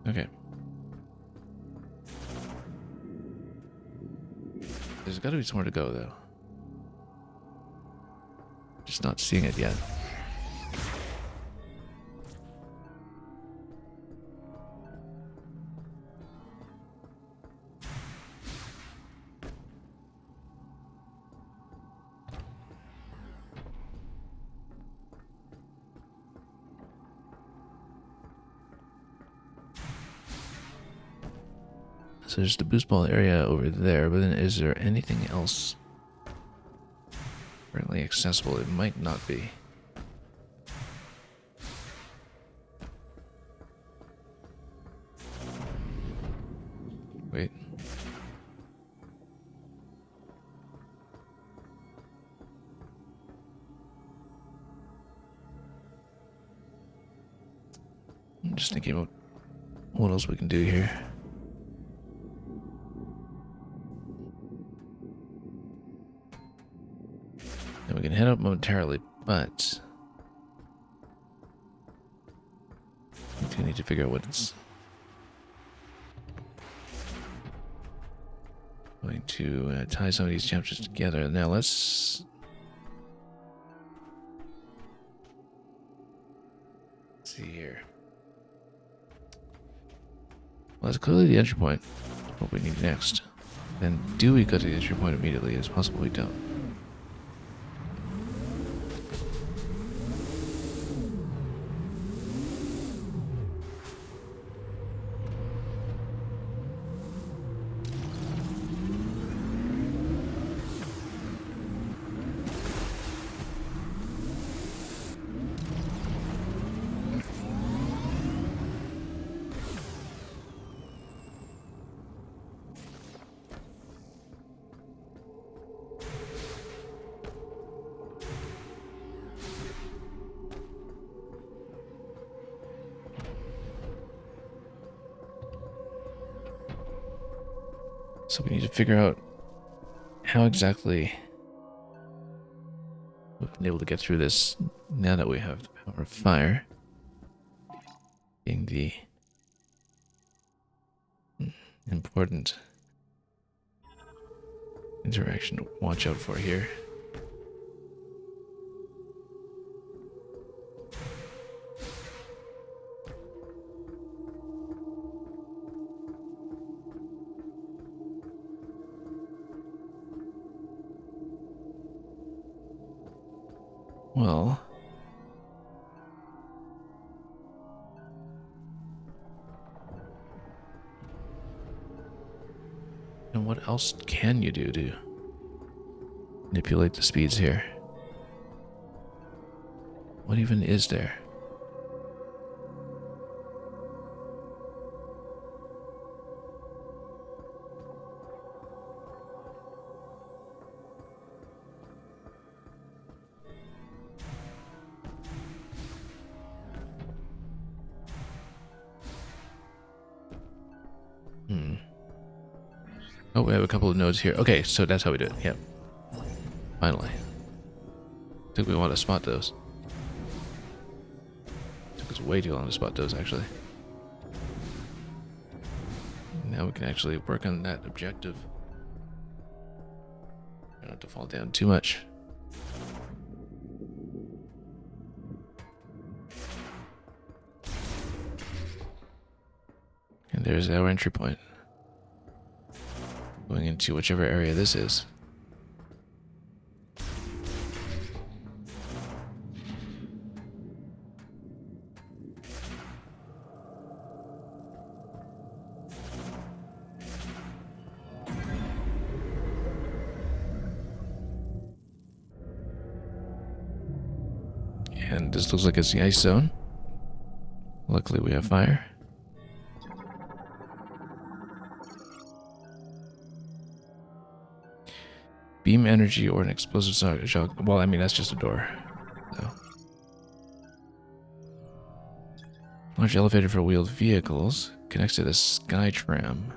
Speaker 1: Okay. There's got to be somewhere to go, though. Just not seeing it yet. So there's the boost ball area over there, but then is there anything else currently accessible? It might not be. Wait. I'm just thinking about what else we can do here. And we can head up momentarily, but we do need to figure out what it's going to tie some of these chapters together. Now let's see here. Well, that's clearly the entry point. What we need next. Then do we go to the entry point immediately? It's possible we don't. So we need to figure out how exactly we've been able to get through this now that we have the power of fire being the important interaction to watch out for here. Well, and what else can you do to manipulate the speeds here? What even is there? Oh, we have a couple of nodes here. Okay, so that's how we do it. Yep. Finally. I think we want to spot those. Took us way too long to spot those, actually. Now we can actually work on that objective. Try not to fall down too much. And there's our entry point. Going into whichever area this is. And this looks like it's the ice zone. Luckily we have fire. Beam energy or an explosive shock. Well, I mean, that's just a door. So. Large elevator for wheeled vehicles. Connects to the sky tram.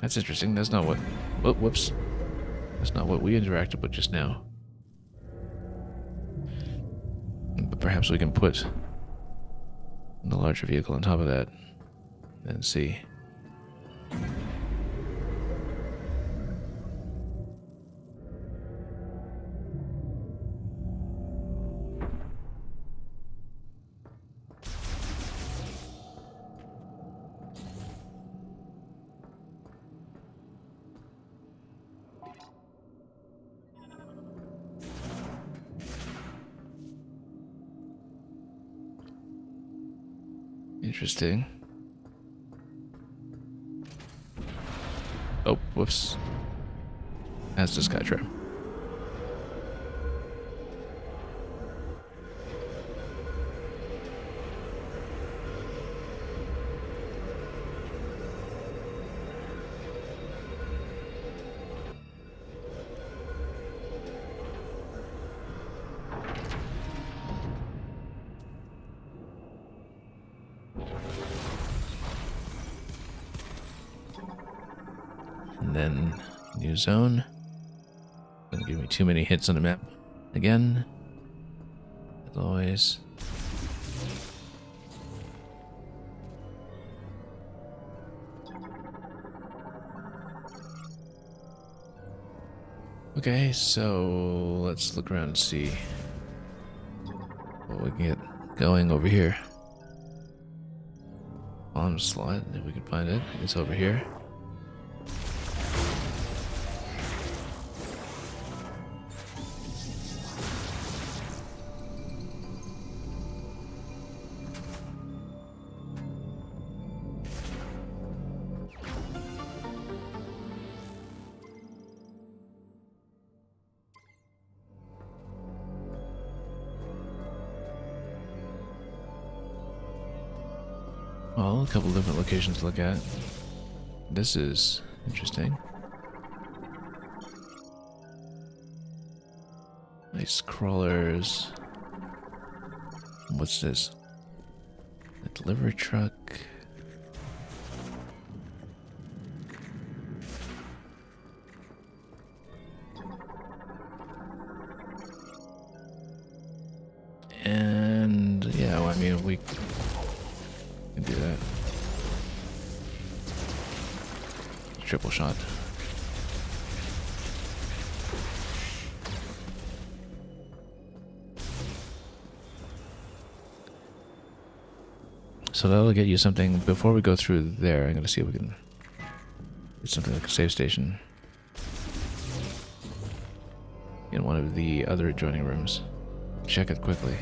Speaker 1: That's interesting. That's not what... Oh, whoops. That's not what we interacted with just now. But perhaps we can put the larger vehicle on top of that and see. Interesting. Oh, whoops. That's the Skytrap. And then new zone. Gonna give me too many hits on the map. Again. As always. Okay, so let's look around and see what we can get going over here. Bomb slot, if we can find it. It's over here. Well, a couple different locations to look at. This is interesting. Nice crawlers. What's this? A delivery truck. And yeah, well, I mean, we can do that. Triple shot. So that'll get you something. Before we go through there, I'm gonna see if we can get something like a save station in one of the other adjoining rooms. Check it quickly.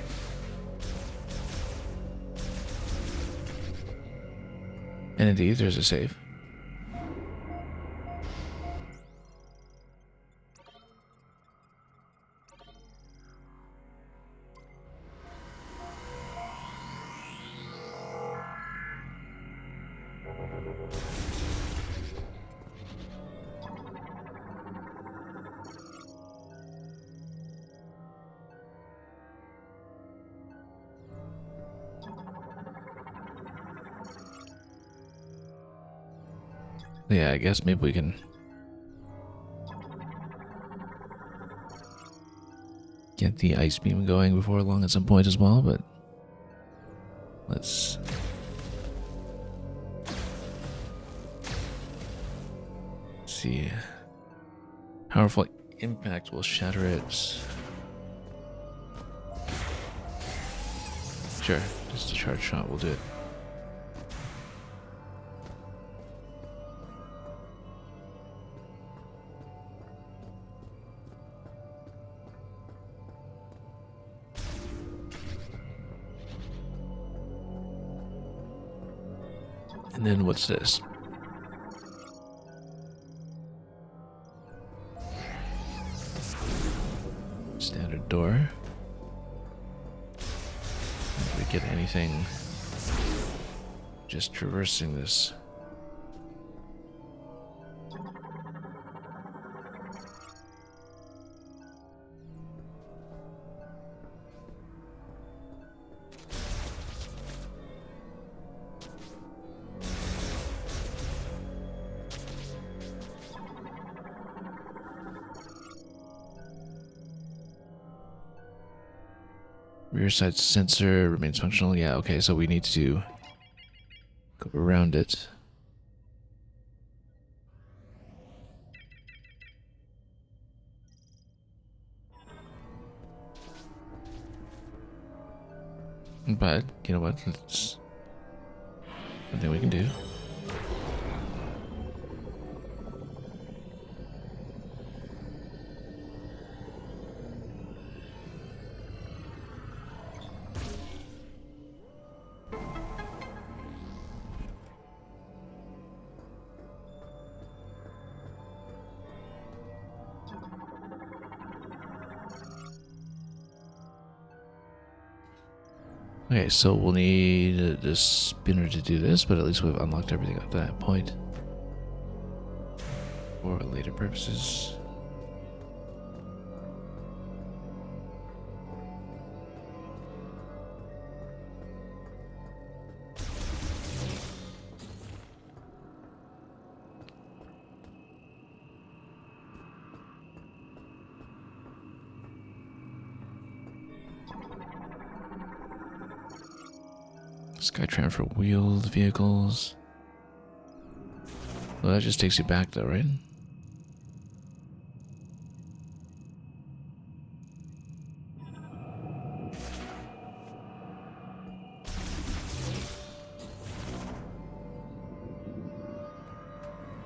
Speaker 1: And indeed, there's a save. Yeah, I guess maybe we can get the ice beam going before long at some point as well, but let's see. Powerful impact will shatter it. Sure, just a charge shot will do it. And then what's this? Standard door. If we get anything just traversing this. Rear side sensor remains functional. Yeah, okay, so we need to go around it. But, you know what, it's something we can do. Okay, so we'll need the spinner to do this, but at least we've unlocked everything up to that point. For later purposes. Skytram for wheeled vehicles. Well, that just takes you back though, right?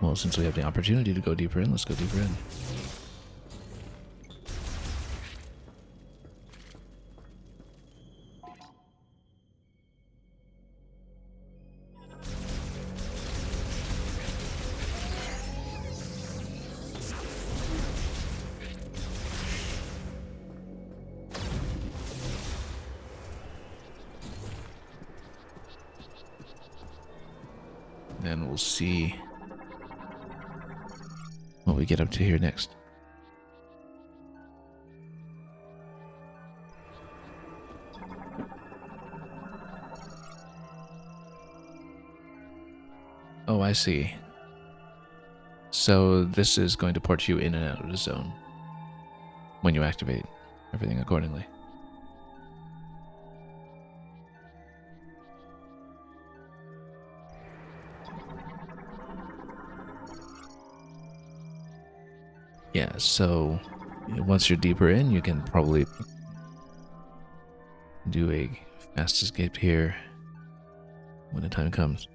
Speaker 1: Well, since we have the opportunity to go deeper in, let's go deeper in. Then we'll see what we get up to here next. Oh, I see. So this is going to port you in and out of the zone when you activate everything accordingly. Yeah, so once you're deeper in, you can probably do a fast escape here when the time comes.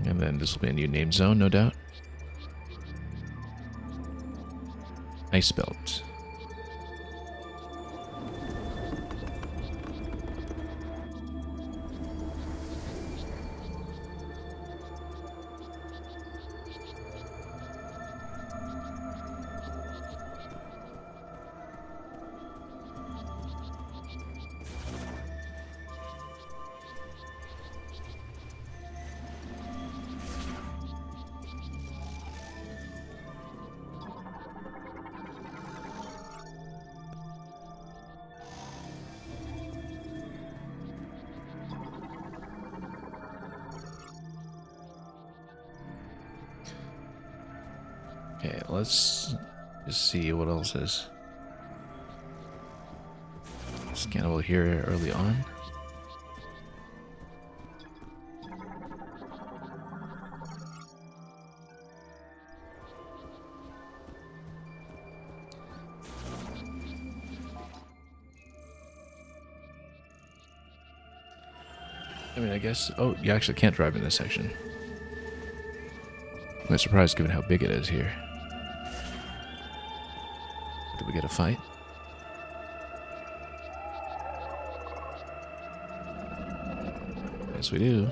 Speaker 1: And then this will be a new name zone, no doubt. Ice Belt. Okay, let's just see what else is scannable here early on. I mean, I guess... Oh, you actually can't drive in this section. I'm surprised given how big it is here. Did we get a fight? Yes, we do.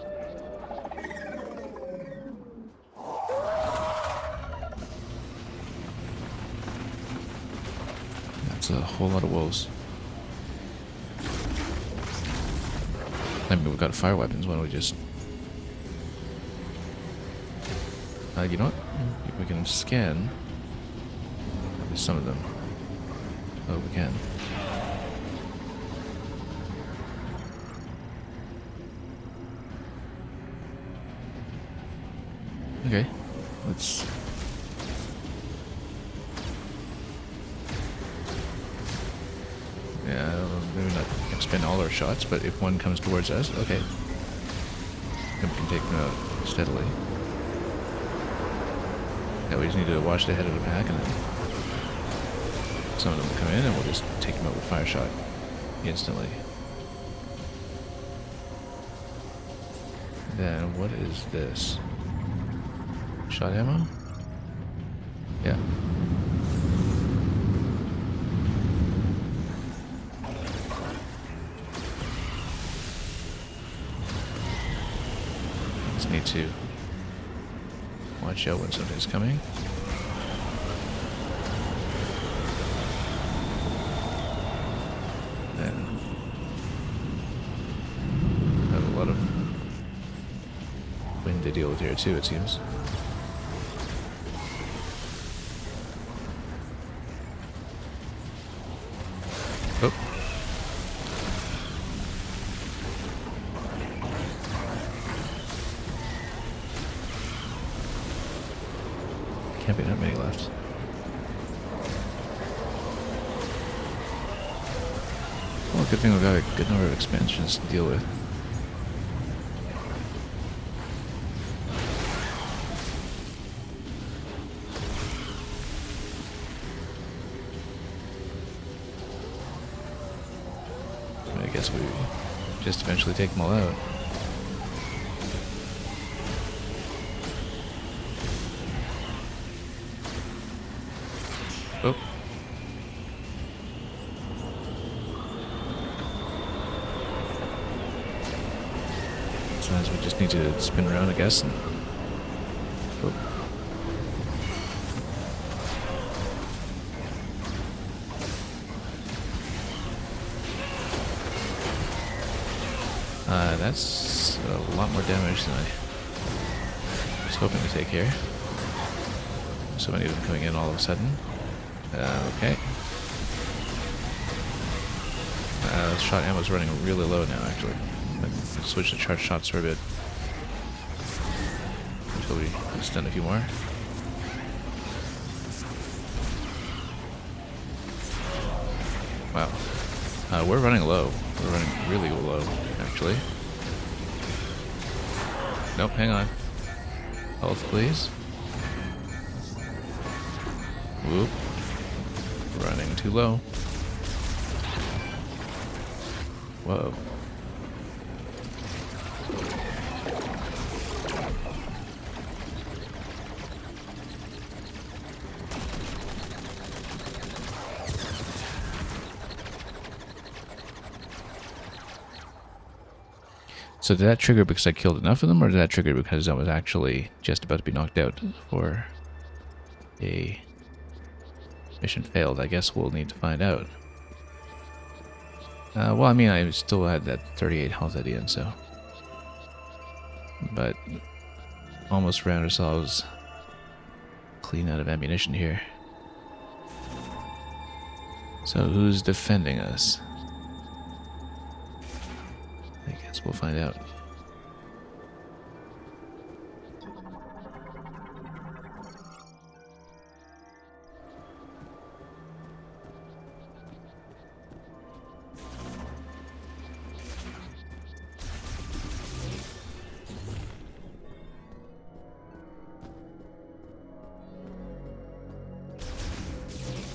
Speaker 1: That's a whole lot of wolves. I mean, we've got fire weapons. Why don't we just... you know what? We can scan at least some of them. Oh, we can. Okay, let's... Yeah, maybe not expend all our shots, but if one comes towards us, okay. Then we can take them out steadily. Yeah, we just need to watch the head of the pack, and then some of them will come in, and we'll just take them out with fire shot instantly. Then what is this? Shot ammo? Yeah. Just need to watch out when something's coming. wind to deal with here too, it seems. Oh. Can't be that many left. Well, good thing we've got a good number of expansions to deal with. I guess we just eventually take them all out. Oh. Sometimes we just need to spin around, I guess. And oh. That's a lot more damage than I was hoping to take here. So many of them coming in all of a sudden. Okay. Shot ammo's running really low now, actually. I'll switch to charged shots for a bit. Until we stun a few more. Wow. We're running low. We're running really low, actually. Nope, hang on. Health, please. Whoop. Running too low. Whoa. So did that trigger because I killed enough of them, or did that trigger because I was actually just about to be knocked out for a mission failed? I guess we'll need to find out. Well, I mean, I still had that 38 health at the end, so... But almost ran ourselves clean out of ammunition here. So who's defending us? I guess we'll find out.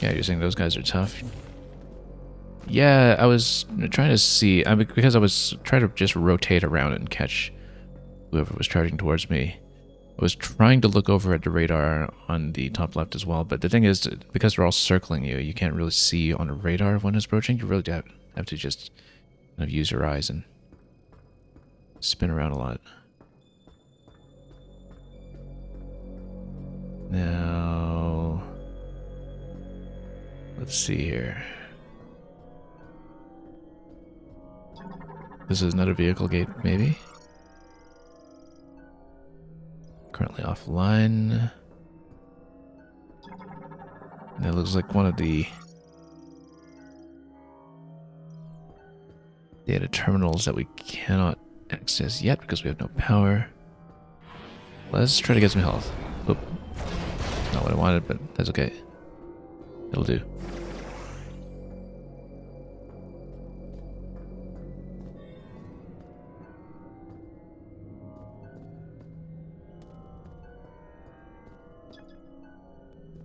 Speaker 1: Yeah, you're saying those guys are tough? Yeah, I was trying to see, because I was trying to just rotate around and catch whoever was charging towards me. I was trying to look over at the radar on the top left as well, but the thing is, because they're all circling you, you can't really see on a radar when it's approaching. You really have to just kind of use your eyes and spin around a lot. Now... let's see here. This is another vehicle gate, maybe? Currently offline. And it looks like one of the data terminals that we cannot access yet because we have no power. Let's try to get some health. Oop. Not what I wanted, but that's okay. It'll do.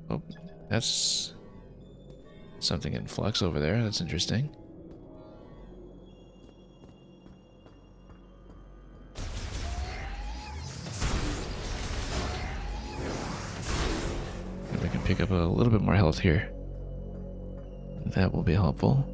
Speaker 1: Oh, that's something in flux over there. That's interesting. Maybe we can pick up a little bit more health here. That will be helpful.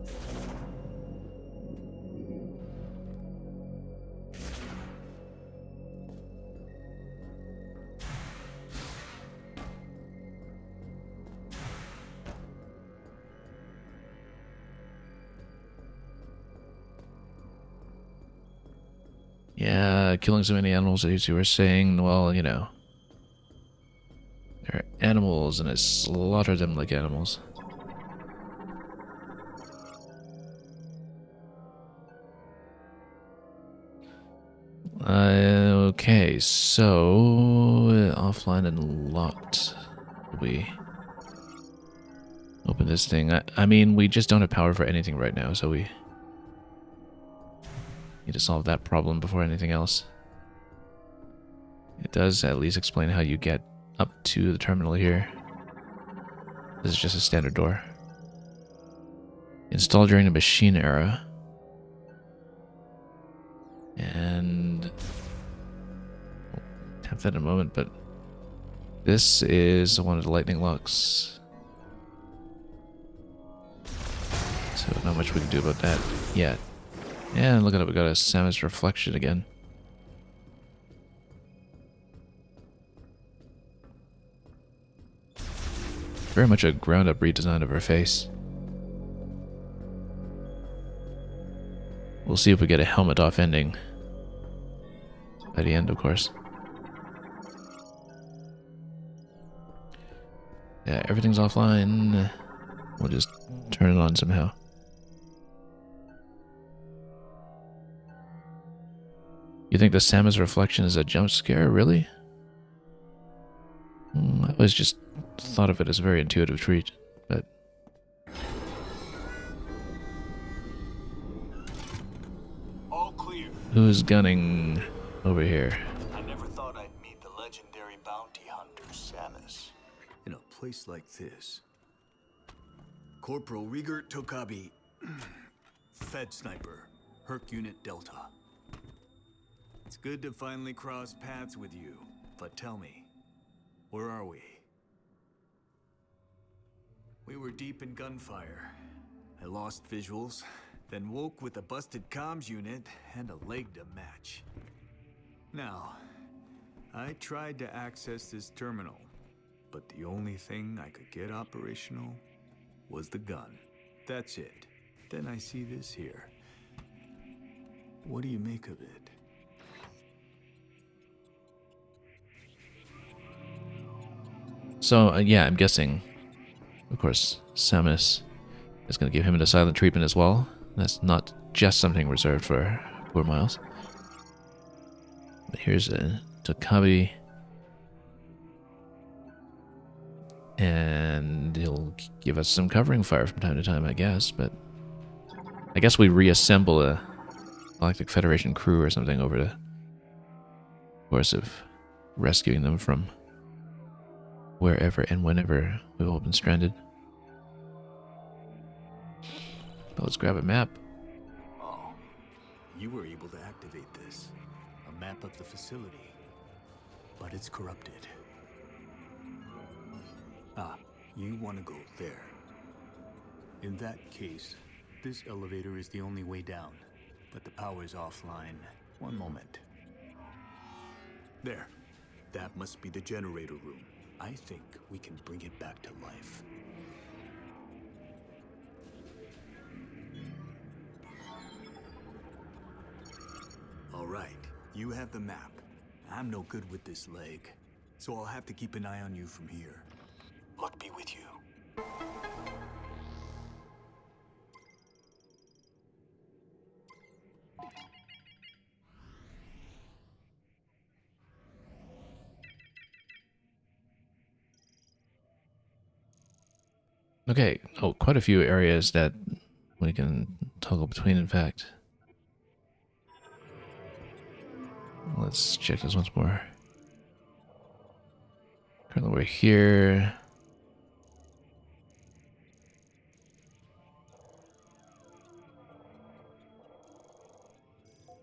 Speaker 1: Yeah, killing so many animals, as you were saying, well, you know, they're animals and I slaughter them like animals. Okay, so offline and locked. We open this thing. I mean, we just don't have power for anything right now, so we need to solve that problem before anything else. It does at least explain how you get up to the terminal here. This is just a standard door. Installed during the machine era. And tap that in a moment, but this is one of the lightning locks. So not much we can do about that yet. And look at it, we got a Samus reflection again. Very much a ground-up redesign of her face. We'll see if we get a helmet-off ending. By the end, of course. Yeah, everything's offline. We'll just turn it on somehow. You think the Samus reflection is a jump scare, really? I always just thought of it as a very intuitive treat, but...
Speaker 3: All clear.
Speaker 1: Who's gunning over here?
Speaker 3: I never thought I'd meet the legendary bounty hunter, Samus. In a place like this. Corporal Rieger Tokabi. Fed Sniper. Herc Unit Delta. It's good to finally cross paths with you. But tell me, where are we? We were deep in gunfire. I lost visuals, then woke with a busted comms unit and a leg to match. Now, I tried to access this terminal, but the only thing I could get operational was the gun. That's it. Then I see this here. What do you make of it?
Speaker 1: So, yeah, I'm guessing, of course, Samus is going to give him the silent treatment as well. That's not just something reserved for poor Miles. But here's a Tokabi. And he'll give us some covering fire from time to time, I guess. But I guess we reassemble a Galactic Federation crew or something over the course of rescuing them from wherever and whenever we've all been stranded. But let's grab a map.
Speaker 3: Oh, you were able to activate this. A map of the facility. But it's corrupted. Ah, you want to go there. In that case, this elevator is the only way down. But the power's offline. One moment. There. That must be the generator room. I think we can bring it back to life. All right, you have the map. I'm no good with this leg, so I'll have to keep an eye on you from here. Luck be with you.
Speaker 1: Okay, oh, quite a few areas that we can toggle between, in fact. Let's check this once more. Currently we're here.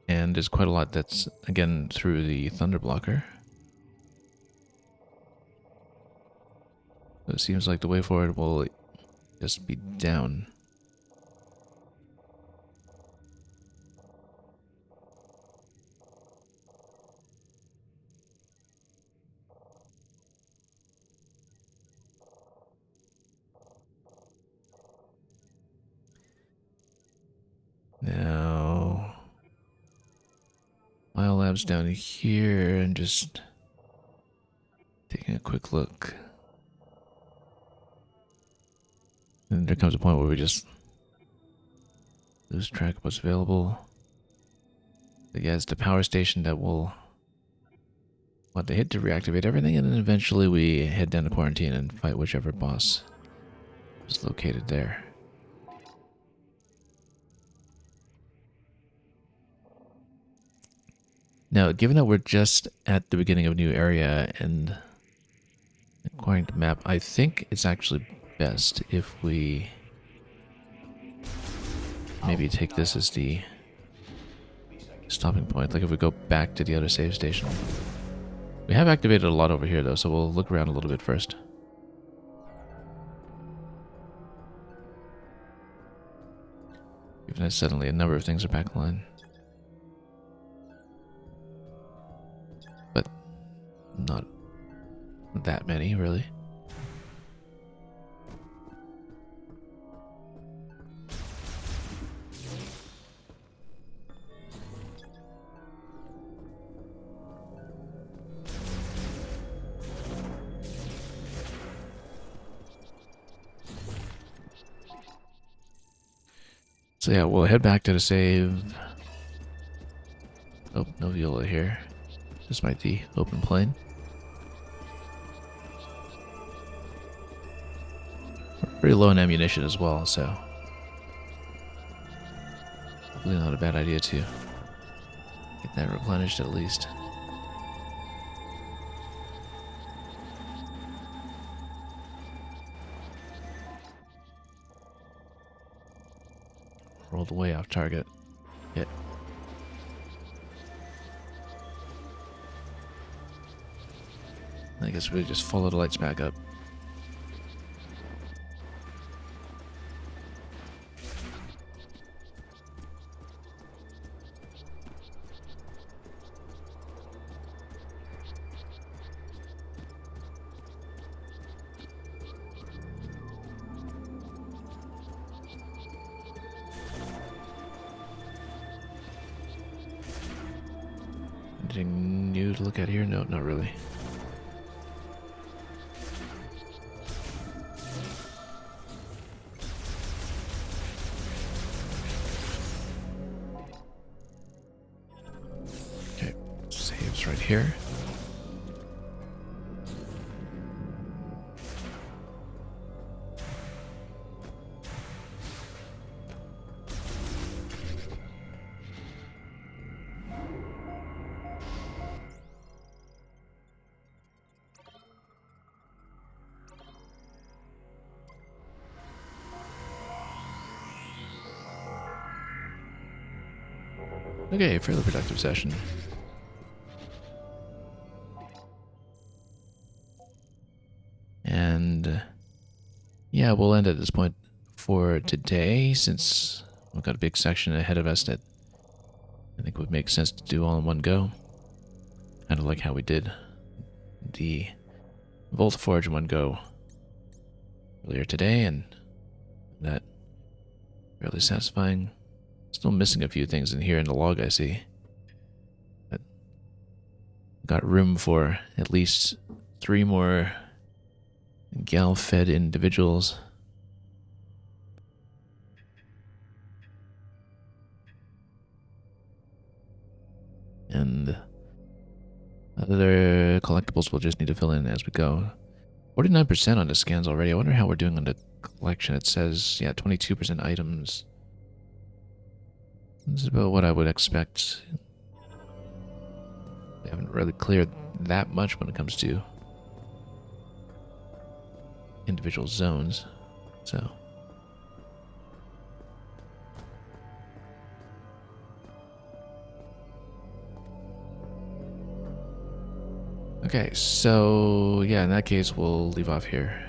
Speaker 1: And there's quite a lot that's, again, through the thunder blocker. So it seems like the way forward will just be down. Now, comes down here and just taking a quick look. And there comes a point where we just lose track of what's available. I guess the power station that will want to hit to reactivate everything, and then eventually we head down to quarantine and fight whichever boss is located there. Now, given that we're just at the beginning of a new area and according to map, I think it's actually best if we maybe take this as the stopping point. Like if we go back to the other save station. We have activated a lot over here though, so we'll look around a little bit first. Even as suddenly a number of things are backline. But not that many, really. So yeah, we'll head back to the save. Oh, no Viola here. This might be open plane. We're pretty low in ammunition as well, so probably not a bad idea to get that replenished at least. Rolled way off target. Hit. I guess we just follow the lights back up. Anything new to look at here? No, not really. Okay, saves right here. Okay, fairly productive session. And yeah, we'll end at this point for today, since we've got a big section ahead of us that I think would make sense to do all in one go. Kind of like how we did the Volt Forge in one go earlier today, and that fairly satisfying. Still missing a few things in here in the log, I see. But got room for at least 3 more gal-fed individuals. And other collectibles we'll just need to fill in as we go. 49% on the scans already. I wonder how we're doing on the collection. It says, yeah, 22% items. This is about what I would expect. They haven't really cleared that much when it comes to individual zones, so. Okay, so yeah, in that case, we'll leave off here.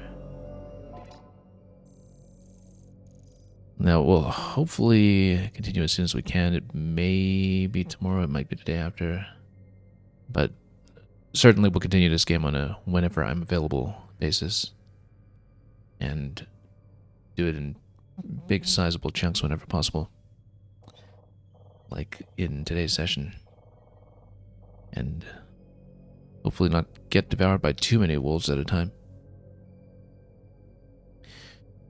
Speaker 1: Now, we'll hopefully continue as soon as we can. It may be tomorrow, it might be the day after. But certainly we'll continue this game on a whenever I'm available basis. And do it in big, sizable chunks whenever possible. Like in today's session. and hopefully not get devoured by too many wolves at a time.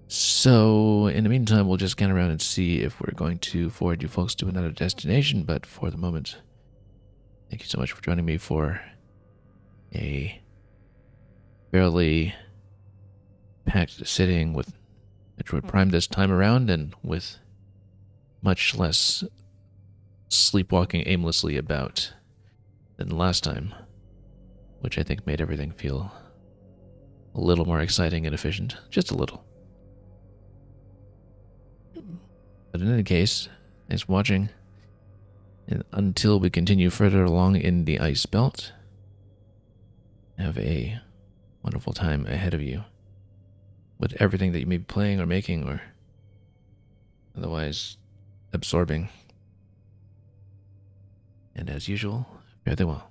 Speaker 1: So, in the meantime, we'll just scan around and see if we're going to forward you folks to another destination, but for the moment, thank you so much for joining me for a fairly packed sitting with Metroid Prime this time around, and with much less sleepwalking aimlessly about than last time, which I think made everything feel a little more exciting and efficient. Just a little. But in any case, thanks for watching, and until we continue further along in the ice belt, have a wonderful time ahead of you with everything that you may be playing or making or otherwise absorbing. And as usual, fare thee well.